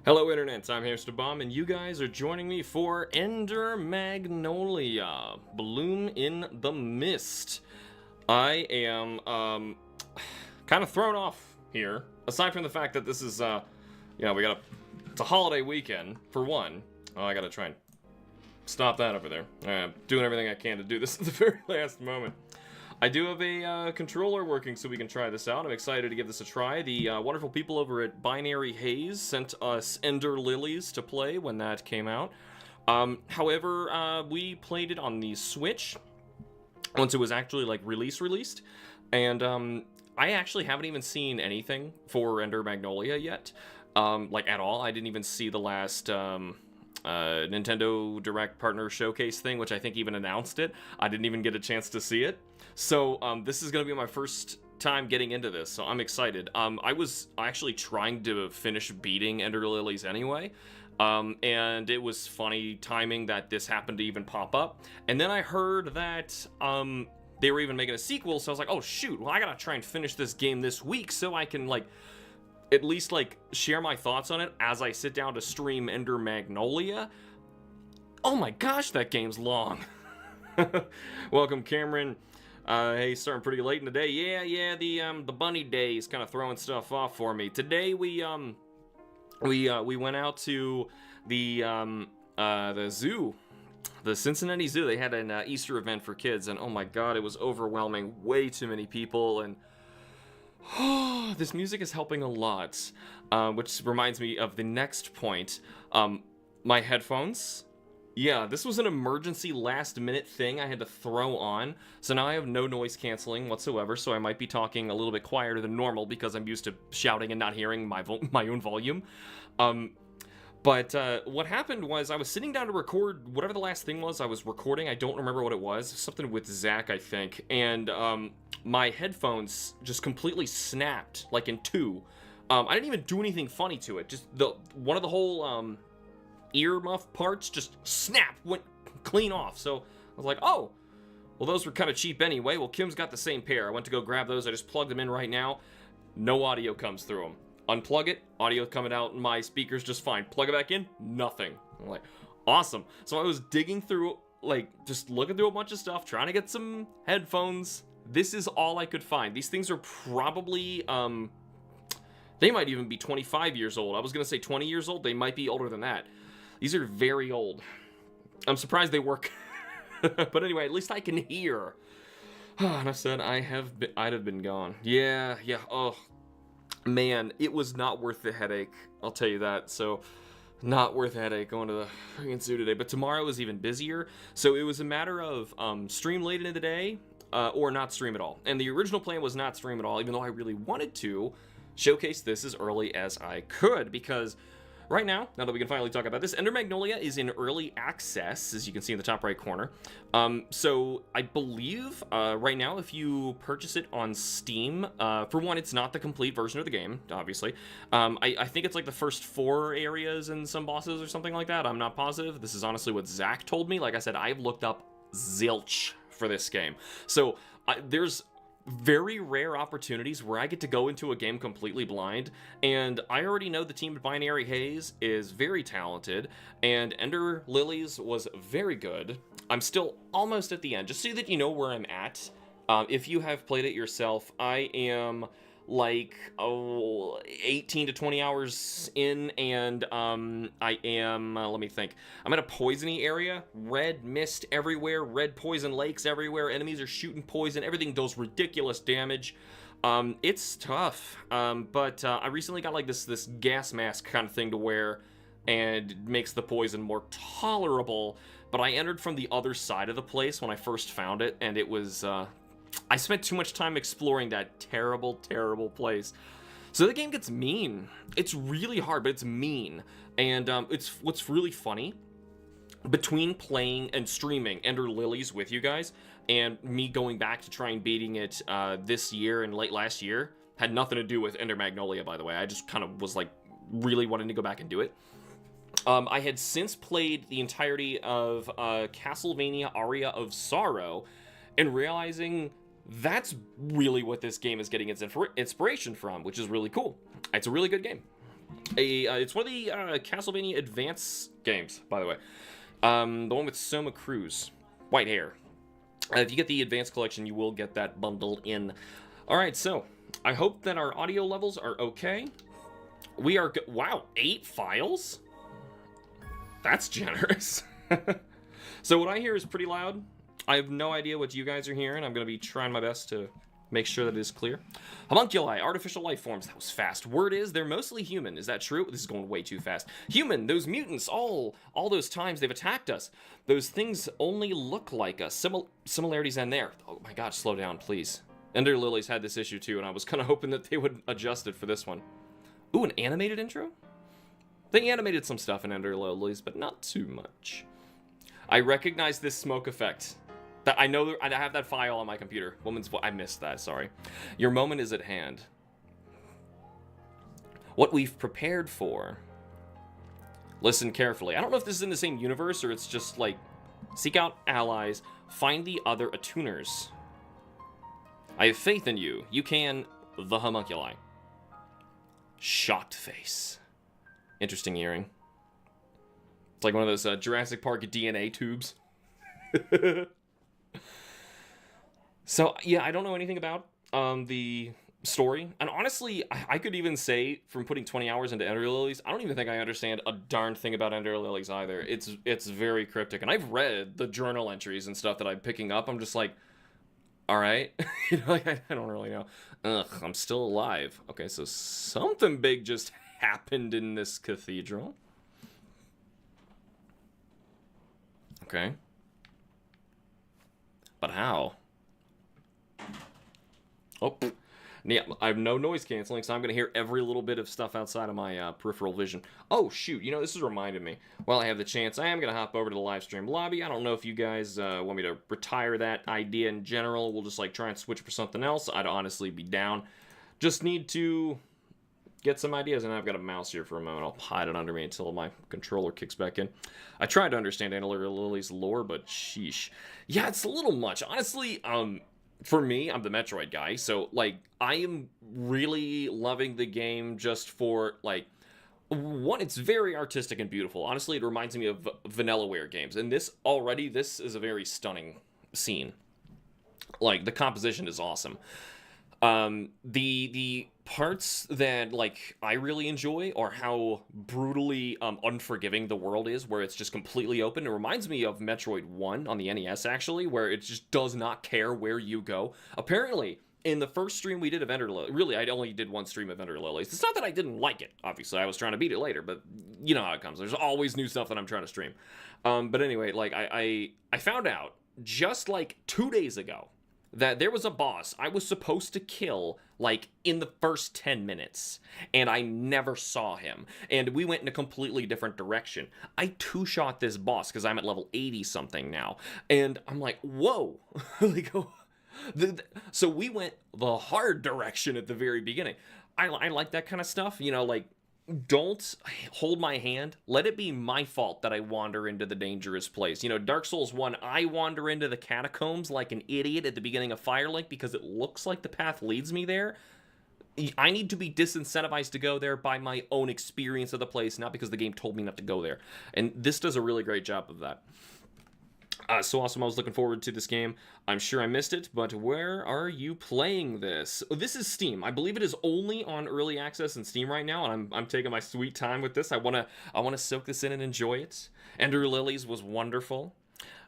Hello Internet, I'm HamsterBomb, and you guys are joining me for Ender Magnolia, Bloom in the Mist. I am, kind of thrown off here, aside from the fact that this is, it's a holiday weekend, for one. Oh, I gotta try and stop that over there. I'm doing everything I can to do this at the very last moment. I do have a controller working so we can try this out. I'm excited to give this a try. The wonderful people over at Binary Haze sent us Ender Lilies to play when that came out. However, we played it on the Switch once it was actually like released. And I actually haven't even seen anything for Ender Magnolia yet. Like at all. I didn't even see the last Nintendo Direct Partner Showcase thing, which I think even announced it. I didn't even get a chance to see it. So this is going to be my first time getting into this, so I'm excited. I was actually trying to finish beating Ender Lilies anyway, and it was funny timing that this happened to even pop up. And then I heard that they were even making a sequel, so I was like, oh shoot, well I gotta try and finish this game this week so I can like at least like share my thoughts on it as I sit down to stream Ender Magnolia. Oh my gosh, that game's long. Welcome, Cameron. Hey, starting pretty late in the day. Yeah, the bunny day is kind of throwing stuff off for me. Today we went out to the zoo, the Cincinnati Zoo. They had an Easter event for kids, and oh my god, it was overwhelming. Way too many people, and this music is helping a lot, which reminds me of the next point. My headphones. Yeah, this was an emergency last-minute thing I had to throw on, so now I have no noise canceling whatsoever, so I might be talking a little bit quieter than normal because I'm used to shouting and not hearing my own volume. But what happened was I was sitting down to record whatever the last thing was I was recording. I don't remember what it was. Something with Zach, I think. And my headphones just completely snapped, like in two. I didn't even do anything funny to it. Just one of the whole ear muff parts just went clean off. So I was like, oh, well, those were kind of cheap anyway. Well, Kim's got the same pair. I went to go grab those. I just plugged them in right now. No audio comes through them. Unplug it, audio coming out in my speakers just fine. Plug it back in, nothing. I'm like, awesome. So I was digging through, like, just looking through a bunch of stuff, trying to get some headphones. This is all I could find. These things are probably, they might even be 25 years old. I was going to say 20 years old. They might be older than that. These are very old. I'm surprised they work. But anyway, at least I can hear. And I said I'd have been gone. Yeah, oh. Man, it was not worth the headache, I'll tell you that. So, not worth the headache going to the freaking zoo today. But tomorrow was even busier, so it was a matter of stream late into the day or not stream at all. And the original plan was not stream at all, even though I really wanted to showcase this as early as I could, because right now that we can finally talk about this, Ender Magnolia is in early access, as you can see in the top right corner. So I believe right now, if you purchase it on Steam, for one, it's not the complete version of the game, obviously. I think it's like the first 4 areas and some bosses or something like that. I'm not positive. This is honestly what Zach told me. Like I said, I've looked up zilch for this game. So there's very rare opportunities where I get to go into a game completely blind, and I already know the team at Binary Haze is very talented, and Ender Lilies was very good. I'm still almost at the end, just so that you know where I'm at. If you have played it yourself, I am like 18 to 20 hours in, and I am, let me think, I'm in a poisony area, red mist everywhere, red poison lakes everywhere, enemies are shooting poison, everything does ridiculous damage. It's tough, but I recently got like this gas mask kind of thing to wear, and it makes the poison more tolerable. But I entered from the other side of the place when I first found it, and it was I spent too much time exploring that terrible, terrible place. So the game gets mean. It's really hard, but it's mean. And it's what's really funny, between playing and streaming Ender Lilies with you guys, and me going back to try and beating it this year and late last year, had nothing to do with Ender Magnolia, by the way. I just kind of was like really wanting to go back and do it. I had since played the entirety of Castlevania Aria of Sorrow, and realizing that's really what this game is getting its inspiration from, which is really cool. It's a really good game. It's one of the Castlevania Advance games, by the way. The one with Soma Cruz, white hair. If you get the Advance collection, you will get that bundled in. All right, so I hope that our audio levels are okay. We are wow, 8 files. That's generous. So what I hear is pretty loud. I have no idea what you guys are hearing. I'm going to be trying my best to make sure that it is clear. Homunculi, artificial life forms. That was fast. Word is, they're mostly human. Is that true? This is going way too fast. Human, those mutants, all those times they've attacked us. Those things only look like us. Similarities end there. Oh my god, slow down, please. Ender Lilies had this issue too, and I was kind of hoping that they would adjust it for this one. Ooh, an animated intro? They animated some stuff in Ender Lilies, but not too much. I recognize this smoke effect. I know I have that file on my computer. I missed that, sorry. Your moment is at hand. What we've prepared for. Listen carefully. I don't know if this is in the same universe or it's just like, seek out allies, find the other attuners. I have faith in you. You can, the homunculi. Shocked face. Interesting earring. It's like one of those Jurassic Park DNA tubes. So, yeah, I don't know anything about the story. And honestly, I could even say, from putting 20 hours into Ender Lilies, I don't even think I understand a darn thing about Ender Lilies either. It's very cryptic. And I've read the journal entries and stuff that I'm picking up. I'm just like, all right. Like, I don't really know. Ugh, I'm still alive. Okay, so something big just happened in this cathedral. Okay. But how? Oh, yeah, I have no noise canceling, so I'm going to hear every little bit of stuff outside of my peripheral vision. Oh, shoot, you know, this has reminded me. While I have the chance, I am going to hop over to the live stream lobby. I don't know if you guys want me to retire that idea in general. We'll just, like, try and switch for something else. I'd honestly be down. Just need to get some ideas, and I've got a mouse here for a moment. I'll hide it under me until my controller kicks back in. I tried to understand Ender Lilies lore, but sheesh. Yeah, it's a little much. Honestly, for me, I'm the Metroid guy, so, like, I am really loving the game just for, like, one, it's very artistic and beautiful. Honestly, it reminds me of Vanillaware games, and this is a very stunning scene. Like, the composition is awesome. The parts that, like, I really enjoy are how brutally unforgiving the world is, where it's just completely open. It reminds me of Metroid 1 on the NES, actually, where it just does not care where you go. Apparently, in the first stream we did of Ender Lilies, really, I only did one stream of Ender Lilies. It's not that I didn't like it, obviously. I was trying to beat it later, but you know how it comes. There's always new stuff that I'm trying to stream. But anyway, like, I found out just, like, 2 days ago that there was a boss I was supposed to kill, like, in the first 10 minutes, and I never saw him, and we went in a completely different direction. I two-shot this boss, because I'm at level 80-something now, and I'm like, whoa, like, so we went the hard direction at the very beginning. I like that kind of stuff, you know, like, don't hold my hand. Let it be my fault that I wander into the dangerous place. You know, Dark Souls 1, I wander into the catacombs like an idiot at the beginning of Firelink because it looks like the path leads me there. I need to be disincentivized to go there by my own experience of the place, not because the game told me not to go there. And this does a really great job of that. So awesome, I was looking forward to this game. I'm sure I missed it, but where are you playing this? Oh, this is Steam. I believe it is only on early access in Steam right now, and I'm taking my sweet time with this. I wanna soak this in and enjoy it. Ender Lilies was wonderful.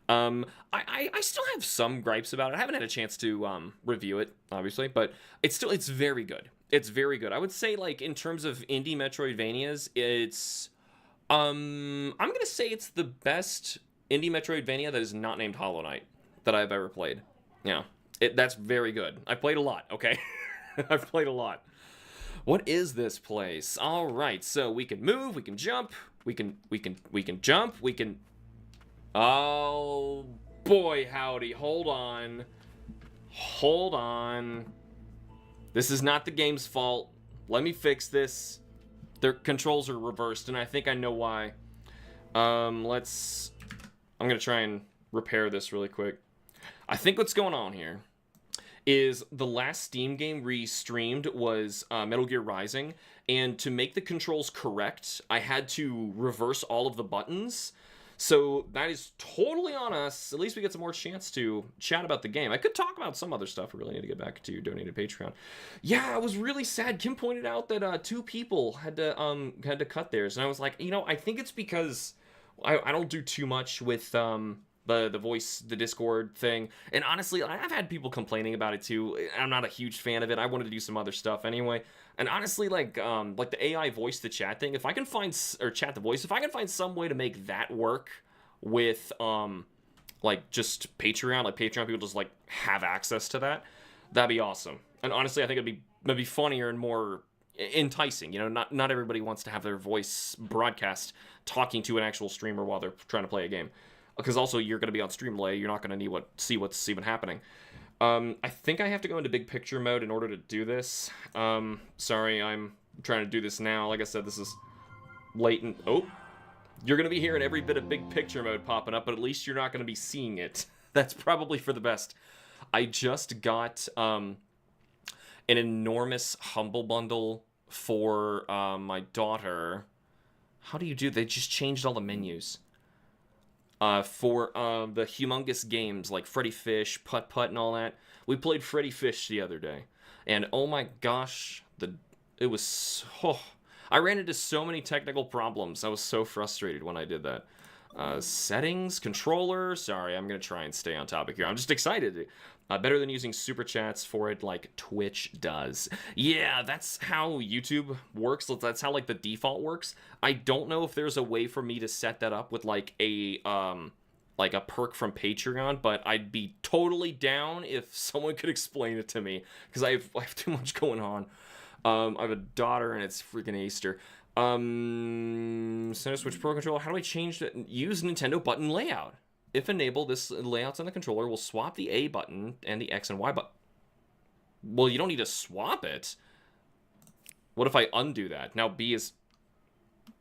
I still have some gripes about it. I haven't had a chance to review it, obviously, but it's very good. It's very good. I would say, like, in terms of indie Metroidvanias, it's I'm gonna say it's the best indie Metroidvania that is not named Hollow Knight that I've ever played. Yeah, that's very good. I played a lot, okay? I've played a lot. What is this place? All right, so we can move, we can jump, we can jump, we can... Oh, boy, howdy. Hold on. Hold on. This is not the game's fault. Let me fix this. Their controls are reversed, and I think I know why. I'm gonna try and repair this really quick. I think what's going on here is the last Steam game re-streamed was Metal Gear Rising, and to make the controls correct, I had to reverse all of the buttons. So that is totally on us. At least we get some more chance to chat about the game. I could talk about some other stuff. I really need to get back to donating to Patreon. Yeah, I was really sad. Kim pointed out that 2 people had to cut theirs, and I was like, you know, I think it's because I don't do too much with the voice, the Discord thing. And honestly, I've had people complaining about it too. I'm not a huge fan of it. I wanted to do some other stuff anyway. And honestly, like the AI voice to chat thing, if I can find, or chat the voice, if I can find some way to make that work with like just Patreon, like Patreon people just like have access to that, that'd be awesome. And honestly, I think it'd be funnier and more enticing. You know, not everybody wants to have their voice broadcast talking to an actual streamer while they're trying to play a game. Because also you're going to be on Streamlay, you're not going to see what's even happening. I think I have to go into big picture mode in order to do this. Sorry, I'm trying to do this now. Like I said, this is late and... Oh! You're going to be hearing every bit of big picture mode popping up, but at least you're not going to be seeing it. That's probably for the best. I just got an enormous Humble Bundle for my daughter. How do you do? They just changed all the menus. For the humongous games like Freddy Fish, Putt Putt, and all that. We played Freddy Fish the other day, and oh my gosh, it was I ran into so many technical problems. I was so frustrated when I did that. Settings, controller. Sorry, I'm gonna try and stay on topic here. I'm just excited. Better than using super chats for it like Twitch does. Yeah, that's how YouTube works. That's how like the default works. I don't know if there's a way for me to set that up with like a perk from Patreon, but I'd be totally down if someone could explain it to me, because I have too much going on. I have a daughter and it's freaking Easter. Center Switch Pro Controller. How do I change that? Use Nintendo button layout. If enabled, this layouts on the controller will swap the A button and the X and Y button. Well, you don't need to swap it. What if I undo that? Now B is...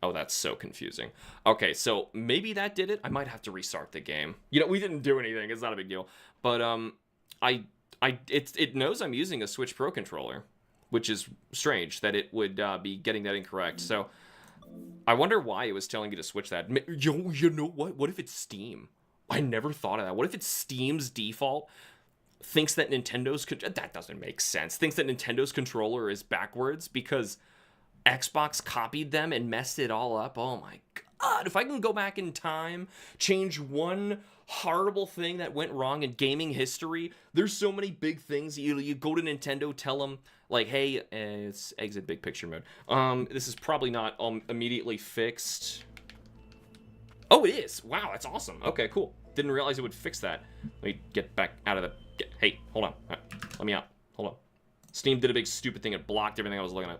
Oh, that's so confusing. Okay, so maybe that did it. I might have to restart the game. You know, we didn't do anything. It's not a big deal. But it knows I'm using a Switch Pro controller, which is strange that it would be getting that incorrect. So I wonder why it was telling you to switch that. You know what? What if it's Steam? I never thought of that. What if it's Steam's default thinks that Nintendo's... That doesn't make sense. Thinks that Nintendo's controller is backwards because Xbox copied them and messed it all up. Oh my god. If I can go back in time, change one horrible thing that went wrong in gaming history, there's so many big things. You go to Nintendo, tell them, like, hey, it's exit big picture mode. This is probably not immediately fixed. Oh, it is. Wow, that's awesome. Okay, cool. Didn't realize it would fix that. Let me get back out of the... Hey, hold on. Right, let me out. Hold on. Steam did a big stupid thing. It blocked everything I was looking at.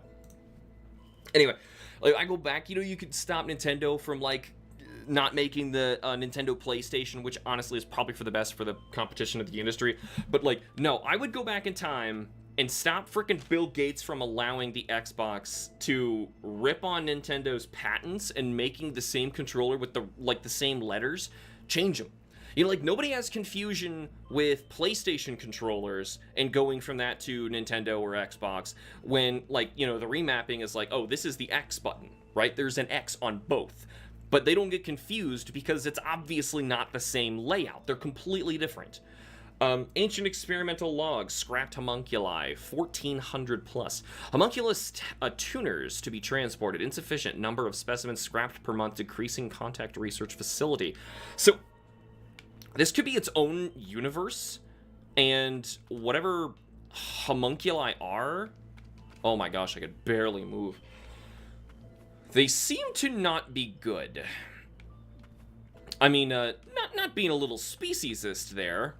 Anyway, like, I go back. You know, you could stop Nintendo from, like, not making the Nintendo PlayStation, which honestly is probably for the best for the competition of the industry. But, like, no, I would go back in time and stop freaking Bill Gates from allowing the Xbox to rip on Nintendo's patents and making the same controller with the same letters. Change them. You know, like, nobody has confusion with PlayStation controllers and going from that to Nintendo or Xbox when, like, you know, the remapping is like, oh, this is the X button, right? There's an X on both. But they don't get confused because it's obviously not the same layout. They're completely different. Ancient experimental logs, scrapped homunculi, 1,400 plus. Homunculus tuners to be transported, insufficient number of specimens scrapped per month, decreasing contact research facility. So, this could be its own universe, and whatever homunculi are... Oh my gosh, I could barely move. They seem to not be good. I mean, not being a little speciesist there.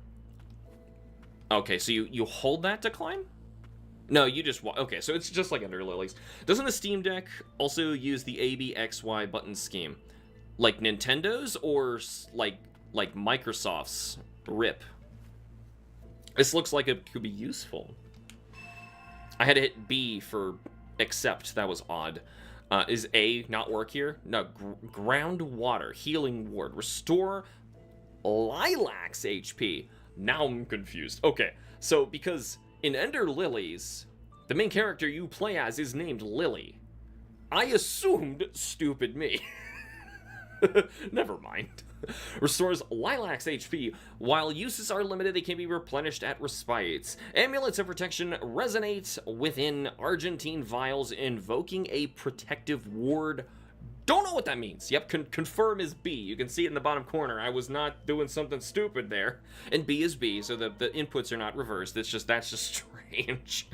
Okay, so you hold that to climb? No, you just... Okay, so it's just like Ender Lilies. Doesn't the Steam Deck also use the ABXY button scheme? Like Nintendo's or like Microsoft's? RIP. This looks like it could be useful. I had to hit B for accept. That was odd. Is A not work here? No, groundwater, healing ward, restore Lilac's HP. Now I'm confused. Okay, so because in Ender Lilies, the main character you play as is named Lily. I assumed, stupid me. Never mind. Restores Lilac's HP. While uses are limited, they can be replenished at respites. Amulets of protection resonate within Argentine vials, invoking a protective ward. Don't know what that means. Yep, confirm is B. You can see it in the bottom corner. I was not doing something stupid there. And B is B, so the inputs are not reversed. That's just strange.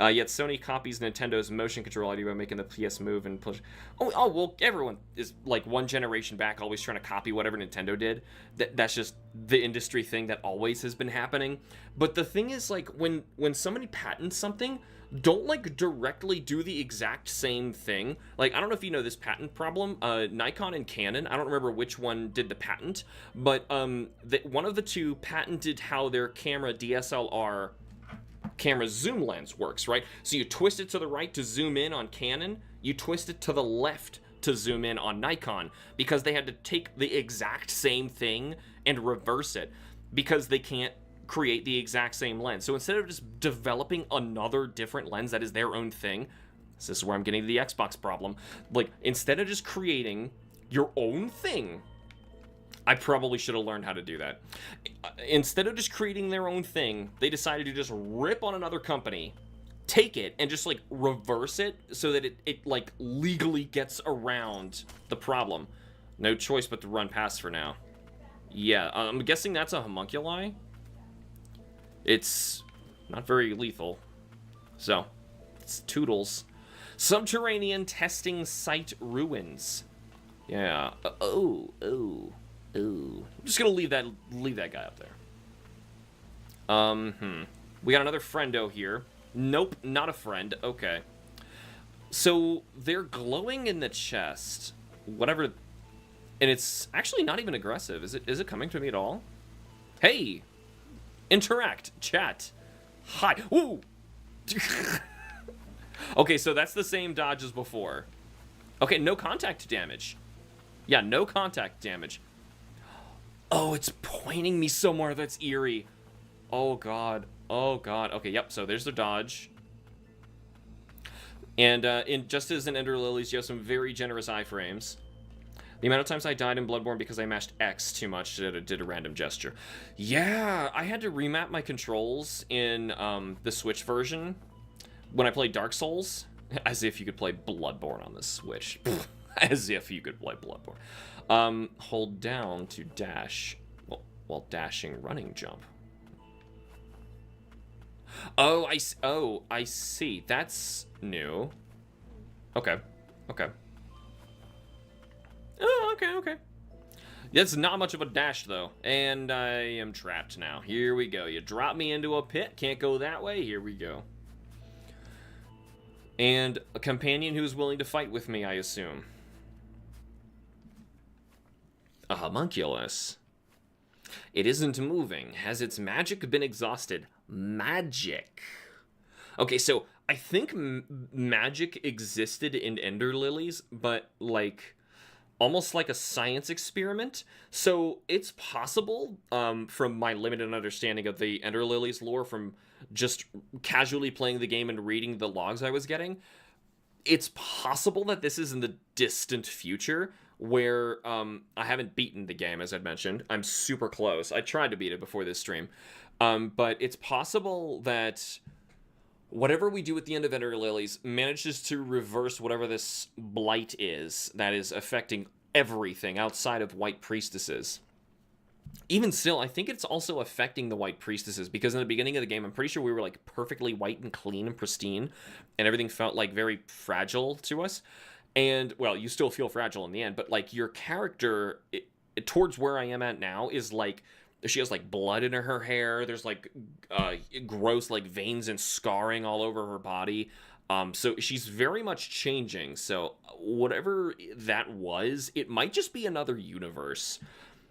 Yet Sony copies Nintendo's motion control idea by making the PS Move and push. Oh, well, everyone is like one generation back, always trying to copy whatever Nintendo did. That's just the industry thing that always has been happening. But the thing is, like, when somebody patents something, don't like directly do the exact same thing. Like, I don't know if you know this patent problem. Nikon and Canon, I don't remember which one did the patent, but one of the two patented how their camera DSLR camera zoom lens works, right? So you twist it to the right to zoom in on Canon, you twist it to the left to zoom in on Nikon, because they had to take the exact same thing and reverse it because they can't create the exact same lens. So instead of just developing another different lens that is their own thing, this is where I'm getting to the Xbox problem, like instead of just creating your own thing, I probably should have learned how to do that. Instead of just creating their own thing, they decided to just rip on another company, take it, and just, like, reverse it so that it like, legally gets around the problem. No choice but to run past for now. Yeah, I'm guessing that's a homunculi. It's not very lethal. So, it's Toodles. Subterranean testing site ruins. Yeah. I'm just gonna leave that guy up there. We got another friendo here. Nope, not a friend. Okay. So they're glowing in the chest. Whatever. And it's actually not even aggressive. Is it coming to me at all? Hey! Interact. Chat. Hi. Woo! Okay, so that's the same dodge as before. Okay, no contact damage. Yeah, no contact damage. Oh, it's pointing me somewhere that's eerie. Oh, God. Oh, God. Okay, yep, so there's the dodge. And just as in Ender Lilies, you have some very generous iframes. The amount of times I died in Bloodborne because I mashed X too much did a random gesture. Yeah, I had to remap my controls in the Switch version when I played Dark Souls. As if you could play Bloodborne on the Switch. As if you could play Bloodborne. Hold down to dash while dashing running jump. Oh, I see. That's new. Okay. Oh, okay. That's not much of a dash, though. And I am trapped now. Here we go. You drop me into a pit. Can't go that way. Here we go. And a companion who is willing to fight with me, I assume. A homunculus. It isn't moving. Has its magic been exhausted? Magic. Okay, so I think magic existed in Ender Lilies, but like almost like a science experiment. So it's possible, from my limited understanding of the Ender Lilies lore, from just casually playing the game and reading the logs I was getting, it's possible that this is in the distant future, where I haven't beaten the game, as I'd mentioned. I'm super close. I tried to beat it before this stream. But it's possible that whatever we do at the end of Ender Lilies manages to reverse whatever this blight is that is affecting everything outside of White Priestesses. Even still, I think it's also affecting the White Priestesses, because in the beginning of the game, I'm pretty sure we were like perfectly white and clean and pristine, and everything felt like very fragile to us. And, well, you still feel fragile in the end, but, like, your character, towards where I am at now, is, like, she has, like, blood in her hair. There's, like, gross, like, veins and scarring all over her body. So she's very much changing. So whatever that was, it might just be another universe.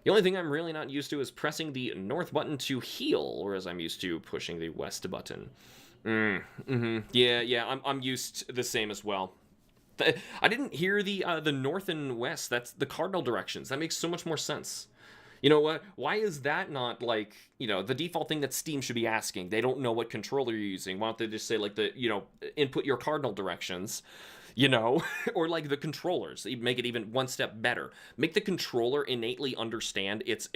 The only thing I'm really not used to is pressing the north button to heal, whereas I'm used to pushing the west button. Yeah, I'm used to the same as well. I didn't hear the north and west. That's the cardinal directions. That makes so much more sense. You know what? Why is that not like, the default thing that Steam should be asking? They don't know what controller you're using. Why don't they just say like input your cardinal directions, or like the controllers. Make it even one step better. Make the controller innately understand its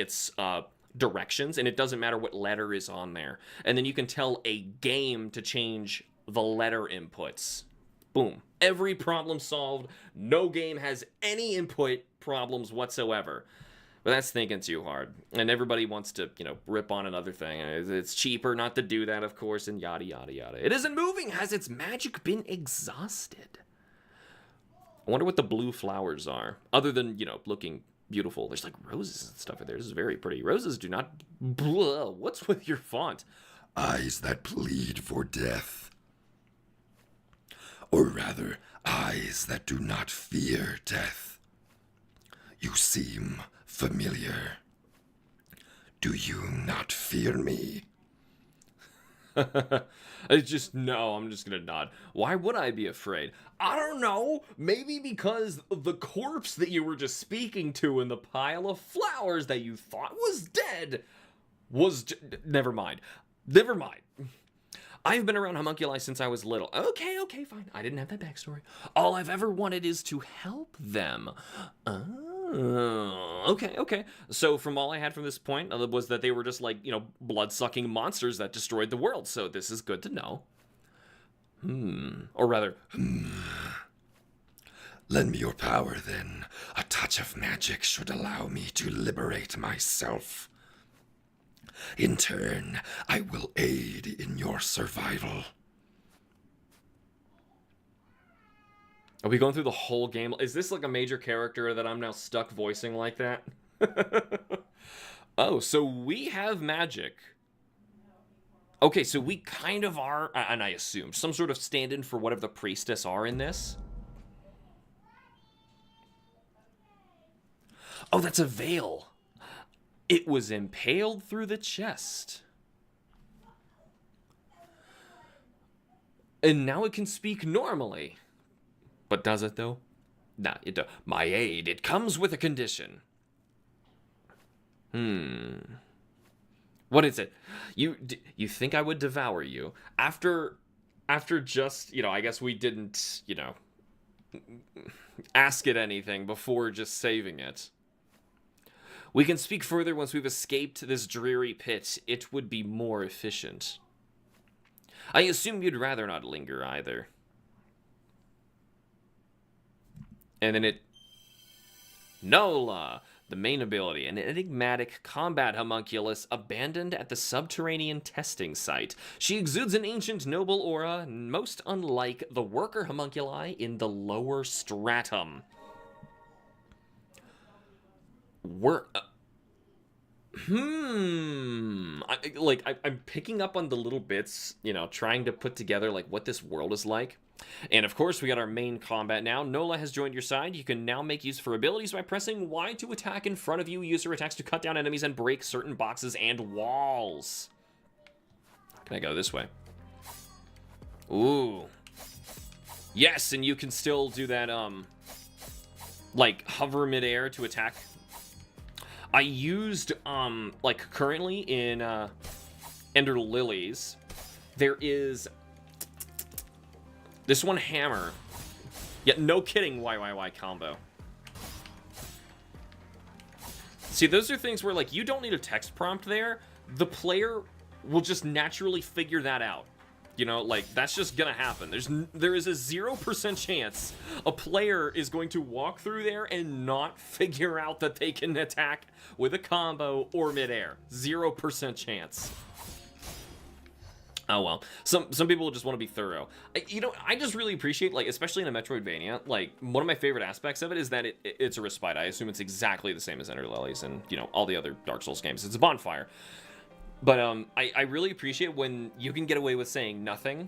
directions, and it doesn't matter what letter is on there. And then you can tell a game to change the letter inputs. Boom. Every problem solved. No game has any input problems whatsoever. But that's thinking too hard. And everybody wants to, rip on another thing. It's cheaper not to do that, of course, and yada, yada, yada. It isn't moving. Has its magic been exhausted? I wonder what the blue flowers are. Other than, looking beautiful. There's like roses and stuff in there. This is very pretty. Roses do not... Blah. What's with your font? Eyes that plead for death. Or rather, eyes that do not fear death. You seem familiar. Do you not fear me? I'm just gonna nod. Why would I be afraid? I don't know. Maybe because the corpse that you were just speaking to in the pile of flowers that you thought was dead was... Never mind. Never mind. I've been around homunculi since I was little. Okay, fine. I didn't have that backstory. All I've ever wanted is to help them. Okay. So from all I had from this point was that they were just like, blood-sucking monsters that destroyed the world. So this is good to know. Or rather... Lend me your power, then. A touch of magic should allow me to liberate myself. In turn, I will aid in your survival. Are we going through the whole game? Is this like a major character that I'm now stuck voicing like that? Oh, so we have magic. Okay, so we kind of are, and I assume, some sort of stand-in for whatever the priestess are in this. Oh, that's a veil. It was impaled through the chest. And now it can speak normally. But does it, though? Nah, it does. My aid, it comes with a condition. What is it? You think I would devour you? After just, I guess we didn't, ask it anything before just saving it. We can speak further once we've escaped this dreary pit. It would be more efficient. I assume you'd rather not linger either. And then Nola, the main ability, an enigmatic combat homunculus abandoned at the subterranean testing site. She exudes an ancient noble aura, most unlike the worker homunculi in the lower stratum. I'm picking up on the little bits, trying to put together like what this world is like. And of course, we got our main combat now. Nola has joined your side. You can now make use for abilities by pressing Y to attack in front of you. Use her attacks to cut down enemies and break certain boxes and walls. Can I go this way? Ooh. Yes, and you can still do that, like, hover midair to attack. I used, currently in, Ender Lilies, there is this one hammer. Yeah, no kidding, YYY combo. See, those are things where, like, you don't need a text prompt there. The player will just naturally figure that out. That's just gonna happen. There is a 0% chance a player is going to walk through there and not figure out that they can attack with a combo or midair. 0% chance. Oh well. Some people just want to be thorough. I just really appreciate, especially in a Metroidvania, one of my favorite aspects of it is that it's a respite. I assume it's exactly the same as Ender Lilies and, all the other Dark Souls games. It's a bonfire. But I really appreciate when you can get away with saying nothing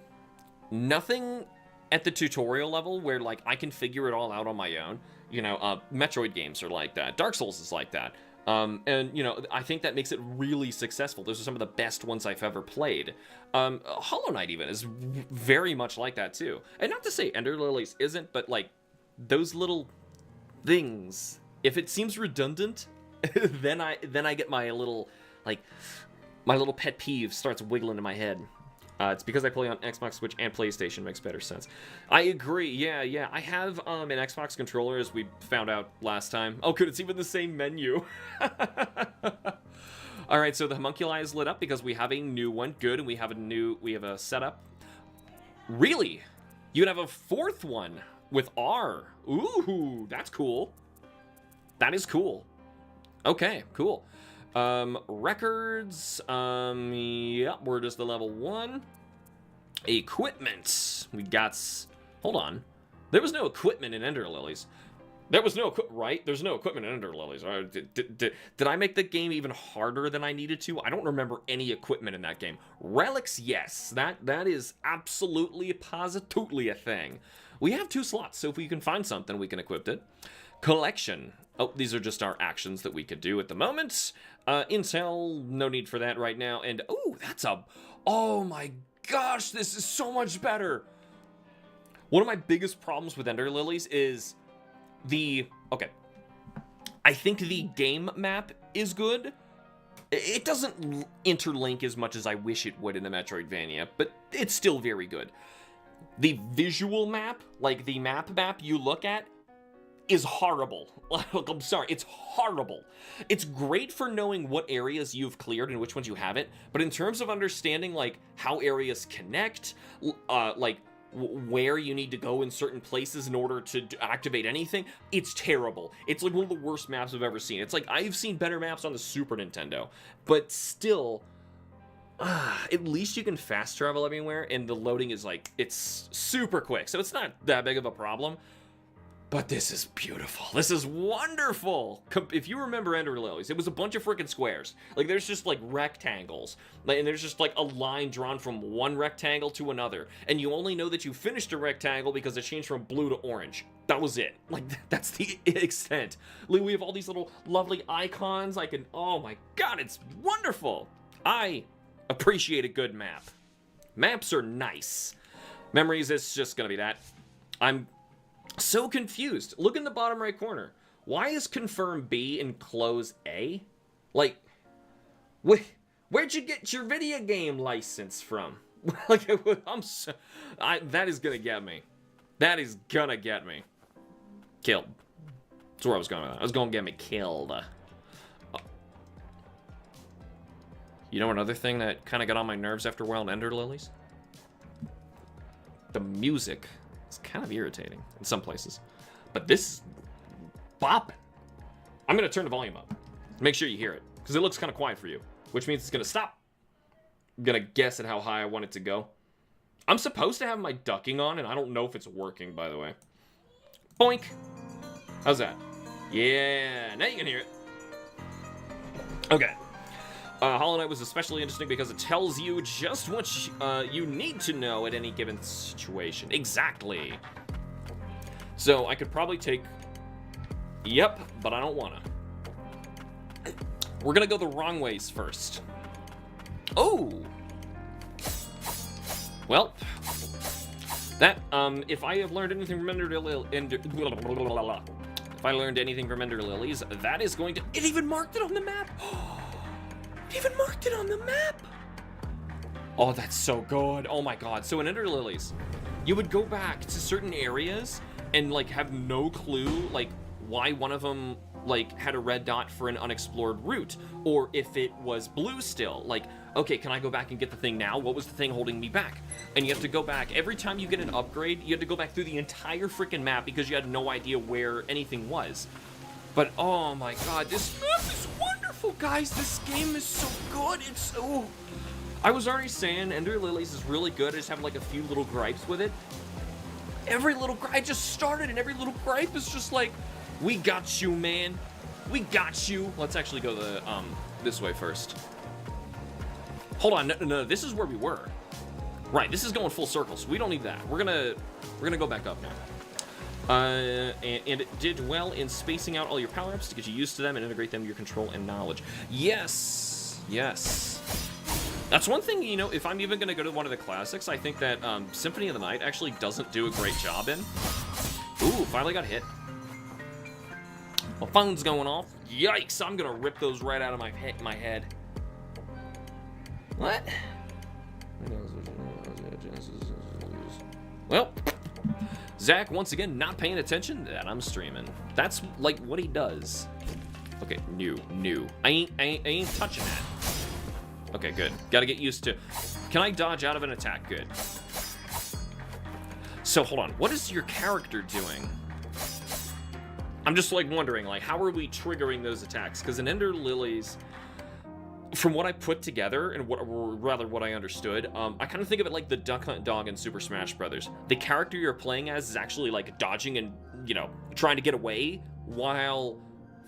at the tutorial level where, I can figure it all out on my own. Metroid games are like that. Dark Souls is like that. And, I think that makes it really successful. Those are some of the best ones I've ever played. Hollow Knight even is very much like that, too. And not to say Ender Lilies isn't, but, those little things, if it seems redundant, then I get my little, like, my little pet peeve starts wiggling in my head. It's because I play on Xbox, Switch, and PlayStation. Makes better sense. I agree. Yeah. I have an Xbox controller, as we found out last time. Oh, good. It's even the same menu. All right. So the homunculi is lit up because we have a new one. Good. And we have a setup. Really? You can have a fourth one with R. Ooh, that's cool. That is cool. Okay, cool. Records, yep, we're just the level 1. Equipment. We got, hold on. There was no equipment in Ender Lilies. There was no, right? There's no equipment in Ender Lilies. Did I make the game even harder than I needed to? I don't remember any equipment in that game. Relics, yes. That is absolutely, positively a thing. We have 2 slots, so if we can find something, we can equip it. Collection. Oh, these are just our actions that we could do at the moment. Intel, no need for that right now. And, oh, that's a... Oh my gosh, this is so much better. One of my biggest problems with Ender Lilies is the... Okay. I think the game map is good. It doesn't interlink as much as I wish it would in the Metroidvania, but it's still very good. The visual map, like the map you look at, is horrible. I'm sorry, it's horrible. It's great for knowing what areas you've cleared and which ones you haven't, but in terms of understanding, like, how areas connect, like, where you need to go in certain places in order to activate anything, it's terrible. It's like one of the worst maps I've ever seen. It's like, I've seen better maps on the Super Nintendo, but still, at least you can fast travel everywhere, and the loading is like, it's super quick, so it's not that big of a problem. But this is beautiful. This is wonderful. If you remember Ender Lilies, it was a bunch of freaking squares. Like, there's just, like, rectangles. And there's just, like, a line drawn from one rectangle to another. And you only know that you finished a rectangle because it changed from blue to orange. That was it. Like, that's the extent. Like, we have all these little lovely icons. I can... Oh, my God, it's wonderful. I appreciate a good map. Maps are nice. Memories, it's just gonna be that. I'm... so confused. Look in the bottom right corner. Why is confirm B and close A? Like, where'd you get your video game license from? Like, that is gonna get me. That is gonna get me. Killed. That's where I was going with that. I was gonna get me killed. You know another thing that kind of got on my nerves after a while in Ender Lilies? The music. It's kind of irritating in some places. But this is bopping. I'm going to turn the volume up. Make sure you hear it. Because it looks kind of quiet for you. Which means it's going to stop. I'm going to guess at how high I want it to go. I'm supposed to have my ducking on, and I don't know if it's working, by the way. Boink. How's that? Yeah. Now you can hear it. Okay. Hollow Knight was especially interesting because it tells you just what you need to know at any given situation. Exactly. So I could probably take... Yep, but I don't wanna. We're gonna go the wrong ways first. Oh! Well, that, if I have learned anything from Ender Lilies, that is going to... It even marked it on the map! Even marked it on the map. Oh, that's so good. Oh my God. So in Ender Lilies, you would go back to certain areas and like have no clue like why one of them like had a red dot for an unexplored route, or if it was blue still. Like, okay, can I go back and get the thing now? What was the thing holding me back? And you have to go back every time you get an upgrade. You have to go back through the entire freaking map because you had no idea where anything was. But oh my God, this map is wonderful, guys. This game is so good. It's so... I was already saying Ender Lilies is really good. I just have like a few little gripes with it. Every little gripe, I just started and every little gripe is just like, we got you, man. We got you. Let's actually go the this way first. Hold on, no, this is where we were. Right, this is going full circle, so we don't need that. We're gonna go back up now. And it did well in spacing out all your power-ups to get you used to them and integrate them to your control and knowledge. Yes, yes. That's one thing, you know, if I'm even going to go to one of the classics, I think that Symphony of the Night actually doesn't do a great job in. Ooh, finally got hit. My phone's going off. Yikes, I'm gonna rip those right out of my head. What? Well, Zach, once again, not paying attention that I'm streaming. That's like what he does. Okay, new. I ain't touching that. Okay, good. Gotta get used to. Can I dodge out of an attack? Good. So hold on, what is your character doing? I'm just like wondering, like, how are we triggering those attacks? Because in Ender Lilies, from what I put together and what I understood, I kind of think of it like the Duck Hunt dog in Super Smash Brothers. The character you're playing as is actually like dodging and, you know, trying to get away, while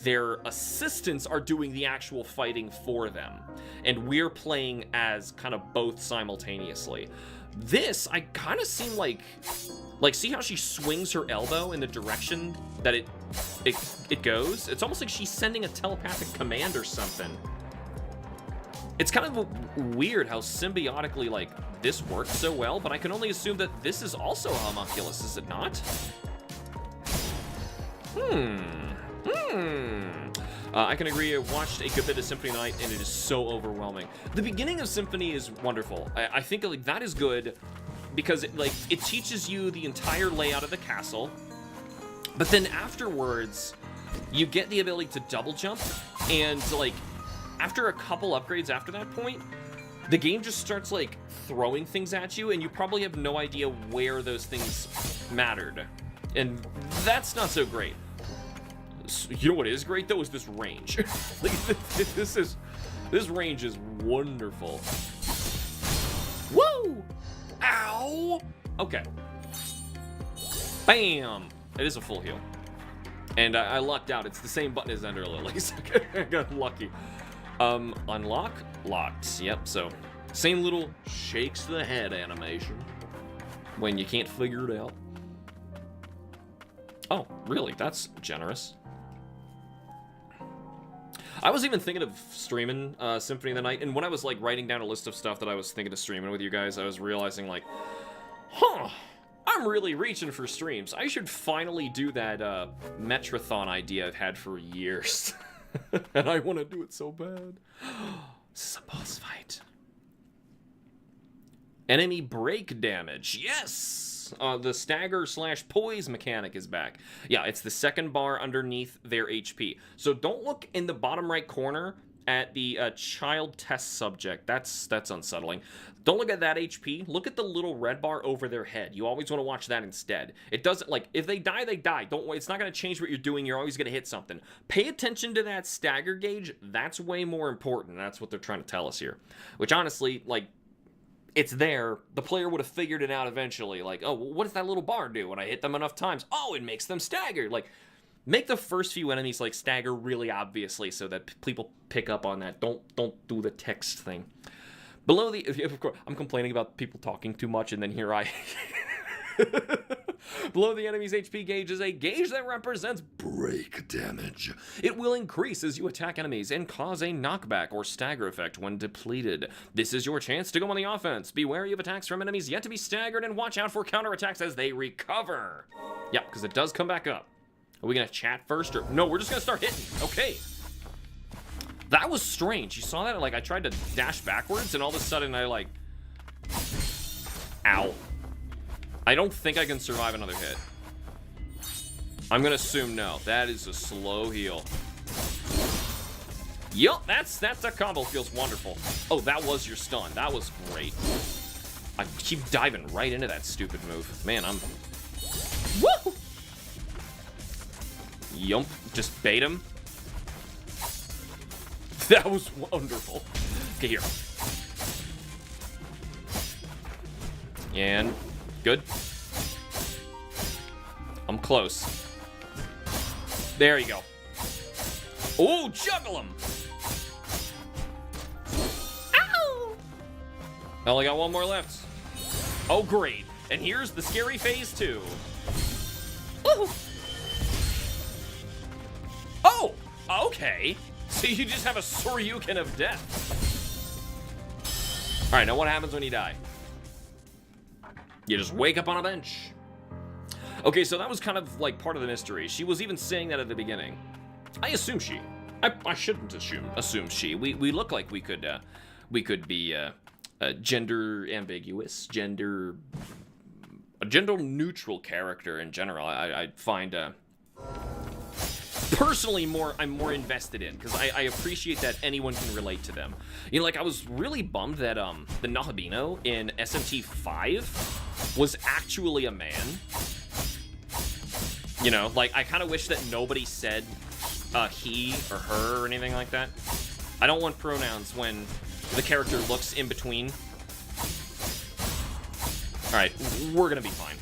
their assistants are doing the actual fighting for them. And we're playing as kind of both simultaneously. This, I kind of seem like, see how she swings her elbow in the direction that it goes? It's almost like she's sending a telepathic command or something. It's kind of weird how symbiotically, like, this works so well, but I can only assume that this is also a homunculus, is it not? I can agree, I watched a good bit of Symphony Night, and it is so overwhelming. The beginning of Symphony is wonderful. I think, like, that is good, because, it teaches you the entire layout of the castle, but then afterwards, you get the ability to double jump, and, like, after a couple upgrades after that point, the game just starts, like, throwing things at you, and you probably have no idea where those things mattered. And that's not so great. You know what is great, though, is this range. This range is wonderful. Woo! Ow! Okay. Bam! It is a full heal. And I lucked out. It's the same button as Ender Lilies. I got lucky. Unlock? Locked. Yep, so same little shakes the head animation when you can't figure it out. Oh, really? That's generous. I was even thinking of streaming Symphony of the Night, and when I was, like, writing down a list of stuff that I was thinking of streaming with you guys, I was realizing, like, I'm really reaching for streams. I should finally do that Metrothon idea I've had for years. And I want to do it so bad. This is a boss fight. Enemy break damage. Yes! The stagger/poise mechanic is back. Yeah, it's the second bar underneath their HP. So don't look in the bottom right corner at the child test subject. That's unsettling. Don't look at that HP. Look at the little red bar over their head. You always want to watch that instead. It doesn't, like, if they die, they die. Don't worry. It's not going to change what you're doing. You're always going to hit something. Pay attention to that stagger gauge. That's way more important. That's what they're trying to tell us here. Which, honestly, like, it's there. The player would have figured it out eventually. Like, oh, what does that little bar do when I hit them enough times? Oh, it makes them stagger. Like, make the first few enemies, like, stagger really obviously so that people pick up on that. Don't do the text thing. Below the... Of course, I'm complaining about people talking too much, and then here I... Below the enemy's HP gauge is a gauge that represents break damage. It will increase as you attack enemies and cause a knockback or stagger effect when depleted. This is your chance to go on the offense. Be wary of attacks from enemies yet to be staggered and watch out for counterattacks as they recover. Yeah, because it does come back up. Are we going to chat first? Or no, we're just going to start hitting. Okay. That was strange. You saw that? Like, I tried to dash backwards, and all of a sudden I, like... Ow. I don't think I can survive another hit. I'm gonna assume no. That is a slow heal. Yup, that's a combo. Feels wonderful. Oh, that was your stun. That was great. I keep diving right into that stupid move. Man, I'm... Woo! Yump. Just bait him. That was wonderful. Okay, here. And... Good. I'm close. There you go. Oh, juggle him! Ow! I only got one more left. Oh, great. And here's the scary phase 2. Ooh. Oh! Okay. So you just have a Soryuken of death. Alright, now what happens when you die? You just wake up on a bench. Okay, so that was kind of like part of the mystery. She was even saying that at the beginning. I assume she. I shouldn't assume she. We look like we could be gender ambiguous, a gender neutral character in general. I find personally I'm more invested in, because I appreciate that anyone can relate to them. You know, like I was really bummed that the Nahabino in SMT 5 was actually a man. You know, like I kind of wish that nobody said he or her or anything like that. I don't want pronouns when the character looks in between. Alright, we're gonna be fine.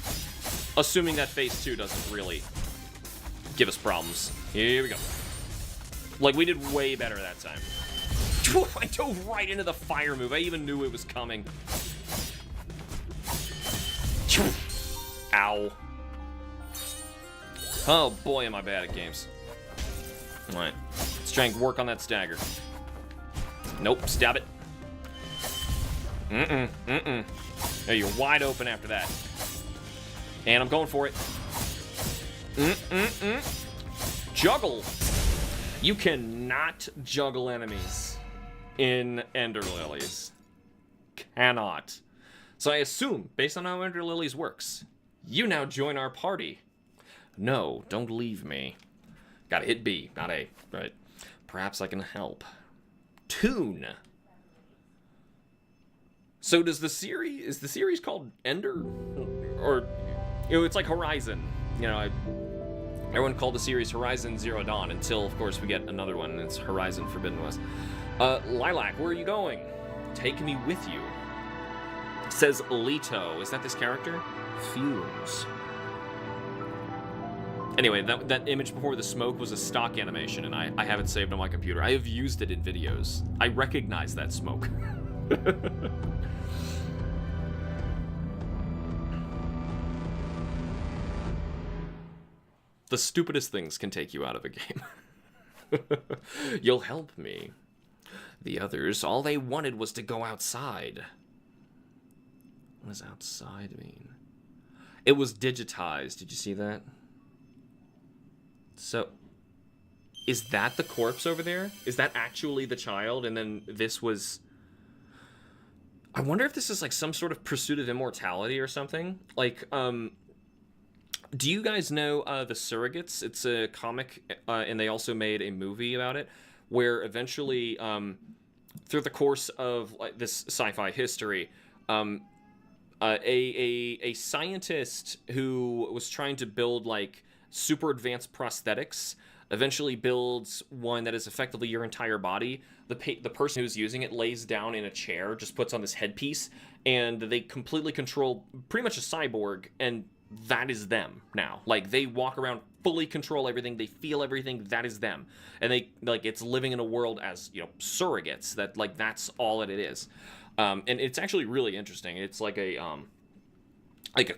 Assuming that phase 2 doesn't really give us problems. Here we go. Like, we did way better that time. I dove right into the fire move. I even knew it was coming. Ow. Oh boy, am I bad at games. Alright, let's try and work on that stagger. Nope, stab it. Hey, you're wide open after that. And I'm going for it. Juggle. You cannot juggle enemies in Ender Lilies. Cannot. So I assume, based on how Ender Lilies works, you now join our party. No, don't leave me. Gotta hit B, not A. Right. Perhaps I can help. Tune. So is the series called Ender? Or, you know, it's like Horizon. You know, everyone called the series Horizon Zero Dawn until, of course, we get another one, and it's Horizon Forbidden West. Lilac, where are you going? Take me with you. Says Leto. Is that this character? Fumes. Anyway, that image before the smoke was a stock animation, and I have it saved on my computer. I have used it in videos. I recognize that smoke. The stupidest things can take you out of a game. You'll help me. The others, all they wanted was to go outside. What does outside mean? It was digitized. Did you see that? So, is that the corpse over there? Is that actually the child? And then this was... I wonder if this is like some sort of pursuit of immortality or something. Like, do you guys know The Surrogates? It's a comic, and they also made a movie about it, where eventually, through the course of like, this sci-fi history, a scientist who was trying to build like super advanced prosthetics eventually builds one that is effectively your entire body. The person who's using it lays down in a chair, just puts on this headpiece, and they completely control pretty much a cyborg, and that is them now. Like, they walk around, fully control everything, they feel everything, that is them. And they, like, it's living in a world as, you know, surrogates, that, like, that's all it is. And it's actually really interesting. It's like a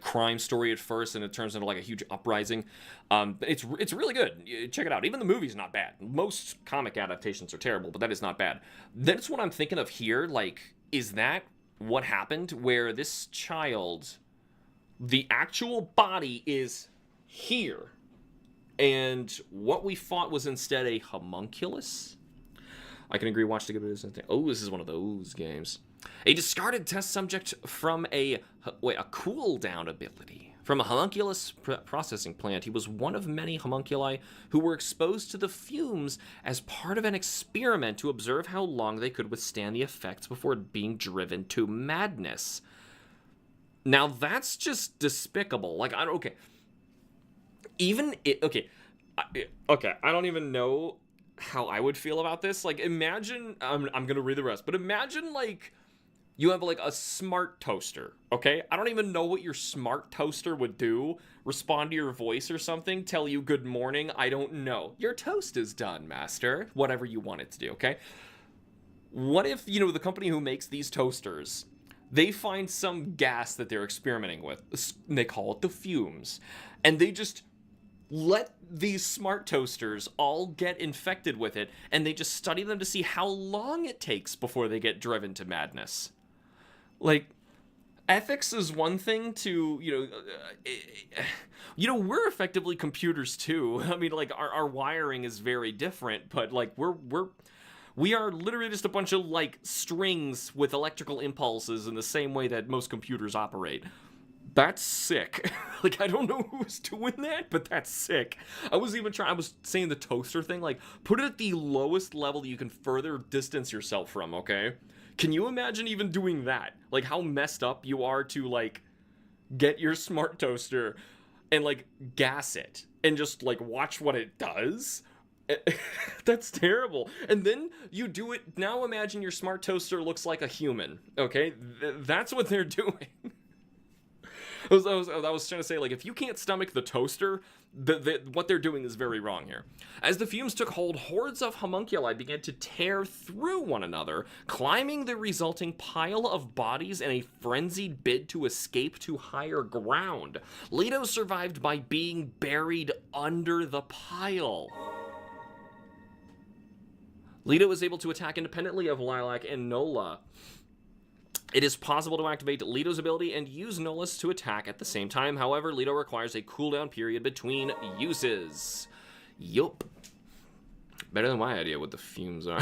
crime story at first, and it turns into like a huge uprising. It's really good. Check it out. Even the movie's not bad. Most comic adaptations are terrible, but that is not bad. That's what I'm thinking of here. Like, is that what happened? Where this child, the actual body is here, and what we fought was instead a homunculus? I can agree. Watch the good news. Oh, this is one of those games. A discarded test subject from a cooldown ability. From a homunculus processing plant, he was one of many homunculi who were exposed to the fumes as part of an experiment to observe how long they could withstand the effects before being driven to madness. Now, that's just despicable. Like, I don't even know how I would feel about this. Like, imagine, I'm gonna read the rest, but imagine, like, you have, like, a smart toaster, okay? I don't even know what your smart toaster would do. Respond to your voice or something, tell you good morning, I don't know. Your toast is done, master. Whatever you want it to do, okay? What if, you know, the company who makes these toasters, they find some gas that they're experimenting with, and they call it the fumes, and they just let these smart toasters all get infected with it, and they just study them to see how long it takes before they get driven to madness. Like, ethics is one thing to, we're effectively computers too. I mean, like, our wiring is very different, but, like, we are literally just a bunch of, like, strings with electrical impulses in the same way that most computers operate. That's sick. Like, I don't know who's doing that, but that's sick. I was saying the toaster thing, like, put it at the lowest level you can further distance yourself from, okay? Can you imagine even doing that? Like, how messed up you are to, like, get your smart toaster and, like, gas it and just, like, watch what it does? That's terrible. And then you do it. Now imagine your smart toaster looks like a human, okay? That's what they're doing. I was trying to say, like, if you can't stomach the toaster, what they're doing is very wrong here. As the fumes took hold, hordes of homunculi began to tear through one another, climbing the resulting pile of bodies in a frenzied bid to escape to higher ground. Leto survived by being buried under the pile. Leto was able to attack independently of Lilac and Nola. It is possible to activate Leto's ability and use Nola's to attack at the same time. However, Leto requires a cooldown period between uses. Yup. Better than my idea what the fumes are.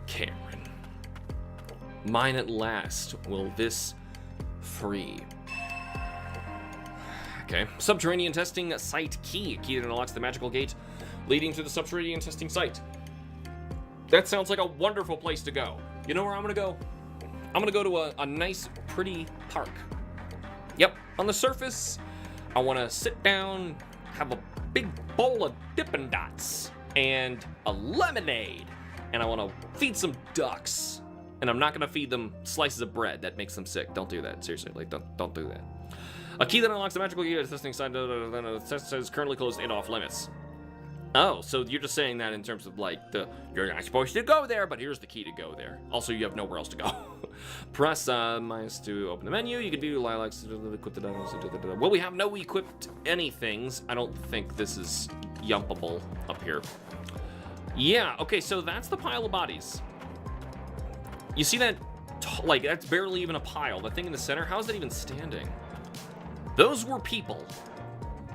Cameron. Mine at last. Will this free? Okay. Subterranean testing site key. Key that unlocks the magical gate leading to the subterranean testing site. That sounds like a wonderful place to go. You know where I'm gonna go? I'm gonna go to a nice, pretty park. Yep, on the surface, I wanna sit down, have a big bowl of Dippin' Dots and a lemonade, and I wanna feed some ducks. And I'm not gonna feed them slices of bread. That makes them sick. Don't do that. Seriously, like, don't do that. A key that unlocks the magical key to the testing site. The test says currently closed and off limits. Oh, so you're just saying that in terms of, like, you're not supposed to go there, but here's the key to go there. Also, you have nowhere else to go. Press minus to open the menu. You can do lilacs. Well, we have no equipped anythings. I don't think this is yumpable up here. Yeah, okay, so that's the pile of bodies. You see that? Like, that's barely even a pile. The thing in the center, how is that even standing? Those were people.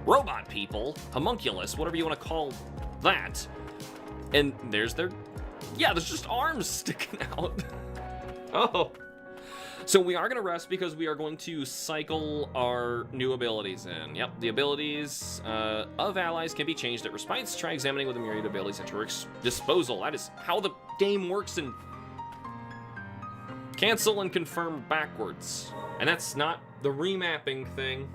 Robot people, homunculus, whatever you want to call that. And there's there's just arms sticking out. Oh. So we are going to rest because we are going to cycle our new abilities in. Yep, the abilities of allies can be changed at respites. Try examining with a myriad abilities at your disposal. That is how the game works in cancel and confirm backwards. And that's not the remapping thing.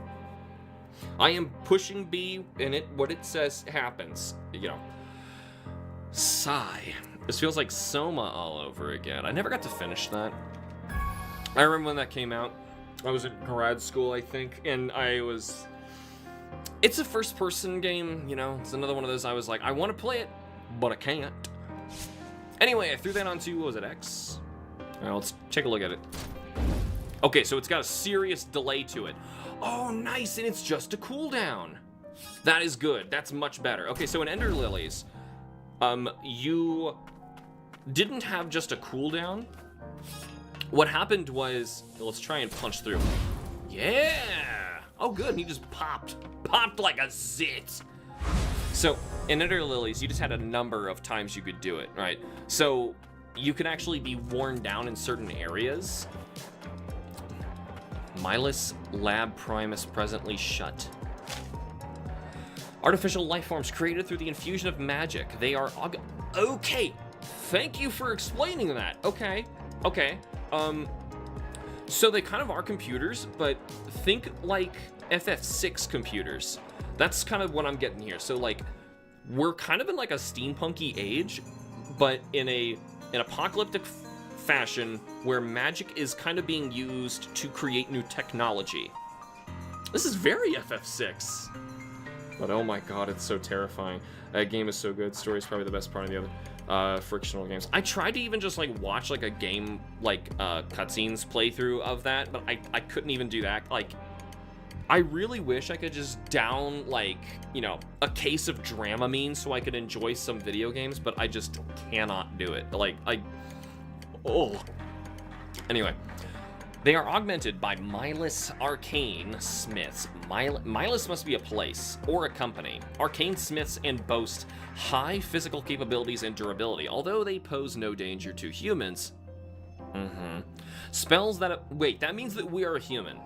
I am pushing B, and what it says happens. You know. Sigh. This feels like Soma all over again. I never got to finish that. I remember when that came out. I was in grad school, I think, and it's a first-person game, you know. It's another one of those I was like, I want to play it, but I can't. Anyway, I threw that onto, what was it, X? All right, let's take a look at it. Okay, so it's got a serious delay to it. Oh, nice, and it's just a cooldown. That is good. That's much better. Okay, so in Ender Lilies, you didn't have just a cooldown. What happened was, let's try and punch through. Yeah! Oh, good, he just popped like a zit. So, in Ender Lilies, you just had a number of times you could do it, right? So, you could actually be worn down in certain areas. Milus Lab Primus presently shut. Artificial life forms created through the infusion of magic. They are okay. Thank you for explaining that. Okay. So they kind of are computers, but think like FF6 computers. That's kind of what I'm getting here. So like, we're kind of in like a steampunky age, but in an apocalyptic fashion where magic is kind of being used to create new technology. This is very FF6. But oh my god, it's so terrifying. That game is so good. Story is probably the best part of the other frictional games. I tried to even just like watch like a game like cutscenes playthrough of that, but I couldn't even do that. Like, I really wish I could just down like, you know, a case of Dramamine so I could enjoy some video games, but I just cannot do it. Like, oh. Anyway, They are augmented by Milas Arcane Smiths. Milas must be a place or a company. Arcane Smiths and boast high physical capabilities and durability, although they pose no danger to humans. Spells that... Wait, that means that we are a human.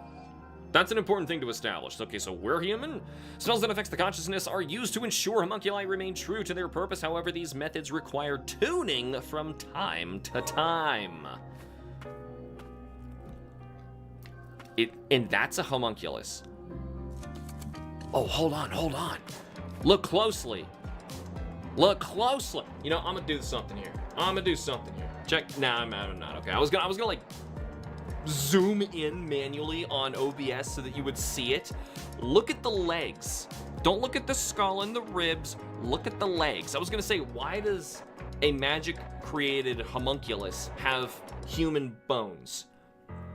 That's an important thing to establish. Okay, so we're human? Spells that affect the consciousness are used to ensure homunculi remain true to their purpose. However, these methods require tuning from time to time. And that's a homunculus. Oh, hold on. Look closely. Look closely. You know, I'm gonna do something here. Check. Nah, I'm not. Okay, I was gonna like zoom in manually on OBS so that you would see it. Look at the legs. Don't look at the skull and the ribs. Look at the legs. I was gonna say, why does a magic created homunculus have human bones?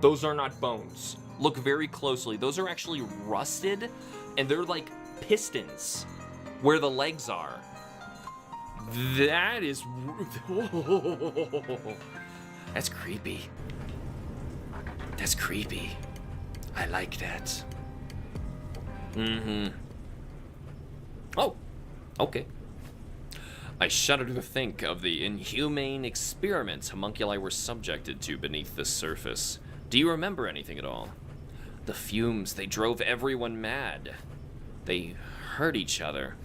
Those are not bones. Look very closely. Those are actually rusted, and they're like pistons where the legs are. That is... That's creepy. That's creepy. I like that. Oh, okay. I shudder to think of the inhumane experiments homunculi were subjected to beneath the surface. Do you remember anything at all? The fumes, they drove everyone mad. They hurt each other.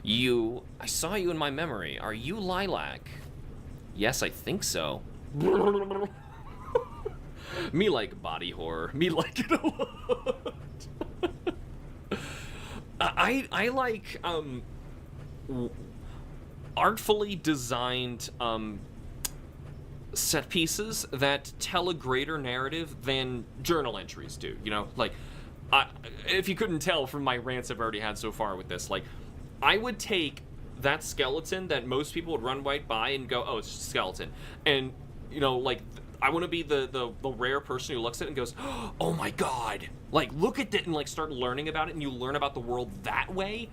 I saw you in my memory. Are you Lilac? Yes, I think so. Me like body horror. Me like it a lot. I like artfully designed set pieces that tell a greater narrative than journal entries do. You know, like if you couldn't tell from my rants I've already had so far with this, like I would take that skeleton that most people would run right by and go, oh, it's just a skeleton, and you know, like I want to be the rare person who looks at it and goes, oh my god, like look at it, and like start learning about it, and you learn about the world that way.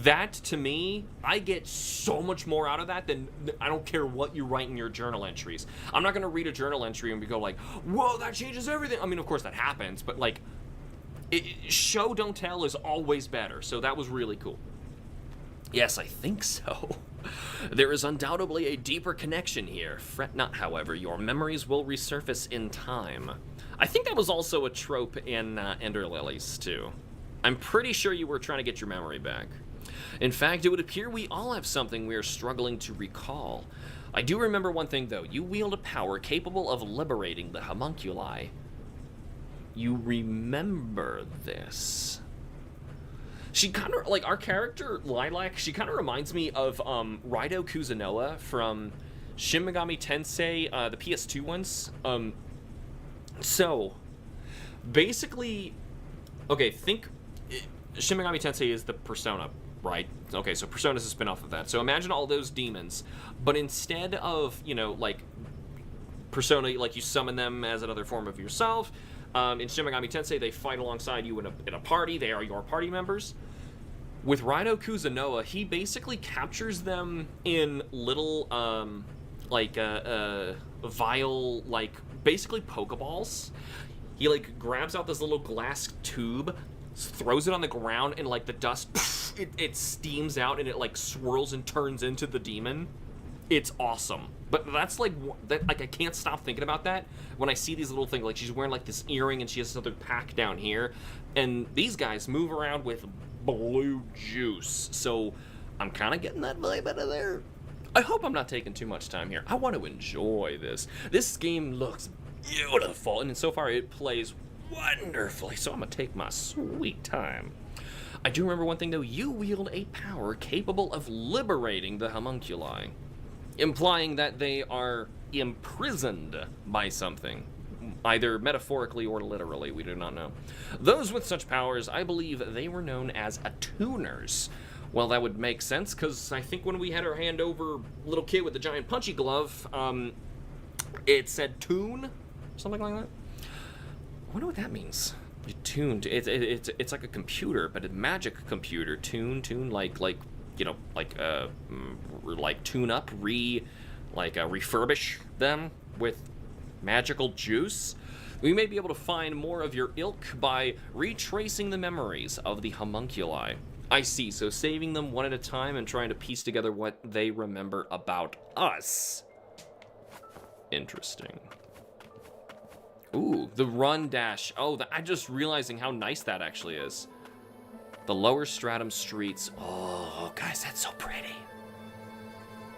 That, to me, I get so much more out of that than I don't care what you write in your journal entries. I'm not going to read a journal entry and go like, whoa, that changes everything. I mean, of course that happens, but like, show don't tell is always better. So that was really cool. Yes, I think so. There is undoubtedly a deeper connection here. Fret not, however, your memories will resurface in time. I think that was also a trope in Ender Lilies, too. I'm pretty sure you were trying to get your memory back. In fact, it would appear we all have something we are struggling to recall. I do remember one thing, though. You wield a power capable of liberating the homunculi. You remember this. She kind of, like, our character, Lilac, she kind of reminds me of Raido Kuzunoa from Shin Megami Tensei, the PS2 ones. So, basically, okay, think Shin Megami Tensei is the Persona, right? Okay, so Persona is a spin-off of that. So imagine all those demons, but instead of, you know, like, Persona, like, you summon them as another form of yourself. In Shin Megami Tensei, they fight alongside you in a party. They are your party members. With Raido Kuzunoa, he basically captures them in little, vial, like, basically Pokeballs. He, like, grabs out this little glass tube, throws it on the ground, and, like, the dust, it steams out, and it, like, swirls and turns into the demon. It's awesome. But that's, like, I can't stop thinking about that when I see these little things. Like, she's wearing, like, this earring, and she has this other pack down here. And these guys move around with blue juice. So I'm kind of getting that vibe out of there. I hope I'm not taking too much time here. I want to enjoy this. This game looks beautiful, and so far it plays wonderfully. So I'm going to take my sweet time. I do remember one thing, though. You wield a power capable of liberating the homunculi, implying that they are imprisoned by something, either metaphorically or literally. We do not know. Those with such powers, I believe they were known as attuners. Well, that would make sense, because I think when we had our hand over little kid with the giant punchy glove, it said tune, something like that. I wonder what that means. Tuned. It's like a computer, but a magic computer. Tune, like you know, like tune up, refurbish them with magical juice. We may be able to find more of your ilk by retracing the memories of the homunculi. I see, so saving them one at a time and trying to piece together what they remember about us. Interesting. Ooh, the run dash. Oh, I'm just realizing how nice that actually is. The lower stratum streets. Oh, guys, that's so pretty.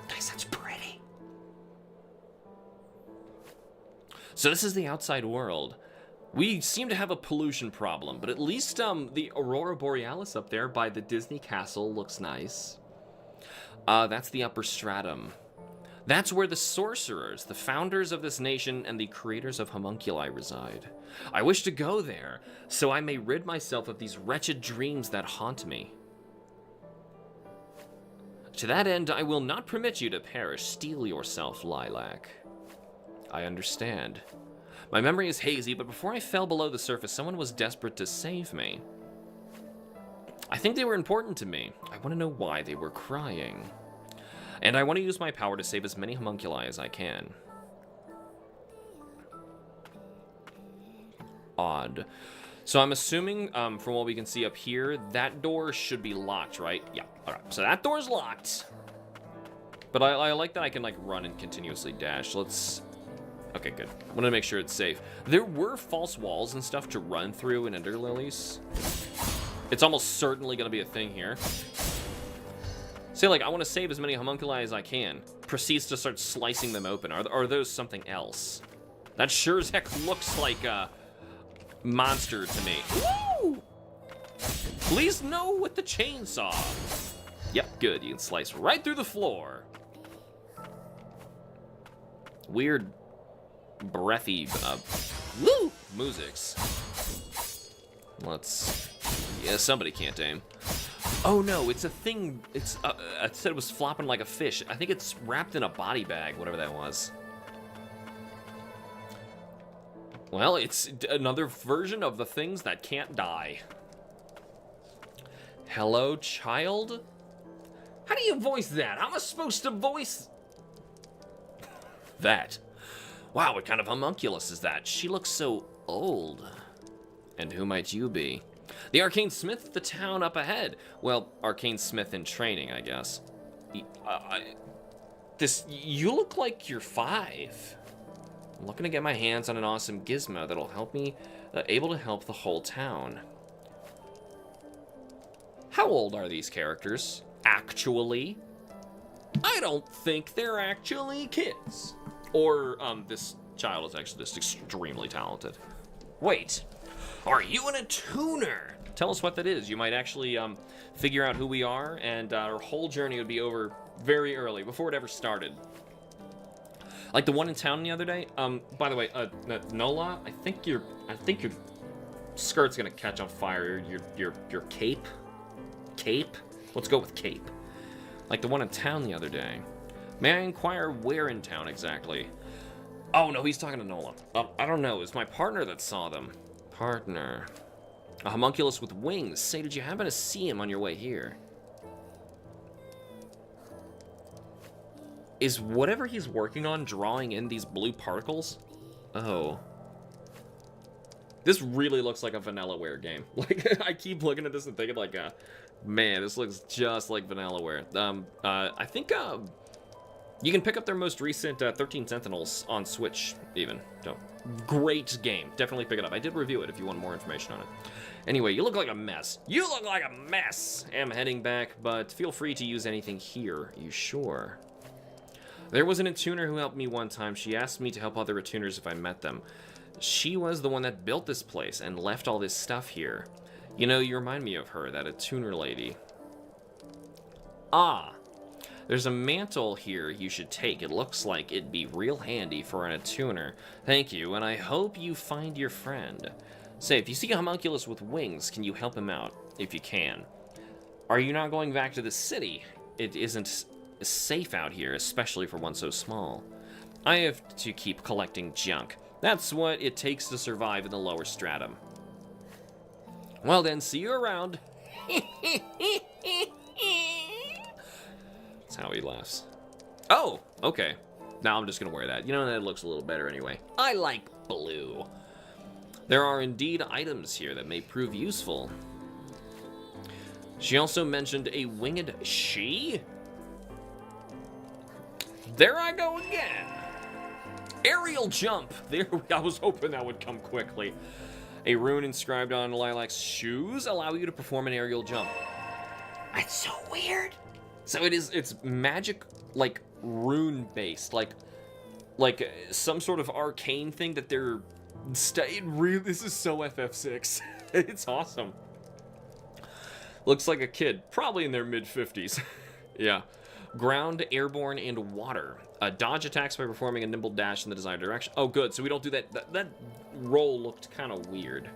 Guys, that's pretty. So this is the outside world. We seem to have a pollution problem, but at least the Aurora Borealis up there by the Disney Castle looks nice. That's the upper stratum. That's where the sorcerers, the founders of this nation, and the creators of homunculi reside. I wish to go there, so I may rid myself of these wretched dreams that haunt me. To that end, I will not permit you to perish. Steel yourself, Lilac. I understand. My memory is hazy, but before I fell below the surface, someone was desperate to save me. I think they were important to me. I want to know why they were crying. And I want to use my power to save as many homunculi as I can. Odd. So I'm assuming, from what we can see up here, that door should be locked, right? Yeah, alright. So that door's locked. But I like that I can, like, run and continuously dash. Let's... Okay, good. I want to make sure it's safe. There were false walls and stuff to run through in Ender Lilies. It's almost certainly going to be a thing here. Say, like, I want to save as many homunculi as I can. Proceeds to start slicing them open. Are those something else? That sure as heck looks like a monster to me. Woo! Please no with the chainsaw. Yep, good. You can slice right through the floor. Weird, breathy, woo! Musics. Let's... Yeah, somebody can't aim. Oh no, it's a thing. It's I said it was flopping like a fish. I think it's wrapped in a body bag, whatever that was. Well, it's another version of the things that can't die. Hello, child? How do you voice that? How am I supposed to voice that? Wow, what kind of homunculus is that? She looks so old. And who might you be? The Arcane Smith, the town up ahead. Well, Arcane Smith in training, I guess. You look like you're 5. I'm looking to get my hands on an awesome gizmo that'll help me, able to help the whole town. How old are these characters? Actually? I don't think they're actually kids. Or, this child is actually just extremely talented. Wait. Are you in a tuner? Tell us what that is. You might actually figure out who we are, and our whole journey would be over very early, before it ever started. Like the one in town the other day. By the way, Nola, I think your skirt's gonna catch on fire. Your cape. Let's go with cape. Like the one in town the other day. May I inquire where in town exactly? Oh no, he's talking to Nola. I don't know. It's my partner that saw them. Partner. A homunculus with wings. Say, did you happen to see him on your way here? Is whatever he's working on drawing in these blue particles? Oh. This really looks like a Vanillaware game. Like, I keep looking at this and thinking like, man, this looks just like Vanillaware. I think, you can pick up their most recent 13 Sentinels on Switch, even. So, great game. Definitely pick it up. I did review it if you want more information on it. Anyway, you look like a mess. You look like a mess! I'm heading back, but feel free to use anything here. You sure? There was an attuner who helped me one time. She asked me to help other attuners if I met them. She was the one that built this place and left all this stuff here. You know, you remind me of her, that attuner lady. Ah. There's a mantle here you should take. It looks like it'd be real handy for an attuner. Thank you, and I hope you find your friend. Say, if you see a homunculus with wings, can you help him out? If you can. Are you not going back to the city? It isn't safe out here, especially for one so small. I have to keep collecting junk. That's what it takes to survive in the lower stratum. Well then, see you around. That's how he laughs. Oh, okay. Now I'm just gonna wear that. You know, that looks a little better anyway. I like blue. There are indeed items here that may prove useful. She also mentioned a winged she? There I go again. Aerial jump. There, I was hoping that would come quickly. A rune inscribed on Lilac's shoes allow you to perform an aerial jump. That's so weird. So it's magic, like rune based, like some sort of arcane thing that they're this is so FF6. It's awesome. Looks like a kid, probably in their mid-50s. Yeah. Ground, airborne, and water. Dodge attacks by performing a nimble dash in the desired direction. Oh, good. So we don't do that. That roll looked kind of weird.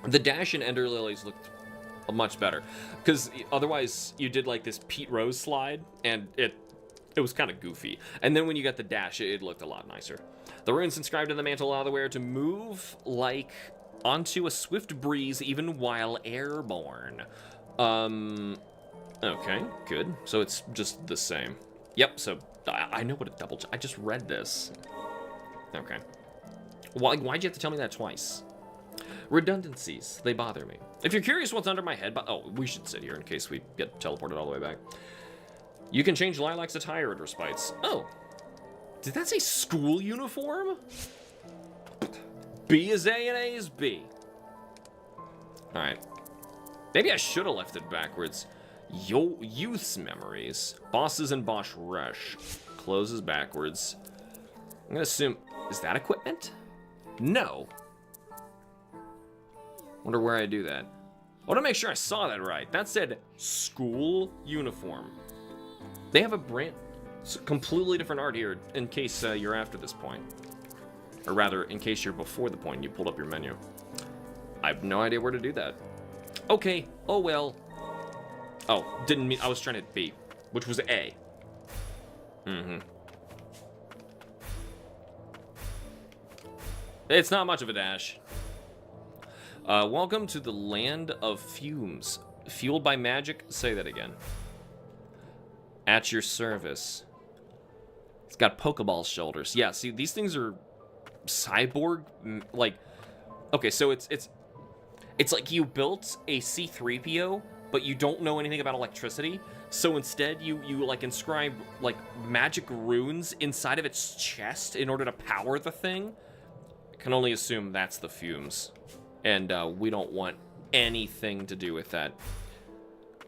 The dash in Ender Lilies looked much better, because otherwise you did like this Pete Rose slide, and it was kind of goofy. And then when you got the dash, it looked a lot nicer. The runes inscribed in the mantle allow the wearer to move like onto a swift breeze even while airborne. Okay, good. So it's just the same. Yep, so I know what a double jump. I just read this. Okay. Why'd you have to tell me that twice? Redundancies, they bother me. If you're curious what's under my head, oh, we should sit here in case we get teleported all the way back. You can change Lilac's attire at respites. Oh, did that say school uniform? B is A and A is B. All right. Maybe I should have left it backwards. Yo, youth's memories. Bosses and Bosch Rush. Closes backwards. I'm gonna assume, is that equipment? No. Wonder where I do that. I want to make sure I saw that right. That said school uniform. They have a completely different art here in case you're after this point. Or rather, in case you're before the point and you pulled up your menu. I have no idea where to do that. Okay, oh well. Oh, didn't mean, I was trying to hit B, which was A. It's not much of a dash. Welcome to the land of fumes. Fueled by magic, say that again. At your service. It's got Pokeball shoulders. Yeah, see, these things are cyborg, like, okay, so it's like you built a C-3PO, but you don't know anything about electricity, so instead you like inscribe like magic runes inside of its chest in order to power the thing. I can only assume that's the fumes, and we don't want anything to do with that.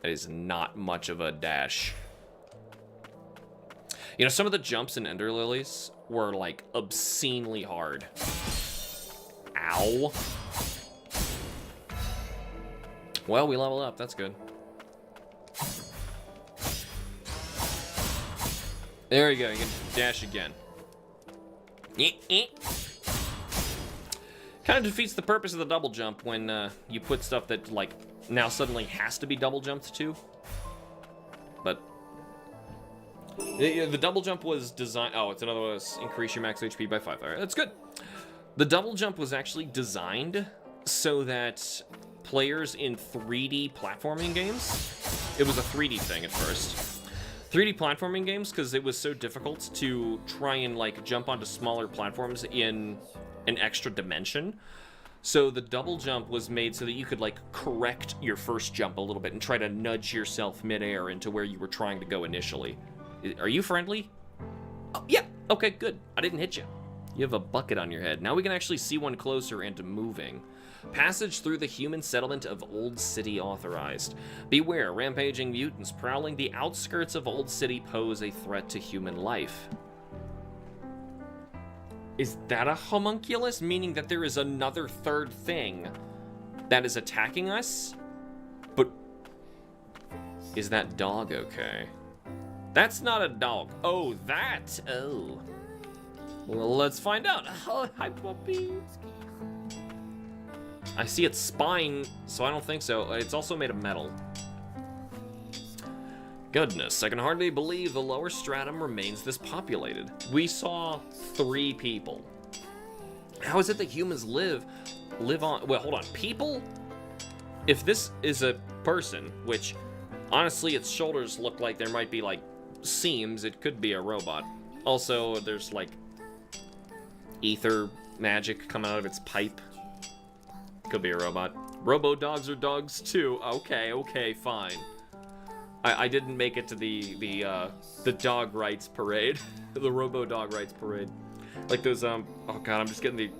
That is not much of a dash. You know, some of the jumps in Ender Lilies were like obscenely hard. Ow. Well, we leveled up. That's good. There you go. You can dash again. Kind of defeats the purpose of the double jump when you put stuff that, like, now suddenly has to be double jumped to. But the double jump was designed... Oh, it's another one. Increase your max HP by 5. All right, that's good. The double jump was actually designed so that players in 3D platforming games... It was a 3D thing at first. 3D platforming games, because it was so difficult to try and, like, jump onto smaller platforms in an extra dimension. So the double jump was made so that you could, like, correct your first jump a little bit and try to nudge yourself midair into where you were trying to go initially. Are you friendly? Oh, yeah. Okay, good. I didn't hit you. You have a bucket on your head. Now we can actually see one closer and moving. Passage through the human settlement of Old City authorized. Beware, rampaging mutants prowling the outskirts of Old City pose a threat to human life. Is that a homunculus? Meaning that there is another third thing that is attacking us? But is that dog okay? That's not a dog. Oh, that. Oh. Well, let's find out. Oh, hi, puppy. I see its spine, so I don't think so. It's also made of metal. Goodness, I can hardly believe the lower stratum remains this populated. We saw 3 people. How is it that humans live on... Well, hold on. People? If this is a person, which honestly its shoulders look like there might be like seams, it could be a robot. Also, there's like ether magic coming out of its pipe. Could be a robot. Robo dogs are dogs too. Okay, fine. I didn't make it to the dog rights parade, the robo dog rights parade. Like those oh god, I'm just getting the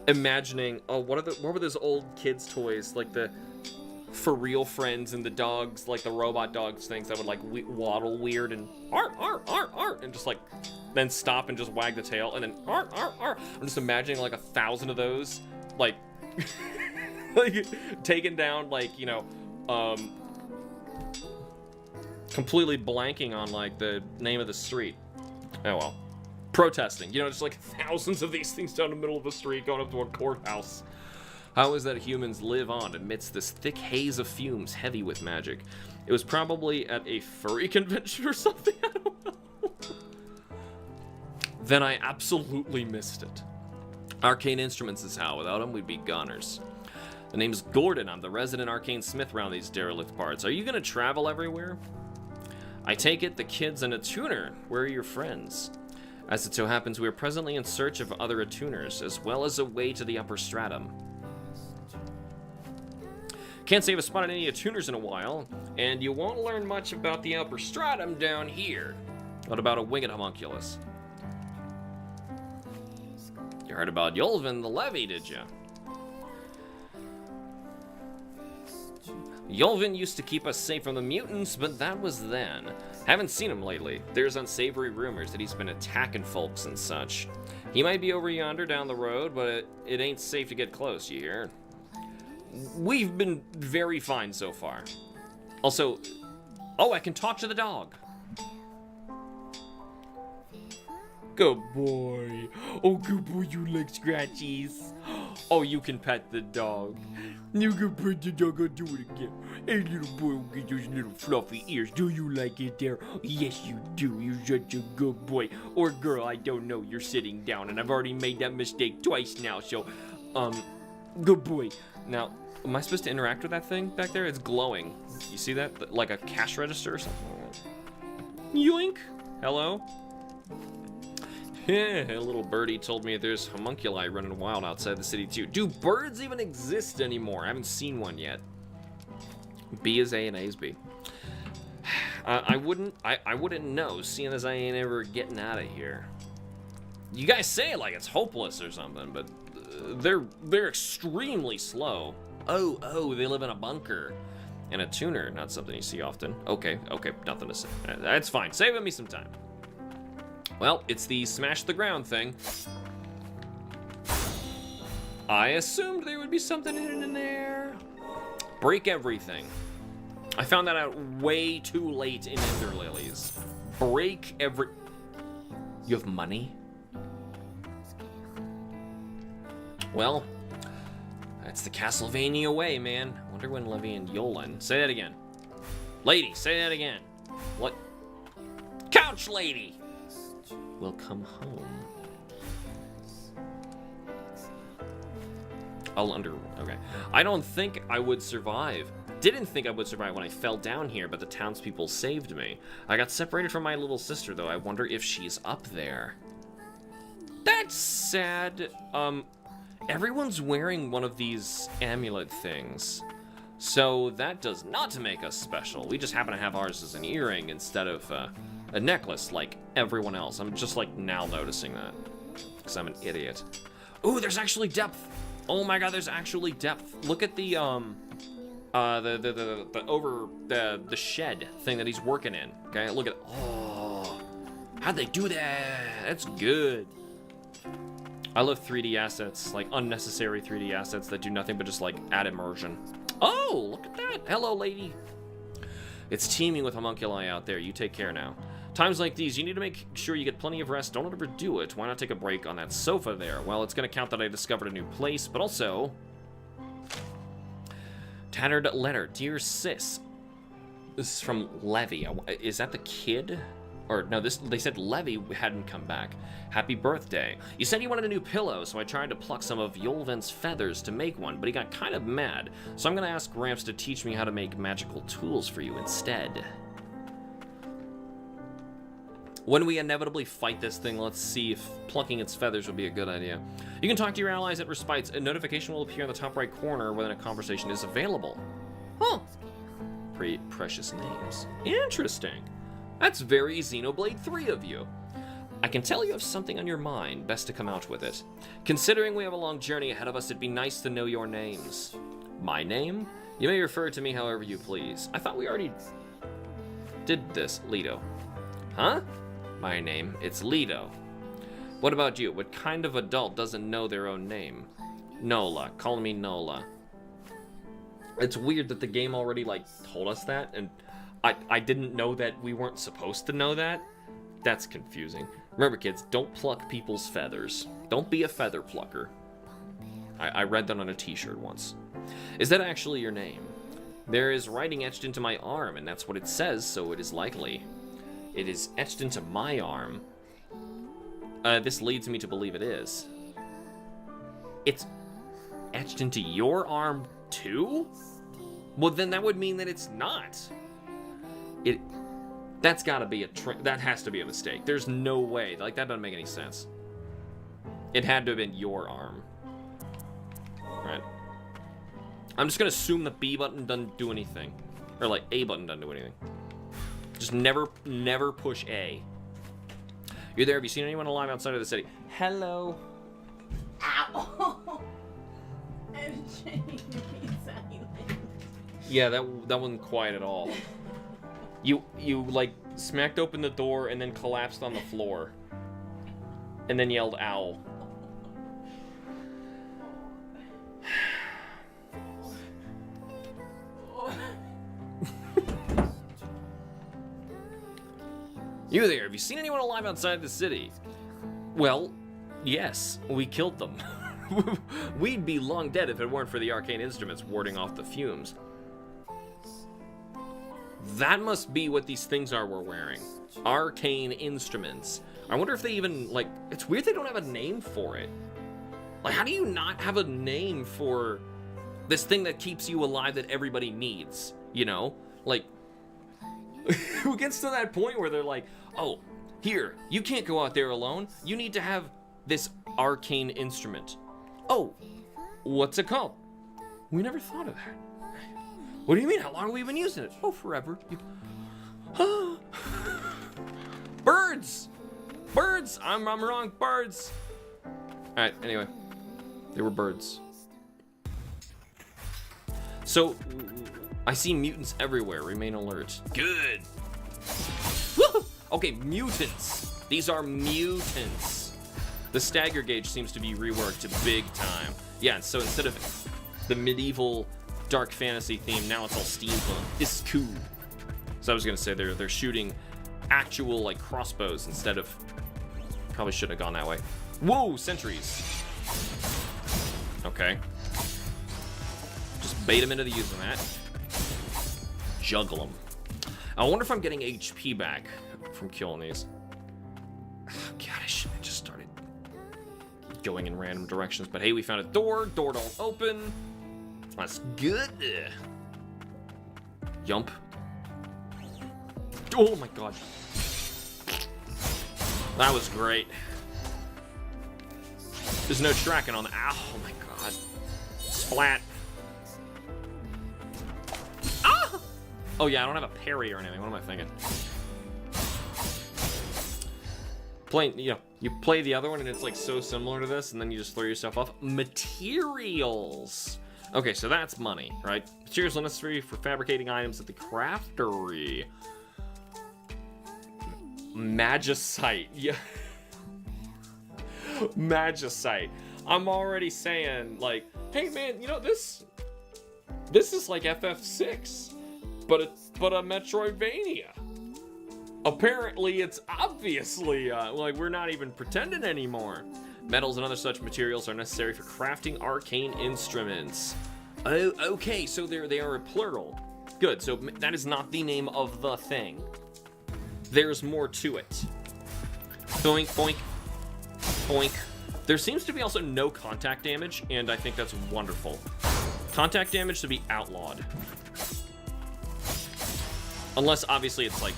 imagining. Oh, what were those old kids toys, like the for real friends and the dogs, like the robot dogs things that would like waddle weird and and just like then stop and just wag the tail and then I'm just imagining like 1,000 of those, like like taken down, like, you know, completely blanking on like the name of the street. Oh well. Protesting, you know, just like thousands of these things down the middle of the street going up to a courthouse. How is that humans live on amidst this thick haze of fumes heavy with magic? It was probably at a furry convention or something, I don't know. Then I absolutely missed it. Arcane Instruments is how. Without him, we'd be goners. The name's Gordon. I'm the resident arcane smith around these derelict parts. Are you gonna travel everywhere? I take it the kid's an attuner. Where are your friends? As it so happens, we are presently in search of other attuners, as well as a way to the upper stratum. Can't say I've spotted any attuners in a while, and you won't learn much about the upper stratum down here. What about a winged homunculus? You heard about Yulvin the Levy, did you? Yulvin used to keep us safe from the mutants, but that was then. Haven't seen him lately. There's unsavory rumors that he's been attacking folks and such. He might be over yonder down the road, but it ain't safe to get close, you hear? We've been very fine so far. Also, oh, I can talk to the dog. Good boy. Oh, good boy, you like scratchies. Oh, you can pet the dog. You can pet the dog, I'll do it again. Hey, little boy, will get those little fluffy ears. Do you like it there? Yes, you do. You're such a good boy. Or girl, I don't know. You're sitting down, and I've already made that mistake twice now, so, good boy. Now, am I supposed to interact with that thing back there? It's glowing. You see that? Like a cash register or something? Yoink. Hello? Yeah, a little birdie told me there's homunculi running wild outside the city too. Do birds even exist anymore? I haven't seen one yet. B is A and A is B. I wouldn't know, seeing as I ain't ever getting out of here. You guys say it like it's hopeless or something, but they're extremely slow. Oh, they live in a bunker. And a tuner, not something you see often. Okay, nothing to say. That's fine. Saving me some time. Well, it's the smash the ground thing. I assumed there would be something hidden in there. Break everything. I found that out way too late in Ender Lilies. Break every... You have money? Well, that's the Castlevania way, man. Wonder when Levy and Yolan... Say that again. Lady, say that again. What? Couch lady! Will come home. Okay. I don't think I would survive. Didn't think I would survive when I fell down here, but the townspeople saved me. I got separated from my little sister, though. I wonder if she's up there. That's sad. Everyone's wearing one of these amulet things. So that does not make us special. We just happen to have ours as an earring instead of, a necklace like everyone else. I'm just like now noticing that because I'm an idiot. Ooh, there's actually depth. Oh my god, there's actually depth. Look at the shed thing that he's working in. Okay, look at, oh, how'd they do that? That's good. I love 3D assets, like unnecessary 3D assets that do nothing but just like add immersion. Oh, look at that. Hello, lady. It's teeming with homunculi out there. You take care now. Times like these, you need to make sure you get plenty of rest. Don't overdo it. Why not take a break on that sofa there? Well, it's going to count that I discovered a new place, but also... Tattered letter. Dear sis. This is from Levy. Is that the kid? Or, no, they said Levy hadn't come back. Happy birthday. You said you wanted a new pillow, so I tried to pluck some of Yulvin's feathers to make one, but he got kind of mad. So I'm going to ask Gramps to teach me how to make magical tools for you instead. When we inevitably fight this thing, let's see if plucking its feathers would be a good idea. You can talk to your allies at Respites. A notification will appear in the top right corner when a conversation is available. Huh. Pretty precious names. Interesting. That's very Xenoblade 3 of you. I can tell you have something on your mind. Best to come out with it. Considering we have a long journey ahead of us, it'd be nice to know your names. My name? You may refer to me however you please. I thought we already did this, Lido. Huh? My name, it's Lido. What about you? What kind of adult doesn't know their own name? Nola. Call me Nola. It's weird that the game already, like, told us that, and I didn't know that we weren't supposed to know that. That's confusing. Remember, kids, don't pluck people's feathers. Don't be a feather plucker. I read that on a t-shirt once. Is that actually your name? There is writing etched into my arm, and that's what it says, so it is likely. It is etched into my arm. This leads me to believe it is. It's etched into your arm, too? Well, then that would mean that it's not. That's gotta be that has to be a mistake. There's no way. Like, that doesn't make any sense. It had to have been your arm. Right. I'm just gonna assume the B button doesn't do anything. Or, like, A button doesn't do anything. Just never push A. You're there. Have you seen anyone alive outside of the city? Hello. Ow. I'm trying to be silent. Yeah, that wasn't quiet at all. You like smacked open the door and then collapsed on the floor. And then yelled ow. You there, have you seen anyone alive outside the city? Well, yes, we killed them. We'd be long dead if it weren't for the arcane instruments warding off the fumes. That must be what these things are we're wearing. Arcane instruments. I wonder if they even, like, it's weird they don't have a name for it. Like, how do you not have a name for this thing that keeps you alive that everybody needs? You know? Like, who gets to that point where they're like, oh, here, you can't go out there alone. You need to have this arcane instrument. Oh, what's it called? We never thought of that. What do you mean? How long have we been using it? Oh, forever. Birds! Birds! I'm wrong. Birds! Alright, anyway. They were birds. So, I see mutants everywhere. Remain alert. Good. Woo! Okay, mutants. These are mutants. The stagger gauge seems to be reworked big time. Yeah, so instead of the medieval dark fantasy theme, now it's all steampunk. This is cool. So I was gonna say they're shooting actual like crossbows instead of. Probably shouldn't have gone that way. Whoa, sentries. Okay. Just bait them into using that. Juggle them. I wonder if I'm getting HP back from killing these. Oh, God, I should have just started going in random directions. But hey, we found a door. Door don't open. That's good. Yump. Oh my God. That was great. There's no tracking on the. Ow, oh my God. Splat. Ah! Oh yeah, I don't have a parry or anything. What am I thinking? You play the other one and it's like so similar to this, and then you just throw yourself off. Materials. Okay, so that's money, right? Materials necessary for fabricating items at the craftery. Magicite. Yeah. Magicite. I'm already saying, like, hey man, you know, this is like FF6, but a Metroidvania. Apparently it's obviously like we're not even pretending anymore. Metals and other such materials are necessary for crafting arcane instruments. Oh, okay, so they are a plural. Good, so that is not the name of the thing. There's more to it. Boink, boink, boink. There seems to be also no contact damage, and I think that's wonderful. Contact damage should be outlawed. Unless, obviously, it's like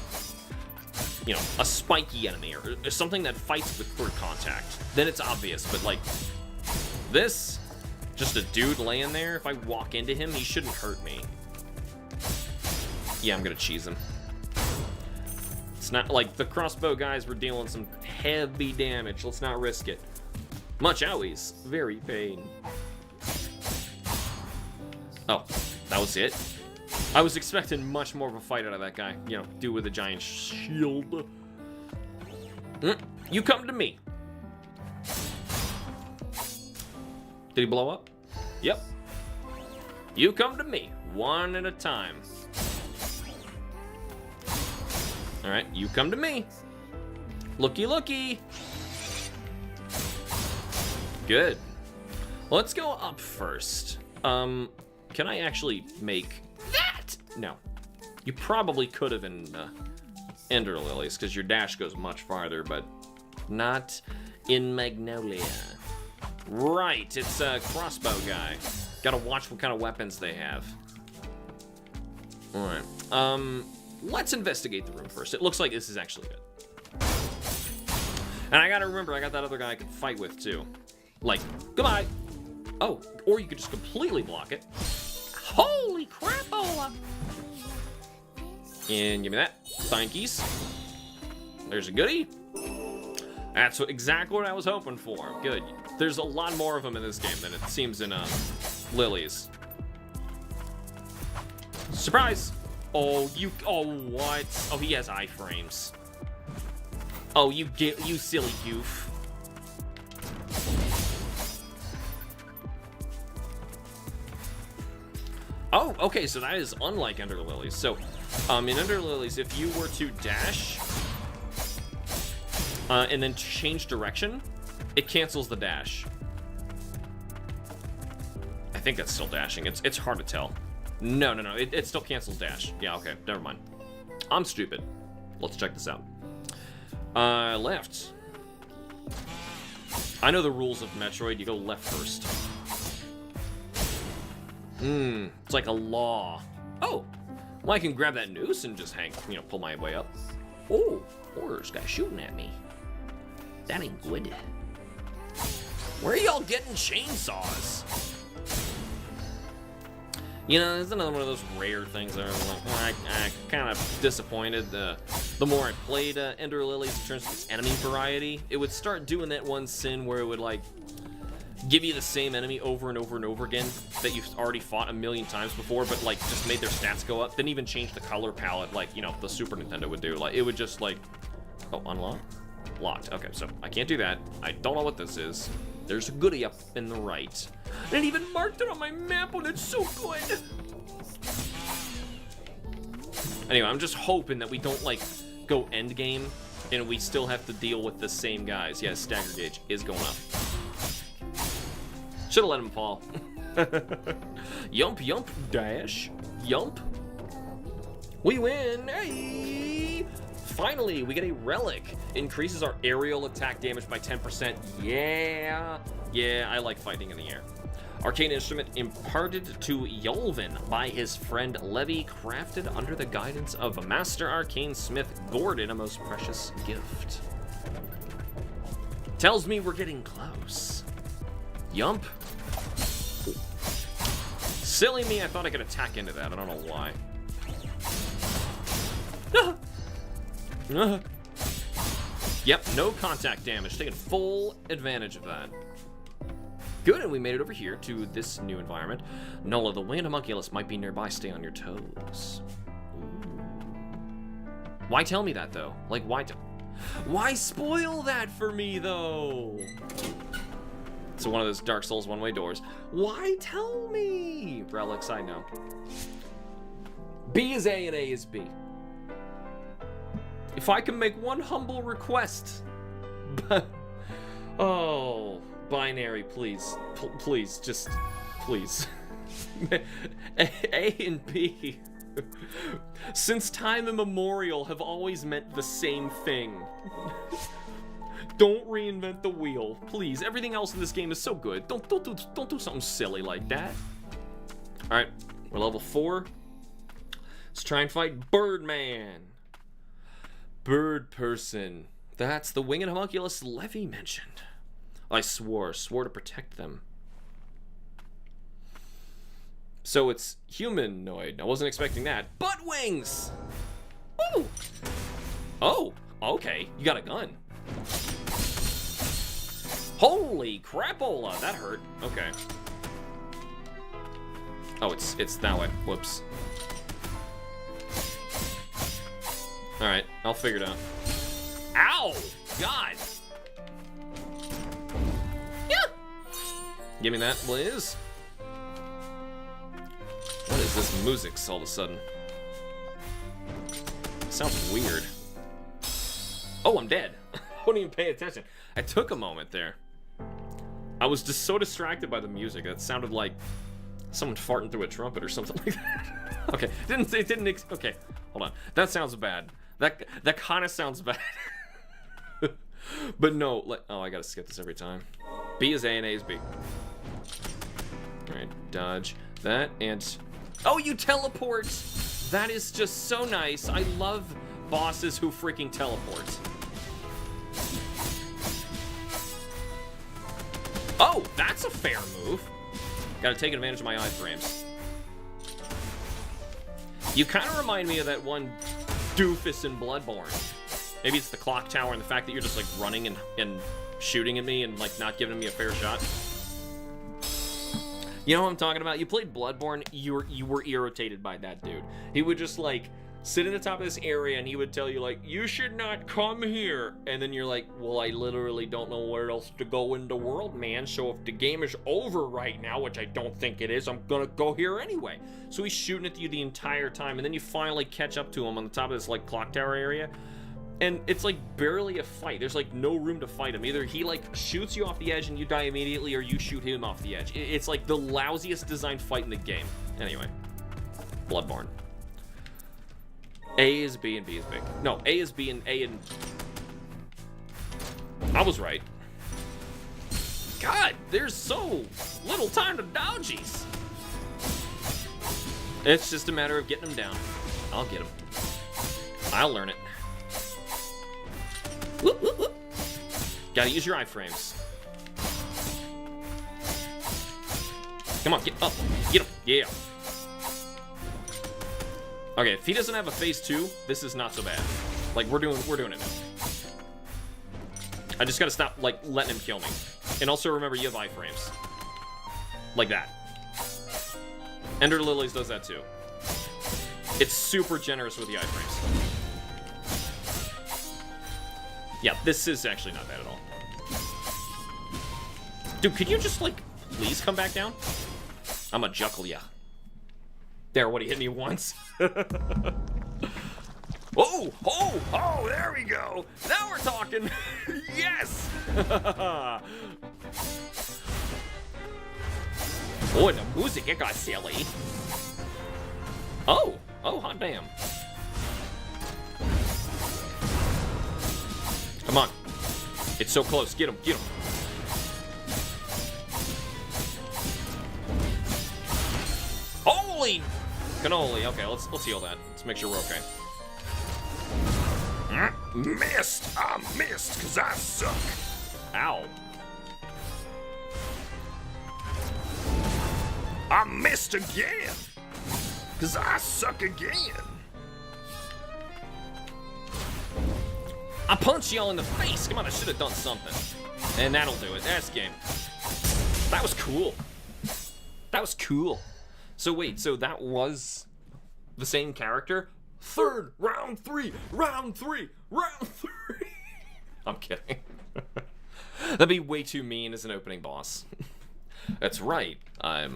you know, a spiky enemy or something that fights with first contact, then it's obvious. But like this, just a dude laying there. If I walk into him, he shouldn't hurt me. Yeah, I'm gonna cheese him. It's not like the crossbow guys were dealing some heavy damage. Let's not risk it. Much owies. Very pain. Oh, that was it? I was expecting much more of a fight out of that guy. You know, dude with a giant shield. You come to me. Did he blow up? Yep. You come to me. One at a time. Alright, you come to me. Looky, looky. Good. Let's go up first. Can I actually make that? No. You probably could have in Ender Lilies, because your dash goes much farther, but not in Magnolia. Right, it's a crossbow guy. Gotta watch what kind of weapons they have. Alright. Let's investigate the room first. It looks like this is actually good. And I gotta remember, I got that other guy I can fight with, too. Like, goodbye! Oh, or you could just completely block it. Holy crapola! And give me that. Thankies. There's a goodie. That's exactly what I was hoping for. Good. There's a lot more of them in this game than it seems in Lilies. Surprise! Oh, what? Oh, he has iframes. Oh, you silly goof. Oh, okay, so that is unlike Ender Lilies. So, in Ender Lilies, if you were to dash, and then change direction, it cancels the dash. I think that's still dashing. It's hard to tell. No, it still cancels dash. Yeah, okay, never mind. I'm stupid. Let's check this out. Left. I know the rules of Metroid. You go left first. It's like a law. Oh, well, I can grab that noose and just pull my way up. Oh, this guy shooting at me. That ain't good. Where are y'all getting chainsaws? You know, it's another one of those rare things that I'm kind of disappointed. The more I played Ender Lilies in terms of its enemy variety, it would start doing that one sin where it would, like, give you the same enemy over and over and over again that you've already fought a million times before, but, like, just made their stats go up. Didn't even change the color palette like, you know, the Super Nintendo would do. Like, it would just, like... Oh, unlock? Locked. Okay, so I can't do that. I don't know what this is. There's a goodie up in the right. And it even marked it on my map. Oh, that's so good. Anyway, I'm just hoping that we don't, like, go end game and we still have to deal with the same guys. Yeah, stagger gauge is going up. Should've let him fall. Yump, yump, dash. Yump. We win. Hey! Finally, we get a relic. Increases our aerial attack damage by 10%. Yeah, I like fighting in the air. Arcane instrument imparted to Yolvin by his friend Levi, crafted under the guidance of a master arcane smith Gordon, a most precious gift. Tells me we're getting close. Yump. Silly me, I thought I could attack into that. I don't know why. Yep, no contact damage. Taking full advantage of that. Good, and we made it over here to this new environment. Nola, the way homunculus might be nearby. Stay on your toes. Ooh. Why tell me that, though? Like, why spoil that for me, though? So one of those Dark Souls one-way doors. Why tell me? Relics, I know. B is A and A is B. If I can make one humble request. Oh, binary, please. Please, just, please. A and B, since time immemorial, have always meant the same thing. Don't reinvent the wheel, please. Everything else in this game is so good. Don't do something silly like that. All right, we're level 4. Let's try and fight Birdman. Bird person. That's the winged homunculus Levy mentioned. I swore to protect them. So it's humanoid. I wasn't expecting that. Butt wings! Woo! Oh, okay. You got a gun. Holy crapola! That hurt. Okay. Oh, it's that way. Whoops. Alright, I'll figure it out. Ow! God! Yeah! Give me that, please. What is this music all of a sudden? Sounds weird. Oh, I'm dead. I wouldn't even pay attention. I took a moment there. I was just so distracted by the music. That sounded like someone farting through a trumpet or something like that. Okay, it didn't. Okay, hold on. That sounds bad. That kind of sounds bad. But no, oh, I gotta skip this every time. B is A and A is B. All right, dodge that and. Oh, you teleport! That is just so nice. I love bosses who freaking teleport. Oh, that's a fair move. Gotta take advantage of my iframes. You kind of remind me of that one doofus in Bloodborne. Maybe it's the clock tower and the fact that you're just like running and shooting at me and like not giving me a fair shot. You know what I'm talking about? You played Bloodborne, you were irritated by that dude. He would just like sit in the top of this area and he would tell you like, you should not come here. And then you're like, well, I literally don't know where else to go in the world, man. So if the game is over right now, which I don't think it is, I'm gonna go here anyway. So he's shooting at you the entire time. And then you finally catch up to him on the top of this like clock tower area. And it's like barely a fight. There's like no room to fight him. Either he like shoots you off the edge and you die immediately, or you shoot him off the edge. It's like the lousiest designed fight in the game. Anyway, Bloodborne. A is B and B is B. No, A is B and A and... I was right. God, there's so little time to dodgies. It's just a matter of getting them down. I'll get them. I'll learn it. Whoop, whoop, whoop. Gotta use your iframes. Come on, get up. Get him. Yeah. Okay, if he doesn't have a phase 2, this is not so bad. Like, we're doing it now. I just gotta stop, like, letting him kill me. And also remember, you have iframes. Like that. Ender Lilies does that too. It's super generous with the iframes. Yeah, this is actually not bad at all. Dude, could you just, like, please come back down? I'm a juckle ya. There, what, he hit me once? Oh, there we go. Now we're talking. Yes. Boy, the music, it got silly. Oh, hot damn. Come on. It's so close. Get him, get him. Holy cannoli. Okay, let's heal that. Let's make sure we're okay. Missed! I missed because I suck. Ow. I missed again because I suck again. I punched y'all in the face. Come on, I should have done something. And that'll do it. That's game. That was cool. That was cool. So wait, so that was the same character? Third, round three. I'm kidding. That'd be way too mean as an opening boss. That's right. I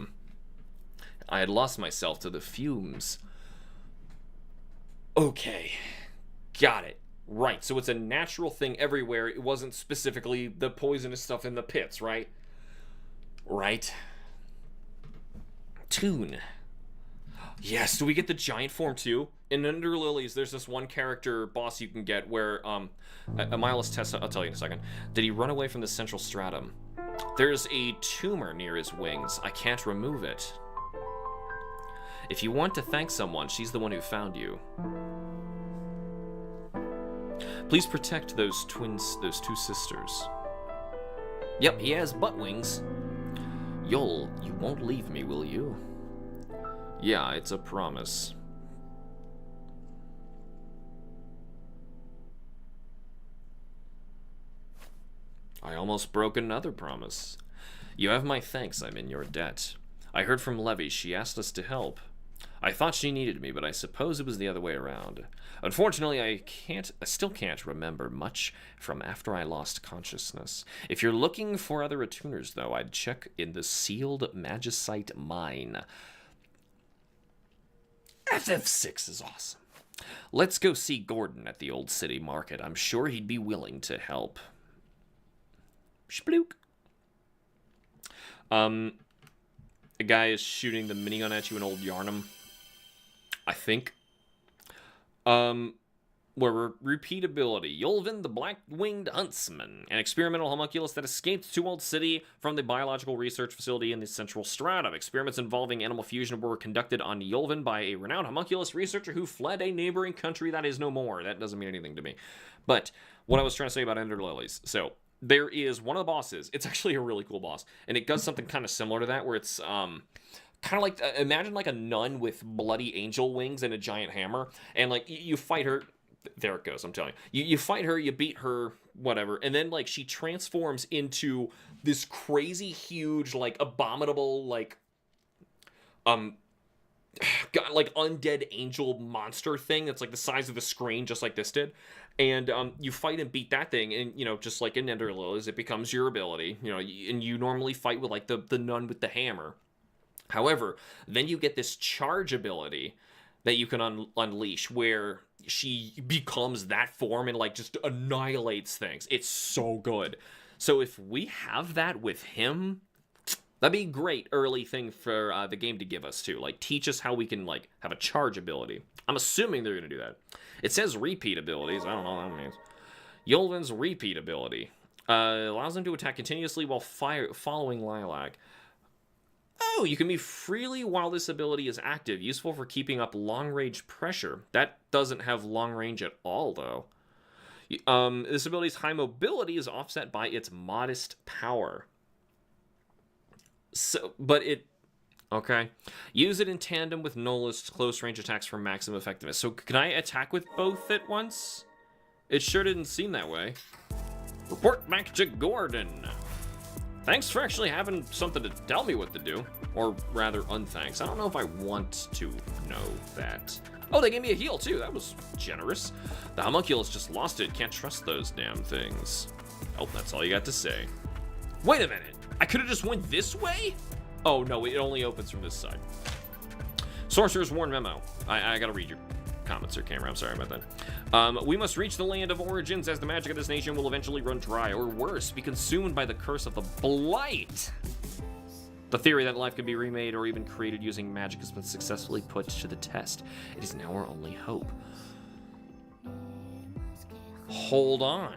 had lost myself to the fumes. Okay. Got it. Right, so it's a natural thing everywhere. It wasn't specifically the poisonous stuff in the pits, right? Right. Tune. Yes, do we get the giant form too? In Ender Lilies, there's this one character boss you can get where, a mindless test, I'll tell you in a second. Did he run away from the central stratum? There's a tumor near his wings. I can't remove it. If you want to thank someone, she's the one who found you. Please protect those twins, those two sisters. Yep, he has butt wings. You won't leave me, will you? Yeah, it's a promise. I almost broke another promise. You have my thanks, I'm in your debt. I heard from Levy, she asked us to help. I thought she needed me, but I suppose it was the other way around. Unfortunately, I still can't remember much from after I lost consciousness. If you're looking for other attuners, though, I'd check in the sealed Magicite mine. FF6 is awesome. Let's go see Gordon at the old city market. I'm sure he'd be willing to help. Splook. A guy is shooting the minigun at you in Old Yarnum. I think. Where repeatability. Yulvin, the black-winged huntsman, an experimental homunculus that escaped to Old City from the biological research facility in the Central Stratum. Experiments involving animal fusion were conducted on Yulvin by a renowned homunculus researcher who fled a neighboring country that is no more. That doesn't mean anything to me. But what I was trying to say about Ender Lilies. So, there is one of the bosses. It's actually a really cool boss. And it does something kind of similar to that, where it's, kind of like, imagine like a nun with bloody angel wings and a giant hammer. And, like, you fight her. There it goes, I'm telling you. You fight her, you beat her, whatever. And then, like, she transforms into this crazy, huge, like, abominable, like, undead angel monster thing that's, like, the size of the screen, just like this did. And you fight and beat that thing, and, you know, just like in Ender Lilies, it becomes your ability, you know, and you normally fight with, like, the nun with the hammer. However, then you get this charge ability that you can unleash, where she becomes that form and, like, just annihilates things. It's so good. So if we have that with him, that'd be a great early thing for the game to give us, too. Like, teach us how we can, like, have a charge ability. I'm assuming they're going to do that. It says repeat abilities. I don't know what that means. Yulvin's repeat ability allows him to attack continuously while following Lilac. Oh, you can move freely while this ability is active. Useful for keeping up long-range pressure. That doesn't have long range at all, though. This ability's high mobility is offset by its modest power. So, but it... Okay. Use it in tandem with Nola's close-range attacks for maximum effectiveness. So, can I attack with both at once? It sure didn't seem that way. Report back to Gordon. Thanks for actually having something to tell me what to do. Or rather, unthanks. I don't know if I want to know that. Oh, they gave me a heal, too. That was generous. The homunculus just lost it. Can't trust those damn things. Oh, that's all you got to say. Wait a minute. I could have just went this way? Oh, no, it only opens from this side. Sorcerer's Warn Memo. I gotta read your comments here, camera. I'm sorry about that. We must reach the land of origins, as the magic of this nation will eventually run dry, or worse, be consumed by the curse of the Blight. The theory that life could be remade or even created using magic has been successfully put to the test. It is now our only hope. Hold on.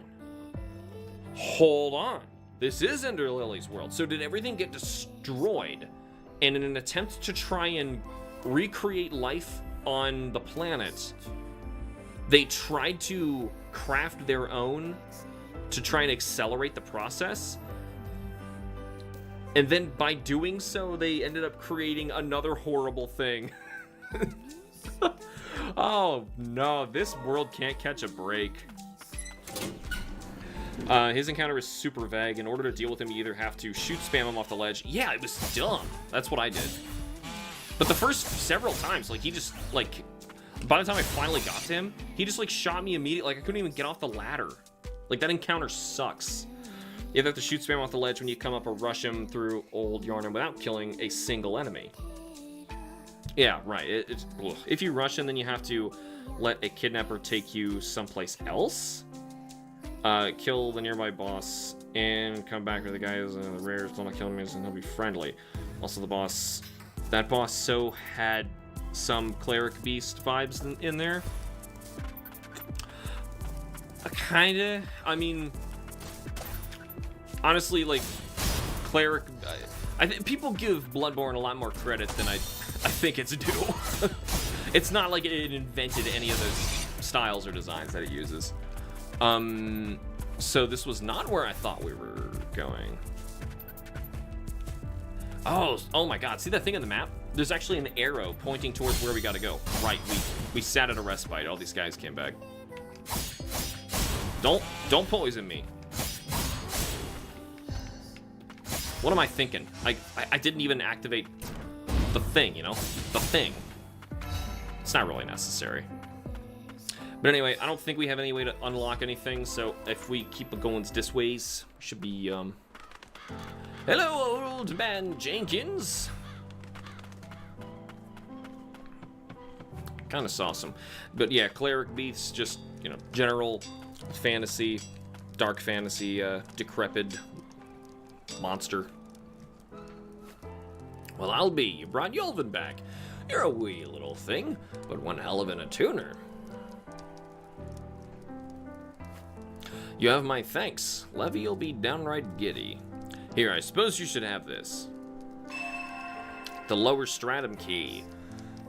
Hold on. This is Ender Lily's world. So did everything get destroyed? And in an attempt to try and recreate life on the planet, they tried to craft their own to try and accelerate the process. And then by doing so, they ended up creating another horrible thing. Oh no, this world can't catch a break. His encounter is super vague. In order to deal with him, you either have to shoot spam him off the ledge. Yeah, it was dumb. That's what I did. But the first several times, like, he just, like, by the time I finally got to him, he just, like, shot me immediately. Like, I couldn't even get off the ladder. Like, that encounter sucks. You either have to shoot spam off the ledge when you come up or rush him through Old Yarnum without killing a single enemy. Yeah, right. If you rush him, then you have to let a kidnapper take you someplace else. Kill the nearby boss and come back with the guy who's the rare. Don't kill him, and he'll be friendly. Also, the boss. That boss so had some cleric beast vibes in there. Kinda. I mean, honestly, like, cleric. I think people give Bloodborne a lot more credit than I think it's due. It's not like it invented any of those styles or designs that it uses. So this was not where I thought we were going. Oh my god, see that thing on the map? There's actually an arrow pointing towards where we gotta go. Right, we sat at a respite, all these guys came back. Don't poison me. What am I thinking? I didn't even activate the thing, you know? The thing. It's not really necessary. But anyway, I don't think we have any way to unlock anything, so if we keep going this ways, should be, Hello, old man Jenkins! Kinda saw some. But yeah, cleric beats, just, you know, general fantasy, dark fantasy, decrepit monster. Well, I'll be. You brought Yulvin back. You're a wee little thing, but one hell of a tuner. You have my thanks. Levy'll be downright giddy. Here, I suppose you should have this. The lower stratum key.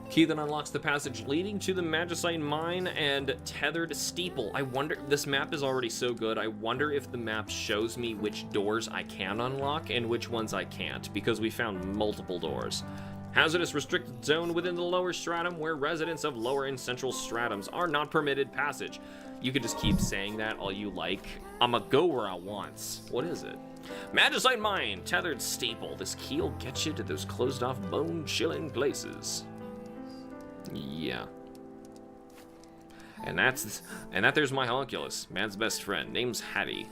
Key that unlocks the passage leading to the Magicite Mine and Tethered Steeple. I wonder, this map is already so good, I wonder if the map shows me which doors I can unlock and which ones I can't, because we found multiple doors. Hazardous restricted zone within the lower stratum where residents of lower and central stratums are not permitted passage. You could just keep saying that all you like. I'ma go where I wants. What is it? Magicite Mine, Tethered Steeple. This key'll get you to those closed-off, bone-chilling places. Yeah. And that there's my homunculus, man's best friend. Name's Hattie.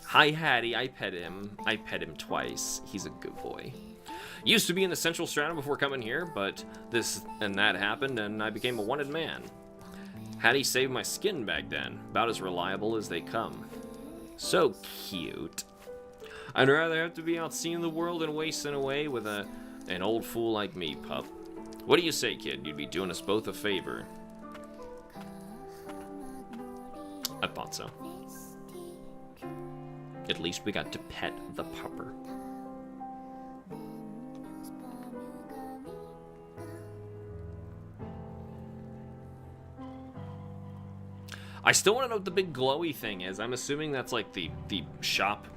Hi, Hattie. I pet him. I pet him twice. He's a good boy. Used to be in the central stratum before coming here, but this and that happened, and I became a wanted man. Hattie saved my skin back then. About as reliable as they come. So cute. I'd rather have to be out seeing the world and wasting away with an old fool like me, pup. What do you say, kid? You'd be doing us both a favor. I thought so. At least we got to pet the pupper. I still want to know what the big glowy thing is. I'm assuming that's like the shop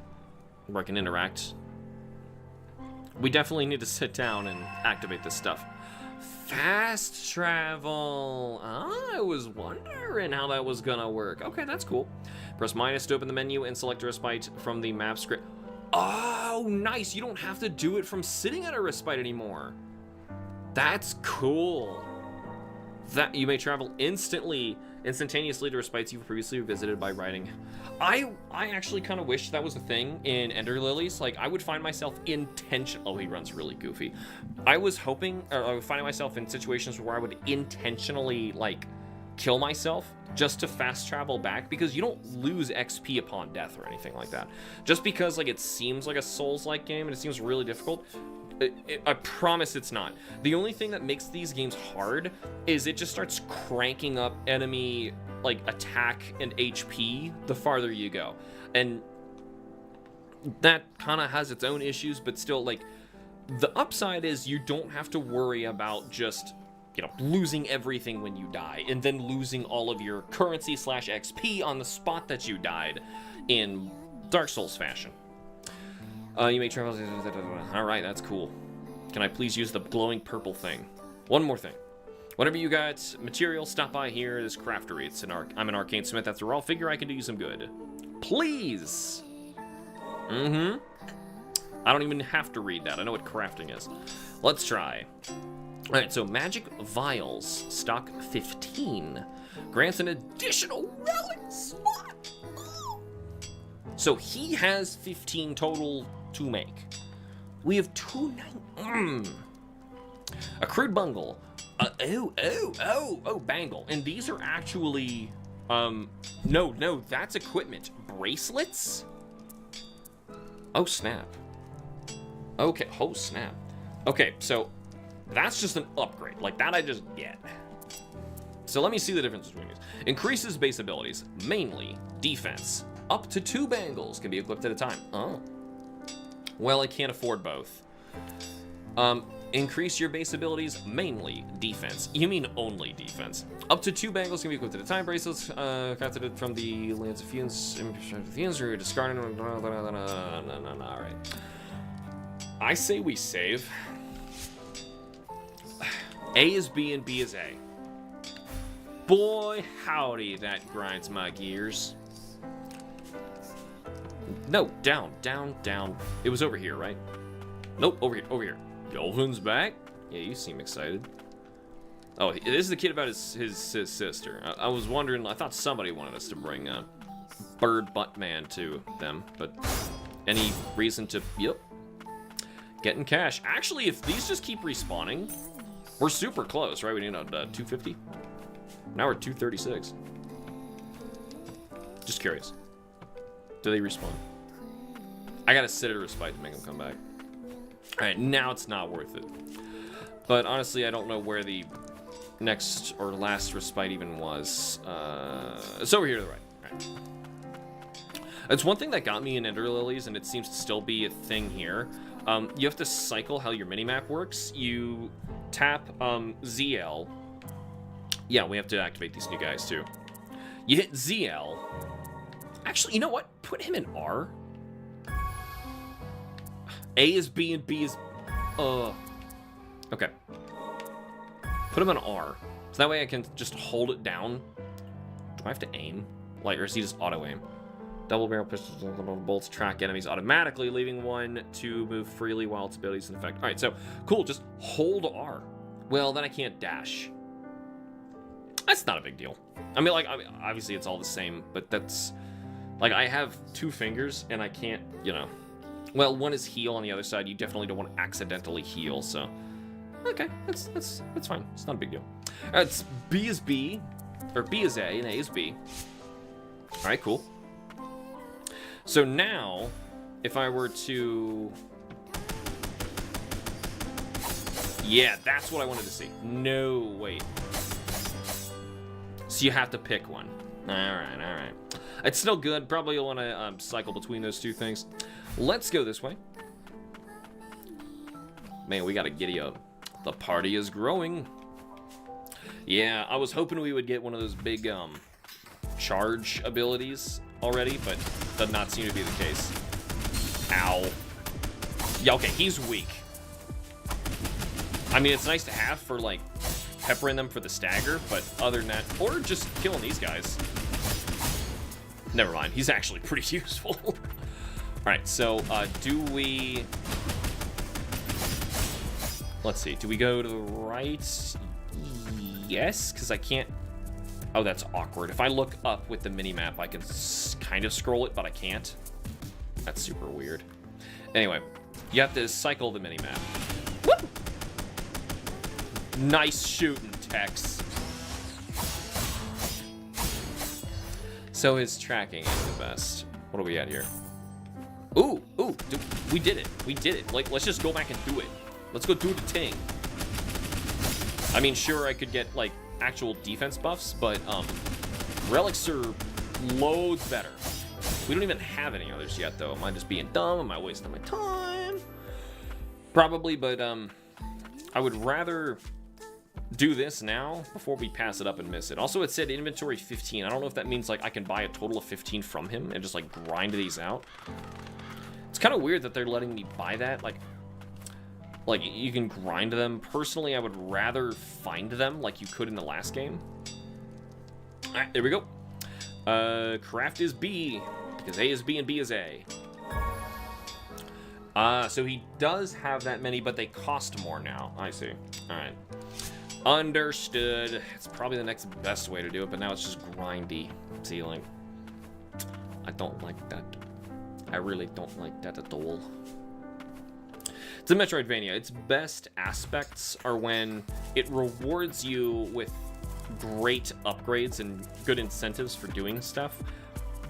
where I can interact. We definitely need to sit down and activate this stuff. Fast travel. I was wondering how that was gonna work. Okay, that's cool. Press minus to open the menu and select a respite from the map script. Oh, nice. You don't have to do it from sitting at a respite anymore. That's cool. That you may travel instantaneously to respites you've previously visited by riding. I actually kind of wish that was a thing in Ender Lilies. Like, I would find myself oh, he runs really goofy. I was hoping, or I was finding myself in situations where I would intentionally, like, kill myself just to fast travel back, because you don't lose XP upon death or anything like that. Just because, like, it seems like a Souls-like game and it seems really difficult, I promise it's not. The only thing that makes these games hard is it just starts cranking up enemy, like, attack and HP the farther you go. And that kind of has its own issues, but still, like, the upside is you don't have to worry about just, you know, losing everything when you die and then losing all of your currency / XP on the spot that you died in Dark Souls fashion. You may travel. Alright, that's cool. Can I please use the glowing purple thing? One more thing. Whenever you got material, stop by here. This craftery. I'm an arcane smith. After all, figure I can do you some good. Please! I don't even have to read that. I know what crafting is. Let's try. Alright, so magic vials. Stock 15. Grants an additional relic slot. So he has 15 total to make. We have 2 accrued bungle. Bangle. And these are actually, no, that's equipment. Bracelets? Oh, snap. Okay, oh, snap. Okay, so that's just an upgrade. Like, that I just get. So let me see the difference between these. Increases base abilities, mainly defense. Up to 2 bangles can be equipped at a time. Oh. Well, I can't afford both. Increase your base abilities, mainly defense. You mean only defense. Up to 2 bangles can be equipped to the time bracelets, crafted from the lands of fiends, or discarded. Alright. I say we save. A is B and B is A. Boy, howdy, that grinds my gears. No, down, down, down. It was over here, right? Nope, over here, over here. Dolphin's back? Yeah, you seem excited. Oh, this is the kid about his sister. I was wondering, I thought somebody wanted us to bring Bird Butt Man to them, but any reason to, yep. Getting cash. Actually, if these just keep respawning, we're super close, right? We need 250. Now we're 236. Just curious. Do they respawn? I gotta sit at a respite to make them come back. Alright, now it's not worth it. But honestly, I don't know where the next or last respite even was. It's over here to the right. Alright. It's one thing that got me in Ender Lilies, and it seems to still be a thing here. You have to cycle how your minimap works. You tap ZL. Yeah, we have to activate these new guys too. You hit ZL. Actually, you know what? Put him in R. A is B and B is... Okay. Put him in R. So that way I can just hold it down. Do I have to aim? Like, or is he just auto-aim? Double barrel pistols, bolts track enemies automatically, leaving one to move freely while its abilities in effect. Alright, so, cool, just hold R. Well, then I can't dash. That's not a big deal. I mean, obviously it's all the same, but that's... Like, I have 2 fingers, and I can't, you know... Well, one is heal on the other side. You definitely don't want to accidentally heal, so... Okay, that's fine. It's not a big deal. It's B is B, or B is A, and A is B. Alright, cool. So now, if I were to... Yeah, that's what I wanted to see. No, wait. So you have to pick one. Alright, alright. It's still good. Probably you'll want to cycle between those 2 things. Let's go this way. Man, we got to giddy up. The party is growing. Yeah, I was hoping we would get one of those big charge abilities already, but does not seem to be the case. Ow. Yeah, okay, he's weak. I mean, it's nice to have for, like, peppering them for the stagger, but other than that, or just killing these guys. Never mind, he's actually pretty useful. Alright, so, do we... Let's see, do we go to the right? Yes, because I can't... Oh, that's awkward. If I look up with the minimap, I can kind of scroll it, but I can't. That's super weird. Anyway, you have to cycle the minimap. Woo! Nice shooting, Tex. So his tracking is the best. What are we at here? Ooh, dude, we did it. We did it. Like, let's just go back and do it. Let's go do the thing. I mean, sure, I could get, like, actual defense buffs, but, relics are loads better. We don't even have any others yet, though. Am I just being dumb? Am I wasting my time? Probably, but, I would rather do this now before we pass it up and miss it. Also, it said inventory 15. I don't know if that means, like, I can buy a total of 15 from him and just, like, grind these out. It's kind of weird that they're letting me buy that. Like, you can grind them. Personally, I would rather find them like you could in the last game. All right, there we go. Craft is B, because A is B and B is A. So he does have that many, but they cost more now. I see. All right. Understood. It's probably the next best way to do it, but now it's just grindy sealing. I don't like that. I really don't like that at all. It's a Metroidvania. Its best aspects are when it rewards you with great upgrades and good incentives for doing stuff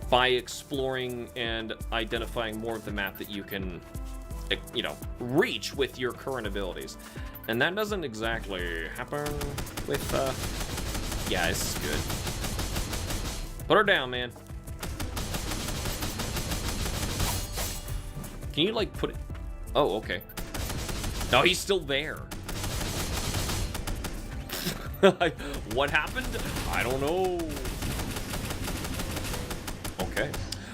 by exploring and identifying more of the map that you can, you know, reach with your current abilities. And that doesn't exactly happen with, yeah, this is good. Put her down, man. Can you, like, put it... Oh, okay. No, he's still there. What happened? I don't know. Okay.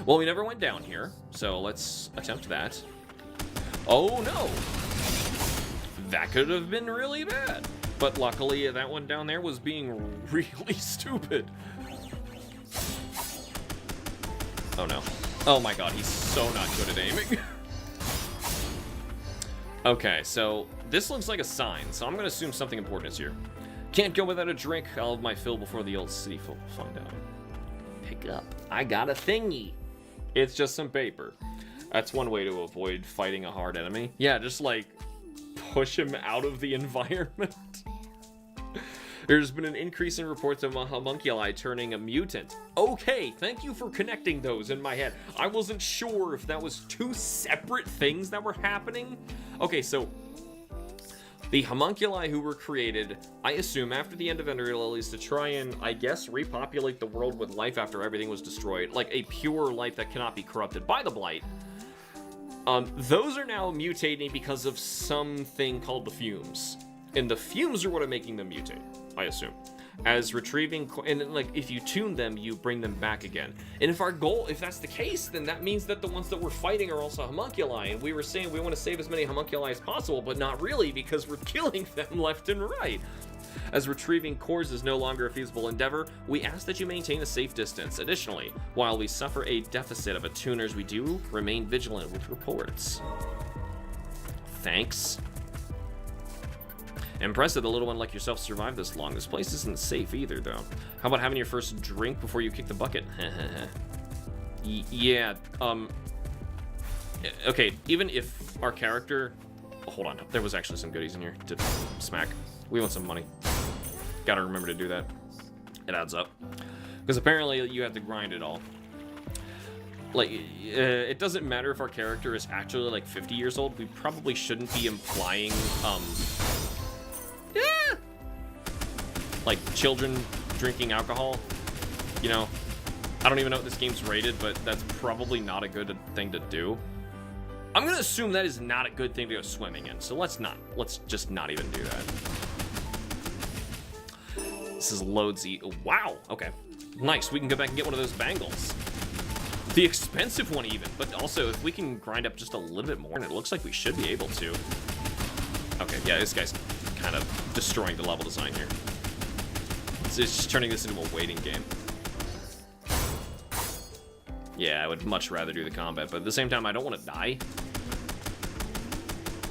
Well, we never went down here, so let's attempt that. Oh, no. That could have been really bad. But luckily, that one down there was being really stupid. Oh, no. Oh, my God. He's so not good at aiming. Okay, so this looks like a sign, so I'm going to assume something important is here. Can't go without a drink. I'll have my fill before the old city folk find out. Pick up. I got a thingy. It's just some paper. That's one way to avoid fighting a hard enemy. Yeah, just like push him out of the environment. There's been an increase in reports of a homunculi turning a mutant. Okay, thank you for connecting those in my head. I wasn't sure if that was two separate things that were happening. Okay, so the homunculi who were created, I assume, after the end of Ender Lilies to try and, I guess, repopulate the world with life after everything was destroyed, like a pure life that cannot be corrupted by the Blight. Those are now mutating because of something called the fumes. And the fumes are what are making them mutate, I assume. As retrieving, and like, if you tune them, you bring them back again. And if our goal, if that's the case, then that means that the ones that we're fighting are also homunculi. And we were saying we want to save as many homunculi as possible, but not really, because we're killing them left and right. As retrieving cores is no longer a feasible endeavor, we ask that you maintain a safe distance. Additionally, while we suffer a deficit of attuners, we do remain vigilant with reports. Thanks. Impressive the little one like yourself survived this long. This place isn't safe either, though. How about having your first drink before you kick the bucket? Yeah, okay, even if our character... Oh, hold on, there was actually some goodies in here to smack. We want some money. Gotta remember to do that. It adds up. Because apparently you have to grind it all. Like, it doesn't matter if our character is actually like 50 years old. We probably shouldn't be implying, yeah, like children drinking alcohol. You know, I don't even know what this game's rated, but that's probably not a good thing to do. I'm gonna assume that is not a good thing to go swimming in, so let's just not even do that. This is loadsy. Wow, okay. Nice, we can go back and get one of those bangles. The expensive one even, but also if we can grind up just a little bit more, and it looks like we should be able to. Okay, yeah, this guy's kind of destroying the level design here. It's just turning this into a waiting game. Yeah, I would much rather do the combat, but at the same time, I don't want to die.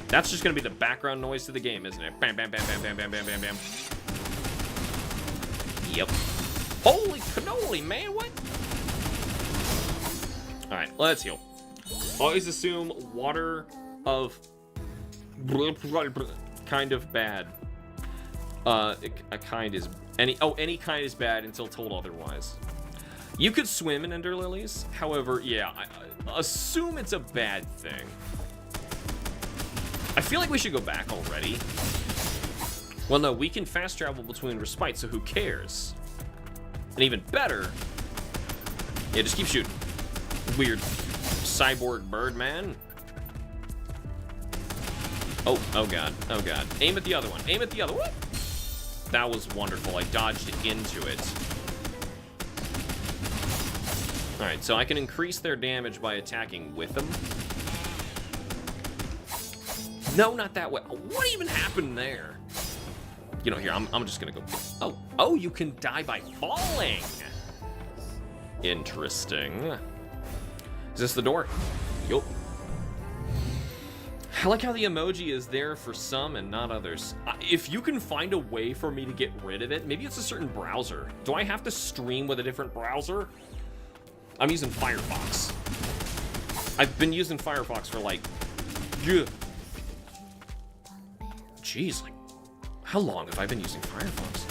That's just going to be the background noise to the game, isn't it? Bam, bam, bam, bam, bam, bam, bam, bam, bam. Yep. Holy cannoli, man, what? Alright, let's heal. Always assume water of... kind of bad. A kind is... any kind is bad until told otherwise. You could swim in Ender Lilies. However, yeah, I assume it's a bad thing. I feel like we should go back already. Well, no, we can fast travel between respite, so who cares? And even better... yeah, just keep shooting. Weird cyborg bird man. Oh god, oh god. Aim at the other one, aim at the other one. That was wonderful, I dodged into it. Alright, so I can increase their damage by attacking with them. No, not that way. What even happened there? You know, here, I'm just gonna go... Oh, you can die by falling! Interesting. Is this the door? Yup. I like how the emoji is there for some and not others. If you can find a way for me to get rid of it, maybe it's a certain browser. Do I have to stream with a different browser? I'm using Firefox. I've been using Firefox for like... Jeez, like... how long have I been using Firefox?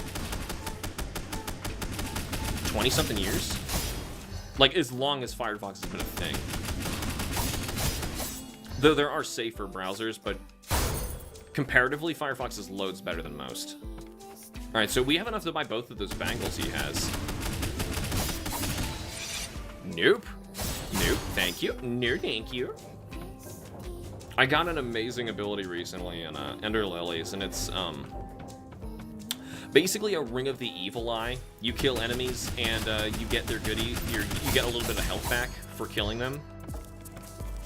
20-something years? Like, as long as Firefox has been a thing. Though there are safer browsers, but comparatively, Firefox's loads better than most. Alright, so we have enough to buy both of those bangles he has. Nope. Nope, thank you. No, thank you. I got an amazing ability recently in Ender Lilies, and it's, Basically a Ring of the Evil Eye. You kill enemies and you get their goodie. You get a little bit of health back for killing them.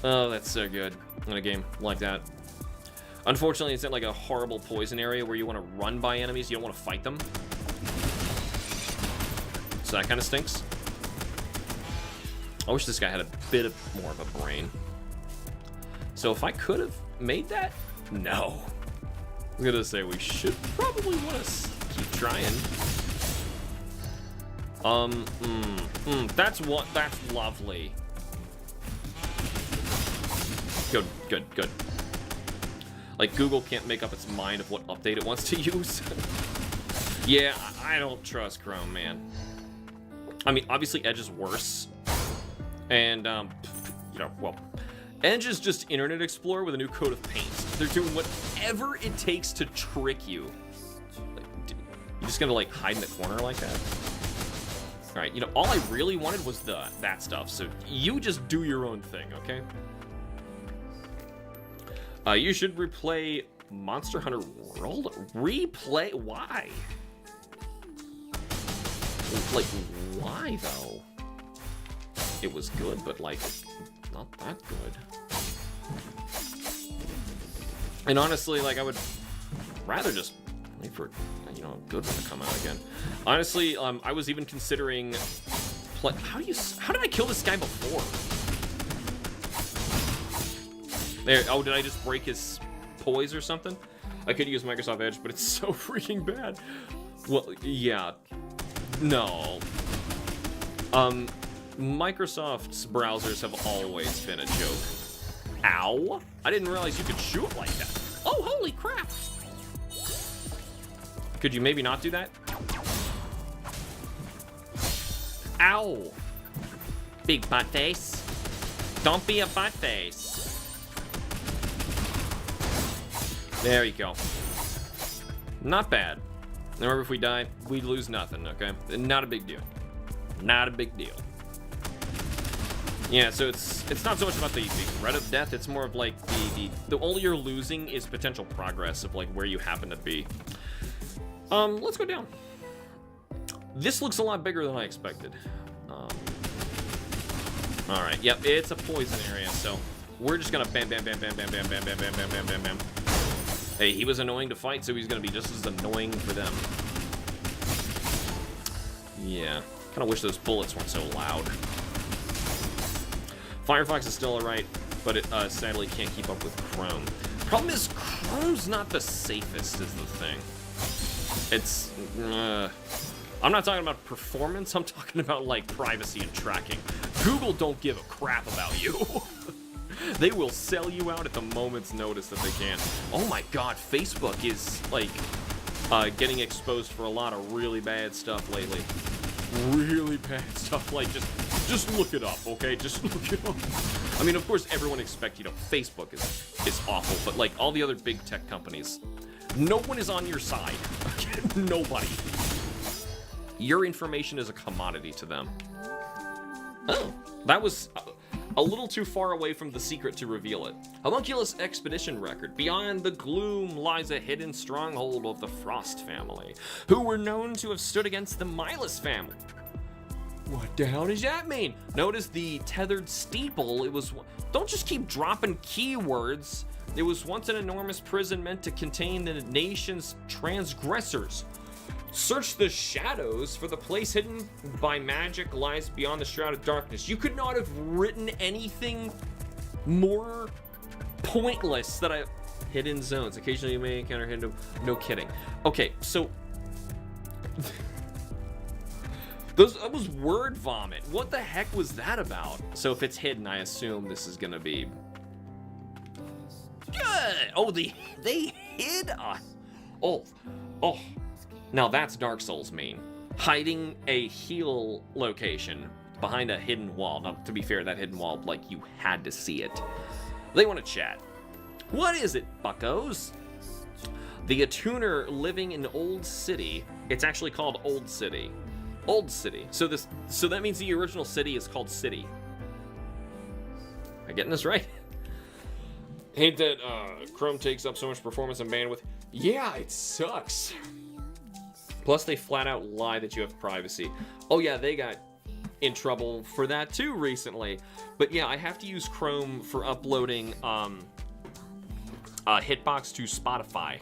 Oh, that's so good in a game like that. Unfortunately, it's in like a horrible poison area where you want to run by enemies. You don't want to fight them. So that kind of stinks. I wish this guy had a bit more of a brain. So if I could have made that, no. I was gonna say we should probably want to keep trying. That's lovely. Good, good, good. Like, Google can't make up its mind of what update it wants to use. Yeah, I don't trust Chrome, man. I mean, obviously Edge is worse. And, you know, well, Edge is just Internet Explorer with a new coat of paint. They're doing whatever it takes to trick you. Like, dude, you're just gonna, like, hide in the corner like that? Alright, you know, all I really wanted was that stuff, so you just do your own thing, okay? You should replay Monster Hunter World? Replay? Why? Like, why, though? It was good, but, like, not that good. And honestly, like, I would rather just wait for, you know, a good one to come out again. Honestly, I was even considering how did I kill this guy before? There, oh, did I just break his poise or something? I could use Microsoft Edge, but it's so freaking bad. Well, yeah. No. Microsoft's browsers have always been a joke. Ow! I didn't realize you could shoot like that. Oh, holy crap! Could you maybe not do that? Ow! Big butt face. Don't be a butt face. There you go. Not bad. Remember, if we died, we'd lose nothing, okay? Not a big deal. Not a big deal. Yeah, so it's not so much about the threat of death, it's more of like the all you're losing is potential progress of like where you happen to be. Let's go down. This looks a lot bigger than I expected. Alright, yep, it's a poison area, so we're just gonna bam bam bam bam bam bam bam bam bam bam bam bam bam. Hey, he was annoying to fight, so he's gonna be just as annoying for them. Yeah, kinda wish those bullets weren't so loud. Firefox is still alright, but it sadly can't keep up with Chrome. Problem is, Chrome's not the safest is the thing. It's, I'm not talking about performance, I'm talking about, like, privacy and tracking. Google don't give a crap about you. They will sell you out at the moment's notice that they can. Oh my god, Facebook is, like, getting exposed for a lot of really bad stuff lately. Really bad stuff, like, just look it up, okay? Just look it up. I mean, of course, everyone expects, you know, Facebook is awful, but, like, all the other big tech companies, no one is on your side. Nobody. Your information is a commodity to them. Oh, that was a little too far away from the secret to reveal it. Homunculus expedition record. Beyond the gloom lies a hidden stronghold of the Frost family, who were known to have stood against the Milas family. What the hell does that mean? Notice the tethered steeple. It was... Don't just keep dropping keywords. It was once an enormous prison meant to contain the nation's transgressors. Search the shadows, for the place hidden by magic lies beyond the shroud of darkness. You could not have written anything more pointless that I... Hidden zones. Occasionally you may encounter hidden... No kidding. Okay, so... That was word vomit. What the heck was that about? So if it's hidden, I assume this is gonna be... Good! Oh, they hid us. Oh. Now that's Dark Souls mean. Hiding a heal location behind a hidden wall. Now, to be fair, that hidden wall, like, you had to see it. They want to chat. What is it, buckos? The Attuner living in Old City. It's actually called Old City. Old City. So that means the original city is called City. Am I getting this right? Hate that Chrome takes up so much performance and bandwidth. Yeah, it sucks. Plus, they flat out lie that you have privacy. Oh yeah, they got in trouble for that too recently. But yeah, I have to use Chrome for uploading Hitbox to Spotify.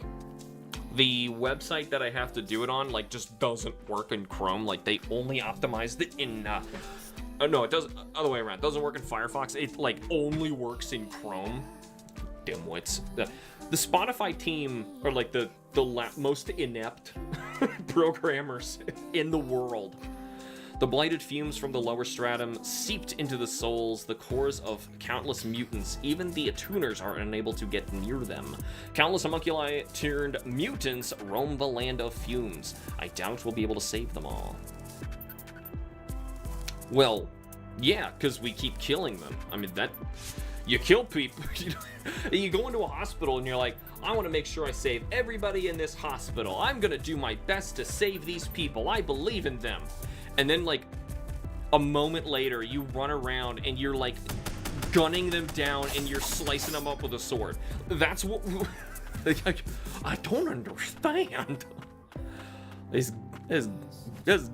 The website that I have to do it on, like, just doesn't work in Chrome. Like, they only optimized it in, no, it doesn't, other way around. It doesn't work in Firefox. It, like, only works in Chrome. Dimwits. The Spotify team are, like, the most inept programmers in the world. The blighted fumes from the lower stratum seeped into the souls, the cores of countless mutants. Even the attuners are unable to get near them. Countless homunculi turned mutants roam the land of fumes. I doubt we'll be able to save them all. Well, yeah, because we keep killing them. I mean, that... You kill people. You go into a hospital and you're like, I want to make sure I save everybody in this hospital. I'm going to do my best to save these people. I believe in them. And then, like, a moment later, you run around and you're, like, gunning them down and you're slicing them up with a sword. That's what... I don't understand. This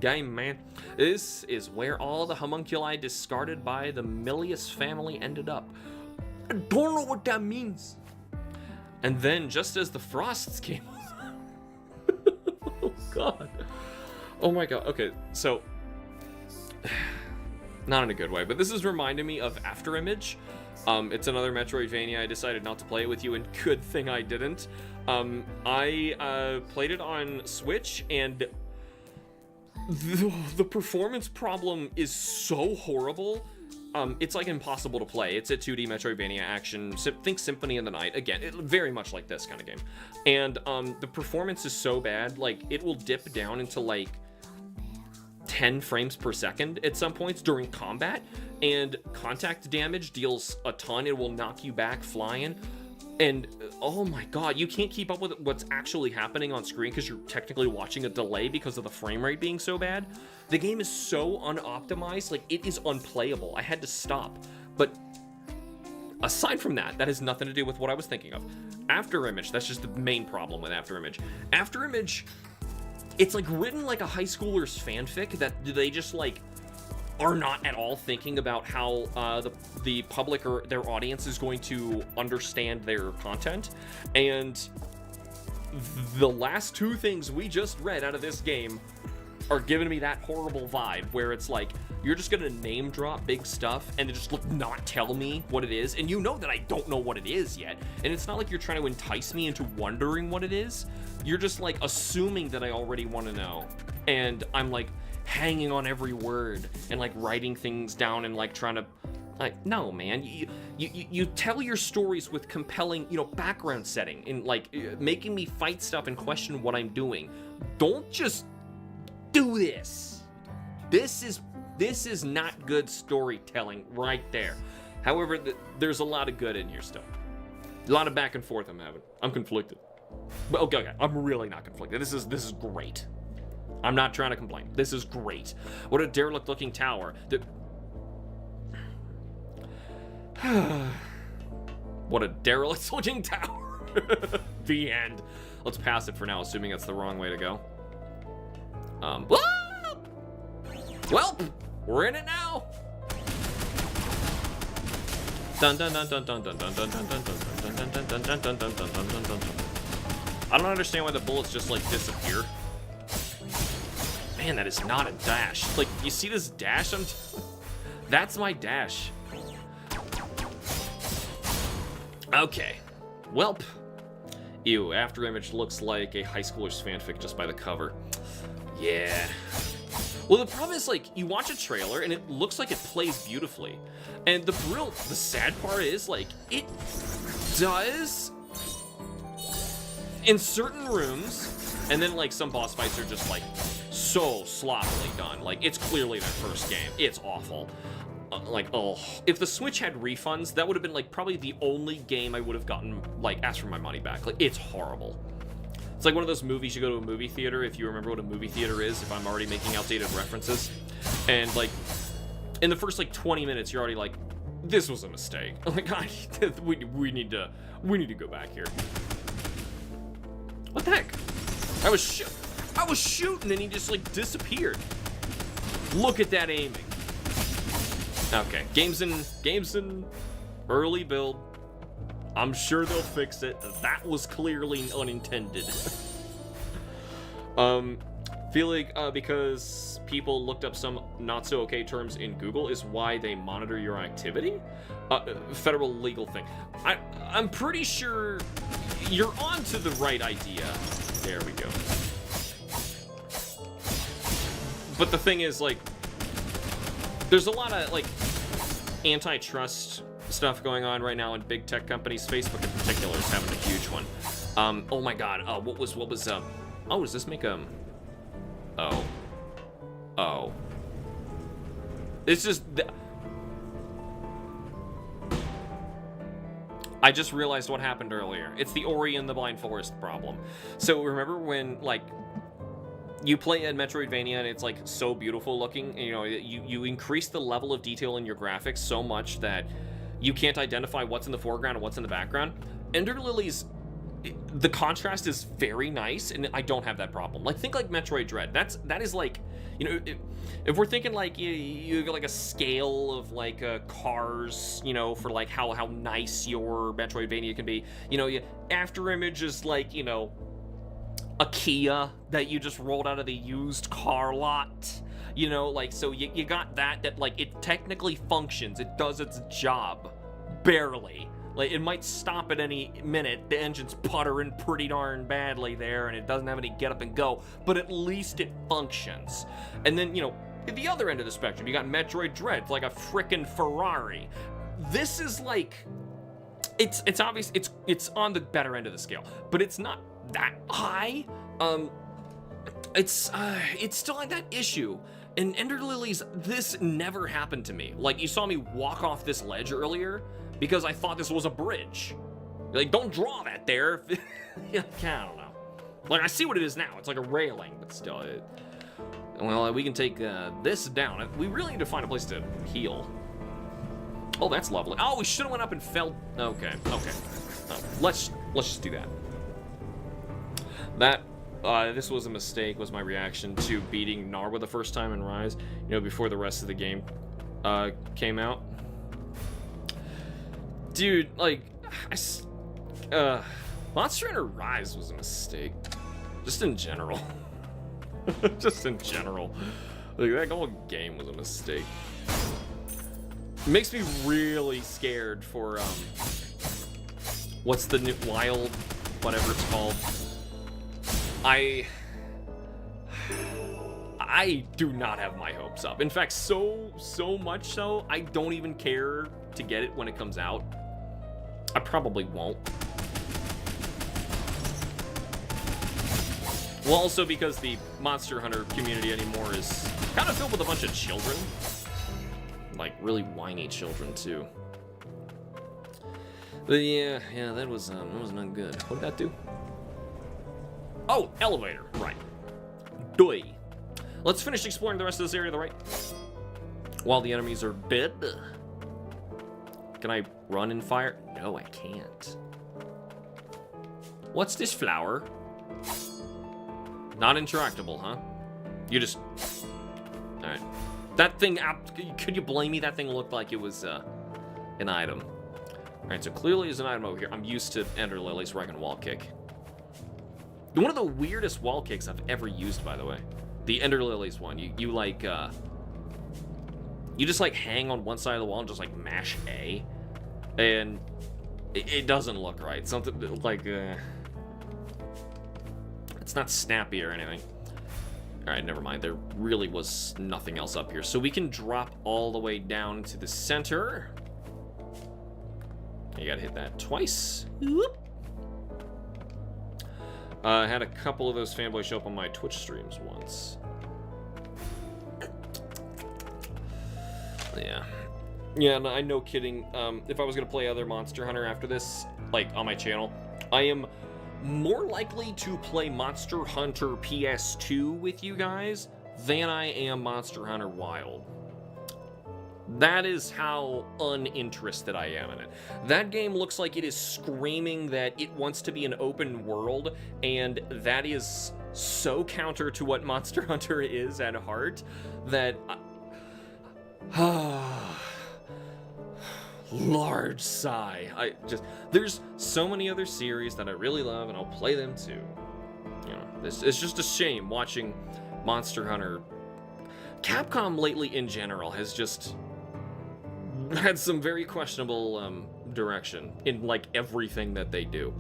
game, man. This is where all the homunculi discarded by the Milius family ended up. I don't know what that means. And then, just as the frosts came... Oh, God. Oh my god, okay, so, not in a good way, but this is reminding me of Afterimage. It's another Metroidvania. I decided not to play it with you, and good thing I didn't. I played it on Switch, and the performance problem is so horrible. It's like impossible to play. It's a 2D Metroidvania action. Think Symphony of the Night. Again, very much like this kind of game. And the performance is so bad, like, it will dip down into, like, 10 frames per second at some points during combat, and contact damage deals a ton. It will knock you back flying, and oh my god, you can't keep up with what's actually happening on screen because you're technically watching a delay because of the frame rate being so bad. The game is so unoptimized, like, it is unplayable. I had to stop. But aside from that, that has nothing to do with what I was thinking of. Afterimage, that's just the main problem with Afterimage. Afterimage, it's like written like a high schooler's fanfic that they just, like, are not at all thinking about how the public or their audience is going to understand their content. And the last two things we just read out of this game are giving me that horrible vibe where it's like, you're just gonna name drop big stuff and just not tell me what it is, and you know that I don't know what it is yet, and it's not like you're trying to entice me into wondering what it is. You're just, like, assuming that I already want to know, and I'm, like, hanging on every word and, like, writing things down and, like, trying to, like, no, man. You tell your stories with compelling, you know, background setting and, like, making me fight stuff and question what I'm doing. Don't just do this. This is not good storytelling right there. However, there's a lot of good in here still. A lot of back and forth I'm having. I'm conflicted. But okay, I'm really not conflicted. This is great. I'm not trying to complain. This is great. What a derelict-looking tower. What a derelict-looking tower. The end. Let's pass it for now, assuming it's the wrong way to go. Well, we're in it now. Dun dun dun dun dun dun dun dun dun dun dun dun dun dun dun dun dun dun dun. I don't understand why the bullets just, like, disappear. Man, that is not a dash. Like, you see this dash? That's my dash. Okay. Welp. Ew, Afterimage looks like a high schooler's fanfic just by the cover. Yeah. Well, the problem is, like, you watch a trailer and it looks like it plays beautifully. And the sad part is, like, it does in certain rooms, and then, like, some boss fights are just, like, so sloppily done. Like, it's clearly their first game. It's awful. Like, oh, if the Switch had refunds, that would have been, like, probably the only game I would have gotten, like, asked for my money back. Like, it's horrible. It's like one of those movies you go to a movie theater, if you remember what a movie theater is, if I'm already making outdated references. And, like, in the first, like, 20 minutes, you're already like, this was a mistake. Like, we need to go back here. What the heck? I was I was shooting and he just like disappeared. Look at that aiming. Okay, game's in early build. I'm sure they'll fix it. That was clearly unintended. Feel like because people looked up some not so okay terms in Google is why they monitor your activity. Federal legal thing. I'm pretty sure you're onto the right idea. There we go. But the thing is, like, there's a lot of like antitrust stuff going on right now in big tech companies. Facebook in particular is having a huge one. Oh my god. What was oh, does this make oh. It's just I just realized what happened earlier. It's the Ori and the Blind Forest problem. So remember when, like, you play a Metroidvania and it's like so beautiful looking, and, you know, you increase the level of detail in your graphics so much that you can't identify what's in the foreground and what's in the background. Ender Lilies, the contrast is very nice, and I don't have that problem. Like, think like Metroid Dread. That is like, you know, if we're thinking like you get like a scale of like cars, you know, for like how nice your Metroidvania can be. You know, After Image is like, you know, a Kia that you just rolled out of the used car lot. You know, like, so you got that like it technically functions. It does its job, barely. Like, it might stop at any minute. The engine's puttering pretty darn badly there, and it doesn't have any get up and go, but at least it functions. And then, you know, at the other end of the spectrum, you got Metroid Dread. It's like a frickin' Ferrari. This is like, it's obvious, it's on the better end of the scale, but it's not that high. It's still like that issue. In Ender Lilies, this never happened to me. Like, you saw me walk off this ledge earlier because I thought this was a bridge. Like, don't draw that there. I don't know. Like, I see what it is now. It's like a railing, but still. Well, we can take this down. We really need to find a place to heal. Oh, that's lovely. Oh, we should have went up and fell. Okay. Oh, let's just do that. This was a mistake, was my reaction to beating Narwa the first time in Rise, you know, before the rest of the game came out. Dude, like, Monster Hunter Rise was a mistake. Just in general. Just in general. Like, that whole game was a mistake. It makes me really scared for, what's the new Wild, whatever it's called. I do not have my hopes up. In fact, so much so, I don't even care to get it when it comes out. I probably won't. Well, also because the Monster Hunter community anymore is kind of filled with a bunch of children. Like, really whiny children, too. But yeah, that was not good. What did that do? Oh, elevator, right. Doy. Let's finish exploring the rest of this area to the right. While the enemies are dead. Can I run and fire? No, I can't. What's this flower? Not interactable, huh? You just... Alright. That thing, could you blame me? That thing looked like it was an item. Alright, so clearly there's an item over here. I'm used to Ender Lilies where I can wall kick. One of the weirdest wall kicks I've ever used, by the way. The Ender Lilies one. You like, you just like hang on one side of the wall and just like mash A. And it doesn't look right. Something like, it's not snappy or anything. Alright, never mind. There really was nothing else up here. So we can drop all the way down to the center. You gotta hit that twice. Whoop. I had a couple of those fanboys show up on my Twitch streams once. Yeah, no, I'm no kidding. If I was gonna play other Monster Hunter after this, like on my channel, I am more likely to play Monster Hunter PS2 with you guys than I am Monster Hunter Wild. That is how uninterested I am in it. That game looks like it is screaming that it wants to be an open world, and that is so counter to what Monster Hunter is at heart that large sigh. There's so many other series that I really love, and I'll play them too. You know, it's just a shame watching Monster Hunter. Capcom lately in general has just had some very questionable direction in like everything that they do.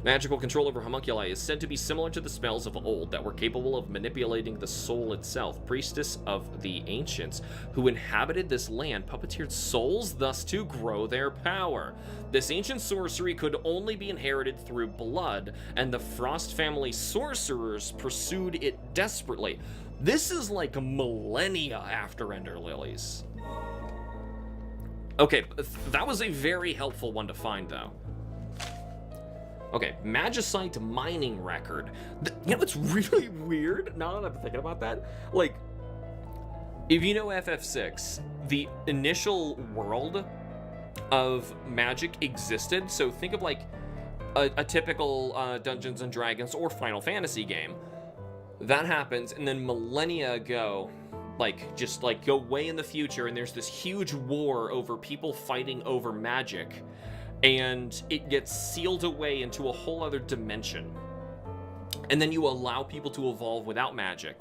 Magical control over homunculi is said to be similar to the spells of old that were capable of manipulating the soul itself. Priestess of the ancients who inhabited this land puppeteered souls thus to grow their power. This ancient sorcery could only be inherited through blood, and the Frost family sorcerers pursued it desperately. This is like millennia after Ender Lilies. Okay, that was a very helpful one to find, though. Okay, Magicite mining record. You know, it's really weird, now that I'm thinking about that. Like, if you know FF6, the initial world of magic existed, so think of like a typical Dungeons & Dragons or Final Fantasy game. That happens, and then millennia ago, just go way in the future, and there's this huge war over people fighting over magic, and it gets sealed away into a whole other dimension. And then you allow people to evolve without magic,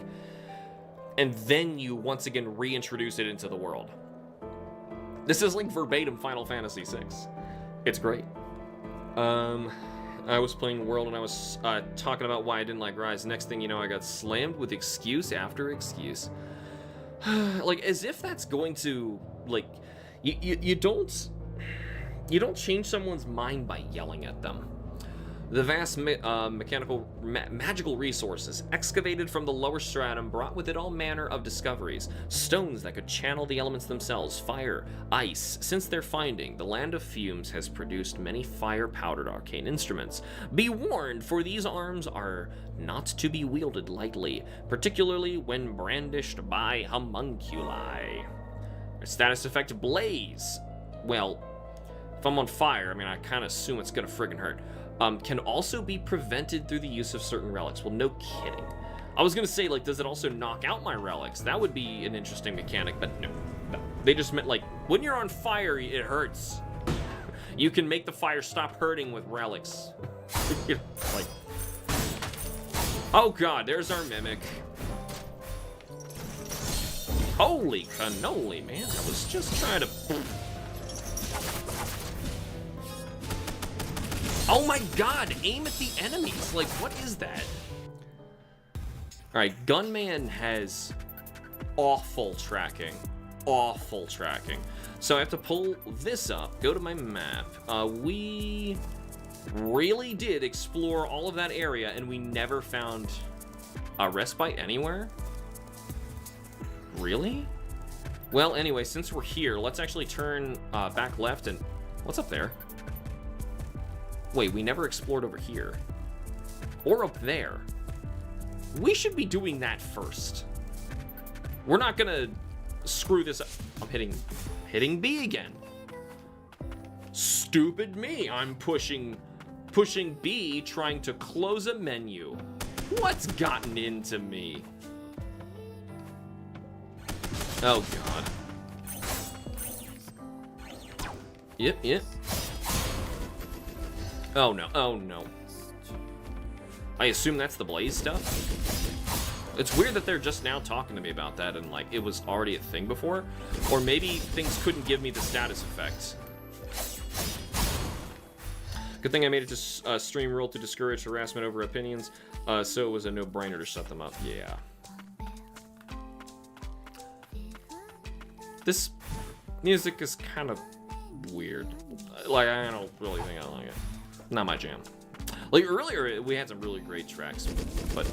and then you once again reintroduce it into the world. This is like verbatim Final Fantasy VI. It's great. I was playing World and I was talking about why I didn't like Rise. Next thing you know, I got slammed with excuse after excuse. Like, as if that's going to, like, you don't change someone's mind by yelling at them. The vast magical resources excavated from the lower stratum brought with it all manner of discoveries. Stones that could channel the elements themselves, fire, ice. Since their finding, the Land of Fumes has produced many fire-powdered arcane instruments. Be warned, for these arms are not to be wielded lightly, particularly when brandished by homunculi. Status effect Blaze. Well, if I'm on fire, I mean, I kind of assume it's gonna friggin' hurt. Can also be prevented through the use of certain relics. Well, no kidding. I was gonna say, like, does it also knock out my relics? That would be an interesting mechanic, but no. They just meant, like, when you're on fire, it hurts. You can make the fire stop hurting with relics. You know, like, oh god, there's our mimic. Holy cannoli, man. I was just trying to... Oh my god, aim at the enemies. Like, what is that? Alright, Gunman has awful tracking. Awful tracking. So I have to pull this up, go to my map. We really did explore all of that area, and we never found a respite anywhere? Really? Well, anyway, since we're here, let's actually turn back left and... What's up there? Wait, we never explored over here. Or up there. We should be doing that first. We're not gonna screw this up. I'm hitting B again. Stupid me. I'm pushing B, trying to close a menu. What's gotten into me? Oh, God. Yep. Oh no, oh no. I assume that's the Blaze stuff? It's weird that they're just now talking to me about that and, like, it was already a thing before. Or maybe things couldn't give me the status effects. Good thing I made it to stream rule to discourage harassment over opinions, so it was a no-brainer to shut them up. Yeah. This music is kind of weird. Like, I don't really think I like it. Not my jam. Like, earlier, we had some really great tracks, but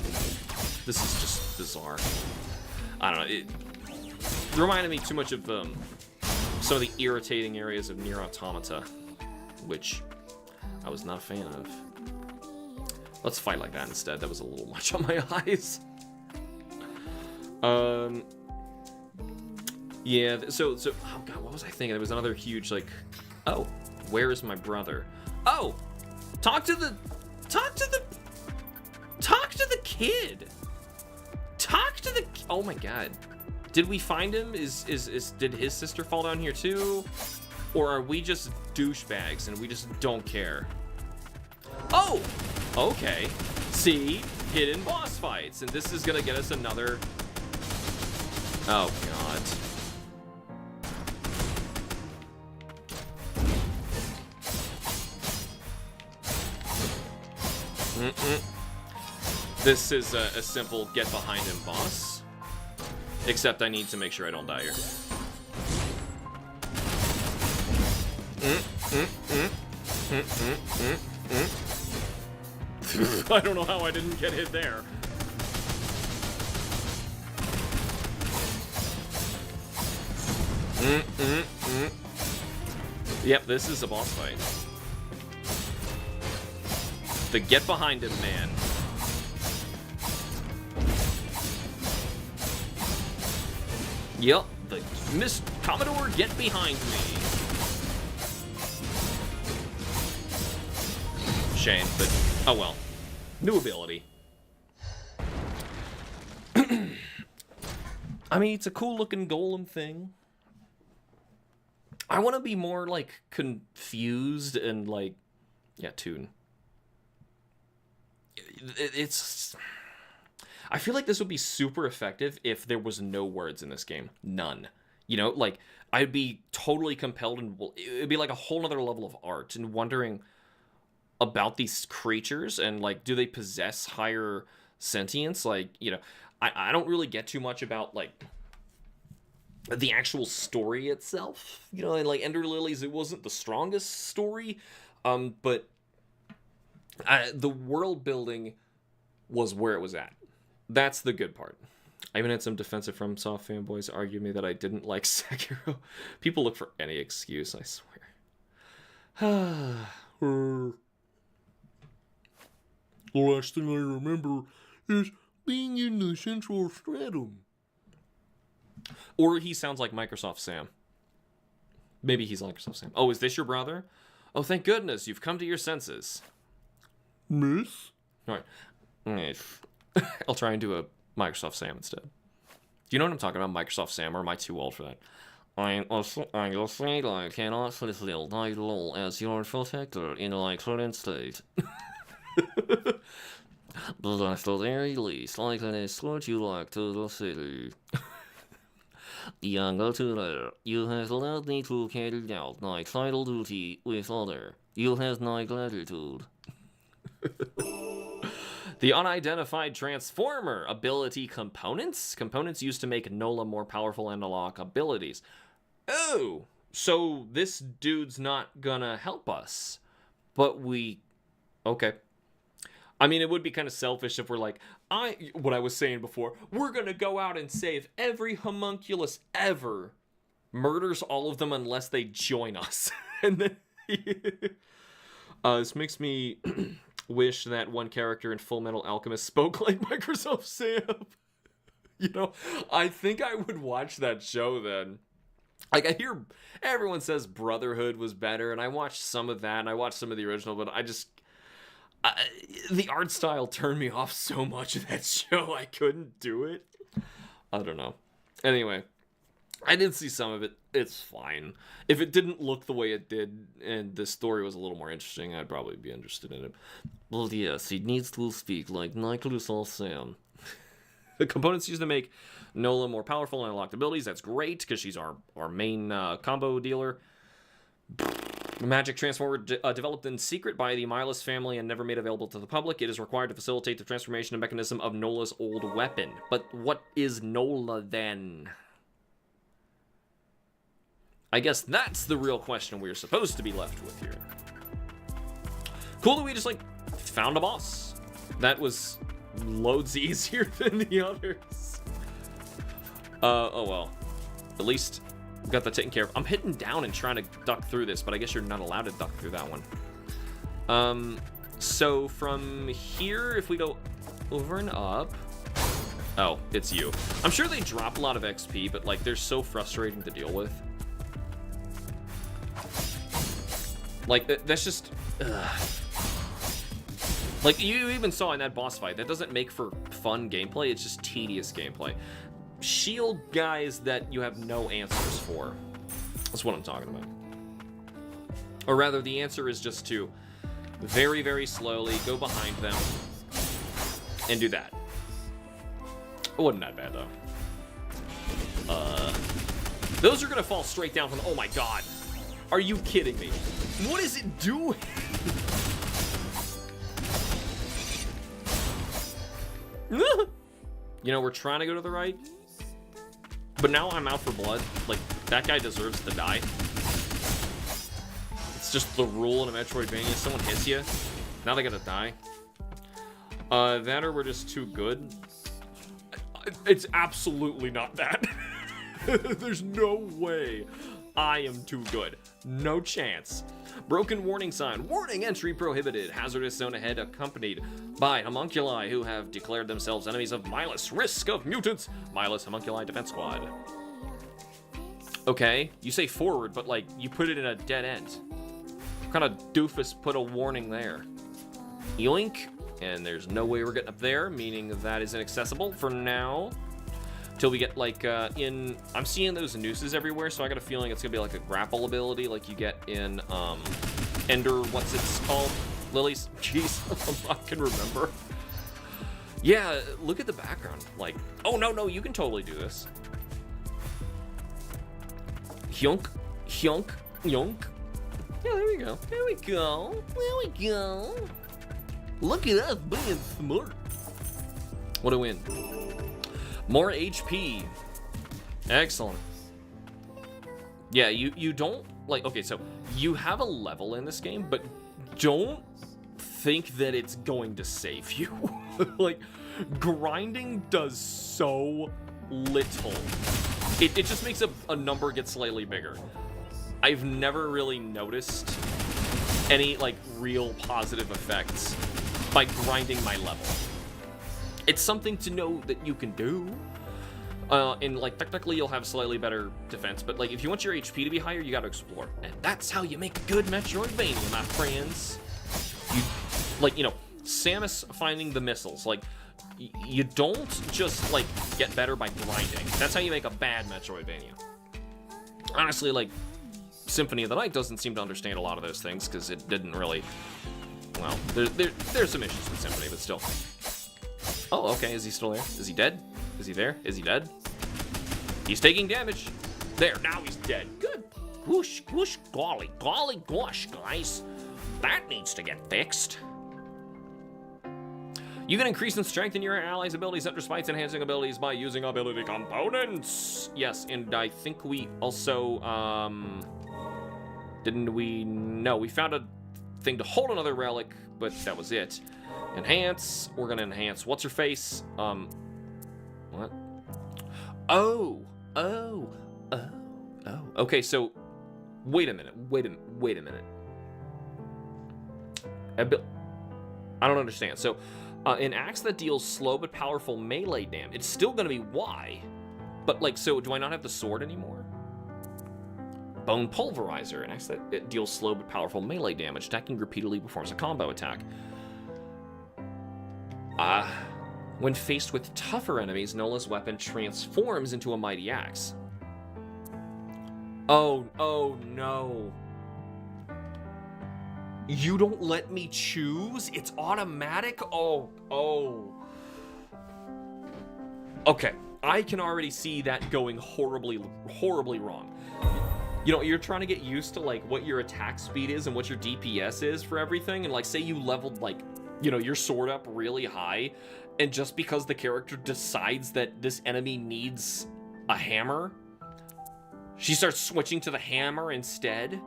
this is just bizarre. I don't know, it reminded me too much of some of the irritating areas of Nier Automata, which I was not a fan of. Let's fight like that instead. That was a little much on my eyes. Yeah, so, oh god, what was I thinking? There was another huge, like, oh, where is my brother? Oh! Talk to the kid. Talk to the... Oh my god. Did we find him? Did his sister fall down here too? Or are we just douchebags and we just don't care? Oh! Okay. See? Hidden boss fights. And this is gonna get us another... Oh god. This is a simple get behind him boss. Except I need to make sure I don't die here. I don't know how I didn't get hit there. Yep, this is a boss fight. The get behind him man. Yep, the Miss Commodore, get behind me. Shame, but oh well. New ability. I mean, it's a cool looking golem thing. I want to be more like confused and like, yeah, tune. It's... I feel like this would be super effective if there was no words in this game. None. You know, like, I'd be totally compelled, and it'd be like a whole other level of art, and wondering about these creatures, and, like, do they possess higher sentience? Like, you know, I don't really get too much about, like, the actual story itself. You know, and, like, Ender Lilies, it wasn't the strongest story, but the world building was where it was at. That's the good part. I even had some defensive FromSoft fanboys argue me that I didn't like Sekiro. People look for any excuse, I swear. The last thing I remember is being in the central stratum. Or he sounds like Microsoft Sam. Maybe he's Microsoft Sam. Oh, is this your brother? Oh, thank goodness, you've come to your senses. Miss? Alright. I'll try and do a Microsoft Sam instead. Do you know what I'm talking about, Microsoft Sam, or am I too old for that? I'm afraid I cannot fulfill my role as your protector in my current state. But at the very least, I can escort you back to the city. Younger tutor, you have allowed me to carry out my title duty with honor. You have my gratitude. The unidentified transformer ability components? Components used to make Nola more powerful and unlock abilities. Oh, so this dude's not gonna help us. But we... Okay. I mean, it would be kind of selfish if we're like, what I was saying before, we're gonna go out and save every homunculus ever. Murders all of them unless they join us. And then... this makes me... wish that one character in Full Metal Alchemist spoke like Microsoft Sam. You know, I think I would watch that show then. Like, I hear everyone says Brotherhood was better, and I watched some of that, and I watched some of the original, but the art style turned me off so much of that show, I couldn't do it. I don't know. Anyway, I did see some of it. It's fine. If it didn't look the way it did, and the story was a little more interesting, I'd probably be interested in it. Well, yes, he needs to speak like Microsoft Sam. The components used to make Nola more powerful and unlocked abilities. That's great, because she's our main combo dealer. The magic transformer developed in secret by the Milas family and never made available to the public. It is required to facilitate the transformation mechanism of Nola's old weapon. But what is Nola then? I guess that's the real question we're supposed to be left with here. Cool that we just, like, found a boss. That was loads easier than the others. Oh well. At least we got that taken care of. I'm hitting down and trying to duck through this, but I guess you're not allowed to duck through that one. So from here, if we go over and up... Oh, it's you. I'm sure they drop a lot of XP, but, like, they're so frustrating to deal with. Like, that's just... Like, you even saw in that boss fight, that doesn't make for fun gameplay, it's just tedious gameplay. Shield guys that you have no answers for. That's what I'm talking about. Or rather, the answer is just to very, very slowly go behind them and do that. It wasn't that bad, though. Those are gonna fall straight down from... Oh my god. Are you kidding me? What is it doing? You know, we're trying to go to the right. But now I'm out for blood. Like, that guy deserves to die. It's just the rule in a Metroidvania. Someone hits you, now they gotta die. That or we're just too good. It's absolutely not that. There's no way I am too good. No chance. Broken warning sign. Warning, entry prohibited. Hazardous zone ahead accompanied by homunculi who have declared themselves enemies of Milus. Risk of mutants. Milus Homunculi Defense Squad. Okay, you say forward, but like, you put it in a dead end. What kind of doofus put a warning there? Yoink. And there's no way we're getting up there, meaning that is inaccessible for now. Till we get, like, I'm seeing those nooses everywhere, so I got a feeling it's gonna be like a grapple ability like you get in, Ender, what's it called? Lilies? Jeez, I can remember. Yeah, look at the background. Like, oh, no, you can totally do this. Hyunk, hyunk, yonk. Yeah, there we go. There we go. There we go. Look at us being smart. What a win. More HP. Excellent. Yeah, you don't, like, okay, so you have a level in this game, but don't think that it's going to save you. Like, grinding does so little. It just makes a number get slightly bigger. I've never really noticed any, like, real positive effects by grinding my level. It's something to know that you can do. And, like, technically you'll have slightly better defense, but, like, if you want your HP to be higher, you gotta explore. And that's how you make a good Metroidvania, my friends. Like, you know, Samus finding the missiles. Like, you don't just, like, get better by grinding. That's how you make a bad Metroidvania. Honestly, like, Symphony of the Night doesn't seem to understand a lot of those things, because it didn't really... Well, there's some issues with Symphony, but still. Oh, okay, is he still there? Is he dead? Is he there? Is he dead? He's taking damage. There, now he's dead. Good. Whoosh, whoosh, golly, golly, gosh, guys. That needs to get fixed. You can increase and strengthen your allies' abilities after spites enhancing abilities by using ability components. Yes, and I think we also, didn't we? No, we found a thing to hold another relic, but that was it. Enhance. We're gonna enhance. What's her face? What? Oh. Okay, so wait a minute. I don't understand. So, an axe that deals slow but powerful melee damage. It's still gonna be Y, but like, so do I not have the sword anymore? Bone Pulverizer, an axe that deals slow but powerful melee damage. Attacking repeatedly performs a combo attack. When faced with tougher enemies, Nola's weapon transforms into a mighty axe. Oh no. You don't let me choose? It's automatic? Oh. Okay, I can already see that going horribly wrong. You know, you're trying to get used to, like, what your attack speed is and what your DPS is for everything, and, like, say you leveled, like, you know, your sword up really high, and just because the character decides that this enemy needs a hammer, she starts switching to the hammer instead.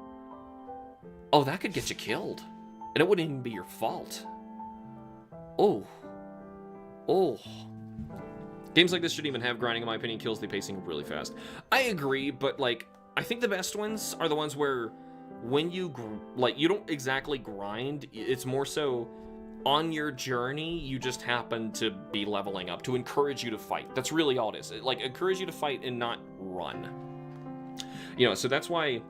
Oh, that could get you killed. And it wouldn't even be your fault. Oh. Games like this shouldn't even have grinding, in my opinion. Kills the pacing really fast. I agree, but, like, I think the best ones are the ones where when you, like, you don't exactly grind. It's more so on your journey, you just happen to be leveling up to encourage you to fight. That's really all it is. Like, encourage you to fight and not run. You know, so that's why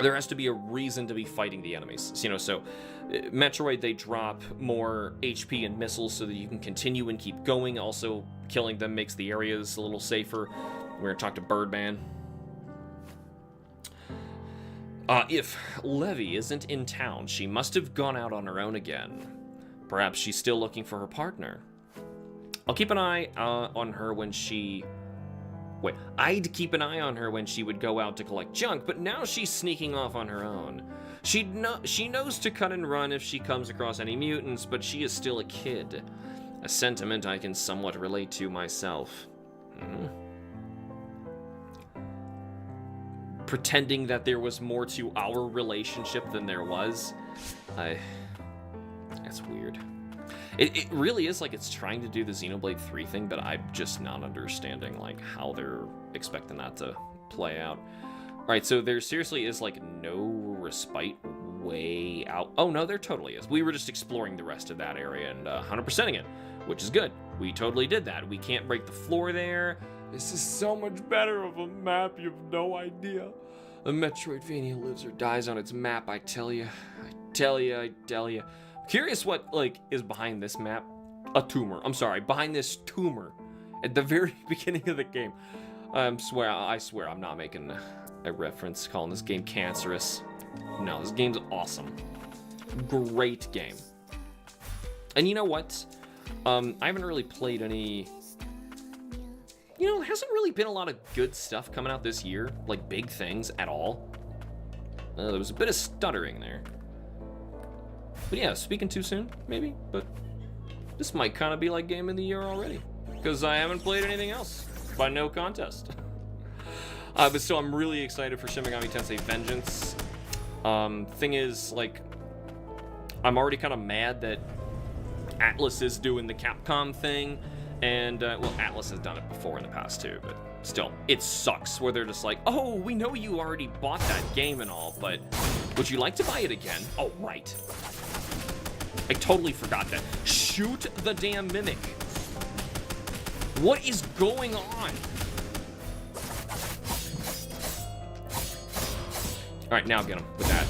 there has to be a reason to be fighting the enemies. You know, so Metroid, they drop more HP and missiles so that you can continue and keep going. Also, killing them makes the areas a little safer. We're gonna talk to Birdman. If Levy isn't in town, she must have gone out on her own again. Perhaps she's still looking for her partner. I'll keep an eye on her when she... Wait, I'd keep an eye on her when she would go out to collect junk, but now she's sneaking off on her own. She knows to cut and run if she comes across any mutants, but she is still a kid. A sentiment I can somewhat relate to myself. Pretending that there was more to our relationship than there was. That's weird. It really is like it's trying to do the Xenoblade 3 thing, but I'm just not understanding like how they're expecting that to play out. Alright, so there seriously is like no respite way out. Oh no, there totally is. We were just exploring the rest of that area and 100%ing it, which is good. We totally did that. We can't break the floor there. This is so much better of a map, you have no idea. A Metroidvania lives or dies on its map, I tell you. I tell you. Curious what, like, is behind this map. A tumor. I'm sorry, behind this tumor. At the very beginning of the game. I swear I'm not making a reference calling this game cancerous. No, this game's awesome. Great game. And you know what? I haven't really played any... You know, there hasn't really been a lot of good stuff coming out this year. Like, big things at all. There was a bit of stuttering there. But yeah, speaking too soon, maybe. But this might kind of be like Game of the Year already. Because I haven't played anything else. By no contest. But still, I'm really excited for Shin Megami Tensei Vengeance. Thing is, like... I'm already kind of mad that Atlas is doing the Capcom thing. And, well, Atlas has done it before in the past, too, but still, it sucks where they're just like, oh, we know you already bought that game and all, but would you like to buy it again? Oh, right. I totally forgot that. Shoot the damn Mimic. What is going on? All right, now get him with that.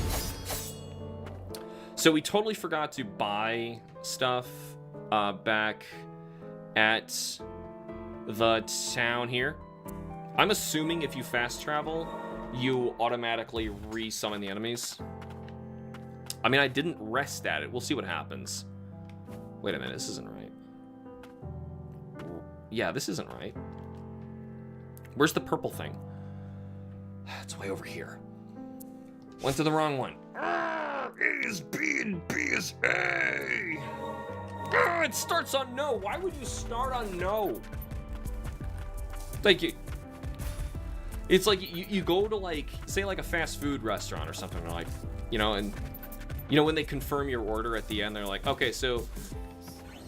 So we totally forgot to buy stuff back at the town here. I'm assuming if you fast travel, you automatically re-summon the enemies. I mean, I didn't rest at it. We'll see what happens. Wait a minute, this isn't right. Yeah, this isn't right. Where's the purple thing? It's way over here. Went to the wrong one. A is B and B is A. It starts on no. Why would you start on no? Like, it's like you go to, like, say, like a fast food restaurant or something, or like, you know, and, you know, when they confirm your order at the end, they're like, okay, so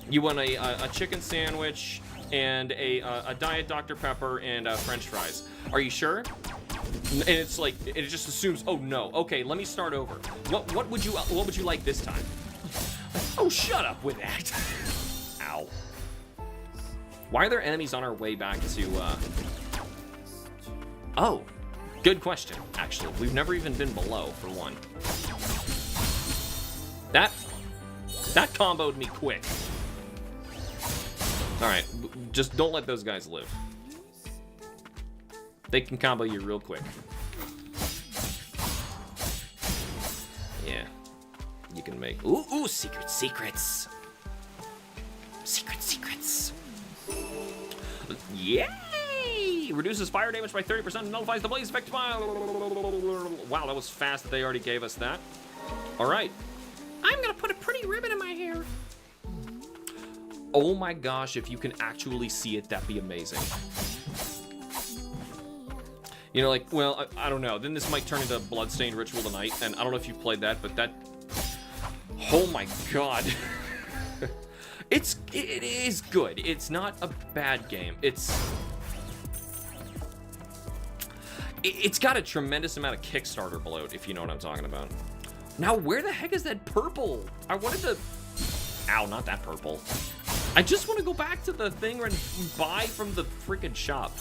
you want a chicken sandwich and a Diet Dr. Pepper and French fries. Are you sure? And it's like, it just assumes, oh no, okay, let me start over. What would you like this time? Oh, shut up with that. Ow. Why are there enemies on our way back to, Oh, good question, actually. We've never even been below, for one. That comboed me quick. Alright, just don't let those guys live. They can combo you real quick. Yeah. You can make... Ooh, secrets. Secrets. Yay! Reduces fire damage by 30% and nullifies the blaze effect by... Wow, that was fast that they already gave us that. Alright. I'm gonna put a pretty ribbon in my hair. Oh my gosh, if you can actually see it, that'd be amazing. You know, like, well, I don't know. Then this might turn into Bloodstained Ritual Tonight, and I don't know if you've played that, but that... Oh my god. It is good. It's not a bad game. It's got a tremendous amount of Kickstarter bloat, if you know what I'm talking about. Now, where the heck is that purple? I wanted to... Ow, not that purple. I just want to go back to the thing and buy from the freaking shop.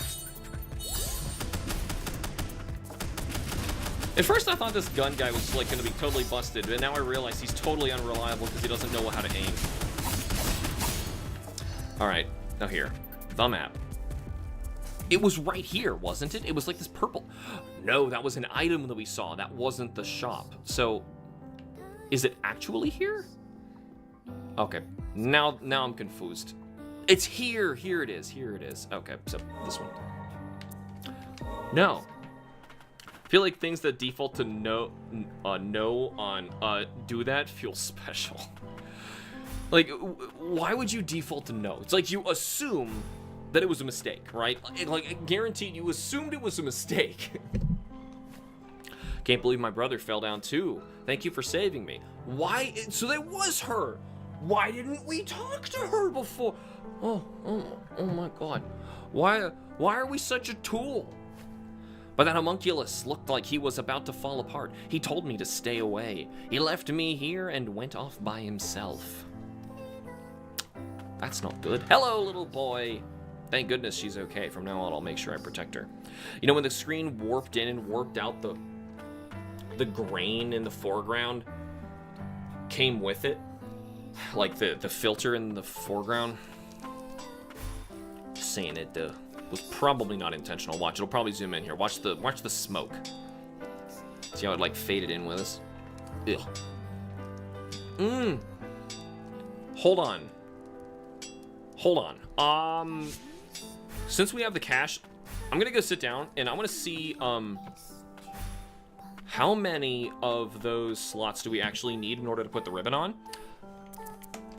At first I thought this gun guy was like gonna be totally busted, but now I realize he's totally unreliable because he doesn't know how to aim. Alright, now here. The map. It was right here, wasn't it? It was like this purple. No, that was an item that we saw. That wasn't the shop. So, is it actually here? Okay, now I'm confused. It's here. Here it is. Here it is. Okay, so this one. No. I feel like things that default to no on do that feel special. Like, why would you default to no? It's like you assume that it was a mistake, right? Like, guaranteed you assumed it was a mistake. Can't believe my brother fell down too. Thank you for saving me. Why? So that was her. Why didn't we talk to her before? Oh my God. Why are we such a tool? But that homunculus looked like he was about to fall apart. He told me to stay away. He left me here and went off by himself. That's not good. Hello, little boy. Thank goodness she's okay. From now on, I'll make sure I protect her. You know, when the screen warped in and warped out, the grain in the foreground came with it? Like the filter in the foreground? Just saying it was probably not intentional. Watch, it'll probably zoom in here. Watch the smoke. See how it like faded in with us? Ugh. Hold on. Since we have the cash, I'm gonna go sit down and I want to see how many of those slots do we actually need in order to put the ribbon on?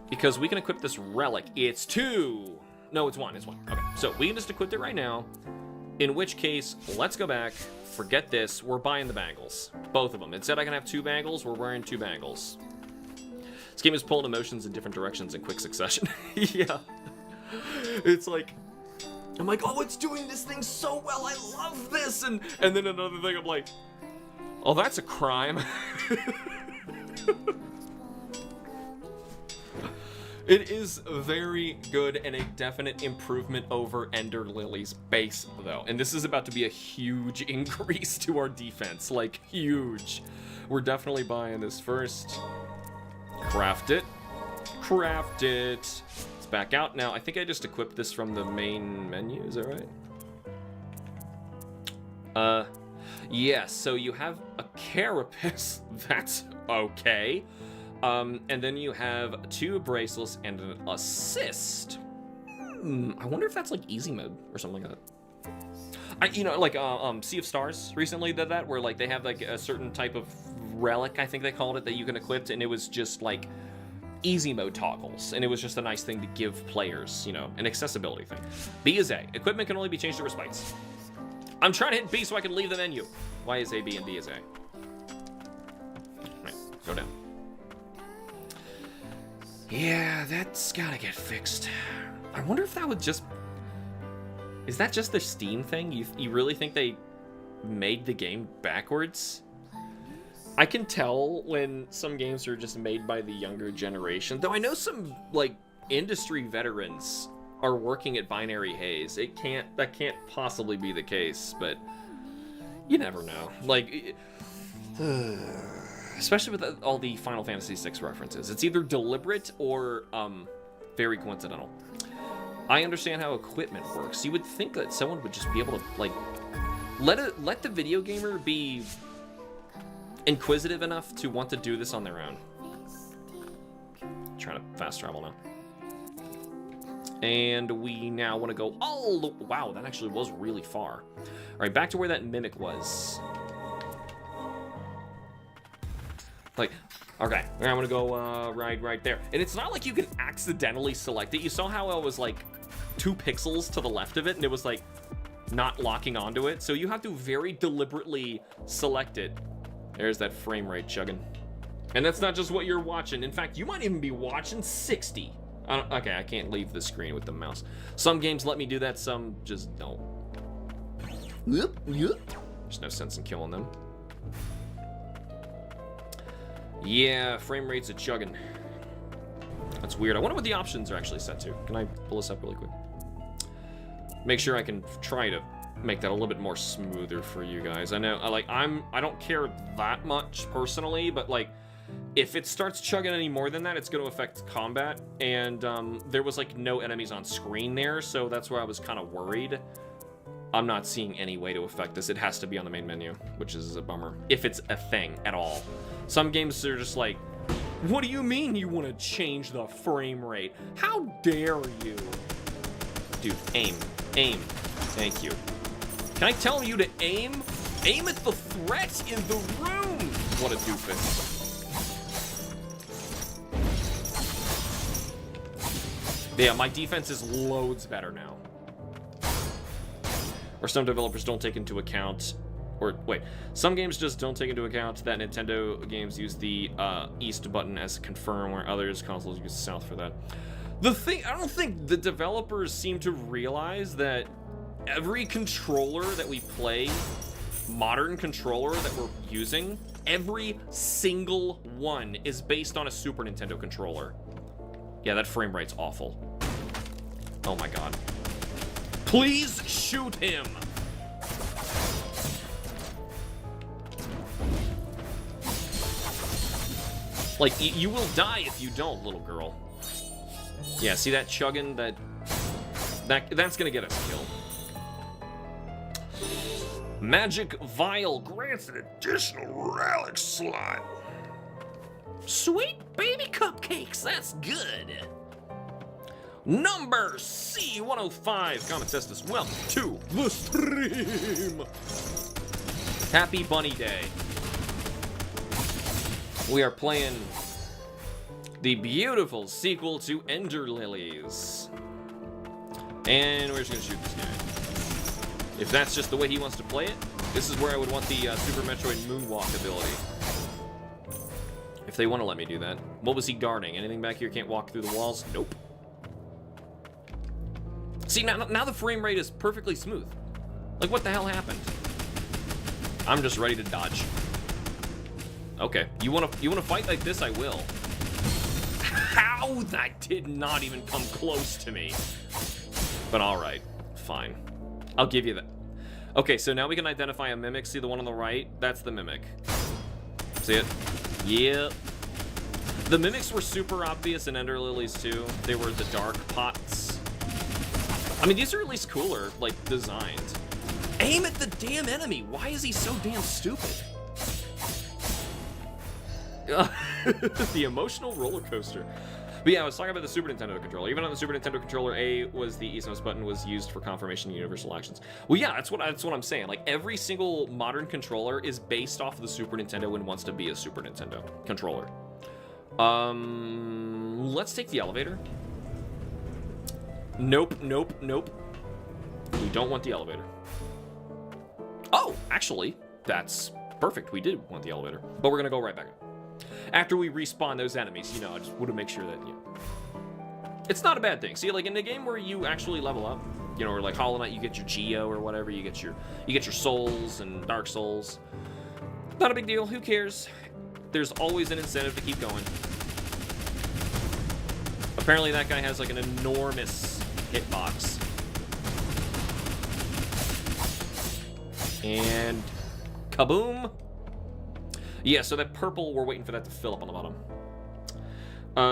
Because we can equip this relic. It's 2. No, it's 1. It's 1. Okay, so we can just equip it right now. In which case, let's go back. Forget this. We're buying the bangles. Both of them. It said I can have 2 bangles. We're wearing 2 bangles. This game is pulling emotions in different directions in quick succession. Yeah. It's like, I'm like, oh, it's doing this thing so well. I love this. And then another thing, I'm like, oh, that's a crime. It is very good and a definite improvement over Ender Lily's base, though. And this is about to be a huge increase to our defense. Like, huge. We're definitely buying this first. Craft it. Craft it. Let's back out. Now, I think I just equipped this from the main menu. Is that right? Yes, so you have a carapace. That's okay. And then you have 2 bracelets and an assist. I wonder if that's like easy mode or something like that. You know, like Sea of Stars recently did that, where like they have like a certain type of relic, I think they called it, that you can equip, and it was just like easy mode toggles, and it was just a nice thing to give players, you know, an accessibility thing. B is A. Equipment can only be changed over spites. I'm trying to hit B so I can leave the menu. Why is A B and B is A? Right, go down. Yeah, that's gotta get fixed. I wonder if that would just... Is that just the Steam thing? You really think they made the game backwards? I can tell when some games are just made by the younger generation. Though I know some, like, industry veterans are working at Binary Haze. That can't possibly be the case, but you never know. Like... Especially with all the Final Fantasy VI references. It's either deliberate or very coincidental. I understand how equipment works. You would think that someone would just be able to, like, let the video gamer be inquisitive enough to want to do this on their own. I'm trying to fast travel now. And we now want to go all the... Wow, that actually was really far. All right, back to where that mimic was. Like, okay, I'm gonna go right there. And it's not like you can accidentally select it. You saw how I was like 2 pixels to the left of it, and it was like not locking onto it. So you have to very deliberately select it. There's that frame rate chugging. And that's not just what you're watching. In fact, you might even be watching 60. Okay, I can't leave the screen with the mouse. Some games let me do that, some just don't. There's no sense in killing them. Yeah, frame rate's a chugging. That's weird. I wonder what the options are actually set to. Can I pull this up really quick? Make sure I can try to make that a little bit more smoother for you guys. I know, I don't care that much personally, but like, if it starts chugging any more than that, it's going to affect combat, and there was like no enemies on screen there, so that's where I was kind of worried. I'm not seeing any way to affect this. It has to be on the main menu, which is a bummer, if it's a thing at all. Some games are just like, what do you mean you want to change the frame rate? How dare you? Dude, aim. Aim. Thank you. Can I tell you to aim? Aim at the threat in the room! What a doofus. Yeah, my defense is loads better now. Or some developers don't take into account, or wait, some games just don't take into account that Nintendo games use the east button as confirm, where others consoles use south for that. The thing, I don't think the developers seem to realize that every controller that we play, modern controller that we're using, every single one is based on a Super Nintendo controller. Yeah, that frame rate's awful. Oh my god. Please shoot him! Like, you will die if you don't, little girl. Yeah, see that chugging? That's gonna get us killed. Magic Vial grants an additional relic slot. Sweet baby cupcakes, that's good. Number C105, comment test us. Welcome to the stream. Happy Bunny Day. We are playing the beautiful sequel to Ender Lilies. And we're just gonna shoot this guy. If that's just the way he wants to play it, this is where I would want the Super Metroid Moonwalk ability. If they want to let me do that. What was he guarding? Anything back here? Can't walk through the walls? Nope. See, now the frame rate is perfectly smooth. Like, what the hell happened? I'm just ready to dodge. Okay, you wanna fight like this? I will. How? That did not even come close to me. But all right, fine. I'll give you that. Okay, so now we can identify a mimic. See the one on the right? That's the mimic. See it? Yep. The mimics were super obvious in Ender Lilies too. They were the dark pots. I mean, these are at least cooler, like, designed. Aim at the damn enemy! Why is he so damn stupid? The emotional roller coaster. But yeah, I was talking about the Super Nintendo controller. Even on the Super Nintendo controller, A was the east mouse button was used for confirmation universal actions. Well, yeah, that's what I'm saying. Like, every single modern controller is based off of the Super Nintendo and wants to be a Super Nintendo controller. Let's take the elevator. Nope, nope, nope. We don't want the elevator. Oh, actually, that's perfect. We did want the elevator, but we're gonna go right back up. After we respawn those enemies, you know, I just want to make sure that, you know, it's not a bad thing. See, like in a game where you actually level up, you know, or like Hollow Knight, you get your Geo or whatever, you get your souls and Dark Souls. Not a big deal. Who cares? There's always an incentive to keep going. Apparently, that guy has like an enormous hitbox. And kaboom. Yeah, so that purple, we're waiting for that to fill up on the bottom.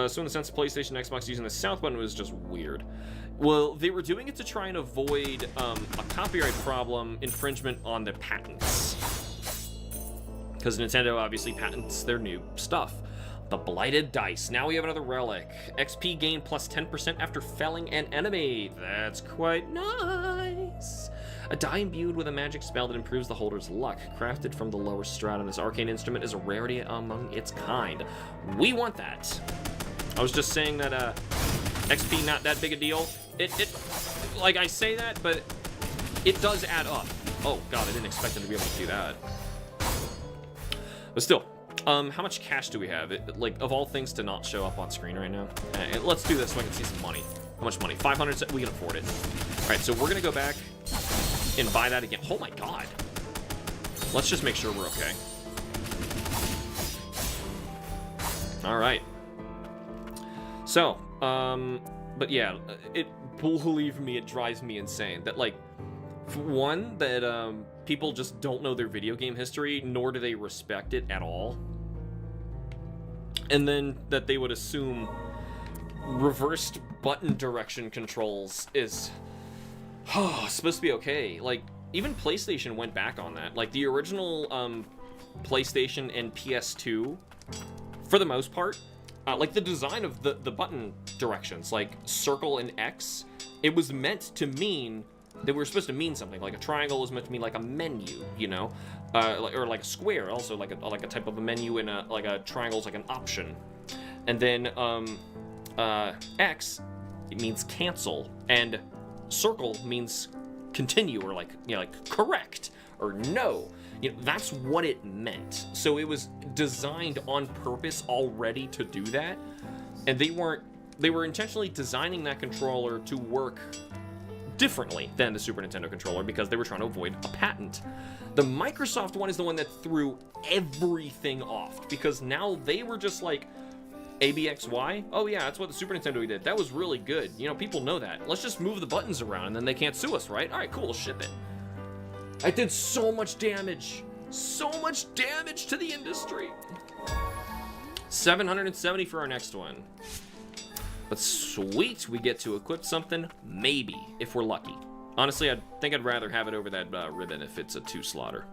So in the sense, PlayStation, Xbox using the south button was just weird. Well, they were doing it to try and avoid a copyright problem, infringement on their patents. Because Nintendo obviously patents their new stuff. The Blighted Dice. Now we have another relic. XP gain plus 10% after felling an enemy. That's quite nice. A die imbued with a magic spell that improves the holder's luck. Crafted from the lower stratum, this arcane instrument is a rarity among its kind. We want that. I was just saying that XP not that big a deal. It like I say that, but it does add up. Oh god, I didn't expect them to be able to do that. But still, how much cash do we have? Like, of all things to not show up on screen right now. Let's do this so I can see some money. How much money? 500, we can afford it. All right, so we're gonna go back and buy that again. Oh my god. Let's just make sure we're okay. All right. So, but yeah, believe me, it drives me insane that, like, One, that people just don't know their video game history, nor do they respect it at all. And then that they would assume reversed button direction controls is supposed to be okay. Like, even PlayStation went back on that. Like, the original PlayStation and PS2, for the most part, like the design of the button directions, like circle and X, it was meant to mean, they were supposed to mean something. Like a triangle was meant to mean like a menu, you know, or like a square, also like a type of a menu, and like a triangle is like an option. And then X, it means cancel, and circle means continue, or like, you know, like correct or no. You know, that's what it meant. So it was designed on purpose already to do that, and they were intentionally designing that controller to work differently than the Super Nintendo controller because they were trying to avoid a patent. The Microsoft one is the one that threw everything off, because now they were just like, ABXY? Oh yeah, that's what the Super Nintendo did. That was really good. You know, people know that. Let's just move the buttons around and then they can't sue us, right? All right, cool, ship it. I did so much damage. So much damage to the industry. 770 for our next one. But sweet, we get to equip something, maybe, if we're lucky. Honestly, I think I'd rather have it over that ribbon if it's a 2-slotter.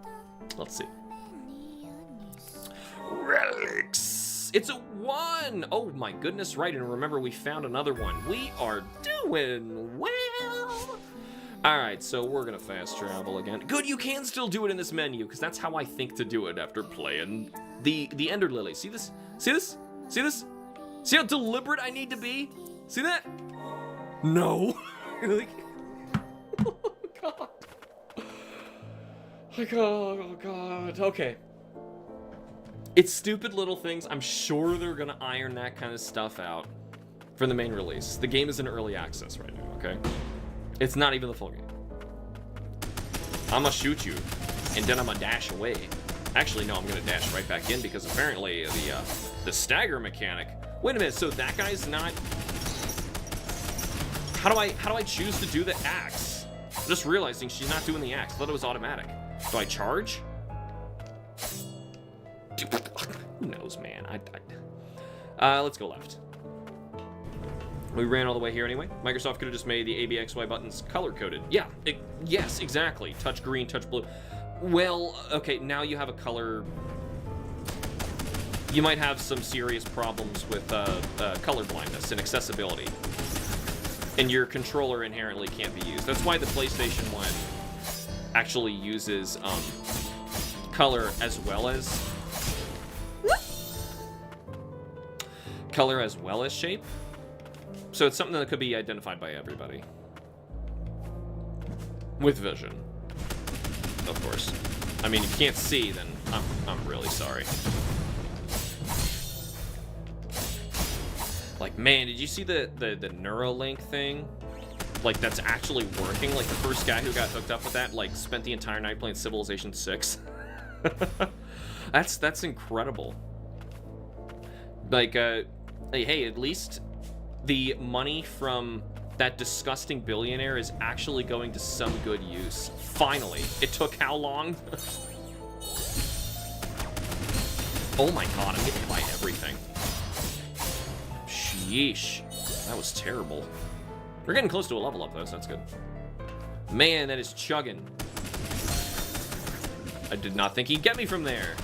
Let's see. Relics. It's a 1. Oh my goodness, right. And remember, we found another one. We are doing well. All right, so we're gonna fast travel again. Good, you can still do it in this menu, because that's how I think to do it after playing the Ender Lily. See this? See this? See this? See how deliberate I need to be? See that? No. Like, oh god. Like, oh god. Okay. It's stupid little things. I'm sure they're gonna iron that kind of stuff out for the main release. The game is in early access right now, okay? It's not even the full game. I'ma shoot you, and then I'ma dash away. Actually, no, I'm gonna dash right back in, because apparently the stagger mechanic. Wait a minute, so that guy's not. How do I choose to do the axe? I'm just realizing she's not doing the axe. I thought it was automatic. Do I charge? Who knows, man? Let's go left. We ran all the way here anyway. Microsoft could have just made the ABXY buttons color-coded. Yeah, yes, exactly. Touch green, touch blue. Well, okay, now you have a color. You might have some serious problems with color blindness and accessibility. And your controller inherently can't be used. That's why the PlayStation 1 actually uses color as well as shape. So it's something that could be identified by everybody. With vision. Of course. I mean, if you can't see, then I'm really sorry. Like, man, did you see the Neuralink thing? Like, that's actually working? Like, the first guy who got hooked up with that, like, spent the entire night playing Civilization 6. That's incredible. Like, hey, at least the money from that disgusting billionaire is actually going to some good use. Finally. It took how long? Oh my god, I'm getting hit by everything. Sheesh. That was terrible. We're getting close to a level up, though, so that's good. Man, that is chugging. I did not think he'd get me from there.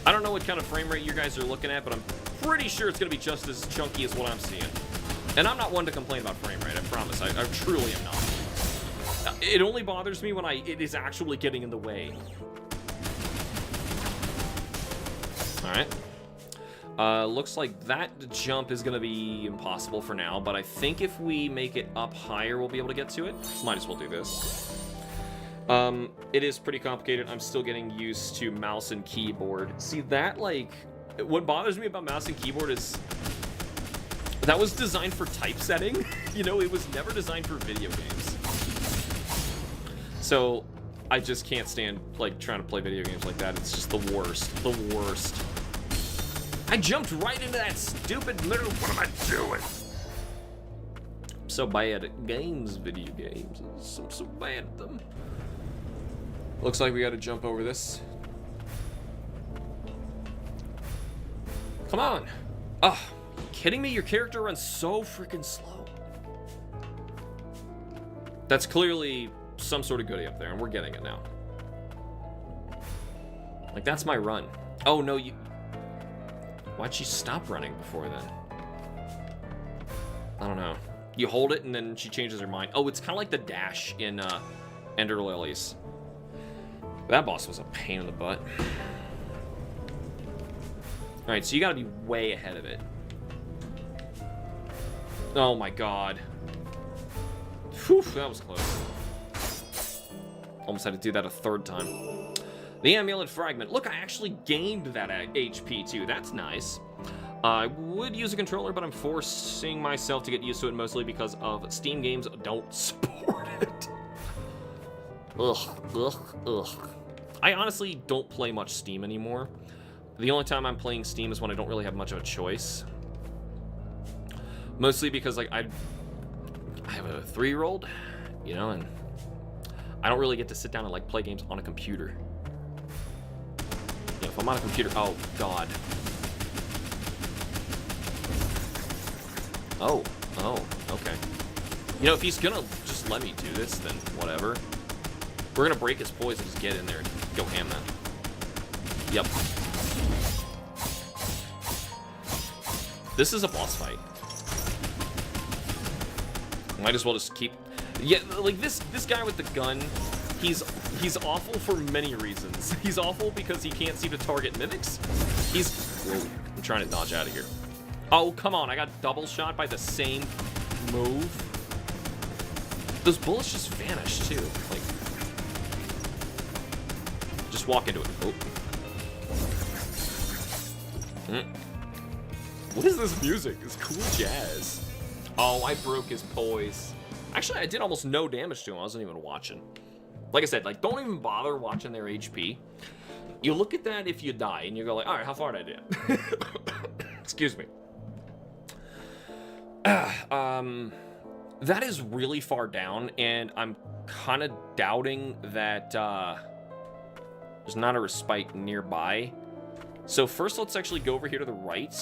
I don't know what kind of frame rate you guys are looking at, but I'm pretty sure it's going to be just as chunky as what I'm seeing. And I'm not one to complain about frame rate, I promise. I truly am not. It only bothers me when it is actually getting in the way. Alright. Looks like that jump is going to be impossible for now, but I think if we make it up higher, we'll be able to get to it. Might as well do this. It is pretty complicated. I'm still getting used to mouse and keyboard. See, that, like, what bothers me about mouse and keyboard is that was designed for typesetting. You know, it was never designed for video games. So I just can't stand, like, trying to play video games like that. It's just the worst. The worst. I jumped right into that stupid little... What am I doing? so bad at games, video games. I'm so bad at them. Looks like we gotta jump over this. Come on. Oh, kidding me? Your character runs so freaking slow. That's clearly some sort of goodie up there, and we're getting it now. Like, that's my run. Oh, no, you... Why'd she stop running before then? I don't know. You hold it, and then she changes her mind. Oh, it's kind of like the dash in Ender Lilies. That boss was a pain in the butt. Alright, so you gotta be way ahead of it. Oh my god. Whew, that was close. Almost had to do that a third time. The amulet fragment. Look, I actually gained that HP too. That's nice. I would use a controller, but I'm forcing myself to get used to it mostly because of Steam games don't support it. Ugh. I honestly don't play much Steam anymore. The only time I'm playing Steam is when I don't really have much of a choice. Mostly because, like, I have a 3-year-old, you know, and I don't really get to sit down and, like, play games on a computer. You know, if I'm on a computer... Oh, God. Oh, okay. You know, if he's gonna just let me do this, then whatever. We're gonna break his poise and just get in there and go ham that. Yep. This is a boss fight. Might as well just keep... Yeah, like this guy with the gun, he's awful for many reasons. He's awful because he can't seem to target mimics. Whoa, I'm trying to dodge out of here. Oh, come on, I got double shot by the same move. Those bullets just vanish, too. Like, just walk into it. Oh. What is this music? It's cool jazz. Oh, I broke his poise. Actually, I did almost no damage to him. I wasn't even watching. Like I said, like, don't even bother watching their HP. You look at that if you die, and you go like, all right, how far did I get? Excuse me. That is really far down, and I'm kind of doubting that there's not a respite nearby. So first, let's actually go over here to the right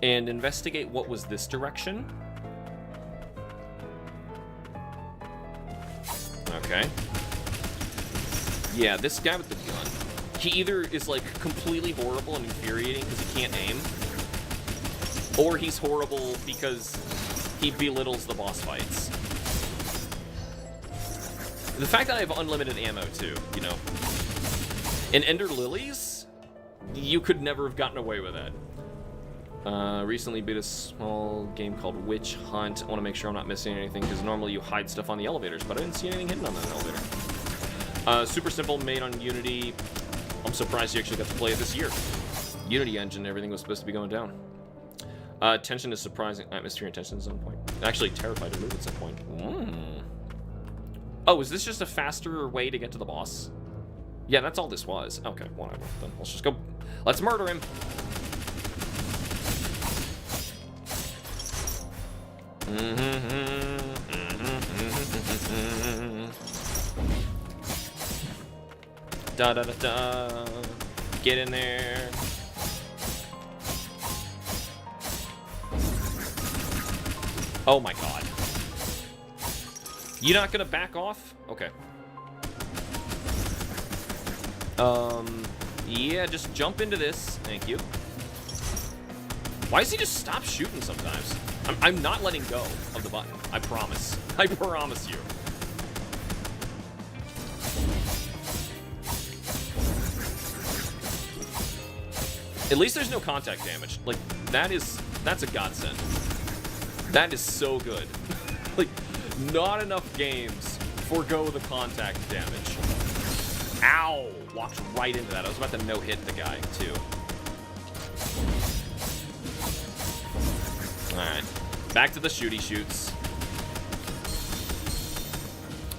and investigate what was this direction. Okay. Yeah, this guy with the gun. He either is, like, completely horrible and infuriating because he can't aim, or he's horrible because he belittles the boss fights. The fact that I have unlimited ammo, too, you know. In Ender Lilies, you could never have gotten away with that. Recently beat a small game called Witch Hunt. I want to make sure I'm not missing anything, because normally you hide stuff on the elevators, but I didn't see anything hidden on that elevator. Super simple, made on Unity. I'm surprised you actually got to play it this year. Unity engine, everything was supposed to be going down. Tension is surprising. Atmosphere and tension is on point. Actually terrified to move at some point. Oh, is this just a faster way to get to the boss? Yeah, that's all this was. Okay, whatever. Then let's just go. Let's murder him. Da da da da. Get in there. Oh my god. You not gonna back off? Okay. Yeah, just jump into this. Thank you. Why does he just stop shooting sometimes? I'm not letting go of the button. I promise. I promise you. At least there's no contact damage. Like, that's a godsend. That is so good. Like, not enough games forego the contact damage. Ow! Walked right into that. I was about to no-hit the guy, too. Alright. Back to the shooty shoots.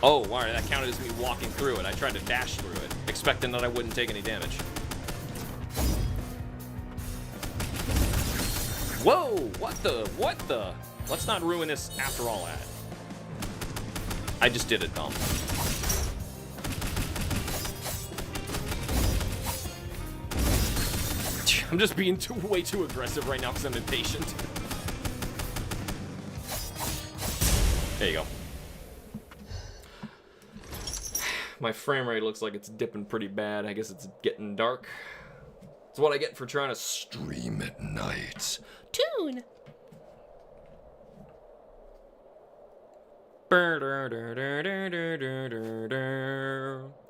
Oh, alright, that counted as me walking through it. I tried to dash through it, expecting that I wouldn't take any damage. Whoa! What the? What the? Let's not ruin this after all that. I just did it, dumb. I'm just being way too aggressive right now because I'm impatient. There you go. My frame rate looks like it's dipping pretty bad. I guess it's getting dark. It's what I get for trying to Stream at night. tune.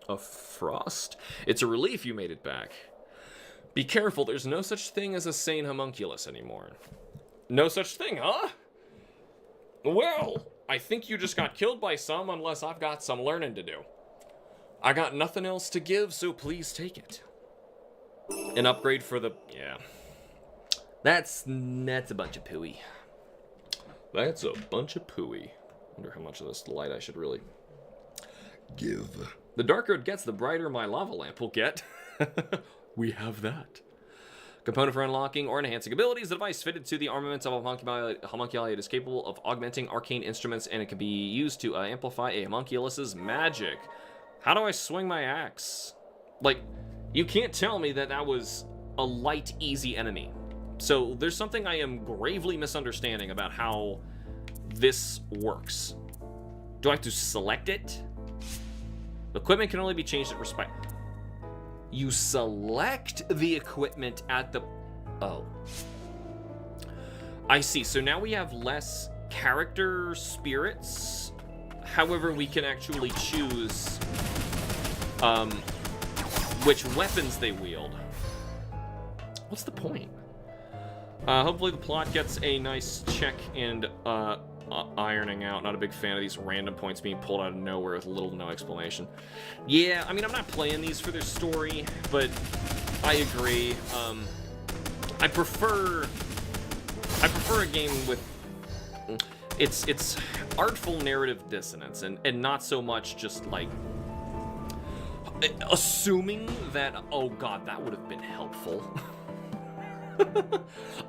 A frost. It's a relief you made it back. Be careful, there's no such thing as a sane homunculus anymore. No such thing, huh? Well, I think you just got killed by some unless I've got some learning to do. I got nothing else to give, so please take it. An upgrade for the... yeah. That's a bunch of pooey. That's a bunch of pooey. Wonder how much of this light I should really... Give. The darker it gets, the brighter my lava lamp will get. We have that. Component for unlocking or enhancing abilities. The device fitted to the armaments of a homunculi. It is capable of augmenting arcane instruments, and it can be used to amplify a homunculus's magic. How do I swing my axe? Like, you can't tell me that that was a light, easy enemy. So there's something I am gravely misunderstanding about how this works. Do I have to select it? Equipment can only be changed at respect. You select the equipment at the... oh. I see. So now we have less character spirits. However, we can actually choose which weapons they wield. What's the point? Hopefully the plot gets a nice check and ironing out. Not a big fan of these random points being pulled out of nowhere with little to no explanation. Yeah, I mean, I'm not playing these for their story, but I agree. I prefer a game with it's artful narrative dissonance and not so much just like assuming that, oh god, that would have been helpful.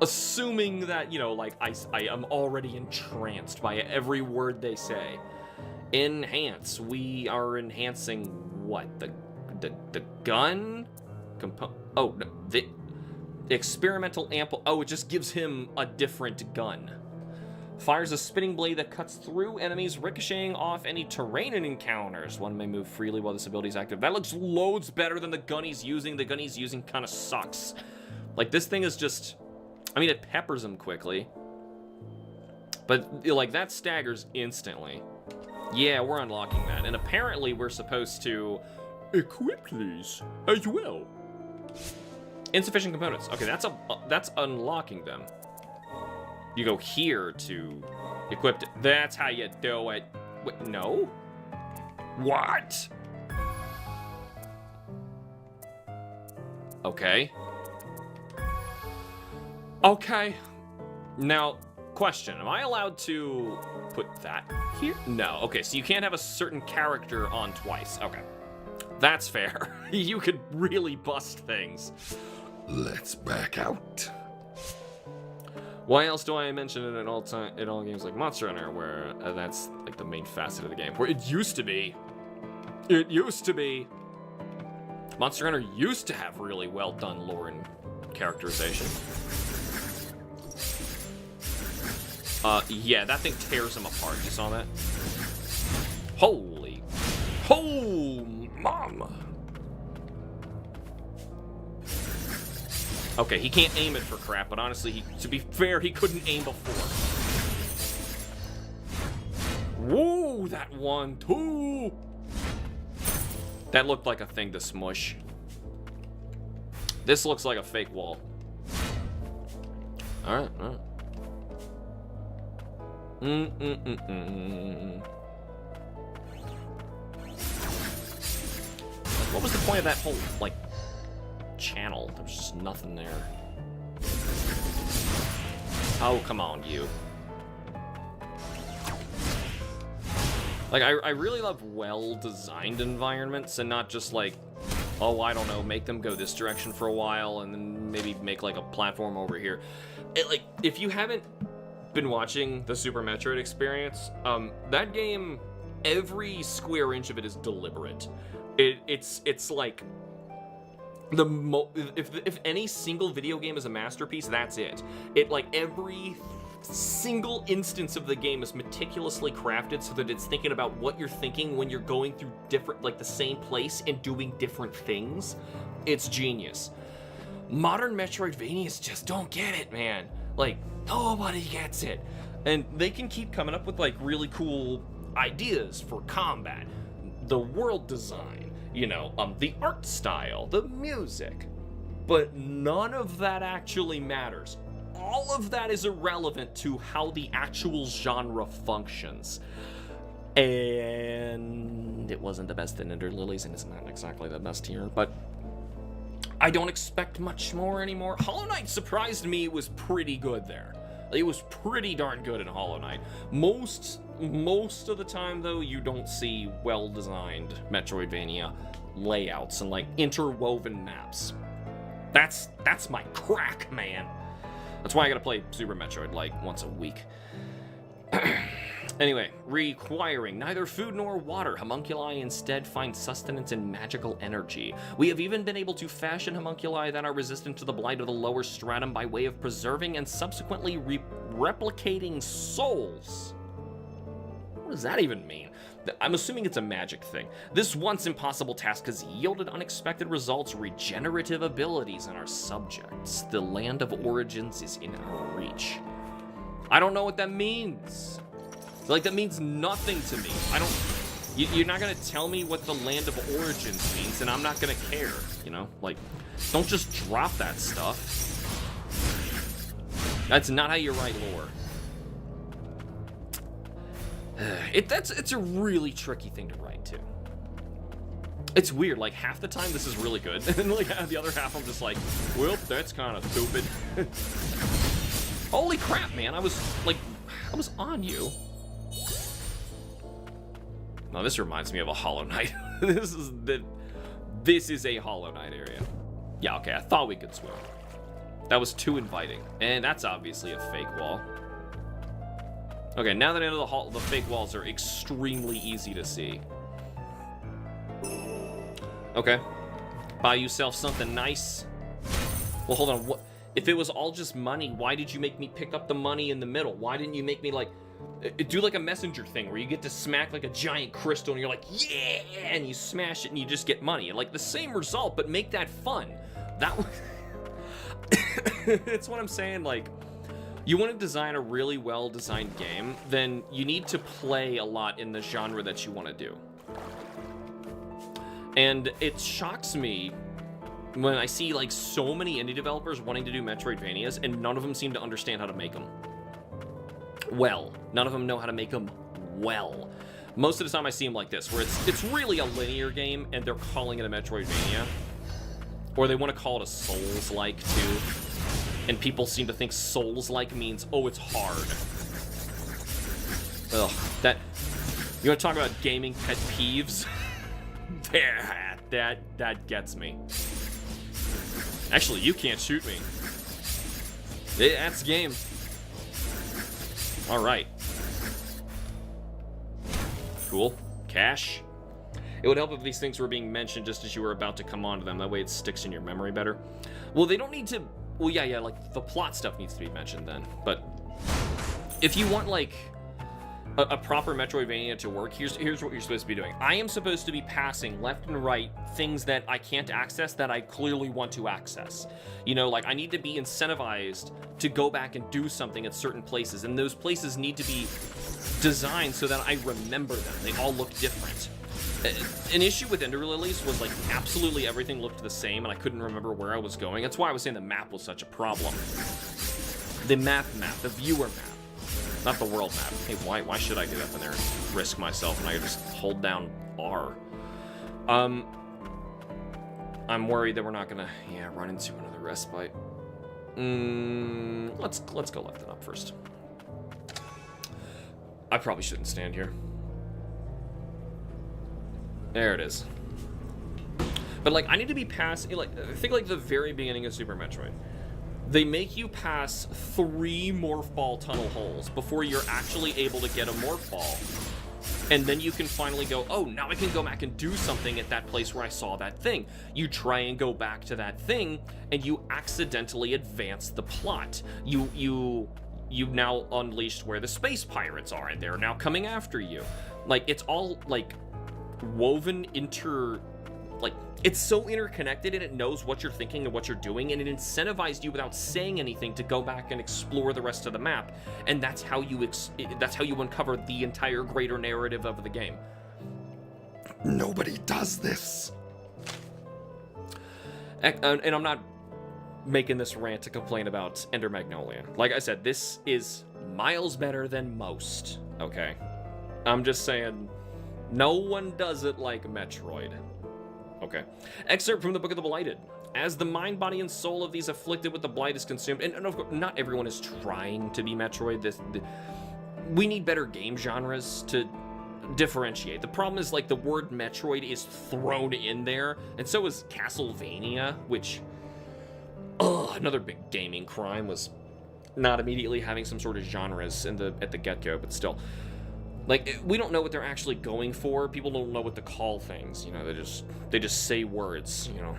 Assuming that, you know, like, I am already entranced by every word they say. Enhance. We are enhancing what? The gun? Oh, no, the experimental ample... oh, it just gives him a different gun. Fires a spinning blade that cuts through enemies, ricocheting off any terrain it encounters. One may move freely while this ability is active. That looks loads better than the gun he's using. The gun he's using kind of sucks. Like, this thing is just... I mean, it peppers him quickly. But, like, that staggers instantly. Yeah, we're unlocking that. And apparently we're supposed to equip these as well. Insufficient components. Okay, that's unlocking them. You go here to equip it. That's how you do it. Wait, no? What? Okay. Okay. Now, question. Am I allowed to put that here? No. Okay, so you can't have a certain character on twice. Okay. That's fair. You could really bust things. Let's back out. Why else do I mention it at all games like Monster Hunter, where that's like the main facet of the game? Where it used to be. It used to be. Monster Hunter used to have really well done lore and characterization. Yeah, that thing tears him apart. You saw that? Holy. Oh, mama. Okay, he can't aim it for crap, but honestly, to be fair, he couldn't aim before. Whoa, that one, too. That looked like a thing to smush. This looks like a fake wall. Alright, alright. What was the point of that whole, like, channel? There was just nothing there. Oh, come on, you. Like, I really love well-designed environments and not just, like, oh, I don't know, make them go this direction for a while and then maybe make like a platform over here. Like, if you haven't been watching the Super Metroid experience, that game, every square inch of it is deliberate. It's like if any single video game is a masterpiece, that's it. It, like, every single instance of the game is meticulously crafted so that it's thinking about what you're thinking when you're going through different, like, the same place and doing different things. It's genius. Modern Metroidvanias just don't get it, man. Like, nobody gets it. And they can keep coming up with, like, really cool ideas for combat, the world design, you know, the art style, the music, but none of that actually matters. All of that is irrelevant to how the actual genre functions. And it wasn't the best in Ender Lilies, and it's not exactly the best here, but I don't expect much more anymore. Hollow Knight surprised me. It was pretty good there. It was pretty darn good in Hollow Knight. Most of the time, though, you don't see well-designed Metroidvania layouts and, like, interwoven maps. That's my crack, man. That's why I gotta play Super Metroid, like, once a week. Anyway, requiring neither food nor water, homunculi instead find sustenance in magical energy. We have even been able to fashion homunculi that are resistant to the blight of the lower stratum by way of preserving and subsequently replicating souls. What does that even mean? I'm assuming it's a magic thing. This once impossible task has yielded unexpected results, regenerative abilities in our subjects. The land of origins is in our reach. I don't know what that means. Like, that means nothing to me. You're not gonna tell me what the land of origins means, and I'm not gonna care, you know? Like, don't just drop that stuff. That's not how you write lore. It's a really tricky thing to write, too. It's weird, like, half the time this is really good, and like the other half I'm just like, well, that's kind of stupid. Holy crap, man, I was on you. Now this reminds me of a Hollow Knight. This is a Hollow Knight area. Yeah, okay, I thought we could swim. That was too inviting, and that's obviously a fake wall. Okay, now that I know the fake walls are extremely easy to see. Okay, buy yourself something nice. Well, hold on. What if it was all just money? Why did you make me pick up the money in the middle? Why didn't you make me like do like a messenger thing where you get to smack like a giant crystal and you're like, yeah, and you smash it and you just get money? Like the same result, but make that fun. That was it's what I'm saying. Like, you want to design a really well-designed game, then you need to play a lot in the genre that you want to do. And it shocks me when I see like so many indie developers wanting to do Metroidvanias and none of them seem to understand how to make them well. None of them know how to make them well. Most of the time I see them like this, where it's really a linear game and they're calling it a Metroidvania. Or they want to call it a Souls-like too. And people seem to think Souls-like means, oh, it's hard. Ugh, that... You want to talk about gaming pet peeves? that gets me. Actually, you can't shoot me. That's game. Alright. Cool. Cash. It would help if these things were being mentioned just as you were about to come onto them. That way it sticks in your memory better. Well, they don't need to... Well, yeah, like, the plot stuff needs to be mentioned then. But if you want, like, a proper Metroidvania to work, here's what you're supposed to be doing. I am supposed to be passing left and right things that I can't access that I clearly want to access. You know, like, I need to be incentivized to go back and do something at certain places, and those places need to be designed so that I remember them. They all look different. An issue with Ender Lilies was, like, absolutely everything looked the same, and I couldn't remember where I was going. That's why I was saying the map was such a problem. The map, the viewer map, not the world map. Hey, why should I get up in there and risk myself when I just hold down R? I'm worried that we're not gonna, run into another respite. Let's go left and up first. I probably shouldn't stand here. There it is. But like, I need to be past, like, I think like the very beginning of Super Metroid. They make you pass 3 morph ball tunnel holes before you're actually able to get a morph ball. And then you can finally go, oh, now I can go back and do something at that place where I saw that thing. You try and go back to that thing, and you accidentally advance the plot. You now unleashed where the space pirates are, and they're now coming after you. Like, it's all, like, woven like, it's so interconnected, and it knows what you're thinking and what you're doing, and it incentivized you without saying anything to go back and explore the rest of the map. And that's how you uncover the entire greater narrative of the game. Nobody does this. And I'm not making this rant to complain about Ender Magnolia. Like I said, this is miles better than most, okay? I'm just saying, no one does it like Metroid. Okay. Excerpt from the Book of the Blighted. As the mind, body, and soul of these afflicted with the blight is consumed, and of course, not everyone is trying to be Metroid. We need better game genres to differentiate. The problem is, like, the word Metroid is thrown in there, and so is Castlevania, which, another big gaming crime was not immediately having some sort of genres at the get-go, but still. Like, we don't know what they're actually going for. People don't know what to call things. You know, they just say words. You know,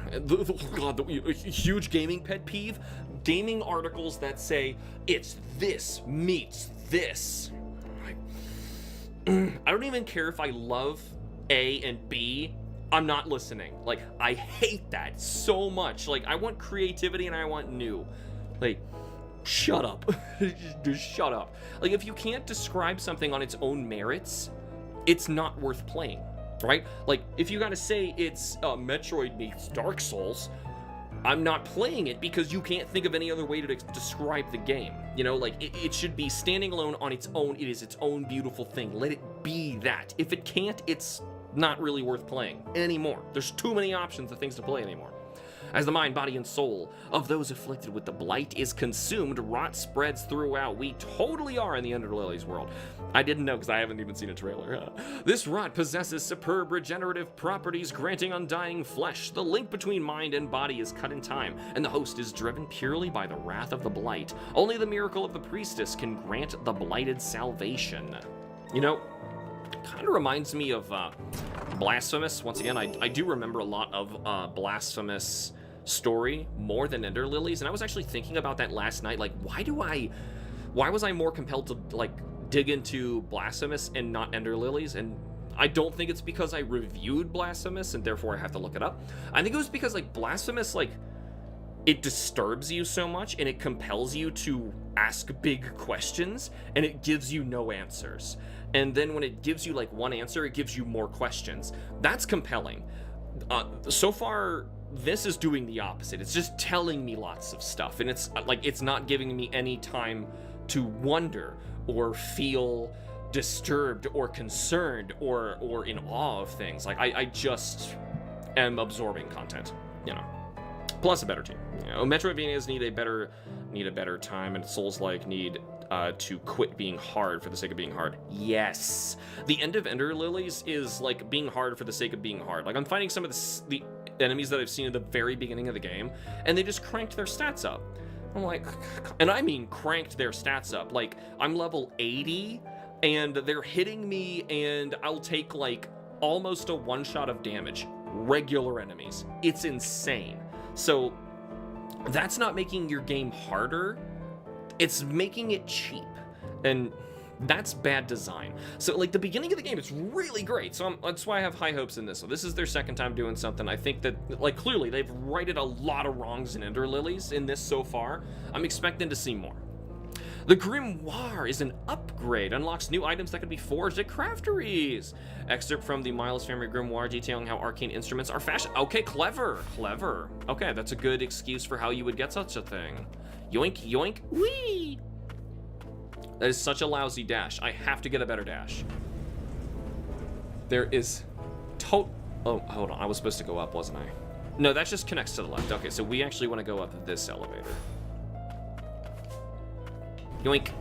God, a huge gaming pet peeve: gaming articles that say it's this meets this. Like, I don't even care if I love A and B. I'm not listening. Like, I hate that so much. Like, I want creativity and I want new. Like, shut up. Just shut up. Like, if you can't describe something on its own merits, it's not worth playing, right? Like, if you gotta say it's Metroid meets Dark Souls, I'm not playing it because you can't think of any other way to describe the game. You know, like, it should be standing alone on its own. It is its own beautiful thing. Let it be that. If it can't, it's not really worth playing anymore. There's too many options of things to play anymore. As the mind, body, and soul of those afflicted with the blight is consumed, rot spreads throughout. We totally are in the Ender Lilies world. I didn't know because I haven't even seen a trailer. This rot possesses superb regenerative properties, granting undying flesh. The link between mind and body is cut in time, and the host is driven purely by the wrath of the blight. Only the miracle of the priestess can grant the blighted salvation. You know, kind of reminds me of Blasphemous. Once again, I do remember a lot of Blasphemous story more than Ender Lilies, and I was actually thinking about that last night. Like, why was I more compelled to, like, dig into Blasphemous and not Ender Lilies? And I don't think it's because I reviewed Blasphemous and therefore I have to look it up. I think it was because, like, Blasphemous, like, it disturbs you so much and it compels you to ask big questions, and it gives you no answers. And then when it gives you, like, one answer, it gives you more questions. That's compelling. So far, this is doing the opposite. It's just telling me lots of stuff, and it's like, it's not giving me any time to wonder or feel disturbed or concerned or in awe of things. Like, I just am absorbing content, you know. Plus a better team. You know, Metroidvanias need a better time, and Souls-like need to quit being hard for the sake of being hard. Yes. The end of Ender Lilies is like being hard for the sake of being hard. Like, I'm finding some of the enemies that I've seen at the very beginning of the game, and they just cranked their stats up. I'm like, and I mean cranked their stats up. Like, I'm level 80, and they're hitting me, and I'll take, like, almost a one-shot of damage. Regular enemies. It's insane. So, that's not making your game harder. It's making it cheap, and that's bad design. So, like, the beginning of the game, it's really great. So that's why I have high hopes in this. So this is their second time doing something. I think that, like, clearly they've righted a lot of wrongs in Ender Lilies in this so far. I'm expecting to see more. The Grimoire is an upgrade, unlocks new items that can be forged at crafteries. Excerpt from the Miles Family Grimoire detailing how arcane instruments are fashioned. Okay, clever. Okay, that's a good excuse for how you would get such a thing. Yoink, yoink, whee! That is such a lousy dash. I have to get a better dash. There is oh, hold on. I was supposed to go up, wasn't I? No, that just connects to the left. Okay, so we actually want to go up this elevator. Yoink.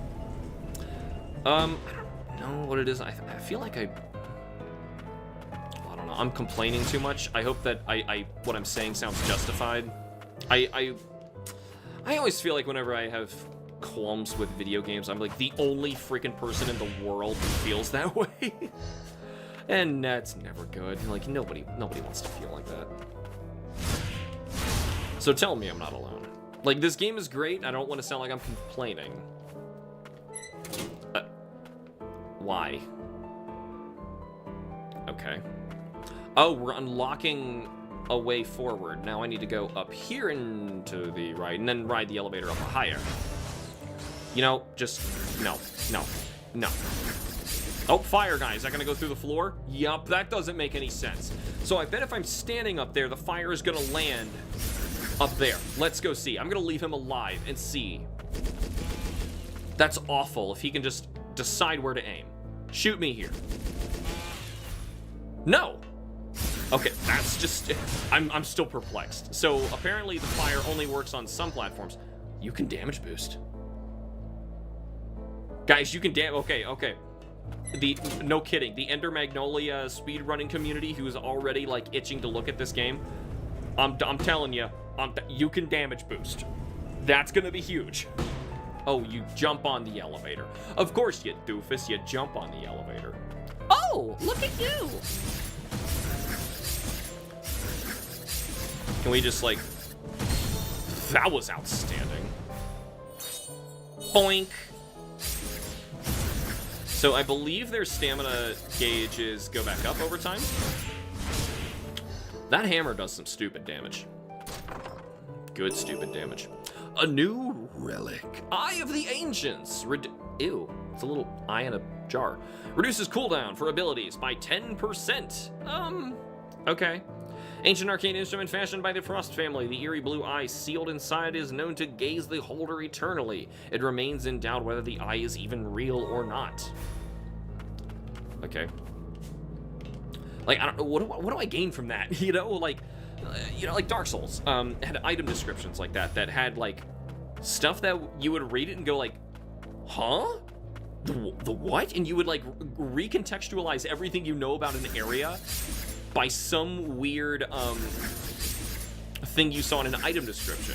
I don't know what it is. I feel like I don't I'm complaining too much. I hope that what I'm saying sounds justified. I always feel like whenever I have qualms with video games, I'm like the only freaking person in the world who feels that way. And that's never good. Like, nobody wants to feel like that. So tell me I'm not alone. Like, this game is great. I don't want to sound like I'm complaining. Why? Okay. Oh, we're unlocking a way forward. Now I need to go up here and to the right, and then ride the elevator up higher. You know, just... No. Oh, fire guy. Is that gonna go through the floor? Yup, that doesn't make any sense. So I bet if I'm standing up there, the fire is gonna land up there. Let's go see. I'm gonna leave him alive and see. That's awful if he can just decide where to aim. Shoot me here. No! Okay, that's just... I'm still perplexed. So apparently the fire only works on some platforms. You can damage boost. Guys, you can okay. No kidding. The Ender Magnolia speedrunning community who's already, like, itching to look at this game. I'm telling you, you can damage boost. That's gonna be huge. Oh, you jump on the elevator. Of course, you doofus, you jump on the elevator. Oh, look at you! Can we just, like... That was outstanding. Boink! So I believe their stamina gauges go back up over time. That hammer does some stupid damage. Good stupid damage. A new relic. Eye of the Ancients. Ew, it's a little eye in a jar. Reduces cooldown for abilities by 10%. Okay. Ancient arcane instrument fashioned by the Frost family. The eerie blue eye sealed inside is known to gaze the holder eternally. It remains in doubt whether the eye is even real or not. Okay. Like, I don't know, what do I gain from that? You know, like Dark Souls had item descriptions like that had, like, stuff that you would read it and go, like, huh? The what? And you would, like, recontextualize everything you know about an area by some weird thing you saw in an item description.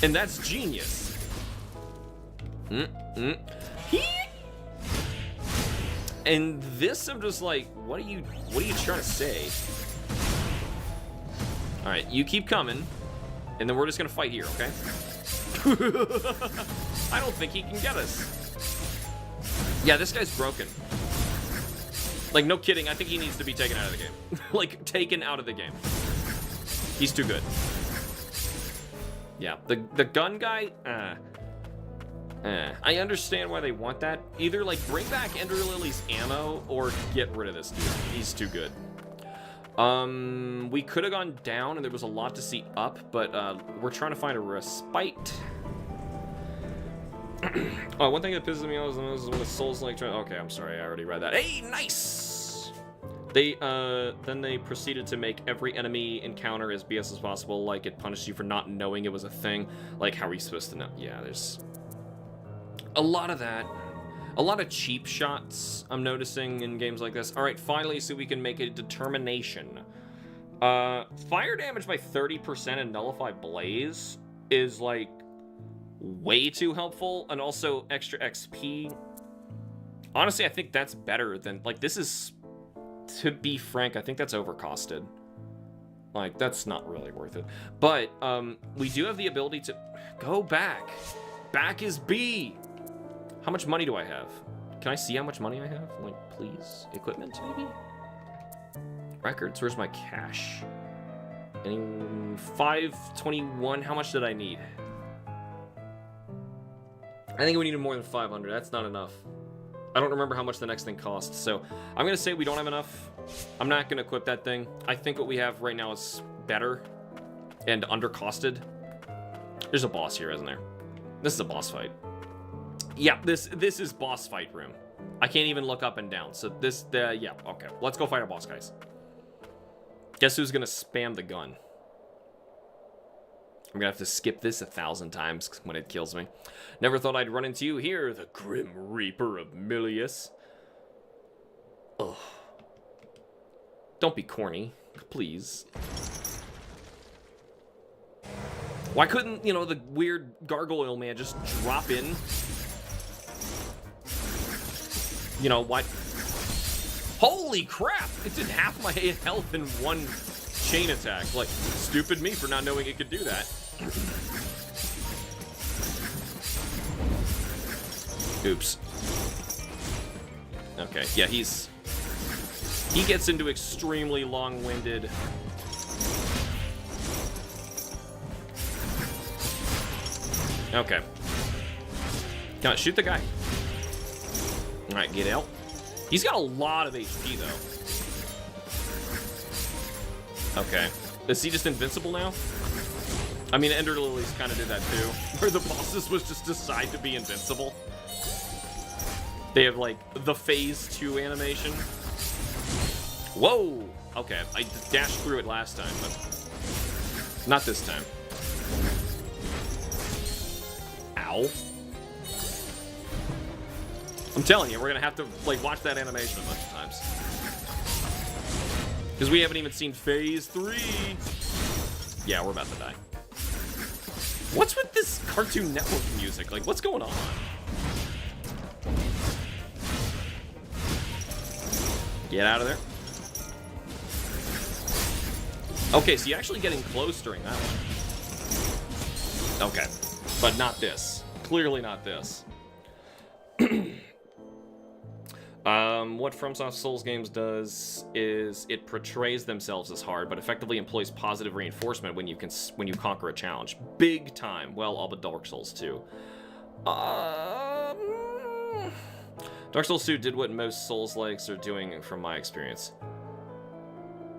And that's genius. And this, I'm just like, what are you trying to say? All right, you keep coming, and then we're just gonna fight here, okay? I don't think he can get us. Yeah, this guy's broken. Like, no kidding, I think he needs to be taken out of the game. Like, taken out of the game. He's too good. Yeah, the gun guy, I understand why they want that. Either, like, bring back Ender Lily's ammo, or get rid of this dude. He's too good. We could have gone down, and there was a lot to see up, but, we're trying to find a respite. Oh, one thing that pisses me off is when the Souls like try. Okay, I'm sorry, I already read that. Hey, nice! Then they proceeded to make every enemy encounter as BS as possible, like it punished you for not knowing it was a thing. Like, how are you supposed to know? Yeah, there's a lot of that. A lot of cheap shots I'm noticing in games like this. All right, finally, so we can make a determination. Fire damage by 30% and Nullify Blaze is, like, way too helpful, and also extra XP. Honestly, I think that's better than, like, this is, to be frank, I think that's overcosted. Like, that's not really worth it. But, we do have the ability to go back. Back is B. How much money do I have? Can I see how much money I have? Like, please. Equipment, maybe? Records, where's my cash? 521, how much did I need? I think we needed more than 500. That's not enough. I don't remember how much the next thing costs, so I'm gonna say we don't have enough. I'm not gonna equip that thing. I think what we have right now is better and undercosted. There's a boss here, isn't there? This is a boss fight. Yeah, this is boss fight room. I can't even look up and down. So yeah, okay. Let's go fight our boss, guys. Guess who's gonna spam the gun? I'm gonna have to skip this 1,000 times when it kills me. Never thought I'd run into you here, the Grim Reaper of Milius. Ugh. Don't be corny, please. Why couldn't, you know, the weird gargoyle man just drop in? You know, what? Holy crap! It did half my health in one chain attack. Like, stupid me for not knowing it could do that. Oops. Okay, yeah, he gets into extremely long-winded. Okay. Come on, shoot the guy. Alright, get out. He's got a lot of HP, though. Okay. Is he just invincible now? I mean, Ender Lilies kind of did that, too. Where the bosses was just decide to be invincible. They have, like, the Phase 2 animation. Whoa! Okay, I dashed through it last time, but not this time. Ow. I'm telling you, we're gonna have to, like, watch that animation a bunch of times. Because we haven't even seen Phase 3. Yeah, we're about to die. What's with this Cartoon Network music? Like, what's going on? Get out of there. Okay, so you're actually getting close during that one. Okay, but not this. Clearly not this. What FromSoft Souls games does is it portrays themselves as hard, but effectively employs positive reinforcement when you conquer a challenge. Big time. Well, all but Dark Souls 2. Dark Souls 2 did what most Souls-likes are doing, from my experience.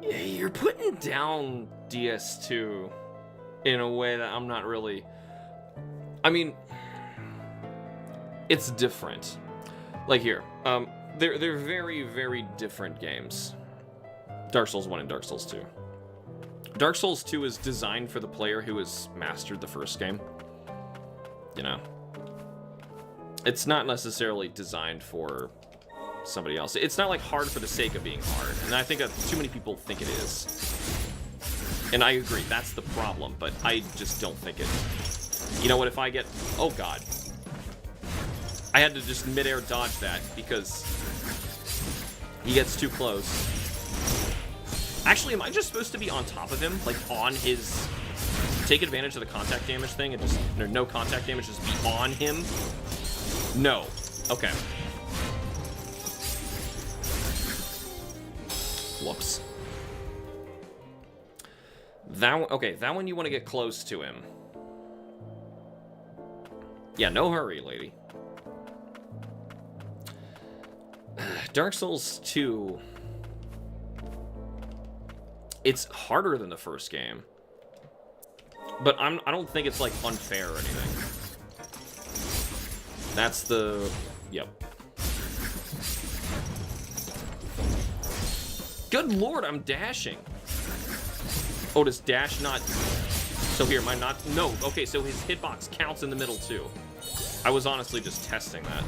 Yeah, you're putting down DS2 in a way that I'm not really. I mean, it's different. Like here, they're very, very different games. Dark Souls 1 and Dark Souls 2. Dark Souls 2 is designed for the player who has mastered the first game. You know? It's not necessarily designed for somebody else. It's not like hard for the sake of being hard. And I think that too many people think it is. And I agree, that's the problem, but I just don't think it. You know what, if I get... Oh god. I had to just mid-air dodge that because he gets too close. Actually, am I just supposed to be on top of him? Like, on his... Take advantage of the contact damage thing and just... No contact damage, just be on him? No. Okay. Whoops. Okay, that one you want to get close to him. Yeah, no hurry, lady. Dark Souls 2... It's harder than the first game. But I don't think it's, like, unfair or anything. That's the... Yep. Good lord, I'm dashing. Oh, does dash not... So here, am I not... No, okay, so his hitbox counts in the middle, too. I was honestly just testing that.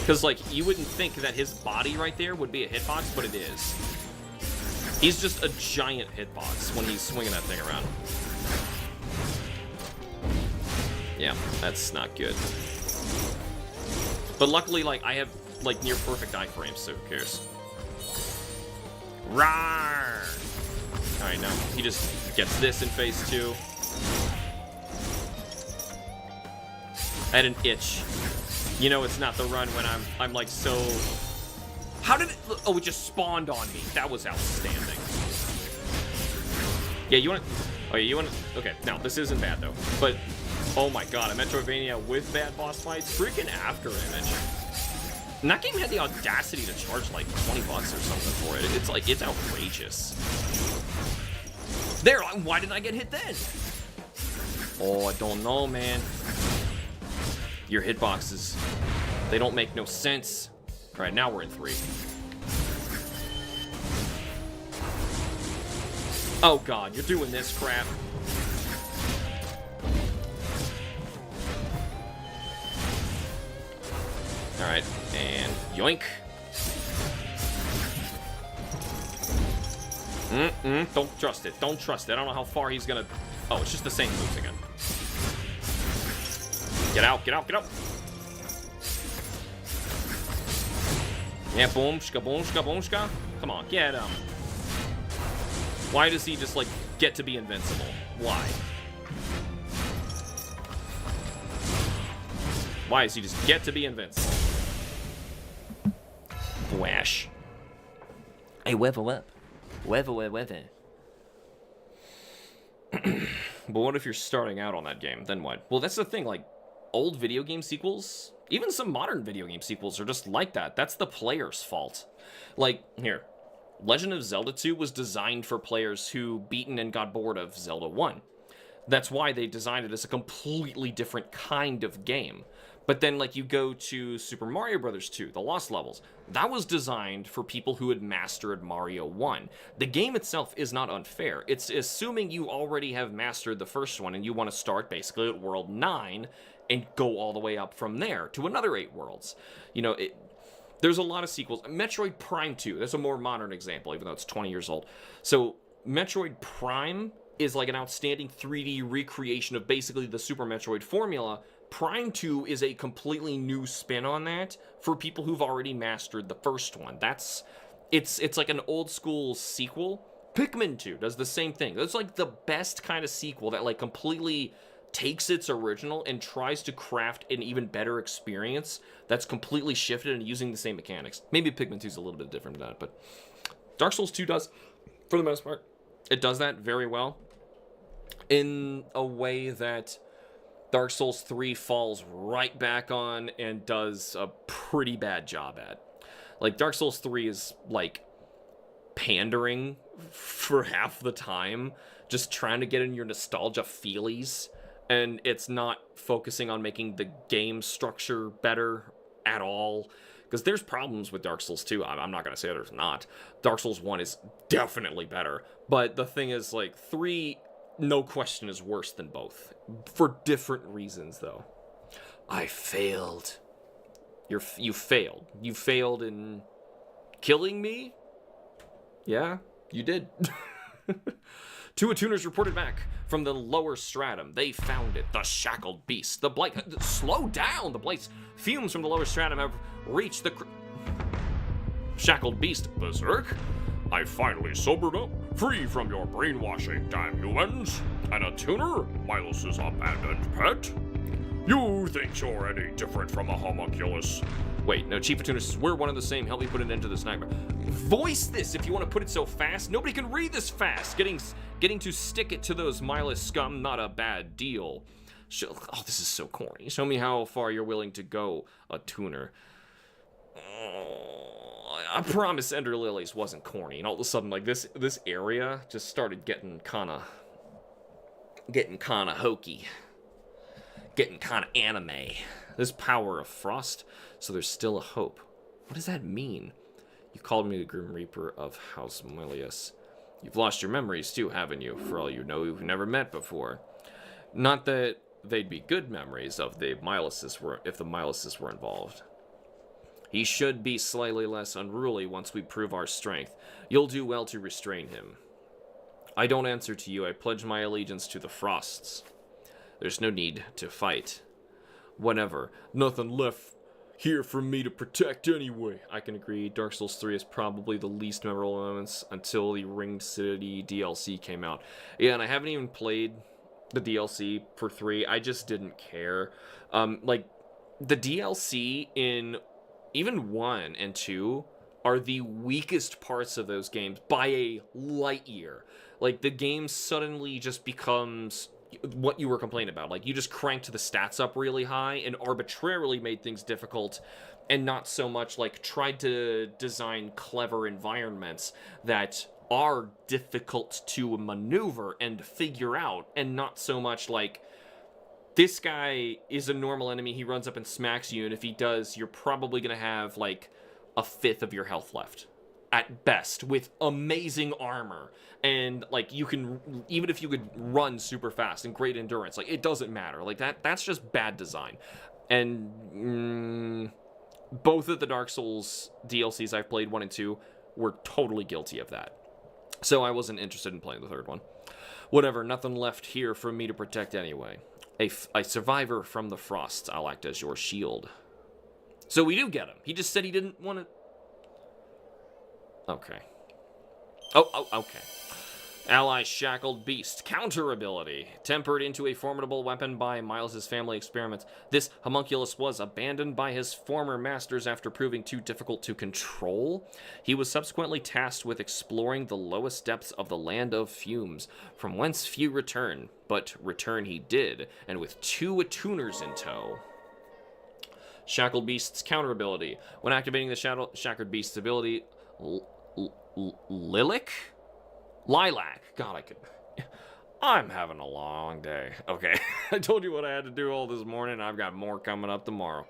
Because, like, you wouldn't think that his body right there would be a hitbox, but it is. He's just a giant hitbox when he's swinging that thing around. Yeah, that's not good. But luckily, like, I have, like, near perfect iframes, so who cares? Rawr! Alright, no, he just gets this in phase 2. I had an itch. You know it's not the run when I'm like so... How did it... Oh, it just spawned on me. That was outstanding. Yeah, you want to... Oh, yeah, you want to... Okay, now, this isn't bad, though. But, oh my god, a Metroidvania with bad boss fights? Freaking After Image. And that game had the audacity to charge, like, $20 or something for it. It's, like, it's outrageous. There, why didn't I get hit then? Oh, I don't know, man. Your hitboxes, they don't make no sense. All right, now we're in 3. Oh god, you're doing this crap. All right, and yoink. Don't trust it. Don't trust it. I don't know how far he's gonna... Oh, it's just the same moves again. Get out, get out, get out. Yeah, boom, shka, boom, shka, boom, shka. Come on, get him. Why does he just, like, get to be invincible? Why? Why does he just get to be invincible? Whash. Hey, weather up. Weather. But what if you're starting out on that game? Then what? Well, that's the thing, like, old video game sequels, even some modern video game sequels are just like that. That's the player's fault. Like, here, Legend of Zelda 2 was designed for players who beaten and got bored of Zelda 1. That's why they designed it as a completely different kind of game. But then, like, you go to Super Mario Bros. 2, The Lost Levels. That was designed for people who had mastered Mario 1. The game itself is not unfair. It's assuming you already have mastered the first one and you want to start basically at World 9 and go all the way up from there to another 8 worlds. You know, there's a lot of sequels. Metroid Prime 2, that's a more modern example, even though it's 20 years old. So, Metroid Prime is like an outstanding 3D recreation of basically the Super Metroid formula. Prime 2 is a completely new spin on that for people who've already mastered the first one. It's like an old school sequel. Pikmin 2 does the same thing. It's like the best kind of sequel that like completely takes its original and tries to craft an even better experience that's completely shifted and using the same mechanics. Maybe Pikmin 2 is a little bit different than that, but Dark Souls 2 does, for the most part, it does that very well in a way that Dark Souls 3 falls right back on and does a pretty bad job at. Like, Dark Souls 3 is, like, pandering for half the time, just trying to get in your nostalgia feelies, and it's not focusing on making the game structure better at all. Because there's problems with Dark Souls 2. I'm not going to say there's not. Dark Souls 1 is definitely better. But the thing is, like, 3... no question is worse than both. For different reasons, though. I failed. You failed. You failed in killing me? Yeah, you did. 2 attuners reported back from the lower stratum. They found it. The shackled beast. The blight... Slow down! The blight's fumes from the lower stratum have reached the... Shackled beast. Berserk? I finally sobered up, free from your brainwashing, damn humans. And a tuner, Milos' abandoned pet? You think you're any different from a homunculus? Wait, no, Chief of Tuners says, we're one and the same, help me put an end to this nightmare. Voice this if you want to put it so fast. Nobody can read this fast. Getting to stick it to those Milos scum, not a bad deal. Oh, this is so corny. Show me how far you're willing to go, a tuner. I promise Ender Lilies wasn't corny, and all of a sudden, like, this area just started getting kinda hokey. Getting kinda anime. This power of frost, so there's still a hope. What does that mean? You called me the Grim Reaper of House Milius. You've lost your memories too, haven't you? For all you know, we've never met before. Not that they'd be good memories of the Miloses if the Miloses were involved. He should be slightly less unruly once we prove our strength. You'll do well to restrain him. I don't answer to you. I pledge my allegiance to the Frosts. There's no need to fight. Whatever. Nothing left here for me to protect anyway. I can agree. Dark Souls 3 is probably the least memorable moments until the Ringed City DLC came out. Yeah, and I haven't even played the DLC for 3. I just didn't care. Like, the DLC in... even 1 and 2 are the weakest parts of those games by a light year. Like, the game suddenly just becomes what you were complaining about. Like, you just cranked the stats up really high and arbitrarily made things difficult and not so much, like, tried to design clever environments that are difficult to maneuver and figure out, and not so much like... this guy is a normal enemy, he runs up and smacks you, and if he does, you're probably going to have, like, a fifth of your health left. At best, with amazing armor. And, like, you can, even if you could run super fast and great endurance, like, it doesn't matter. Like, that's just bad design. And, both of the Dark Souls DLCs I've played, 1 and 2, were totally guilty of that. So I wasn't interested in playing the third one. Whatever, nothing left here for me to protect anyway. A survivor from the frost. I'll act as your shield. So we do get him. He just said he didn't want to... Okay. Oh, okay. Ally Shackled Beast. Counter ability. Tempered into a formidable weapon by Miles' family experiments. This homunculus was abandoned by his former masters after proving too difficult to control. He was subsequently tasked with exploring the lowest depths of the Land of Fumes, from whence few return. But return he did, and with 2 attuners in tow. Shackled Beast's counter ability. When activating the Shackled Beast's ability... Lilac? God, I'm having a long day. Okay, I told you what I had to do all this morning. I've got more coming up tomorrow.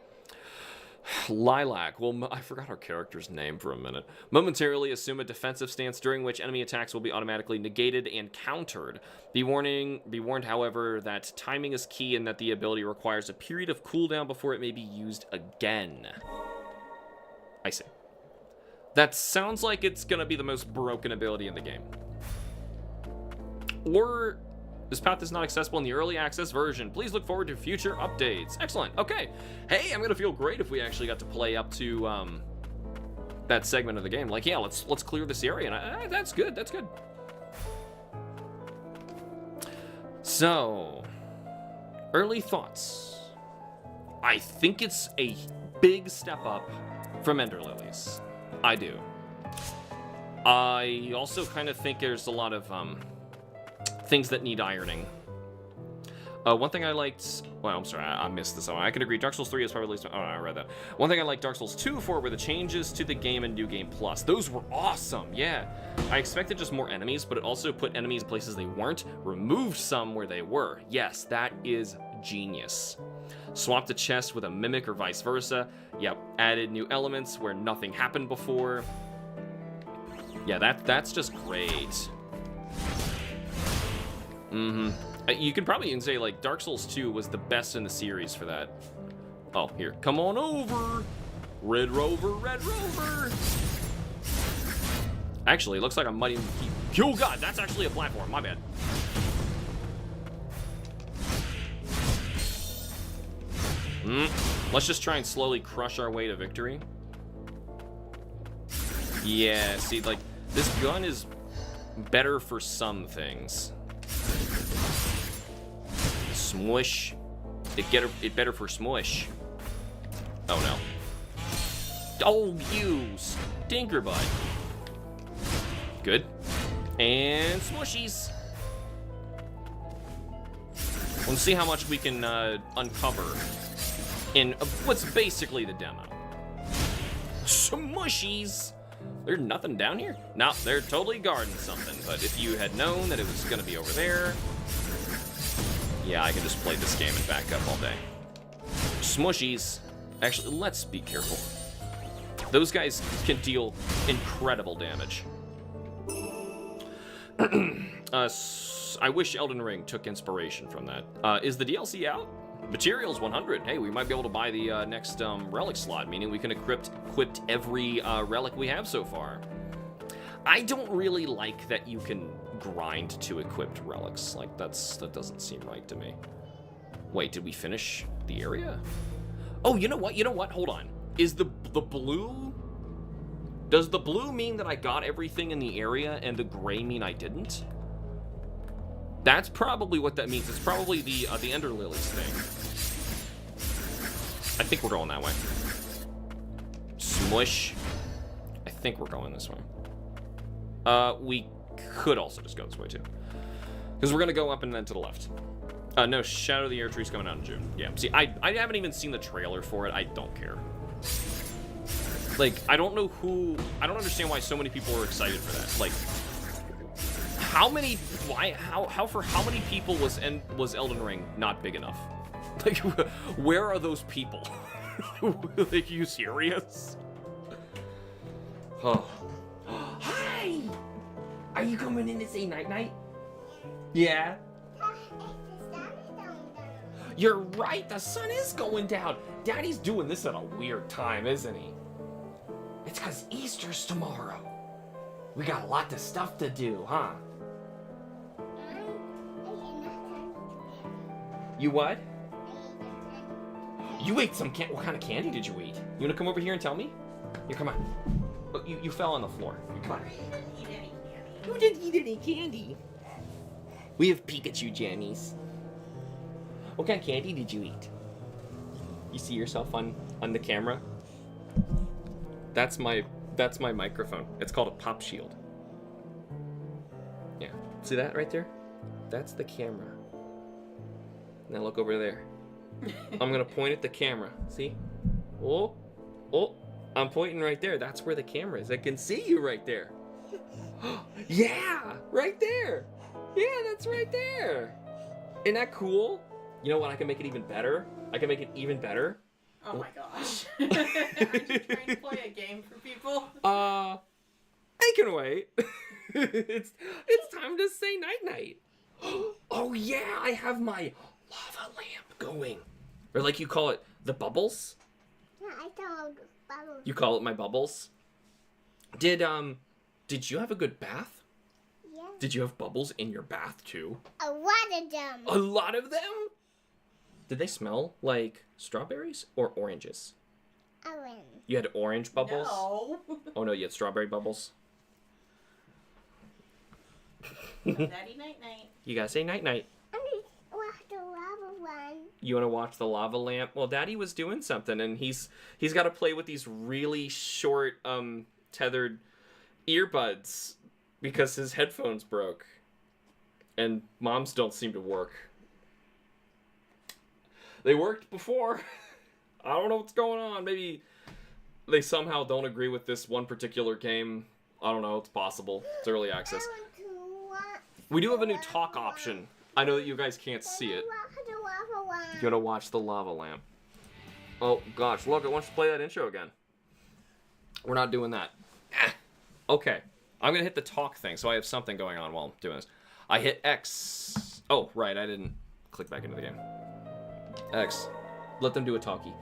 Lilac. Well, I forgot our character's name for a minute. Momentarily assume a defensive stance during which enemy attacks will be automatically negated and countered. Be warned, however, that timing is key and that the ability requires a period of cooldown before it may be used again. I see. That sounds like it's gonna be the most broken ability in the game. Or this path is not accessible in the early access version. Please look forward to future updates. Excellent. Okay. Hey, I'm gonna feel great if we actually got to play up to that segment of the game. Like, yeah, let's clear this area. And that's good. That's good. So, early thoughts. I think it's a big step up from Ender Lilies. I do. I also kind of think there's a lot of things that need ironing. One thing I liked... Well, I'm sorry, I missed this one. I can agree. Dark Souls 3 is probably least... Oh, I read that. One thing I liked Dark Souls 2 for were the changes to the game and New Game Plus. Those were awesome, yeah. I expected just more enemies, but it also put enemies in places they weren't, removed some where they were. Yes, that is genius. Swapped a chest with a mimic or vice versa. Yep, added new elements where nothing happened before. Yeah, that's just great. You could probably even say, like, Dark Souls 2 was the best in the series for that. Oh, here. Come on over! Red Rover, Red Rover! Actually, it looks like I might even keep... Oh, God, that's actually a platform. My bad. Let's just try and slowly crush our way to victory. Yeah, see, like, this gun is better for some things. Smush. It better for smush. Oh no. Oh, you stinker bud. Good. And smushies. Let's see how much we can uncover in what's basically the demo. Smushies. There's nothing down here? No, they're totally guarding something. But if you had known that it was gonna be over there, yeah, I can just play this game and back up all day. Smushies. Actually, let's be careful. Those guys can deal incredible damage. I wish Elden Ring took inspiration from that. Is the DLC out? Materials 100. Hey, we might be able to buy the next relic slot, meaning we can equip every relic we have so far. I don't really like that you can grind to equipped relics. Like, that doesn't seem right to me. Wait, did we finish the area? Oh, you know what? Hold on. Is the blue... Does the blue mean that I got everything in the area and the gray mean I didn't? That's probably what that means. It's probably the Ender Lilies thing. I think we're going that way. Smush. I think we're going this way. We could also just go this way too. Because we're gonna go up and then to the left. No, Shadow of the Air Tree's coming out in June. Yeah, see, I haven't even seen the trailer for it. I don't care. Like, I don't understand why so many people are excited for that. Like, how many people was Elden Ring not big enough? Like, where are those people? Like, are you serious? Oh. Hi! Are you coming in to say night-night? Yeah? You're right, the sun is going down. Daddy's doing this at a weird time, isn't he? It's because Easter's tomorrow. We got a lot of stuff to do, huh? You what? You ate some candy. What kind of candy did you eat? You wanna come over here and tell me? Here, come on. Oh, you fell on the floor. Come on. Who didn't eat any candy? We have Pikachu jammies. What kind of candy did you eat? You see yourself on the camera? That's my microphone. It's called a pop shield. Yeah. See that right there? That's the camera. Now look over there. I'm gonna point at the camera. See? Oh, I'm pointing right there. That's where the camera is. I can see you right there. Yeah, right there. Yeah, that's right there. Isn't that cool? You know what? I can make it even better. I can make it even better. Oh my gosh. Are you trying to play a game for people? I can wait. it's time to say night-night. Oh yeah, I have my lava lamp going. Or like you call it, the bubbles? Yeah, I call it bubbles. You call it my bubbles? Did you have a good bath? Yeah. Did you have bubbles in your bath too? A lot of them. A lot of them? Did they smell like strawberries or oranges? Orange. You had orange bubbles? No. Oh no, you had strawberry bubbles? Daddy night night. You gotta say night-night. I need to watch the lava one. You wanna watch the lava lamp? Well, Daddy was doing something and he's gotta play with these really short, tethered earbuds because his headphones broke. And Mom's don't seem to work. They worked before. I don't know what's going on. Maybe they somehow don't agree with this one particular game. I don't know. It's possible. It's early access. I want to watch We do have a new talk option. I know that you guys can't see it. the lava one. You gotta watch the lava lamp. Oh gosh, look, it wants to play that intro again. We're not doing that. Okay, I'm gonna hit the talk thing so I have something going on while I'm doing this. I hit X. Oh, right, I didn't click back into the game. X. Let them do a talkie.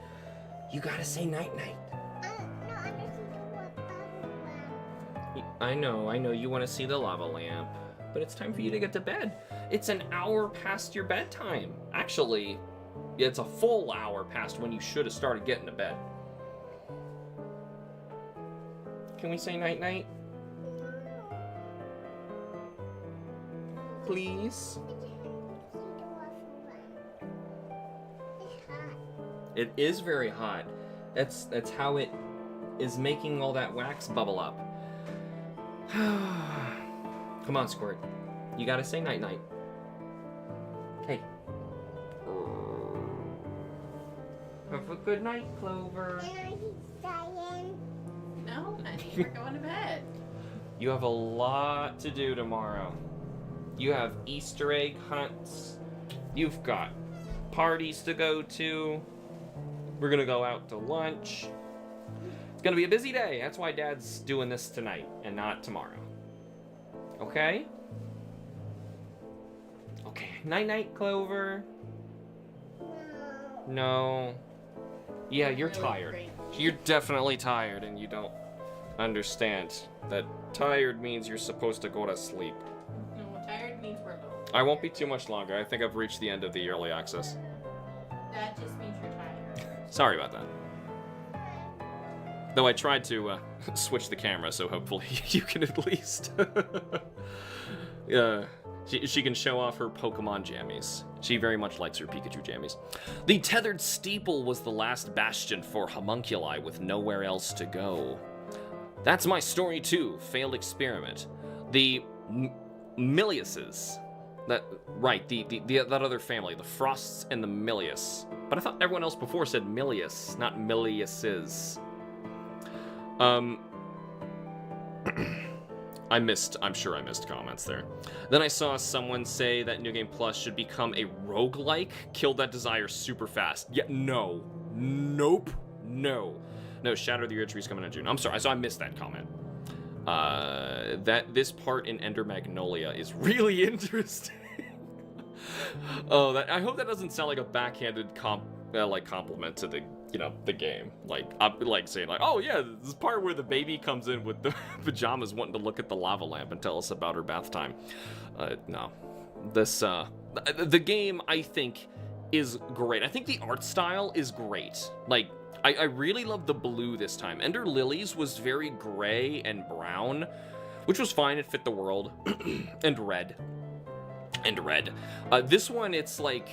You gotta say night-night. No, I need to watch lava one. I know you want to see the lava lamp, but it's time for you to get to bed. It's an hour past your bedtime. Actually, it's a full hour past when you should have started getting to bed. Can we say night-night? Please? It is very hot. That's how it is making all that wax bubble up. Come on, Squirt. You gotta say night-night. Hey. Have a good night, Clover. No, honey, we're going to bed. You have a lot to do tomorrow. You have Easter egg hunts. You've got parties to go to. We're gonna go out to lunch. It's gonna be a busy day. That's why Dad's doing this tonight and not tomorrow. Okay? Okay. Night-night, Clover. No. Yeah, you're Really tired. great. You're definitely tired and you don't understand that tired means you're supposed to go to sleep. No, tired means we're low. I won't be too much longer. I think I've reached the end of the early access. That just means you're tired. Sorry about that. Though I tried to switch the camera, so hopefully you can at least... she can show off her Pokemon jammies. She very much likes her Pikachu jammies. The tethered steeple was the last bastion for homunculi with nowhere else to go. That's my story too. Failed experiment. The Miliuses. That other family, the Frosts and the Milius. But I thought everyone else before said Milius, not Miliuses. I'm sure I missed comments there. Then I saw someone say that New Game Plus should become a roguelike. Killed that desire super fast. Yeah, no. Nope. No. No, Shatter the Earth Tree's coming in June. I'm sorry, so I missed that comment. That this part in Ender Magnolia is really interesting. Oh, I hope that doesn't sound like a backhanded compliment to the you know, the game. Like, I'm like saying like, oh yeah, this part where the baby comes in with the pajamas wanting to look at the lava lamp and tell us about her bath time. No. This, the game, I think, is great. I think the art style is great. Like, I really love the blue this time. Ender Lilies was very gray and brown, which was fine. It fit the world. And red. This one, it's like,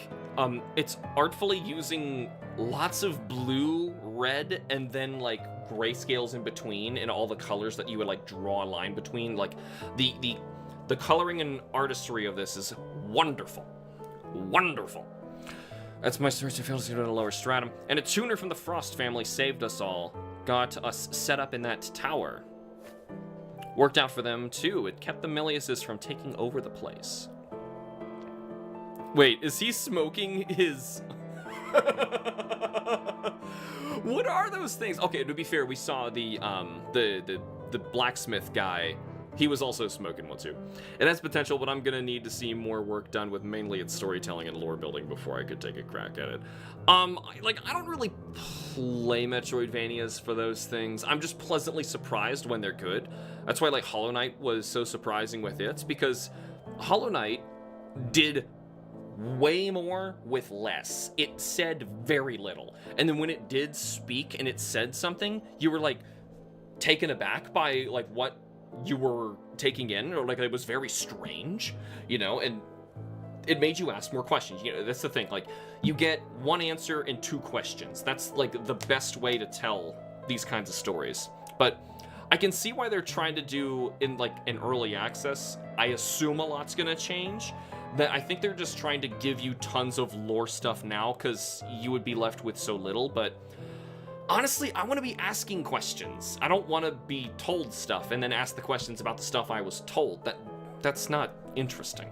it's artfully using lots of blue, red, and then like grayscales in between, and all the colors that you would like draw a line between. Like the coloring and artistry of this is wonderful. That's my search to field at a lower stratum. And a tuner from the Frost family saved us all. Got us set up in that tower. Worked out for them, too. It kept the Miliuses from taking over the place. Wait, is he smoking his... What are those things? Okay, to be fair, we saw the blacksmith guy. He was also smoking one too. It has potential, but I'm gonna need to see more work done with mainly its storytelling and lore building before I could take a crack at it. Like, I don't really play Metroidvanias for those things. I'm just pleasantly surprised when they're good. That's why, like, Hollow Knight was so surprising with it, because Hollow Knight did way more with less. It said very little. And then when it did speak and it said something, you were, like, taken aback by, like, what you were taking in, or like it was very strange, you know, and it made you ask more questions. You know, that's the thing, like, you get one answer and two questions. That's like the best way to tell these kinds of stories. But I can see why they're trying to do in like an early access. I assume a lot's gonna change. That I think they're just trying to give you tons of lore stuff now, because you would be left with so little. But honestly, I want to be asking questions. I don't want to be told stuff and then ask the questions about the stuff I was told. That's not interesting.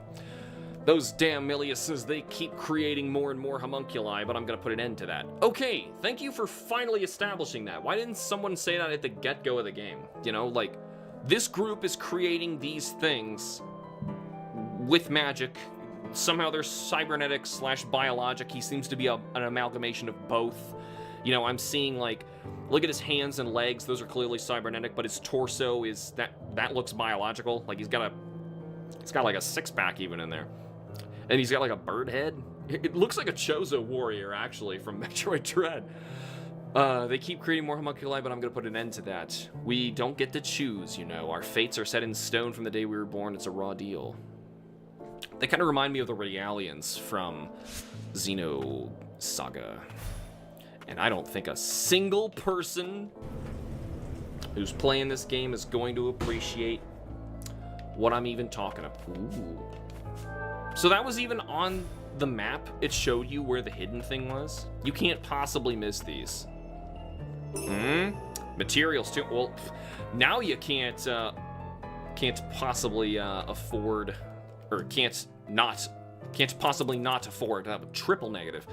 Those damn Miliuses, they keep creating more and more homunculi, but I'm going to put an end to that. Okay, thank you for finally establishing that. Why didn't someone say that at the get-go of the game? You know, like, this group is creating these things with magic. Somehow they're cybernetic / biologic. He seems to be an amalgamation of both. You know, I'm seeing, like, look at his hands and legs. Those are clearly cybernetic, but his torso is, that looks biological. Like, he's got like a six-pack even in there. And he's got like a bird head. It looks like a Chozo warrior, actually, from Metroid Dread. They keep creating more homunculi, but I'm gonna put an end to that. We don't get to choose, you know. Our fates are set in stone from the day we were born. It's a raw deal. They kind of remind me of the Realians from Xenosaga. And I don't think a single person who's playing this game is going to appreciate what I'm even talking about. Ooh. So that was even on the map. It showed you where the hidden thing was. You can't possibly miss these. Materials too. Well, now you can't possibly afford, or can't possibly not afford. Triple negative.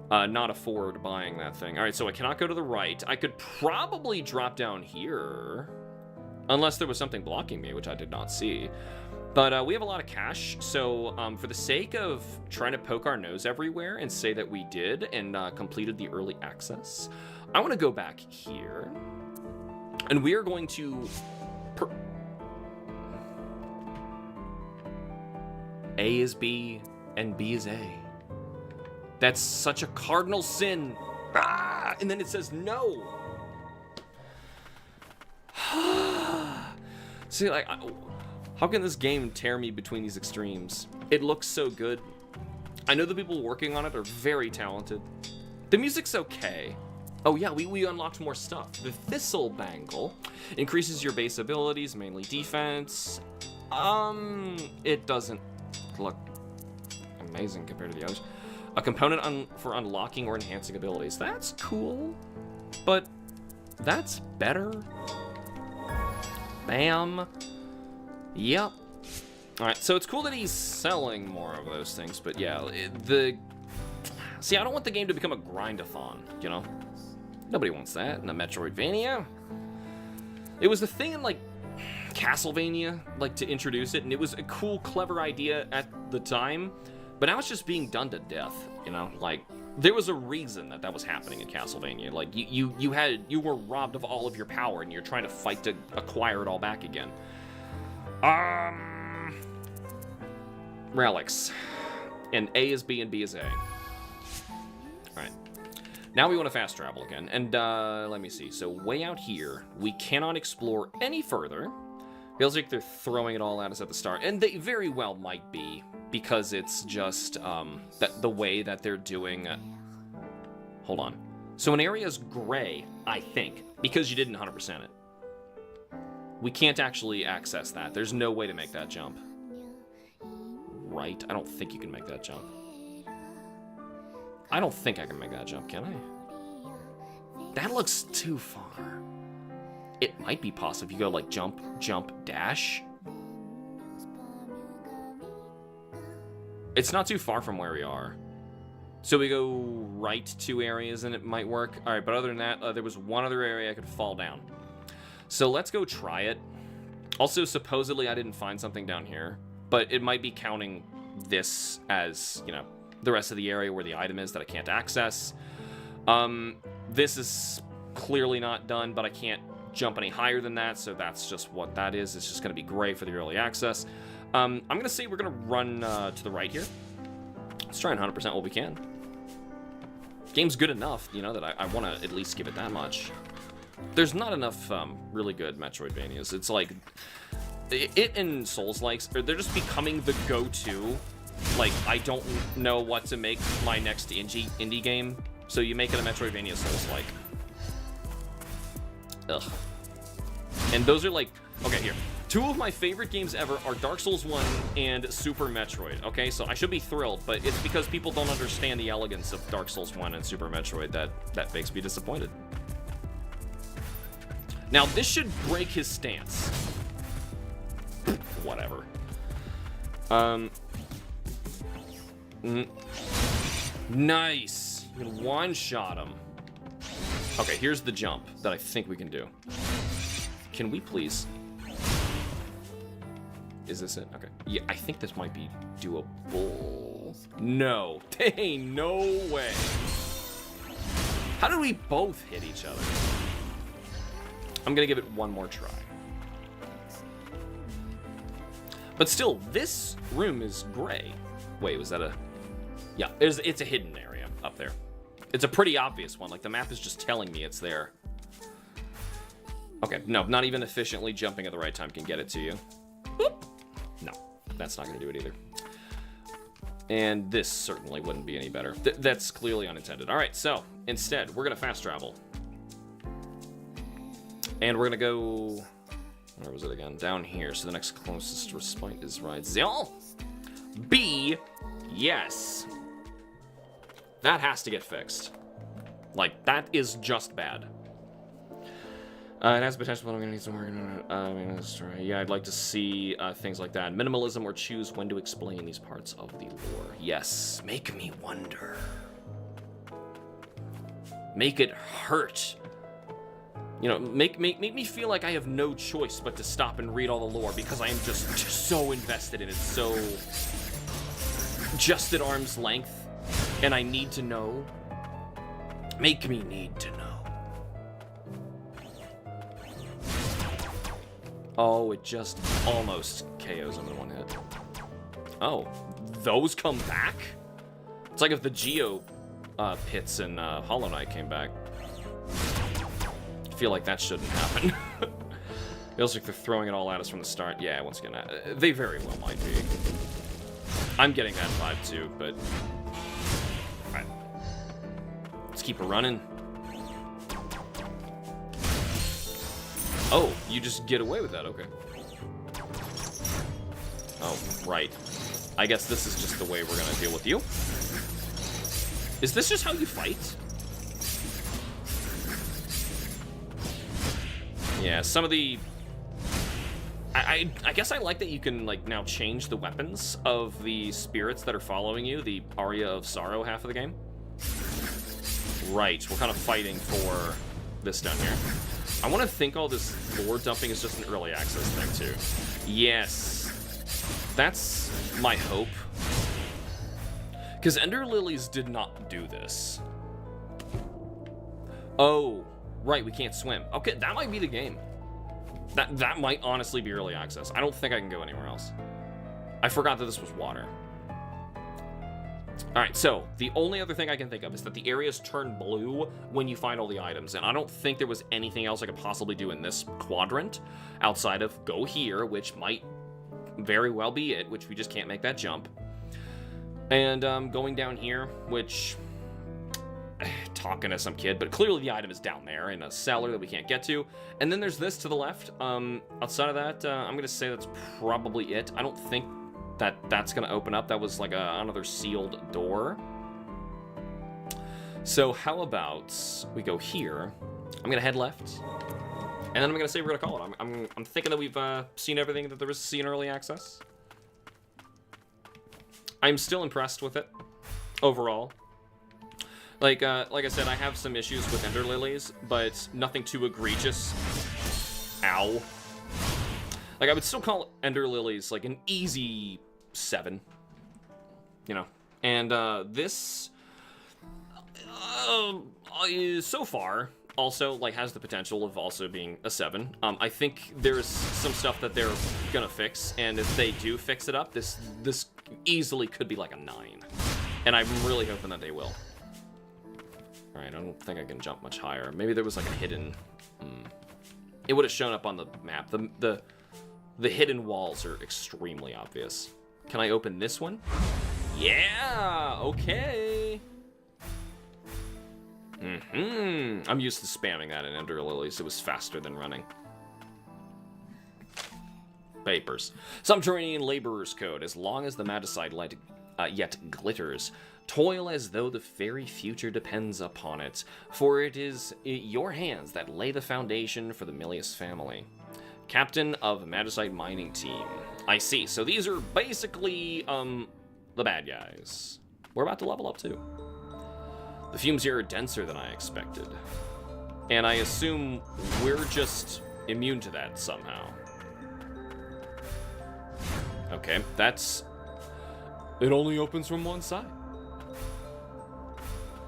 Not afford buying that thing. All right, so I cannot go to the right. I could probably drop down here, unless there was something blocking me, which I did not see. But we have a lot of cash, so for the sake of trying to poke our nose everywhere and say that we did and completed the early access, I want to go back here, and we are going to... A is B, and B is A. That's such a cardinal sin. Ah! And then it says no. See, like, how can this game tear me between these extremes? It looks so good. I know the people working on it are very talented. The music's okay. Oh yeah, we unlocked more stuff. The Thistle Bangle increases your base abilities, mainly defense. It doesn't look amazing compared to the others. A component for unlocking or enhancing abilities. That's cool, but that's better. Bam. Yep. Alright, so it's cool that he's selling more of those things, but yeah, see, I don't want the game to become a grind-a-thon, you know? Nobody wants that in a Metroidvania. It was the thing in, like, Castlevania, like, to introduce it, and it was a cool, clever idea at the time. But now it's just being done to death, you know? Like, There was a reason that that was happening in Castlevania. Like, you were robbed of all of your power, and you're trying to fight to acquire it all back again. Relics. And A is B and B is A. Alright. Now we want to fast travel again. And, let me see. So, way out here, we cannot explore any further. Feels like they're throwing it all at us at the start. And they very well might be, because it's just, the way that they're doing... hold on. So an area is gray, I think, because you didn't 100% it. We can't actually access that. There's no way to make that jump. Right? I don't think you can make that jump. I don't think I can make that jump, can I? That looks too far. It might be possible if you go, like, jump, jump, dash. It's not too far from where we are. So we go right 2 areas and it might work. All right, but other than that, there was one other area I could fall down. So let's go try it. Also, supposedly I didn't find something down here, but it might be counting this as, you know, the rest of the area where the item is that I can't access. This is clearly not done, but I can't jump any higher than that, so that's just what that is. It's just going to be gray for the early access. I'm going to say we're going to run to the right here. Let's try and 100% what we can. Game's good enough, you know, that I want to at least give it that much. There's not enough really good Metroidvanias. It's like, it and Souls-likes, they're just becoming the go-to. Like, I don't know what to make my next indie game, so you make it a Metroidvania Souls-like. Ugh. And those are like, okay, here. 2 of my favorite games ever are Dark Souls 1 and Super Metroid, okay? So I should be thrilled, but it's because people don't understand the elegance of Dark Souls 1 and Super Metroid that makes me disappointed. Now, this should break his stance. Whatever. Nice. You can one-shot him. Okay, here's the jump that I think we can do. Can we please... Is this it? Okay. Yeah, I think this might be doable. No. Hey, no way. How did we both hit each other? I'm gonna give it one more try. But still, this room is gray. Wait, was that a... Yeah, it's a hidden area up there. It's a pretty obvious one. Like, the map is just telling me it's there. Okay, no, not even efficiently jumping at the right time can get it to you. Boop. No, that's not going to do it either. And this certainly wouldn't be any better. That's clearly unintended. All right, so instead, we're going to fast travel. And we're going to go... Where was it again? Down here. So the next closest respite is right. Zell. B. Yes. That has to get fixed. Like, that is just bad. It has potential, but I'm gonna need some work on it. Yeah, I'd like to see things like that. Minimalism, or choose when to explain these parts of the lore. Yes, make me wonder. Make it hurt. You know, make me feel like I have no choice but to stop and read all the lore, because I am just so invested in it, so just at arm's length, and I need to know. Make me need to know. Oh, it just almost KOs him in one hit. Oh, those come back? It's like if the Geo pits in Hollow Knight came back. I feel like that shouldn't happen. Feels like they're throwing it all at us from the start. Yeah, once again, they very well might be. I'm getting that vibe too, but... Alright. Let's keep it running. Oh, you just get away with that, okay. Oh, right. I guess this is just the way we're gonna deal with you. Is this just how you fight? Yeah, some of the... I guess I like that you can, like, now change the weapons of the spirits that are following you, the Aria of Sorrow half of the game. Right, we're kind of fighting for this down here. I want to think all this lore dumping is just an early access thing, too. Yes. That's my hope. Because Ender Lilies did not do this. Oh, right, we can't swim. Okay, that might be the game. That might honestly be early access. I don't think I can go anywhere else. I forgot that this was water. Alright, so the only other thing I can think of is that the areas turn blue when you find all the items, and I don't think there was anything else I could possibly do in this quadrant outside of go here, which might very well be it, which we just can't make that jump. And going down here, which... talking to some kid, but clearly the item is down there in a cellar that we can't get to. And then there's this to the left. Outside of that, I'm going to say that's probably it. I don't think that that's going to open up. That was like another sealed door. So how about we go here? I'm going to head left. And then I'm going to say we're going to call it. I'm thinking that we've seen everything that there is to see in early access. I'm still impressed with it overall. Like I said, I have some issues with Ender Lilies, but nothing too egregious. Ow. Like, I would still call Ender Lilies, like, an easy 7. You know. And, this... so far, also, like, has the potential of also being a 7. I think there's some stuff that they're gonna fix, and if they do fix it up, this easily could be, like, a 9. And I'm really hoping that they will. Alright, I don't think I can jump much higher. Maybe there was like a hidden... It would have shown up on the map. The hidden walls are extremely obvious. Can I open this one? Yeah! Okay! I'm used to spamming that in Ender Lilies. It was faster than running. Papers. Subterranean laborer's code. As long as the magicite light yet glitters, toil as though the very future depends upon it, for it is your hands that lay the foundation for the Milius family. Captain of Magicite Mining Team. I see. So these are basically, the bad guys. We're about to level up, too. The fumes here are denser than I expected. And I assume we're just immune to that somehow. Okay, that's... It only opens from one side.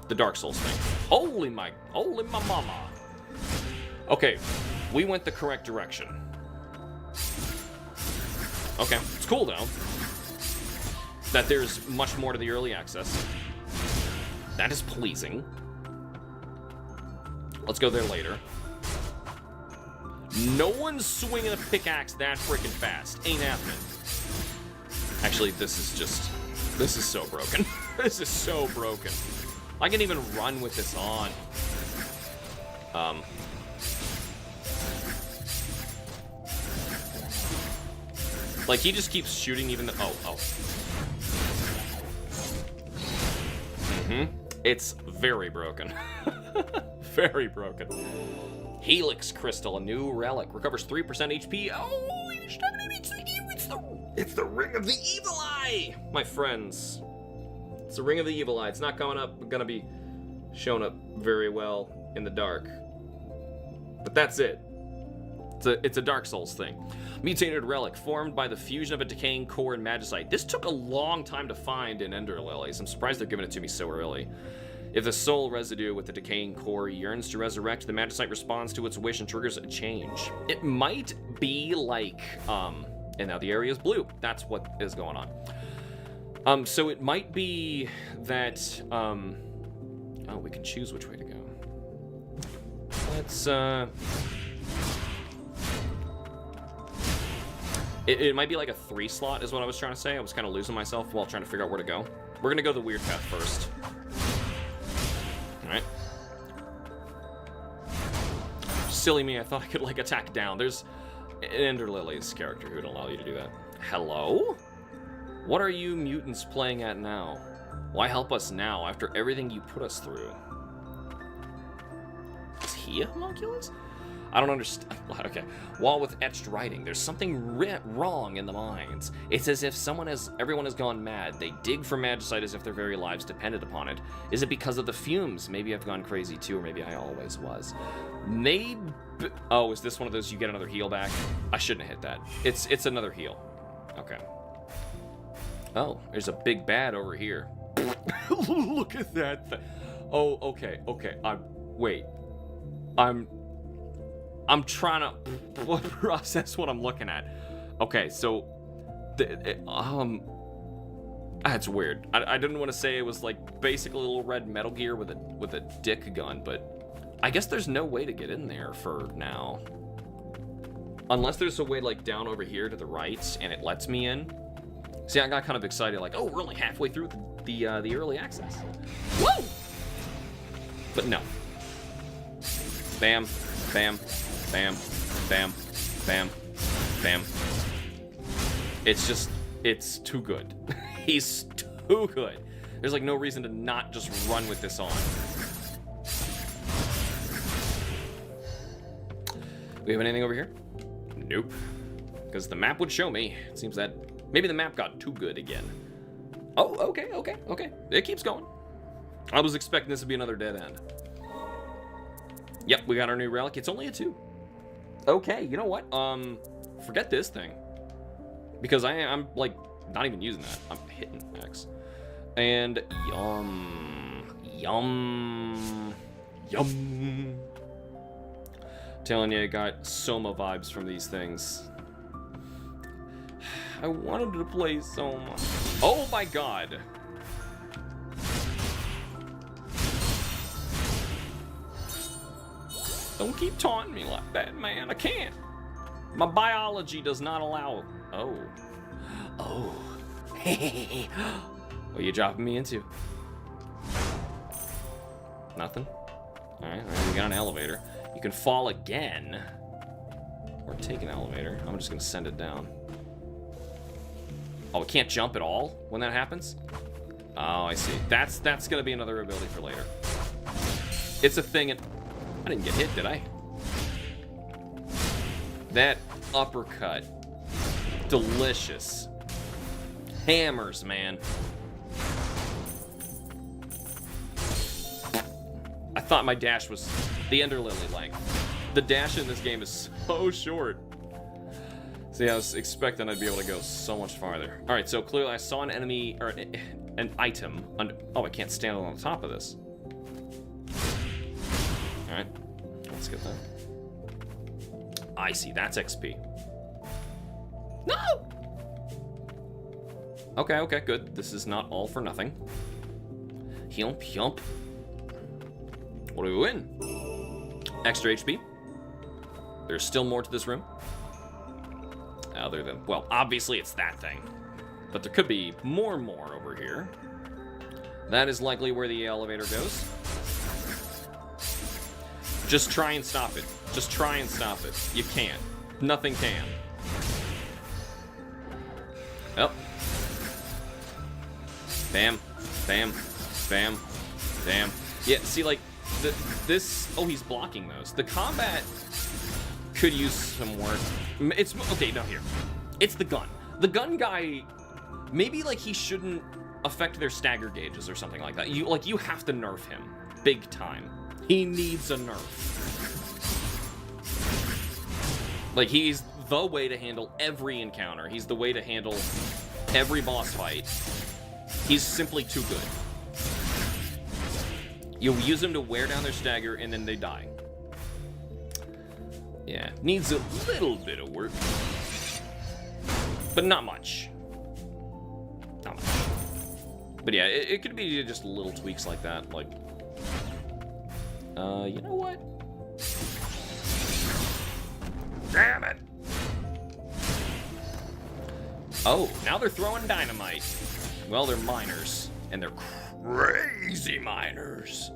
The Dark Souls thing. Holy my mama. Okay, we went the correct direction. Okay, it's cool though that there's much more to the early access. That is pleasing. Let's go there later. No one's swinging a pickaxe that freaking fast. Ain't happening. Actually, this is so broken. This is so broken. I can even run with this on. Like, he just keeps shooting even though... Oh. It's very broken. Very broken. Helix Crystal, a new relic. Recovers 3% HP. Oh, it's the Ring of the Evil Eye, my friends. It's the Ring of the Evil Eye. It's not gonna be shown up very well in the dark. But that's it. It's a Dark Souls thing. Mutated relic formed by the fusion of a decaying core and magicite. This took a long time to find in Ender Lilies. I'm surprised they're giving it to me so early. If the soul residue with the decaying core yearns to resurrect, the magicite responds to its wish and triggers a change. It might be like, and now the area is blue. That's what is going on. So it might be that, oh, we can choose which way to go. Let's, It might be like a 3 slot is what I was trying to say. I was kind of losing myself while trying to figure out where to go. We're gonna go the weird path first. Alright. Silly me, I thought I could like attack down. There's an Ender Lilies character who would allow you to do that. Hello? What are you mutants playing at now? Why help us now after everything you put us through? Is he a homunculus? I don't understand. Okay. Wall with etched writing. There's something wrong in the mines. It's as if everyone has gone mad. They dig for magicite as if their very lives depended upon it. Is it because of the fumes? Maybe I've gone crazy too, or maybe I always was. Maybe... Oh, is this one of those you get another heal back? I shouldn't have hit that. It's another heal. Okay. Oh, there's a big bad over here. Look at that thing. Oh, okay. Wait. I'm trying to process what I'm looking at. Okay, so that's weird. I didn't want to say it was like basically a little red Metal Gear with a dick gun, but I guess there's no way to get in there for now. Unless there's a way like down over here to the right and it lets me in. See, I got kind of excited, like, oh, we're only halfway through the early access. Woo! But no. Bam, bam, bam, bam, bam, bam. It's too good. He's too good. There's like no reason to not just run with this on. We have anything over here? Nope. Because the map would show me. It seems that maybe the map got too good again. Oh, okay. It keeps going. I was expecting this to be another dead end. Yep, we got our new relic. It's only a 2. Okay, you know what? Forget this thing. Because I'm like not even using that. I'm hitting X. And yum. Telling you, I got Soma vibes from these things. I wanted to play Soma. Oh my god. Don't keep taunting me like that, man. I can't. My biology does not allow. Oh. What are you dropping me into? Nothing? Alright, we got an elevator. You can fall again. Or take an elevator. I'm just gonna send it down. Oh, it can't jump at all when that happens? Oh, I see. That's gonna be another ability for later. It's a thing, and I didn't get hit, did I? That uppercut. Delicious. Hammers, man. I thought my dash was the Ender Lily length. The dash in this game is so short. See, I was expecting I'd be able to go so much farther. All right, so clearly I saw an enemy, or an item. Oh, I can't stand on the top of this. All right, let's get that. I see, that's XP. No! Okay, good. This is not all for nothing. Yump. What do we win? Extra HP. There's still more to this room. Other than, well, obviously it's that thing. But there could be more over here. That is likely where the elevator goes. Just try and stop it. Just try and stop it. You can't. Nothing can. Oh. Bam. Bam. Bam. Bam. Yeah, see, like, this... Oh, he's blocking those. The combat could use some work. It's... Okay, no, here. It's the gun. The gun guy... Maybe, like, he shouldn't affect their stagger gauges or something like that. You have to nerf him. Big time. He needs a nerf. Like, he's the way to handle every encounter. He's the way to handle every boss fight. He's simply too good. You'll use him to wear down their stagger, and then they die. Yeah, needs a little bit of work. But not much. Not much. But yeah, it could be just little tweaks like that. Like, you know what? Damn it! Oh, now they're throwing dynamite. Well, they're miners, and they're crazy miners.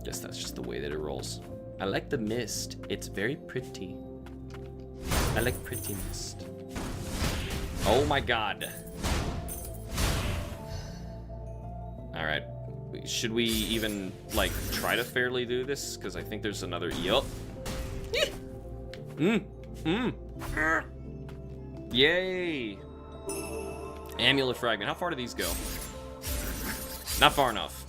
Guess that's just the way that it rolls. I like the mist. It's very pretty. I like pretty mist. Oh my god. Alright. Should we even, like, try to fairly do this? Because I think there's another... Yup. Yay! Amulet fragment. How far do these go? Not far enough.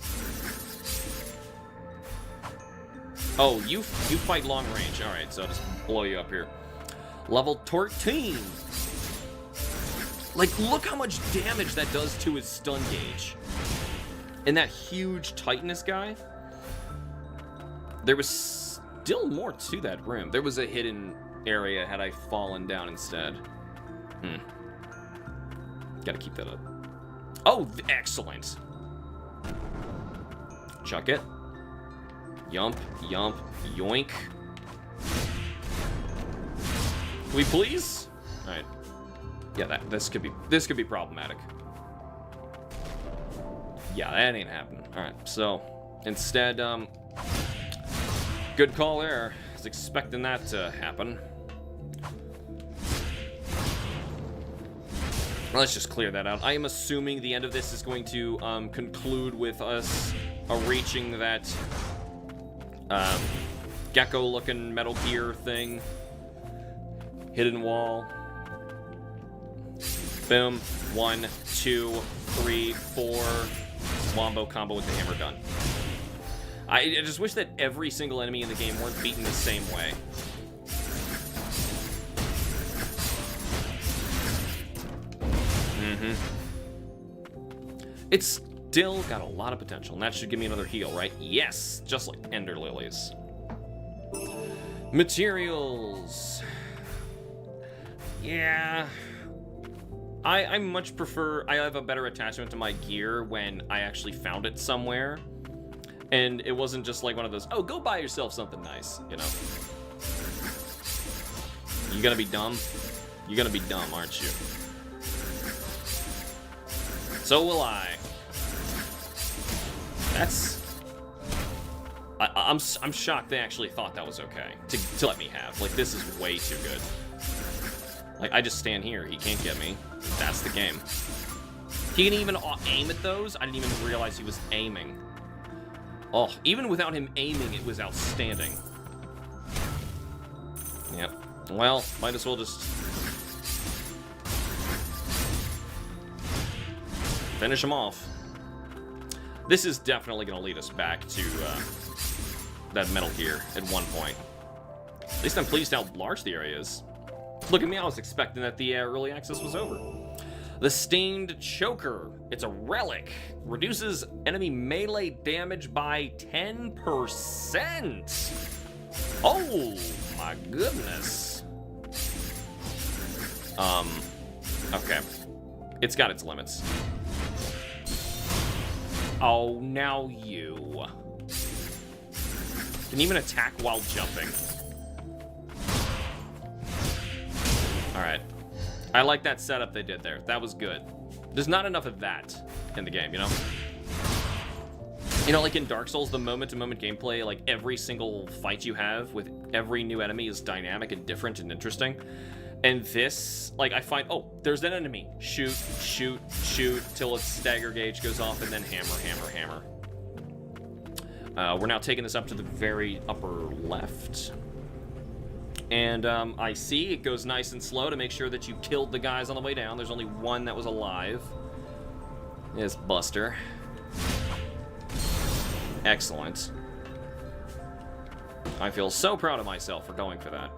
Oh, you fight long range. Alright, so I'll just blow you up here. Level 13. Like, look how much damage that does to his stun gauge. And that huge Titanus guy, there was still more to that room. There was a hidden area had I fallen down instead. Gotta keep that up. Oh, excellent. Chuck it. Yump, yump, yoink. Can we please? All right. Yeah, this could be problematic. Yeah, that ain't happening. All right, so instead, good call there. I was expecting that to happen. Let's just clear that out. I am assuming the end of this is going to conclude with us reaching that gecko-looking Metal Gear thing. Hidden wall. Boom. 1, 2, 3, 4. Wombo combo with the hammer gun. I just wish that every single enemy in the game weren't beaten the same way. It's still got a lot of potential, and that should give me another heal, right? Yes, just like Ender Lilies. Materials. Yeah. I much prefer, I have a better attachment to my gear when I actually found it somewhere. And it wasn't just like one of those, oh, go buy yourself something nice, you know? You gonna be dumb? You're gonna be dumb, aren't you? So will I. That's... I'm shocked they actually thought that was okay to let me have. Like, this is way too good. Like, I just stand here. He can't get me. That's the game. He can even aim at those. I didn't even realize he was aiming. Oh, even without him aiming, it was outstanding. Yep. Well, might as well just... finish him off. This is definitely going to lead us back to that Metal Gear at one point. At least I'm pleased how large the area is. Look at me, I was expecting that the early access was over. The Stained Choker. It's a relic. Reduces enemy melee damage by 10%. Oh, my goodness. Okay. It's got its limits. Oh, now you. Can even attack while jumping. Alright. I like that setup they did there. That was good. There's not enough of that in the game, you know? You know, like in Dark Souls, the moment-to-moment gameplay, like every single fight you have with every new enemy is dynamic and different and interesting. And this, like, I find, oh, there's an enemy. Shoot, shoot, shoot, till its stagger gauge goes off, and then hammer, hammer, hammer. We're now taking this up to the very upper left. And I see it goes nice and slow to make sure that you killed the guys on the way down. There's only one that was alive. It's Buster. Excellent. I feel so proud of myself for going for that.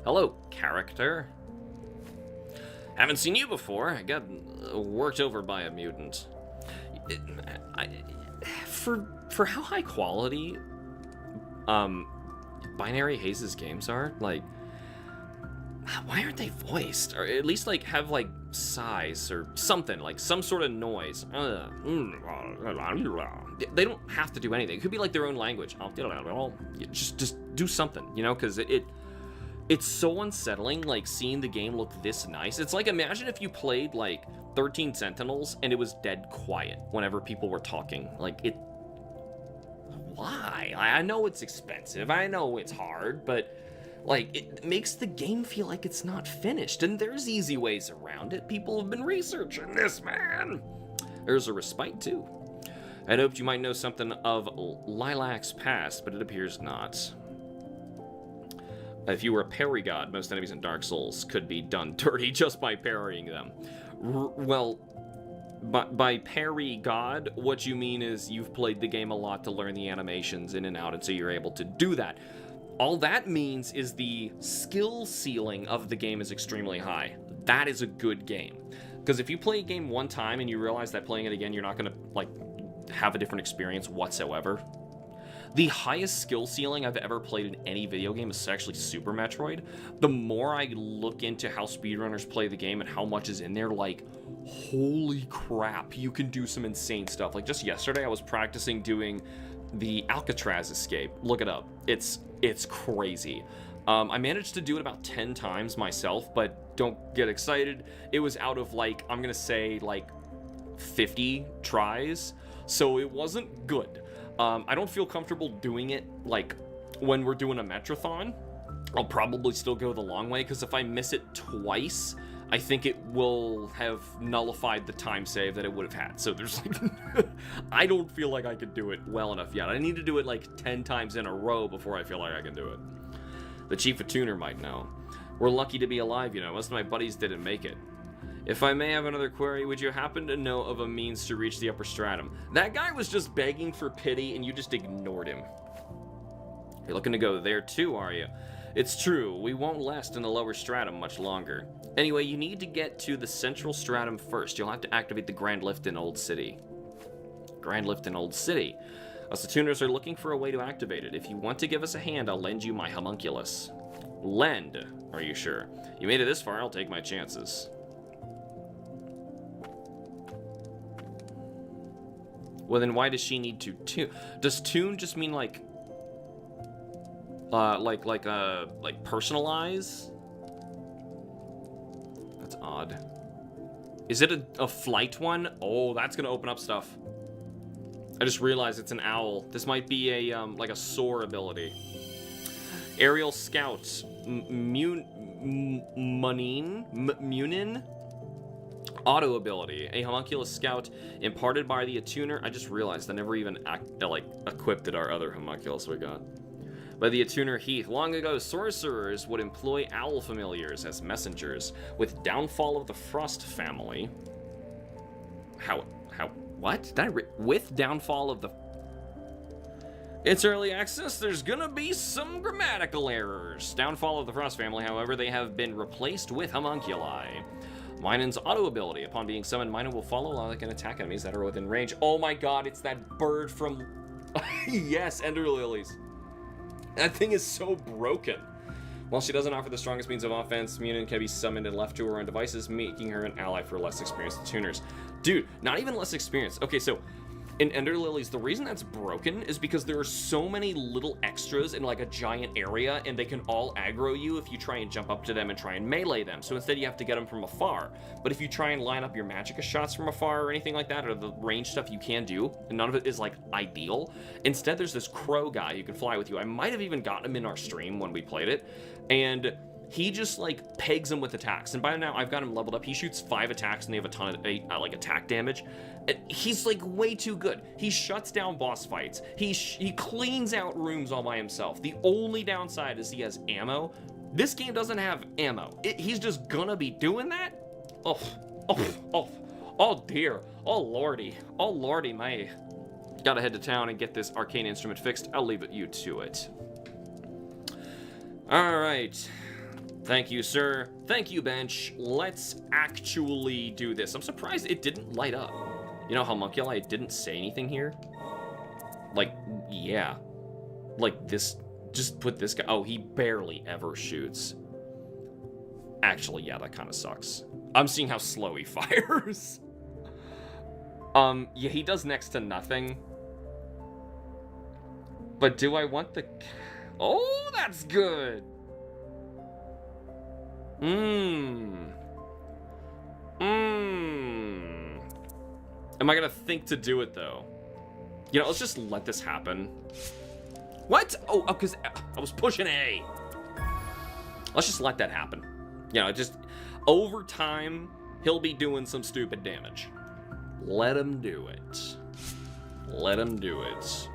Hello, character. Haven't seen you before. I got worked over by a mutant. For how high quality Binary Haze's games are, like, why aren't they voiced? Or at least, like, have, like, sighs or something, like, some sort of noise. They don't have to do anything. It could be, like, their own language. Just do something, you know, because it's so unsettling, like, seeing the game look this nice. It's like, imagine if you played, like, 13 Sentinels and it was dead quiet whenever people were talking. Like, it... Why? I know it's expensive, I know it's hard, but, like, it makes the game feel like it's not finished, and there's easy ways around it. People have been researching this, man. There's a respite, too. I'd hoped you might know something of Lilac's past, but it appears not. If you were a parry god, most enemies in Dark Souls could be done dirty just by parrying them. Well, by parry god, what you mean is you've played the game a lot to learn the animations in and out, and so you're able to do that. All that means is the skill ceiling of the game is extremely high. That is a good game. Because if you play a game one time and you realize that playing it again, you're not going to, like, have a different experience whatsoever. The highest skill ceiling I've ever played in any video game is actually Super Metroid. The more I look into how speedrunners play the game and how much is in there, like, holy crap, you can do some insane stuff. Like, just yesterday I was practicing doing the Alcatraz escape. Look it up. It's crazy. I managed to do it about 10 times myself, but don't get excited. It was out of, like, I'm gonna say, like, 50 tries, so it wasn't good. I don't feel comfortable doing it, like, when we're doing a Metrothon. I'll probably still go the long way, because if I miss it twice, I think it will have nullified the time save that it would have had. So there's, like, I don't feel like I could do it well enough yet. I need to do it, like, 10 times in a row before I feel like I can do it. The Chief of Tuner might know. We're lucky to be alive, you know. Most of my buddies didn't make it. If I may have another query, would you happen to know of a means to reach the upper stratum? That guy was just begging for pity, and you just ignored him. You're looking to go there too, are you? It's true, we won't last in the lower stratum much longer. Anyway, you need to get to the central stratum first. You'll have to activate the Grand Lift in Old City. Grand Lift in Old City. Us the tuners are looking for a way to activate it. If you want to give us a hand, I'll lend you my homunculus. Lend? Are you sure? You made it this far, I'll take my chances. Well, then why does she need to tune? Does tune just mean like personalize? That's odd. Is it a flight one? Oh, that's gonna open up stuff. I just realized it's an owl. This might be a like a soar ability. Aerial Scout, Munin. Auto ability, a homunculus scout imparted by the attuner. I just realized I never even equipped our other homunculus we got. By the attuner Heath. Long ago, sorcerers would employ owl familiars as messengers. With downfall of the Frost family. What? With downfall of the... It's early access, there's gonna be some grammatical errors. Downfall of the Frost family, however, they have been replaced with homunculi. Minon's auto ability. Upon being summoned, Minon will follow like and attack enemies that are within range. Oh my god, it's that bird from... Yes, Ender Lilies. That thing is so broken. While she doesn't offer the strongest means of offense, Minon can be summoned and left to her own devices, making her an ally for less experienced tuners. Dude, not even less experienced. Okay, so... in Ender Lilies, the reason that's broken is because there are so many little extras in like a giant area, and they can all aggro you if you try and jump up to them and try and melee them. So instead you have to get them from afar. But if you try and line up your magicka shots from afar or anything like that, or the range stuff you can do, and none of it is like ideal. Instead there's this crow guy who can fly with you. I might have even gotten him in our stream when we played it, and he just like pegs them with attacks. And by now I've got him leveled up. He shoots 5 attacks and they have a ton of like attack damage. He's like way too good. He shuts down boss fights. He cleans out rooms all by himself. The only downside is he has ammo. This game doesn't have ammo. He's just gonna be doing that? Oh dear. Oh lordy, my. Gotta head to town and get this arcane instrument fixed. I'll leave you to it. All right. Thank you, sir. Thank you, bench. Let's actually do this. I'm surprised it didn't light up. You know how homunculi didn't say anything here? Like, yeah. Like this, just put this guy. Oh, he barely ever shoots. Actually, yeah, that kind of sucks. I'm seeing how slow he fires. Yeah, he does next to nothing. But do I want the... Oh, that's good. Am I gonna think to do it, though? You know, let's just let this happen. What? Oh, because I was pushing A. Let's just let that happen. You know, just over time, he'll be doing some stupid damage. Let him do it. Let him do it.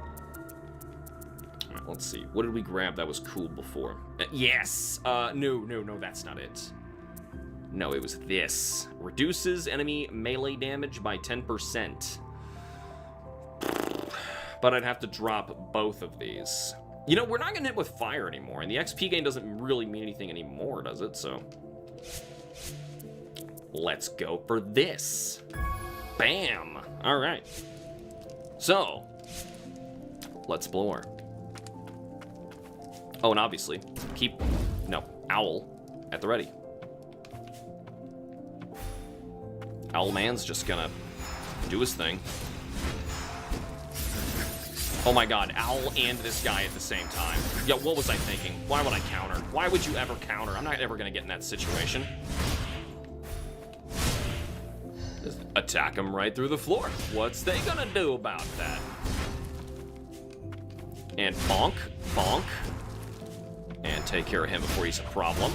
All right, let's see. What did we grab that was cool before? Yes! No, that's not it. No, it was this. Reduces enemy melee damage by 10%. But I'd have to drop both of these. You know, we're not gonna hit with fire anymore, and the XP gain doesn't really mean anything anymore, does it? So let's go for this. Bam! Alright. So, let's blow her. Oh, and obviously, Owl at the ready. Owlman's just gonna do his thing. Oh my god, Owl and this guy at the same time. Yeah, what was I thinking? Why would I counter? Why would you ever counter? I'm not ever gonna get in that situation. Just attack him right through the floor. What's they gonna do about that? And bonk, bonk. And take care of him before he's a problem.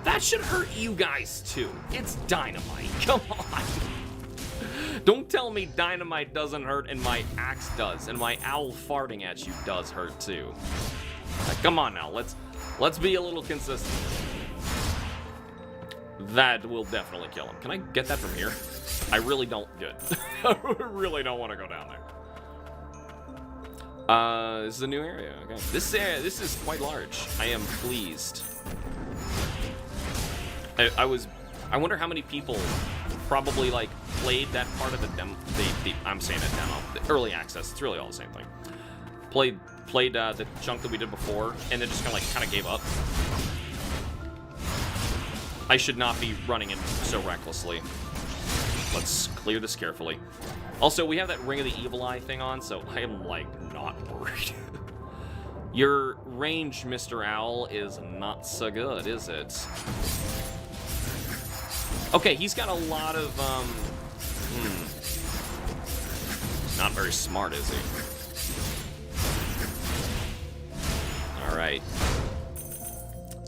That should hurt you guys too. It's dynamite. Come on. Don't tell me dynamite doesn't hurt and my axe does, and my owl farting at you does hurt too. Come on now, let's be a little consistent. That will definitely kill him. Can I get that from here? I really don't. Good. I really don't want to go down there. This is a new area. Okay. This is quite large. I am pleased. I wonder how many people probably like played that part of the demo. I'm saying it demo. The early access. It's really all the same thing. Played the chunk that we did before, and then just kind of gave up. I should not be running it so recklessly. Let's clear this carefully. Also, we have that Ring of the Evil Eye thing on, so I am, like, not worried. Your range, Mr. Owl, is not so good, is it? Okay, he's got a lot of, not very smart, is he? Alright.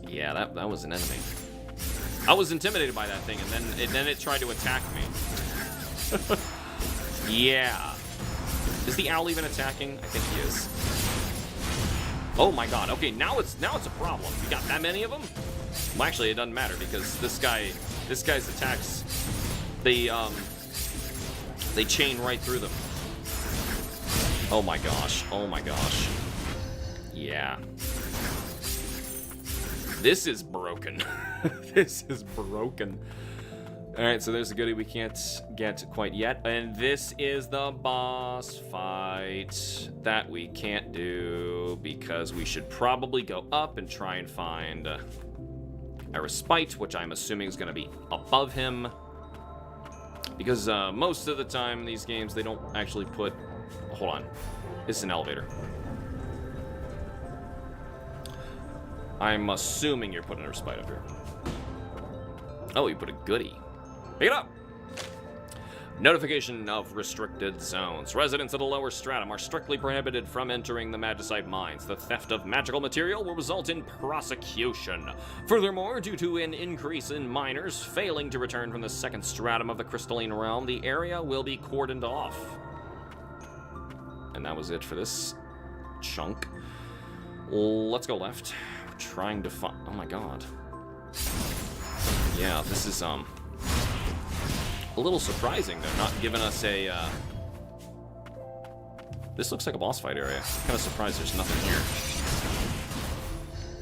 Yeah, that was an enemy. I was intimidated by that thing, and then it tried to attack me. Yeah. Is the owl even attacking? I think he is. Oh my god. Okay, now it's a problem. You got that many of them? Well, actually, it doesn't matter because this guy's attacks, they chain right through them. Oh my gosh. Oh my gosh. Yeah. This is broken. This is broken. Alright, so there's a goodie we can't get quite yet. And this is the boss fight that we can't do because we should probably go up and try and find a respite, which I'm assuming is going to be above him. Because most of the time in these games, they don't actually put... Hold on. It's an elevator. I'm assuming you're putting a respite up here. Oh, you put a goodie. Pick it up! Notification of restricted zones. Residents of the lower stratum are strictly prohibited from entering the magicite mines. The theft of magical material will result in prosecution. Furthermore, due to an increase in miners failing to return from the second stratum of the crystalline realm, the area will be cordoned off. And that was it for this chunk. Let's go left. We're trying to find... Oh my god. Yeah, this is, a little surprising, they're not giving us a, This looks like a boss fight area. I'm kind of surprised there's nothing here.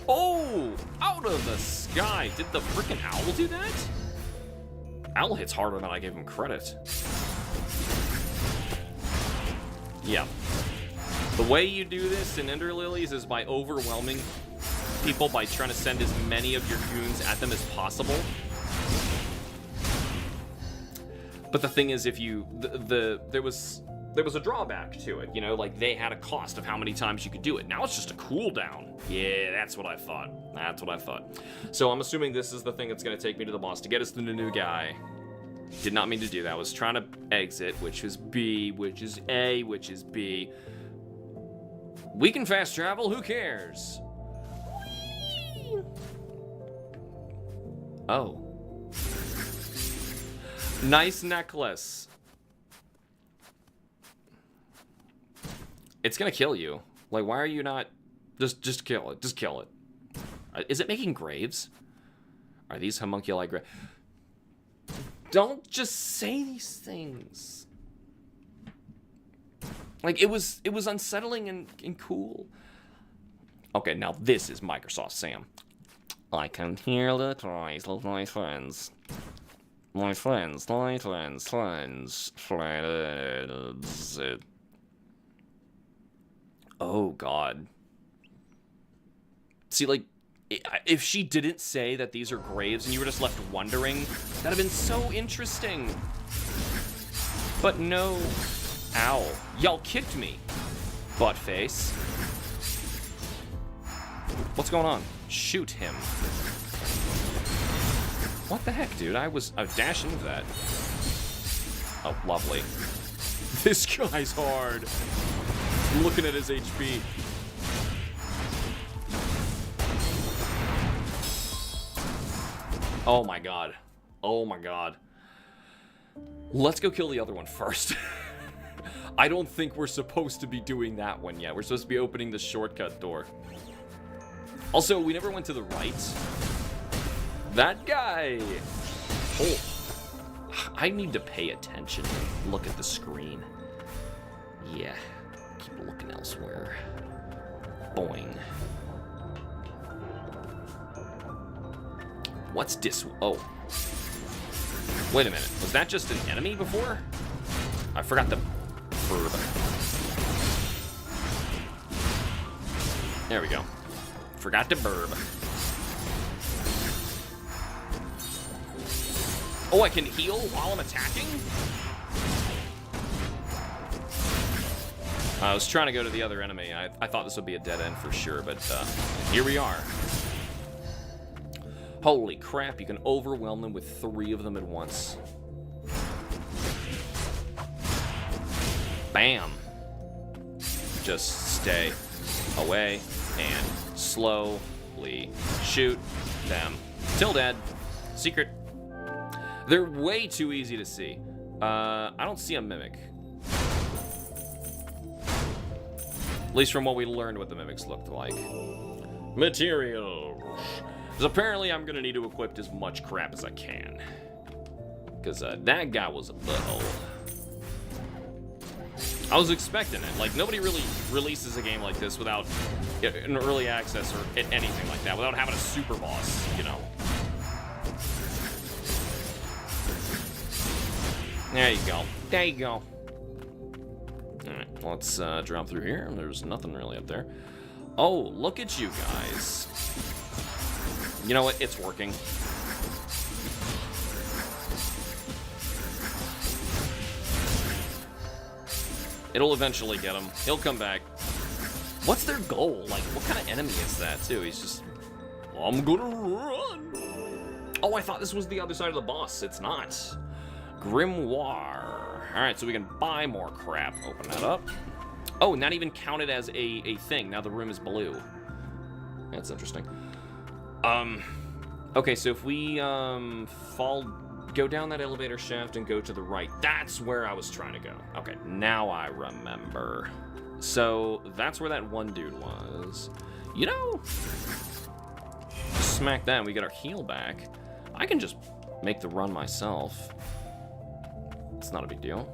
Oh! Out of the sky! Did the freaking owl do that? Owl hits harder than I gave him credit. Yeah. The way you do this in Ender Lilies is by overwhelming people by trying to send as many of your goons at them as possible. But the thing is, if you there was a drawback to it, you know, like they had a cost of how many times you could do it. Now it's just a cooldown. Yeah, that's what I thought. That's what I thought. So I'm assuming this is the thing that's going to take me to the boss to get us to the new guy. Did not mean to do that. I was trying to exit, which is B, which is A, which is B. We can fast travel. Who cares? Oh. Nice necklace. It's gonna kill you. Like, why are you not... Just kill it. Just kill it. Is it making graves? Are these homunculi graves? Don't just say these things. Like, it was unsettling and cool. Okay, now this is Microsoft Sam. I can hear the cries of my friends. My friends. Oh, God. See, like, if she didn't say that these are graves and you were just left wondering, that'd have been so interesting. But no. Ow. Y'all kicked me. Buttface. What's going on? Shoot him. What the heck, dude? I was dashing into that. Oh, lovely. This guy's hard. I'm looking at his HP. Oh my god. Oh my god. Let's go kill the other one first. I don't think we're supposed to be doing that one yet. We're supposed to be opening the shortcut door. Also, we never went to the right. That guy. Oh. I need to pay attention. Look at the screen. Yeah. Keep looking elsewhere. Boing. What's this? Oh. Wait a minute. Was that just an enemy before? I forgot the verb. There we go. Forgot the verb. Oh, I can heal while I'm attacking? I was trying to go to the other enemy. I thought this would be a dead end for sure, but here we are. Holy crap, you can overwhelm them with 3 of them at once. Bam. Just stay away and slowly shoot them till dead. Secret. They're way too easy to see. I don't see a mimic. At least from what we learned what the mimics looked like. Materials. Because apparently I'm going to need to equip as much crap as I can. Because that guy was a butthole. I was expecting it. Like, nobody really releases a game like this without an early access or anything like that, without having a super boss, you know. There you go. There you go. Alright, let's drop through here. There's nothing really up there. Oh, look at you guys. You know what? It's working. It'll eventually get him. He'll come back. What's their goal? Like, what kind of enemy is that, too? He's just... I'm gonna run! Oh, I thought this was the other side of the boss. It's not. Grimoire. Alright, so we can buy more crap. Open that up. Oh, not even counted as a thing. Now the room is blue. That's interesting. Okay, so if we, go down that elevator shaft and go to the right. That's where I was trying to go. Okay, now I remember. So, that's where that one dude was. You know, smack that and we get our heal back. I can just make the run myself. It's not a big deal.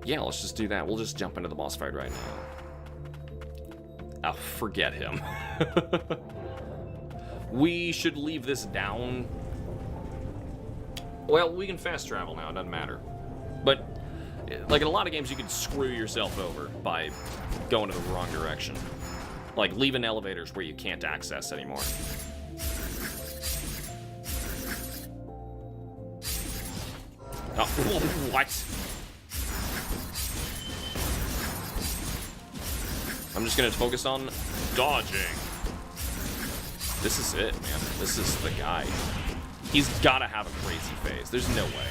Yeah, let's just do that. We'll just jump into the boss fight right now. Oh, forget him. We should leave this down. Well, we can fast travel now, it doesn't matter. But, like in a lot of games, you can screw yourself over by going in the wrong direction. Like, leaving elevators where you can't access anymore. Oh, what? I'm just gonna focus on dodging. This is it, man. This is the guy. He's gotta have a crazy face. There's no way.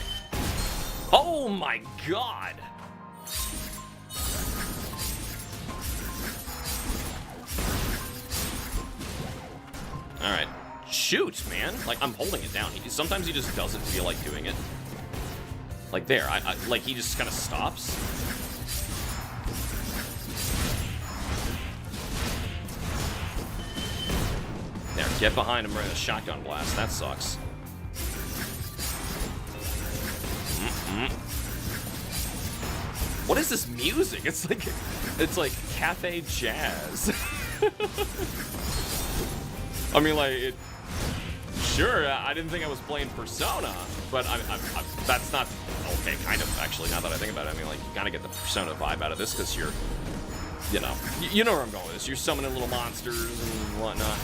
Oh my god! Alright. Shoot, man. Like, I'm holding it down. Sometimes he just doesn't feel like doing it. Like, there. Like, he just kind of stops. There, get behind him with a shotgun blast. That sucks. What is this music? It's like cafe jazz. I mean, like, sure, I didn't think I was playing Persona, but that's not okay. Kind of, actually. Now that I think about it, I mean, like, you kind of get the Persona vibe out of this because you're, you know, you know where I'm going with this. You're summoning little monsters and whatnot.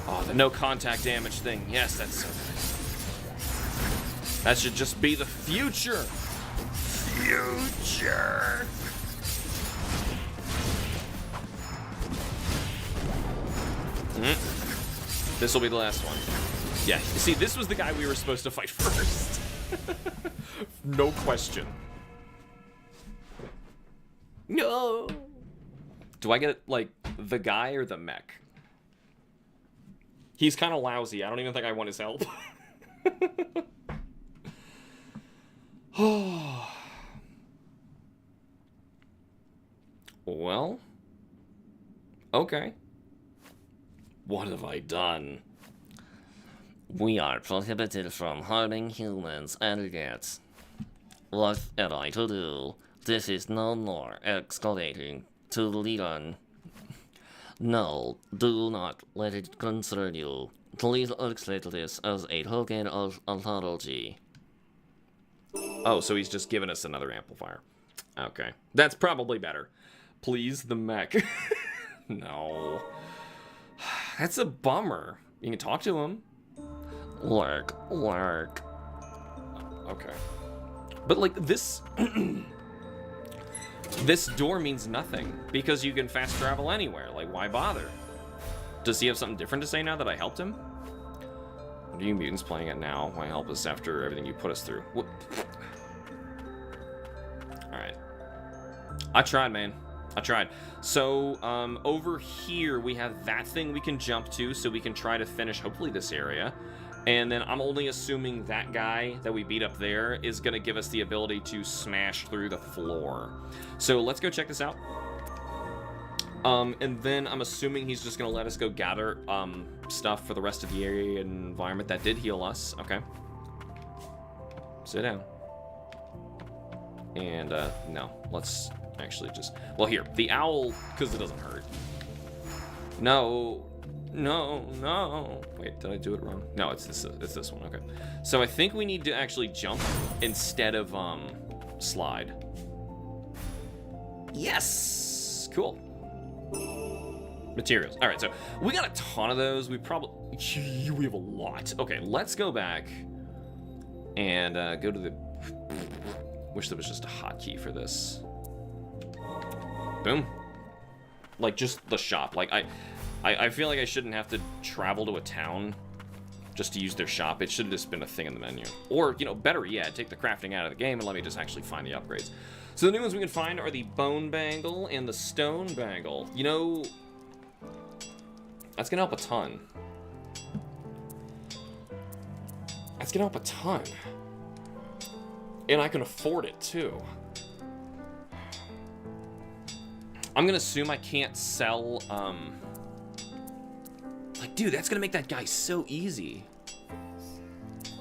Oh, the no contact damage thing. Yes, that's so nice. That should just be the future. Future. This will be the last one. Yeah, you see, this was the guy we were supposed to fight first. No question. No. Do I get, like, the guy or the mech? He's kind of lousy. I don't even think I want his help. Well. Okay. What have I done? We are prohibited from harming humans and yet. What am I to do? This is no more escalating to Leon. No, do not let it concern you. Please accept this as a token of apology. Oh, so he's just giving us another amplifier. Okay. That's probably better. Please, the mech. No. That's a bummer. You can talk to him. Work. Okay. But, like, this... this door means nothing, because you can fast travel anywhere. Like, why bother? Does he have something different to say now that I helped him? What are you mutants playing it now? Why help us after everything you put us through? What? Alright. I tried, man. I tried. So, over here, we have that thing we can jump to, so we can try to finish, hopefully, this area. And then I'm only assuming that guy that we beat up there is going to give us the ability to smash through the floor. So let's go check this out. And then I'm assuming he's just going to let us go gather stuff for the rest of the area and environment. That did heal us. Okay. Sit down. And, no. Let's actually just... Well, here. The owl, because it doesn't hurt. No. No. Wait, did I do it wrong? No, it's this one. Okay. So I think we need to actually jump instead of slide. Yes. Cool. Materials. All right. So we got a ton of those. We have a lot. Okay. Let's go back and go to the. Wish there was just a hotkey for this. Boom. Like just the shop. Like I feel like I shouldn't have to travel to a town just to use their shop. It should have just been a thing in the menu. Or, you know, better yet, take the crafting out of the game and let me just actually find the upgrades. So the new ones we can find are the bone bangle and the stone bangle. You know, that's gonna help a ton. That's gonna help a ton. And I can afford it, too. I'm gonna assume I can't sell, like, dude, that's gonna make that guy so easy.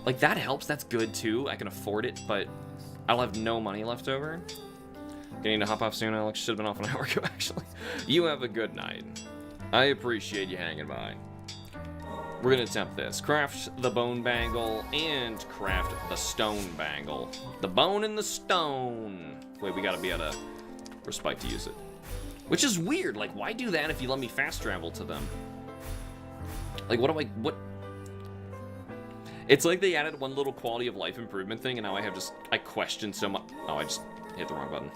Like, that helps. That's good, too. I can afford it, but I'll have no money left over. Getting to hop off soon. Alex should have been off an hour ago, actually. You have a good night. I appreciate you hanging by. We're gonna attempt this. Craft the bone bangle and craft the stone bangle. The bone and the stone. Wait, we gotta be at a respite to use it. Which is weird. Like, why do that if you let me fast travel to them? Like, what? It's like they added one little quality of life improvement thing, and now I question so much. Oh, I just hit the wrong button.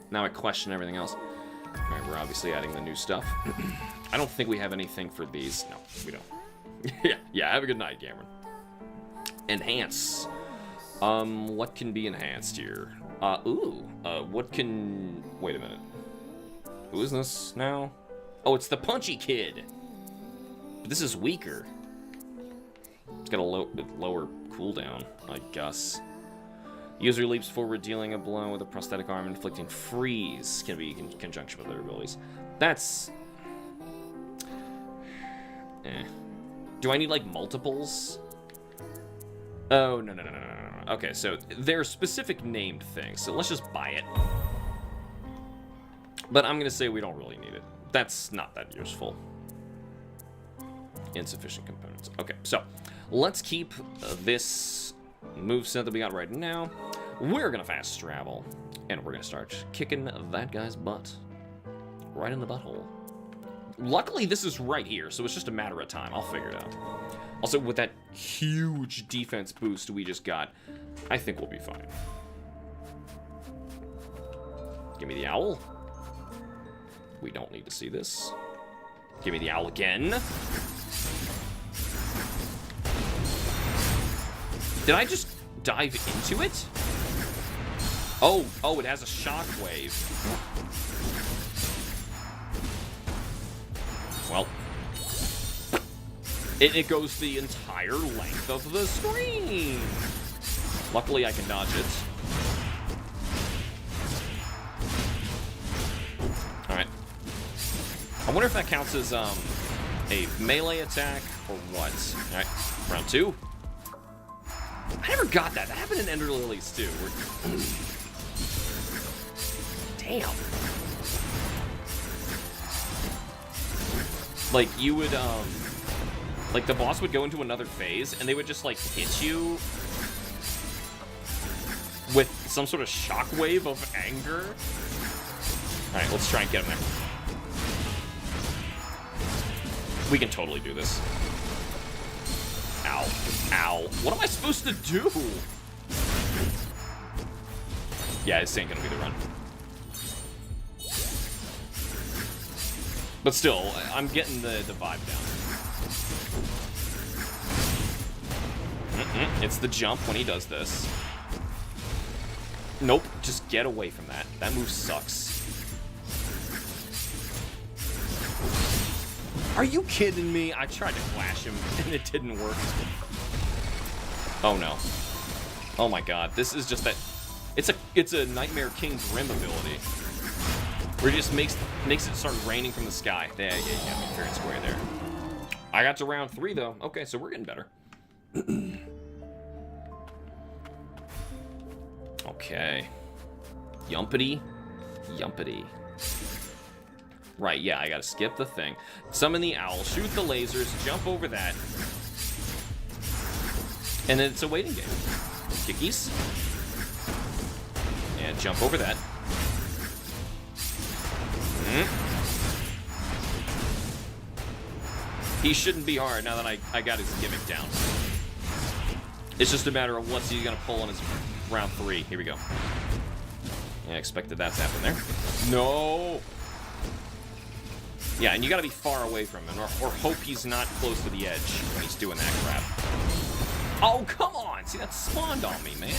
Now I question everything else. All right, we're obviously adding the new stuff. I don't think we have anything for these. No, we don't. yeah, have a good night, Cameron. Enhance. What can be enhanced here? What can... Wait a minute. Who is this now? Oh, it's the punchy kid. But this is weaker. It's got a lower cooldown, I guess. User leaps forward, dealing a blow with a prosthetic arm, inflicting freeze. Can be in conjunction with other abilities. That's... Do I need, like, multiples? Oh, no. around. Okay, so they're specific named things, so let's just buy it. But I'm gonna say we don't really need it. That's not that useful. Insufficient components. Okay, so let's keep this moveset that we got right now. We're gonna fast travel, and we're gonna start kicking that guy's butt. Right in the butthole. Luckily, this is right here, so it's just a matter of time. I'll figure it out. Also, with that huge defense boost we just got, I think we'll be fine. Give me the owl. We don't need to see this. Give me the owl again. Did I just dive into it? Oh, it has a shockwave. Well, it goes the entire length of the screen. Luckily, I can dodge it. Alright. I wonder if that counts as a melee attack or what. Alright, round 2. I never got that. That happened in Ender Lilies too. Damn. Like, you would, like, the boss would go into another phase, and they would just, like, hit you with some sort of shockwave of anger. Alright, let's try and get him there. We can totally do this. Ow. Ow. What am I supposed to do? Yeah, this ain't gonna be the run. But still, I'm getting the vibe down. It's the jump when he does this. Nope, just get away from that. That move sucks. Are you kidding me? I tried to flash him, and it didn't work. Oh no. Oh my god, this is just that... It's a Nightmare King Grim ability. Where it just makes it start raining from the sky. Yeah, you got me fair and square there. I got to round 3, though. Okay, so we're getting better. Okay. Yumpity. Yumpity. Right, yeah, I gotta skip the thing. Summon the owl, shoot the lasers, jump over that. And then it's a waiting game. Kickies. And jump over that. He shouldn't be hard now that I got his gimmick down. It's just a matter of what's he gonna pull on his round 3. Here we go. Yeah, I expected that to happen there. No! Yeah, and you gotta be far away from him, or hope he's not close to the edge when he's doing that crap. Oh, come on! See, that spawned on me, man.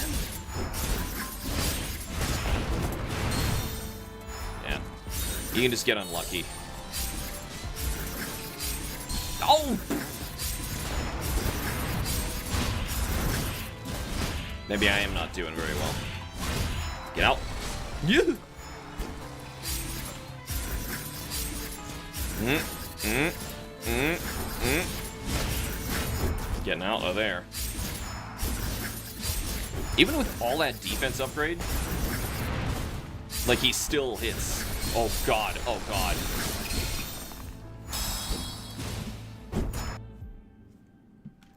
Yeah. You can just get unlucky. Oh! Maybe I am not doing very well. Get out. Yeah. Getting out of there. Even with all that defense upgrade, like, he still hits. Oh god, oh god.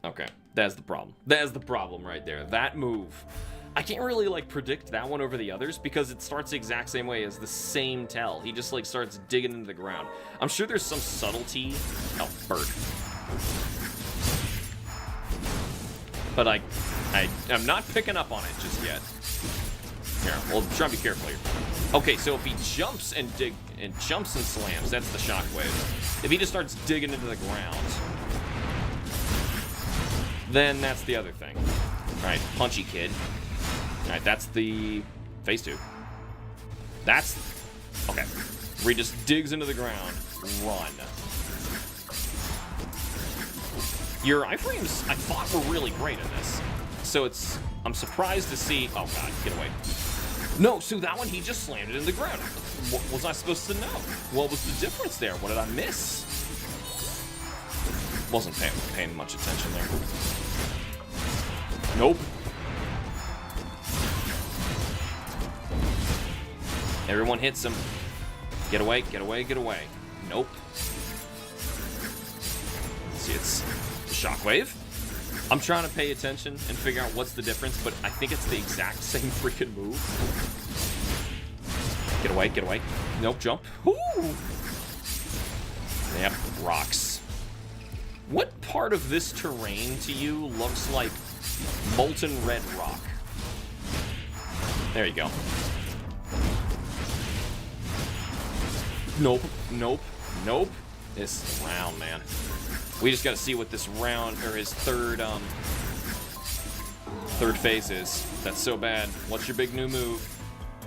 Okay, that's the problem. That's the problem right there. That move. I can't really, like, predict that one over the others because it starts the exact same way as the same tell. He just, like, starts digging into the ground. I'm sure there's some subtlety. Oh, bird. But I'm not picking up on it just yet. Here, we'll try and be careful here. Okay, so if he jumps and jumps and slams, that's the shockwave. If he just starts digging into the ground, then that's the other thing. Alright, punchy kid. Alright, that's the phase 2. That's... okay. Where he just digs into the ground. Run. Your iframes, I thought, were really great in this. So I'm surprised to see... oh god, get away. No, so that one, he just slammed it in the ground. What was I supposed to know? What was the difference there? What did I miss? Wasn't paying much attention there. Nope. Everyone hits him. Get away, get away, get away. Nope. See, it's the shockwave. I'm trying to pay attention and figure out what's the difference, but I think it's the exact same freaking move. Get away, get away. Nope, jump. Woo! Yep, rocks. What part of this terrain to you looks like molten red rock? There you go. Nope, nope, nope. This round, man. We just gotta see what this round, or his third phase is. That's so bad. What's your big new move?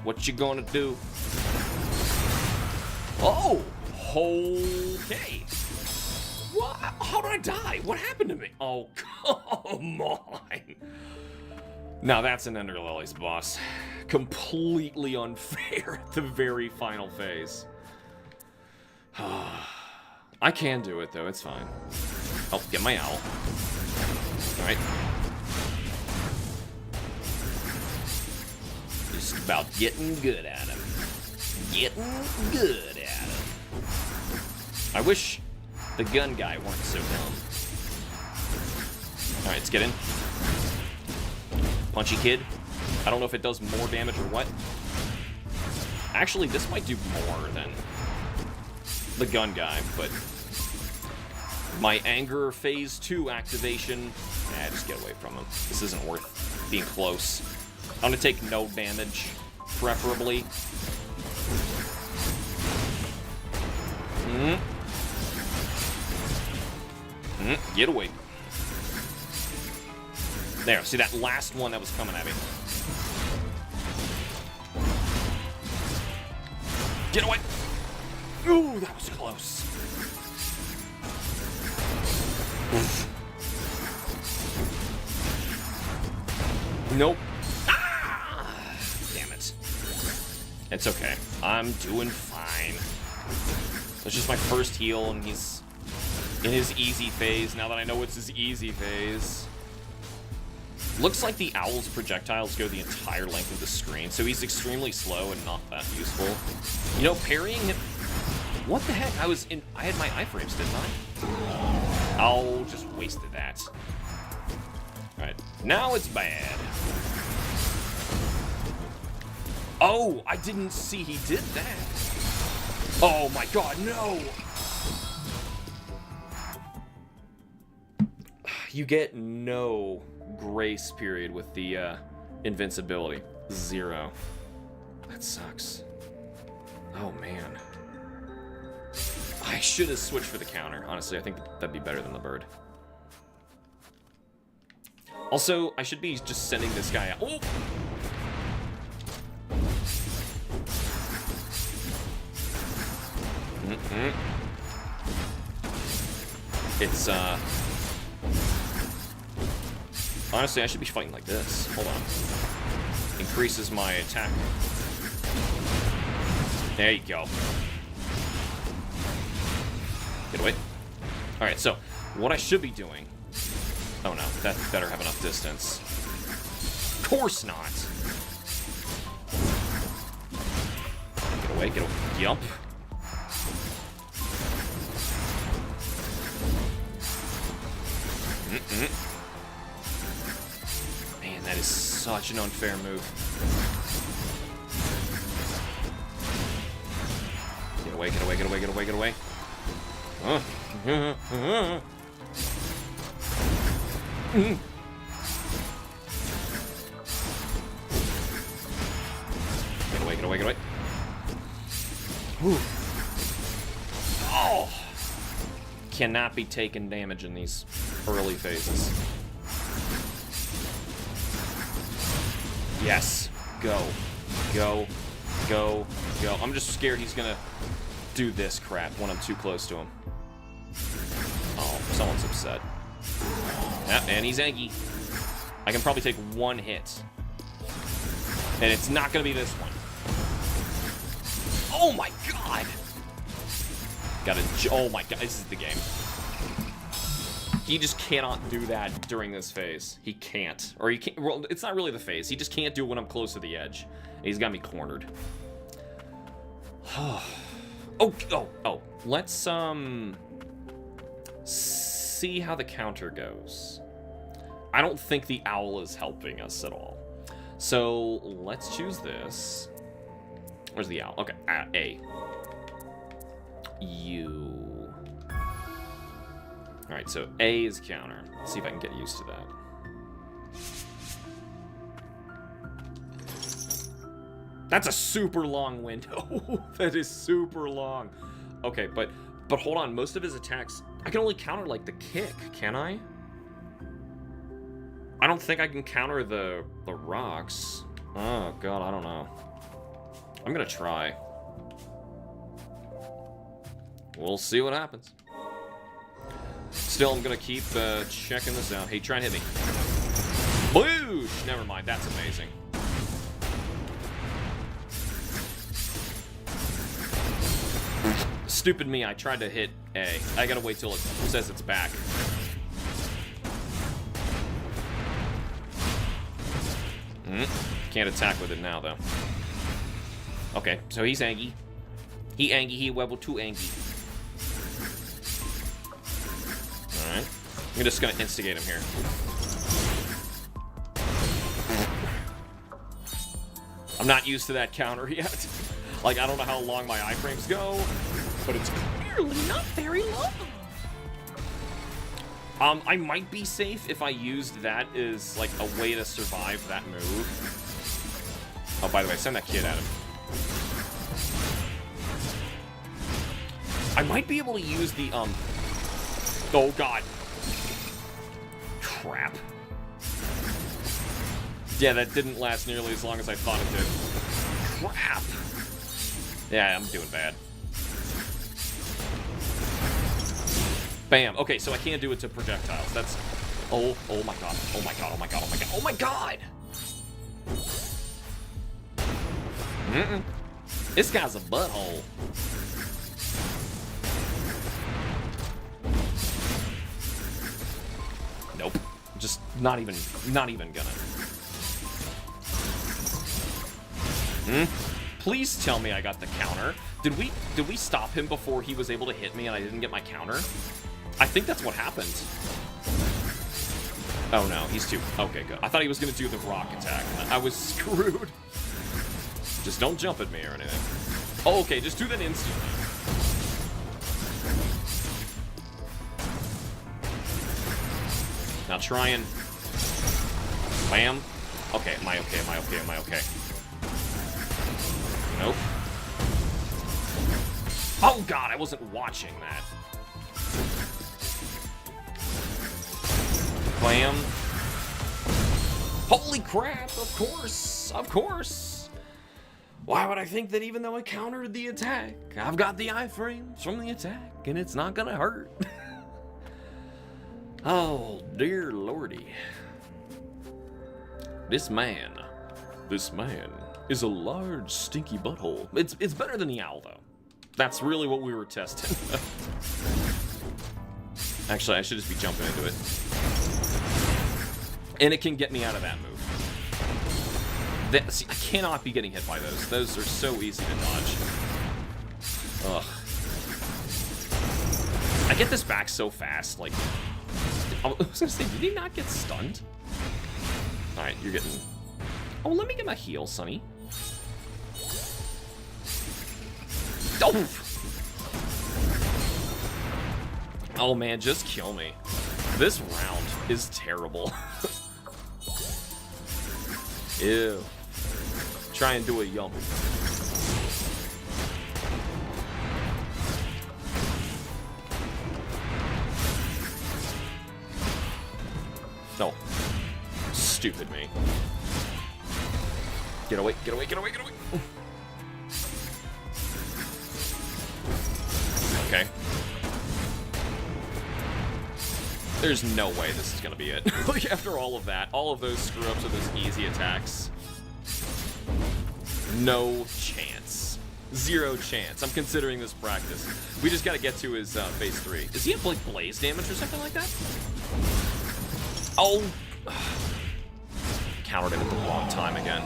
What you gonna do? Oh! Okay. What? How did I die? What happened to me? Oh, come on. Now that's an Ender Lily's boss. Completely unfair at the very final phase. I can do it, though. It's fine. Oh, get my owl. Alright. Just about getting good at him. Getting good at him. I wish the gun guy weren't so dumb. Alright, let's get in. Punchy kid. I don't know if it does more damage or what. Actually, this might do more than the gun guy, but my anger phase 2 activation, just get away from him. This isn't worth being close. I'm gonna take no damage, preferably. Get away. There, see that last one that was coming at me. Get away! Ooh, that was close. Nope. Ah! Damn it. It's okay. I'm doing fine. It's just my first heal, and he's in his easy phase, now that I know it's his easy phase. Looks like the owl's projectiles go the entire length of the screen, so he's extremely slow and not that useful. You know, parrying him... What the heck? I had my iframes, didn't I? Oh, just wasted that. Alright, now it's bad. Oh, I didn't see he did that. Oh my god, no! You get no grace period with the invincibility. 0. That sucks. Oh man. I should have switched for the counter. Honestly, I think that'd be better than the bird. Also, I should be just sending this guy out. Oh! It's, honestly, I should be fighting like this. Hold on. Increases my attack. There you go. Get away. Alright, so, what I should be doing... Oh no, that better have enough distance. Of course not! Get away, get away. Yup. Man, that is such an unfair move. Get away, get away, get away, get away, get away. Get away, get away, get away. Whew. Oh! Cannot be taking damage in these early phases. Yes. Go. Go. Go. Go. I'm just scared he's gonna do this crap when I'm too close to him. Oh, someone's upset. Yeah, and he's eggy. I can probably take one hit. And it's not gonna be this one. Oh my god! Oh my god, this is the game. He just cannot do that during this phase. He can't. Or he can't, well, it's not really the phase. He just can't do it when I'm close to the edge. And he's got me cornered. Oh. Let's see how the counter goes. I don't think the owl is helping us at all. So let's choose this. Where's the owl? Okay, A. U. All right, so A is counter. Let's see if I can get used to that. That's a super long window. That is super long. Okay, but hold on. Most of his attacks, I can only counter like the kick, can I? I don't think I can counter the rocks. Oh god, I don't know. I'm gonna try. We'll see what happens. Still, I'm gonna keep checking this out. Hey, try and hit me. Boosh! Never mind, that's amazing. Stupid me, I tried to hit A. I gotta wait till it says it's back. Can't attack with it now, though. Okay, so he's angry. He angry, he webble too angry. Alright. I'm just gonna instigate him here. I'm not used to that counter yet. Like, I don't know how long my iframes go, but it's clearly not very long. I might be safe if I used that as, like, a way to survive that move. Oh, by the way, send that kid at him. I might be able to use the, oh, God. Crap. Yeah, that didn't last nearly as long as I thought it did. Crap. Yeah, I'm doing bad. Bam. Okay, so I can't do it to projectiles. That's... Oh my god. Oh my god, oh my god, oh my god. Oh my god! This guy's a butthole. Nope. Just not even gonna. Please tell me I got the counter. Did we stop him before he was able to hit me and I didn't get my counter? I think that's what happened. Oh no, he's too... Okay, good. I thought he was gonna do the rock attack. I was screwed. Just don't jump at me or anything. Oh, okay, just do that instantly. Now try and... Bam. Okay, am I okay? Am I okay? Am I okay? Nope. Oh god, I wasn't watching that. Bam. Holy crap, of course, of course. Why would I think that even though I countered the attack, I've got the iframes from the attack, and it's not gonna hurt? Oh, dear lordy. This man is a large, stinky butthole. It's better than the owl, though. That's really what we were testing. Actually, I should just be jumping into it. And it can get me out of that move. See, I cannot be getting hit by those. Those are so easy to dodge. Ugh. I get this back so fast, like... I was gonna say, did he not get stunned? Alright, you're getting... Oh, let me get my heal, Sonny. Oh! Oh man, just kill me. This round is terrible. Ew. Try and do a yum. No. Stupid me. Get away, get away, get away, get away. Okay. There's no way this is gonna be it. Like, after all of that, all of those screw-ups of those easy attacks. No chance. Zero chance. I'm considering this practice. We just gotta get to his phase 3. Does he have, like, blaze damage or something like that? Oh! Countered him at the wrong time again.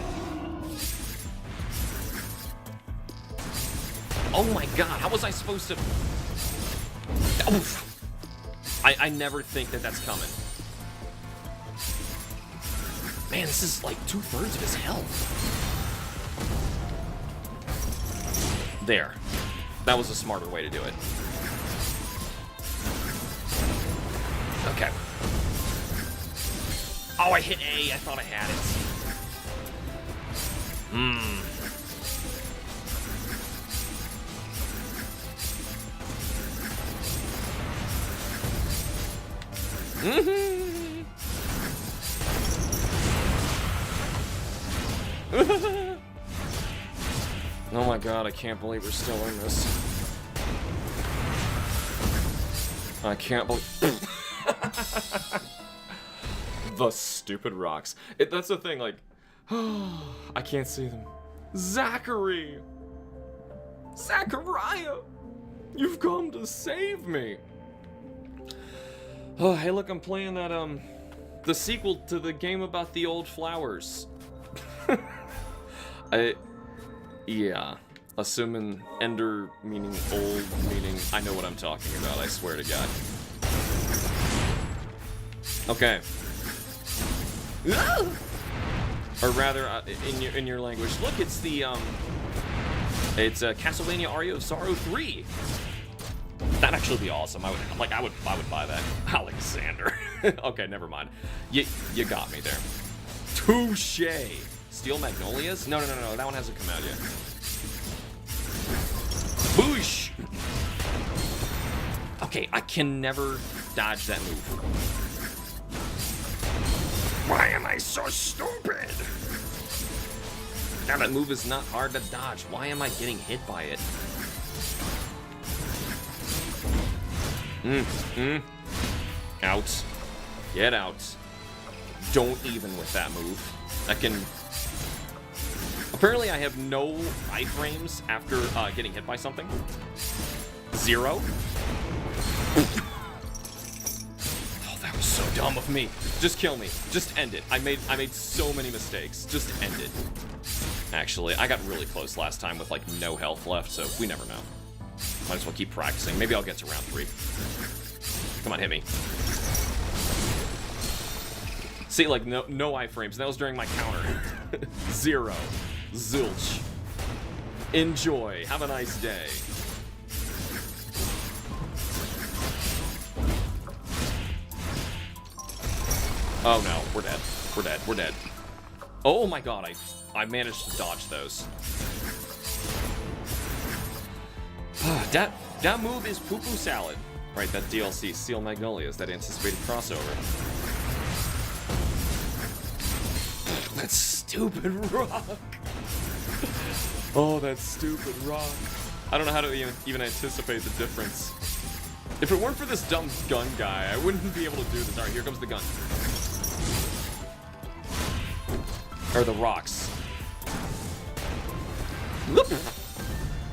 Oh my god, how was I supposed to... Oof. I never think that that's coming. Man, this is like 2/3 of his health. There. That was a smarter way to do it. Okay. Oh, I hit A. I thought I had it. Oh my god, I can't believe we're still in this. I can't believe... The stupid rocks. That's the thing, like... I can't see them. Zachary! Zachariah! You've come to save me! Oh, hey look, I'm playing that, the sequel to the game about the old flowers. Yeah. Assuming ender meaning old meaning... I know what I'm talking about, I swear to God. Okay. Or rather, in your language, look, it's the, it's Castlevania Aria of Sorrow 3. That'd actually be awesome. I would buy that. Alexander. Okay, never mind. You got me there. Touche. Steel Magnolias? No, that one hasn't come out yet. Boosh! Okay, I can never dodge that move. Why am I so stupid? Now that move is not hard to dodge. Why am I getting hit by it? Out. Get out. Don't even with that move. I can... Apparently I have no iframes after getting hit by something. 0. Oh, that was so dumb of me. Just kill me. Just end it. I made so many mistakes. Just end it. Actually, I got really close last time with like no health left, so we never know. Might as well keep practicing. Maybe I'll get to round 3. Come on, hit me. See, like, no iframes. That was during my counter. 0. Zilch. Enjoy. Have a nice day. Oh no, we're dead. We're dead. We're dead. Oh my god, I managed to dodge those. That move is poo-poo salad. Right, that DLC, Steel Magnolias, that anticipated crossover. That stupid rock. Oh, that stupid rock. I don't know how to even anticipate the difference. If it weren't for this dumb gun guy, I wouldn't be able to do this. Alright, here comes the gun. Or the rocks. Whoop.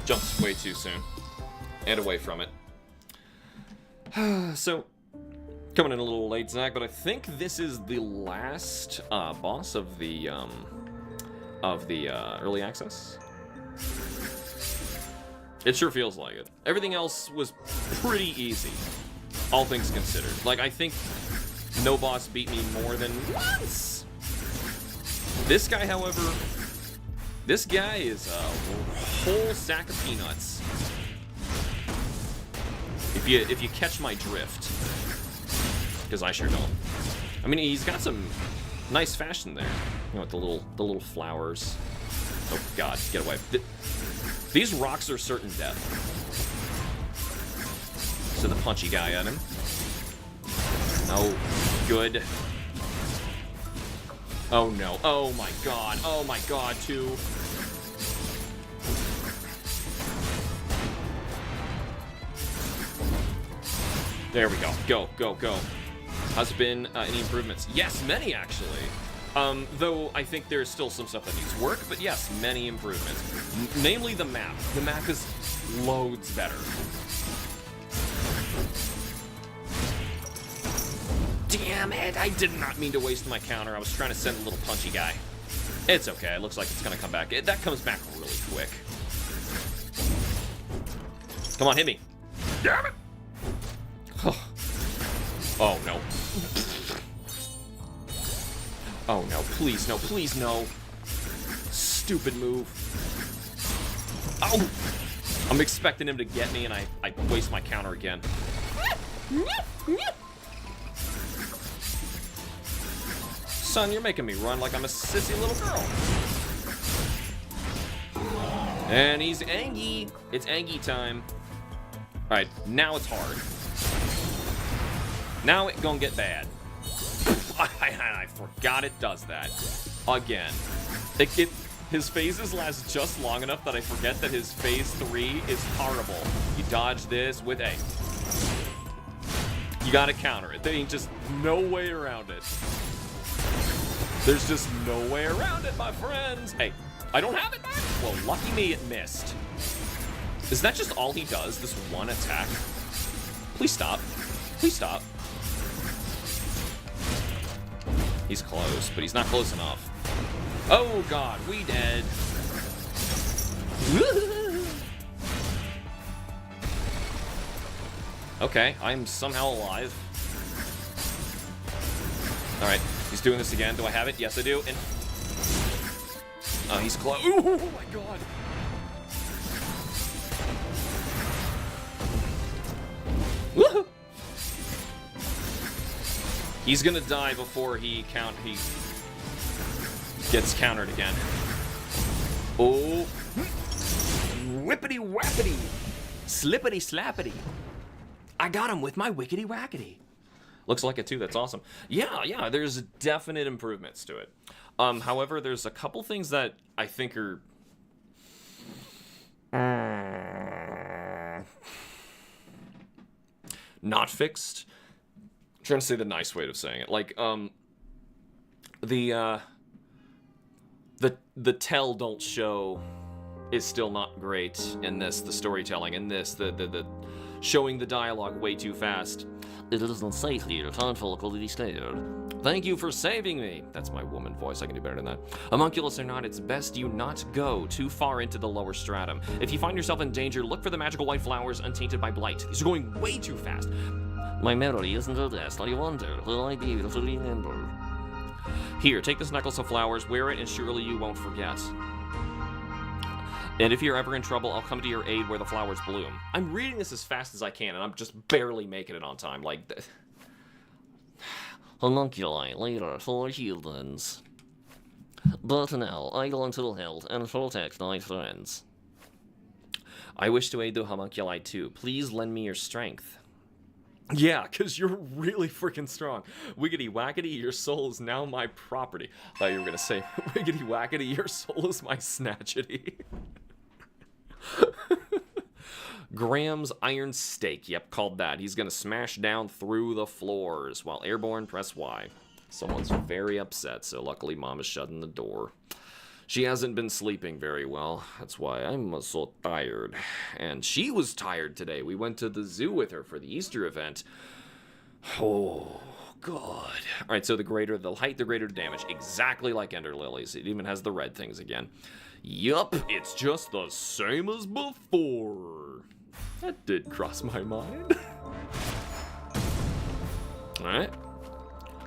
Jumps way too soon. And away from it. So, coming in a little late, Zach, but I think this is the last boss of the early access. It sure feels like it. Everything else was pretty easy, all things considered. Like, I think no boss beat me more than once. This guy, however, this guy is a whole sack of peanuts. If you catch my drift, because I sure don't. I mean, he's got some nice fashion there. You know, with the little flowers. Oh God, get away! These rocks are certain death. So the punchy guy at him. Oh, good. Oh no! Oh my God! Oh my God! 2. There we go. Go, go, go. Has been any improvements? Yes, many actually. Though I think there's still some stuff that needs work, but yes, many improvements. Namely the map. The map is loads better. Damn it! I did not mean to waste my counter. I was trying to send a little punchy guy. It's okay. It looks like it's gonna come back. That comes back really quick. Come on, hit me. Damn it! Oh, no. Oh, no. Please, no. Please, no. Stupid move. Oh! I'm expecting him to get me, and I waste my counter again. Son, you're making me run like I'm a sissy little girl. And he's Angie. It's Angie time. Alright, now it's hard. Now it gonna get bad. I forgot it does that. Again. His phases last just long enough that I forget that his phase 3 is horrible. You dodge this with A. You gotta counter it. There ain't just no way around it. There's just no way around it, my friends. Hey, I don't have it back. Well, lucky me, it missed. Is that just all he does, this one attack? Please stop. Please stop. He's close, but he's not close enough. Oh god, we dead. Okay, I'm somehow alive. Alright, he's doing this again. Do I have it? Yes, I do. And oh, he's close. Oh my god. Woohoo! He's gonna die before he gets countered again. Oh. Whippity whappity. Slippity slappity. I got him with my wickety wackety. Looks like it too, that's awesome. Yeah, there's definite improvements to it. However, there's a couple things that I think are not fixed. I'm trying to say the nice way of saying it. Like, the tell don't show is still not great in this. The storytelling in this, the showing the dialogue way too fast. It isn't safe here. Time for quality scared. Thank you for saving me. That's my woman voice. I can do better than that. Homunculus or not, it's best you not go too far into the lower stratum. If you find yourself in danger, look for the magical white flowers untainted by blight. These are going way too fast. My memory isn't the best. I wonder, will I be able to remember? Here, take this necklace of flowers, wear it, and surely you won't forget. And if you're ever in trouble, I'll come to your aid where the flowers bloom. I'm reading this as fast as I can, and I'm just barely making it on time. Like, Homunculi later for humans. But now, I go into health and protect my friends. I wish to aid the homunculi too. Please lend me your strength. Yeah, because you're really freaking strong. Wiggity wackety, your soul is now my property. I thought you were going to say, wiggity wackety, your soul is my snatchety. Graham's iron stake. Yep, called that. He's going to smash down through the floors. While airborne, press Y. Someone's very upset, so luckily Mom is shutting the door. She hasn't been sleeping very well. That's why I'm so tired. And she was tired today. We went to the zoo with her for the Easter event. Oh, God. All right, so the greater the height, the greater the damage. Exactly like Ender Lilies. It even has the red things again. Yup, it's just the same as before. That did cross my mind. All right.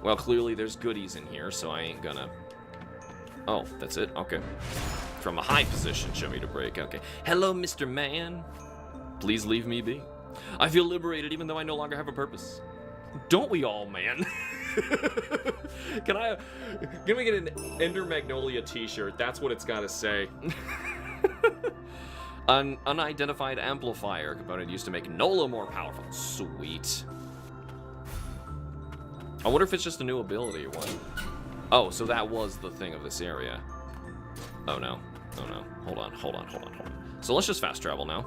Well, clearly there's goodies in here, so I ain't gonna... Oh, that's it? Okay. From a high position, show me to break. Okay. Hello, Mr. Man. Please leave me be. I feel liberated even though I no longer have a purpose. Don't we all, man? Can we get an Ender Magnolia t-shirt? That's what it's gotta say. An unidentified amplifier component used to make Nola more powerful. Sweet. I wonder if it's just a new ability or what. Oh, so that was the thing of this area. Oh no. Oh no. Hold on. So let's just fast travel now.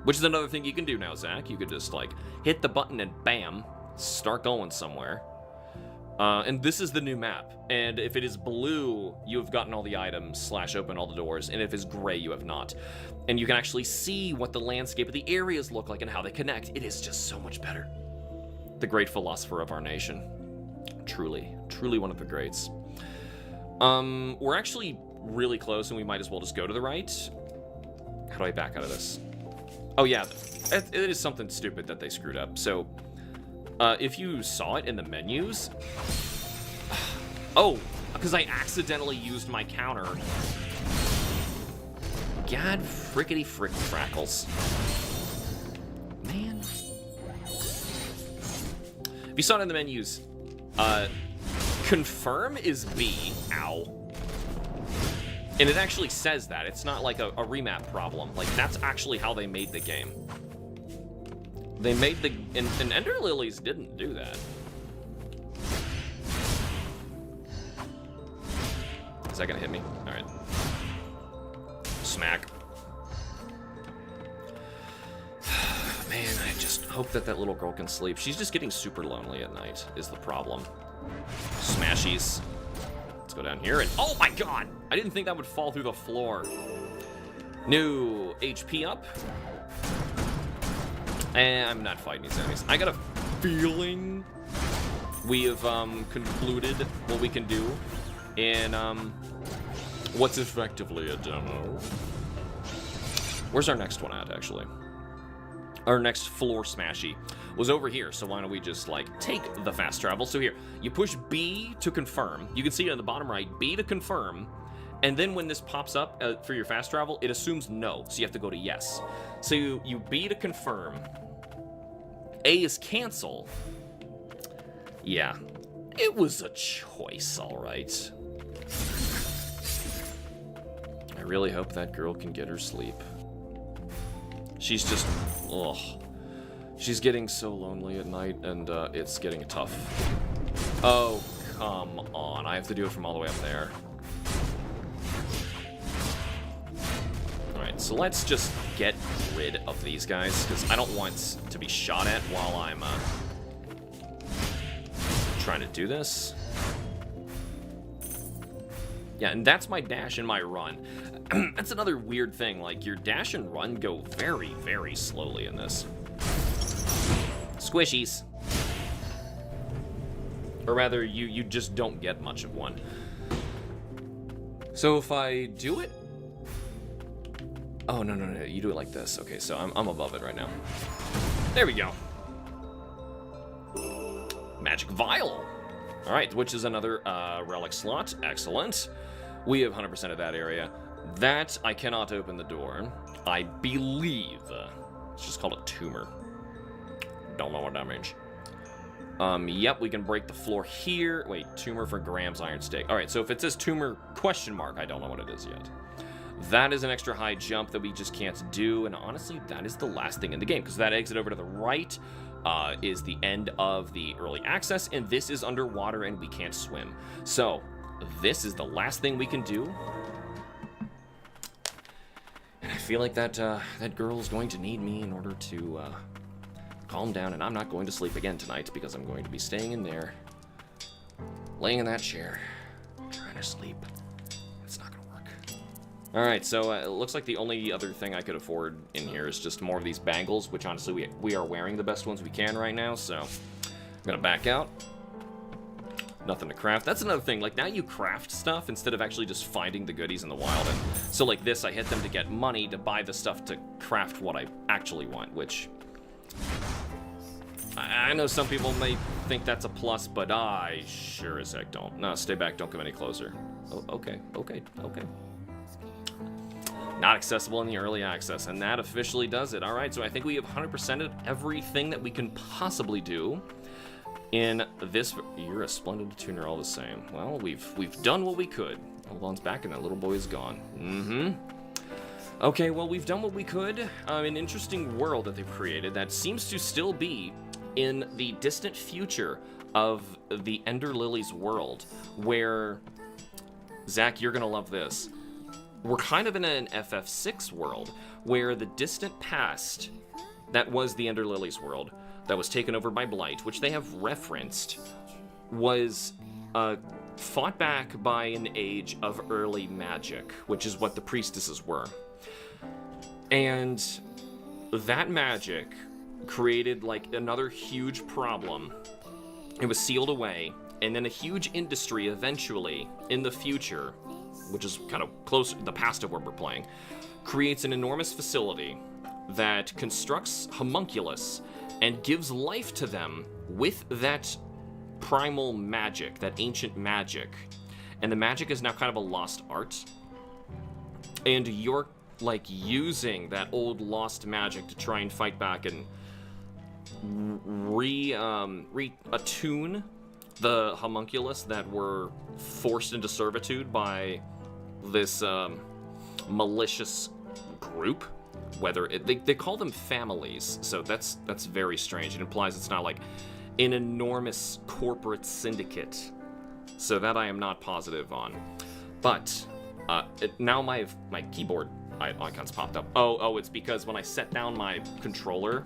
Which is another thing you can do now, Zach. You could just, like, hit the button and bam, start going somewhere. And this is the new map. And if it is blue, you have gotten all the items / open all the doors. And if it's gray, you have not. And you can actually see what the landscape of the areas look like and how they connect. It is just so much better. The great philosopher of our nation. Truly one of the greats. We're actually really close, and we might as well just go to the right. How do I back out of this? Oh yeah, it is something stupid that they screwed up. So, if you saw it in the menus... Oh, because I accidentally used my counter. God frickety frick frackles. Man. If you saw it in the menus, confirm is B. Ow. And it actually says that. It's not like a remap problem. Like, that's actually how they made the game. They made the... And Ender Lilies didn't do that. Is that gonna hit me? Alright. Smack. Man, I just hope that that little girl can sleep. She's just getting super lonely at night, is the problem. Smashies. Let's go down here and... Oh my god! I didn't think that would fall through the floor. New HP up. And I'm not fighting these enemies. I got a feeling we have concluded what we can do in what's effectively a demo. Where's our next one at, actually? Our next floor smashy was over here, so why don't we just, like, take the fast travel? So here, you push B to confirm. You can see it on the bottom right, B to confirm, and then when this pops up for your fast travel, it assumes no, so you have to go to yes. So you B to confirm. A is cancel. Yeah, it was a choice, all right. I really hope that girl can get her sleep. She's just, ugh. She's getting so lonely at night, and it's getting tough. Oh, come on. I have to do it from all the way up there. Alright, so let's just get rid of these guys, because I don't want to be shot at while I'm trying to do this. Yeah, and that's my dash and my run. That's another weird thing, like, your dash and run go very, very slowly in this. Squishies. Or rather, you just don't get much of one. So if I do it... Oh, no, you do it like this. Okay, so I'm above it right now. There we go. Magic Vial. All right, which is another relic slot. Excellent. We have 100% of that area. That, I cannot open the door. I believe it's just called a tumor. Don't know what that means. Yep, we can break the floor here. Wait, tumor for Graham's iron stake. All right, so if it says tumor question mark, I don't know what it is yet. That is an extra high jump that we just can't do, and honestly, that is the last thing in the game, because that exit over to the right is the end of the early access, and this is underwater and we can't swim. So, this is the last thing we can do. And I feel like that girl is going to need me in order to calm down, and I'm not going to sleep again tonight because I'm going to be staying in there, laying in that chair, trying to sleep. It's not going to work. All right, so it looks like the only other thing I could afford in here is just more of these bangles, which honestly we are wearing the best ones we can right now, so I'm going to back out. Nothing to craft. That's another thing. Like, now you craft stuff instead of actually just finding the goodies in the wild. And so, like this, I hit them to get money to buy the stuff to craft what I actually want, which... I know some people may think that's a plus, but I sure as heck don't. No, stay back. Don't come any closer. Oh, okay. Not accessible in the early access, and that officially does it. All right, so I think we have 100%ed everything that we can possibly do in this. You're a splendid tuner all the same. Well, we've done what we could. Hold on's back and that little boy is gone. Okay, well, we've done what we could. An interesting world that they've created that seems to still be in the distant future of the Ender Lilies world, where, Zach, you're gonna love this. We're kind of in an FF6 world, where the distant past that was the Ender Lilies world, that was taken over by Blight, which they have referenced, was fought back by an age of early magic, which is what the priestesses were. And that magic created, like, another huge problem. It was sealed away, and then a huge industry eventually, in the future, which is kind of close to the past of where we're playing, creates an enormous facility that constructs homunculus and gives life to them with that primal magic, that ancient magic. And the magic is now kind of a lost art. And you're, like, using that old lost magic to try and fight back and reattune the homunculus that were forced into servitude by this malicious group. Whether they call them families, so that's very strange. It implies it's not like an enormous corporate syndicate, so that I am not positive on. But now my keyboard icons popped up. Oh, it's because when I set down my controller,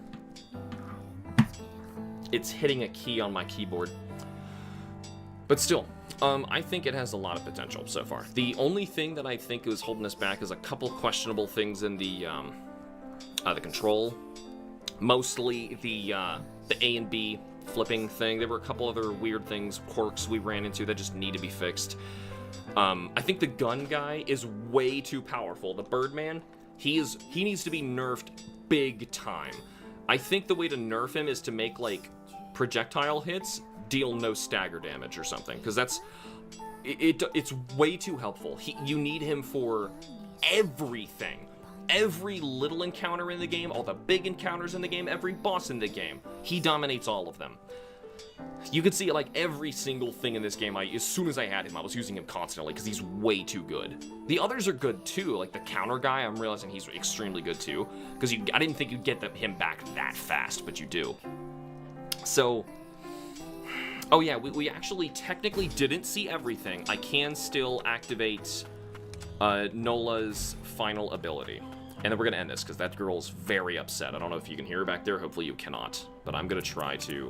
it's hitting a key on my keyboard. But still, I think it has a lot of potential so far. The only thing that I think is holding us back is a couple questionable things in the control. Mostly the A and B flipping thing. There were a couple other weird things, quirks we ran into that just need to be fixed. I think the gun guy is way too powerful. The Birdman, he needs to be nerfed big time. I think the way to nerf him is to make, like, projectile hits deal no stagger damage or something, because it's way too helpful. You need him for everything. Every little encounter in the game, all the big encounters in the game, every boss in the game. He dominates all of them. You could see, like, every single thing in this game, as soon as I had him, I was using him constantly, because he's way too good. The others are good, too. Like, the counter guy, I'm realizing he's extremely good, too. Because I didn't think you'd get him back that fast, but you do. So, oh yeah, we actually technically didn't see everything. I can still activate Nola's final ability. And then we're going to end this, because that girl's very upset. I don't know if you can hear her back there. Hopefully you cannot. But I'm going to try to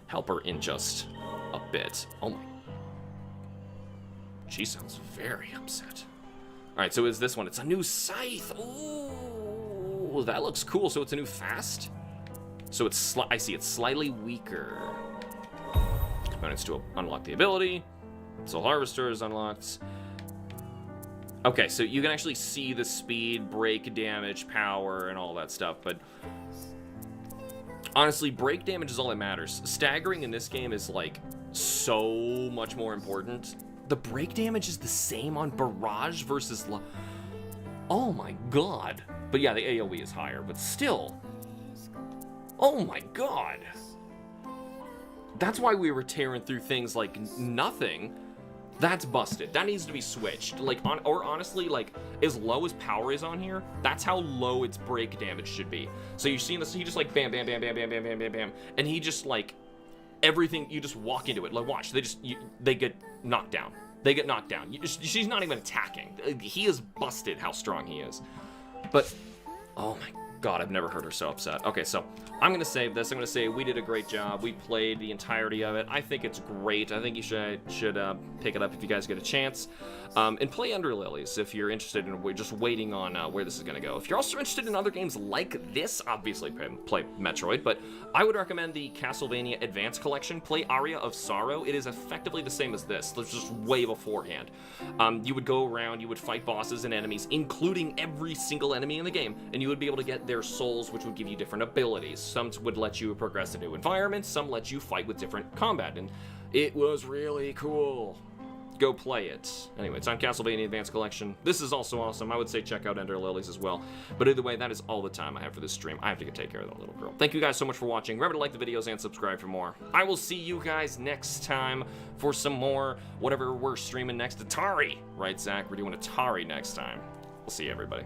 help her in just a bit. Oh my. She sounds very upset. Alright, so is this one? It's a new scythe. Ooh, that looks cool. So it's a new fast? So it's, I see, it's slightly weaker. Components to unlock the ability. Soul Harvester is unlocked. Okay, so you can actually see the speed, break damage, power, and all that stuff, but honestly, break damage is all that matters. Staggering in this game is, like, so much more important. The break damage is the same on Barrage versus oh my god. But yeah, the AoE is higher, but still. Oh my god. That's why we were tearing through things like nothing. That's busted. That needs to be switched. Like, or honestly, like, as low as power is on here, that's how low its break damage should be. So you're seeing this, he just, like, bam, bam, bam, bam, bam, bam, bam, bam, bam, and he just, like, everything, you just walk into it. Like, watch, they get knocked down. They get knocked down. She's not even attacking. He is busted how strong he is. But, oh my god, I've never heard her so upset. Okay, so I'm going to save this. I'm going to say we did a great job. We played the entirety of it. I think it's great. I think you should pick it up if you guys get a chance. And play Under Lilies if you're interested in just waiting on where this is going to go. If you're also interested in other games like this, obviously play Metroid, but I would recommend the Castlevania Advance Collection. Play Aria of Sorrow. It is effectively the same as this. It's just way beforehand. You would go around, you would fight bosses and enemies, including every single enemy in the game, and you would be able to get their souls, which would give you different abilities. Some would let you progress into environments, some let you fight with different combat, and it was really cool. Go play it. Anyway, it's on Castlevania Advance Collection. This is also awesome. I would say check out Ender Lilies as well. But either way, that is all the time I have for this stream. I have to go take care of that little girl. Thank you guys so much for watching. Remember to like the videos and subscribe for more. I will see you guys next time for some more, whatever we're streaming next. Atari. Right, Zach? We're doing Atari next time. We'll see you, everybody.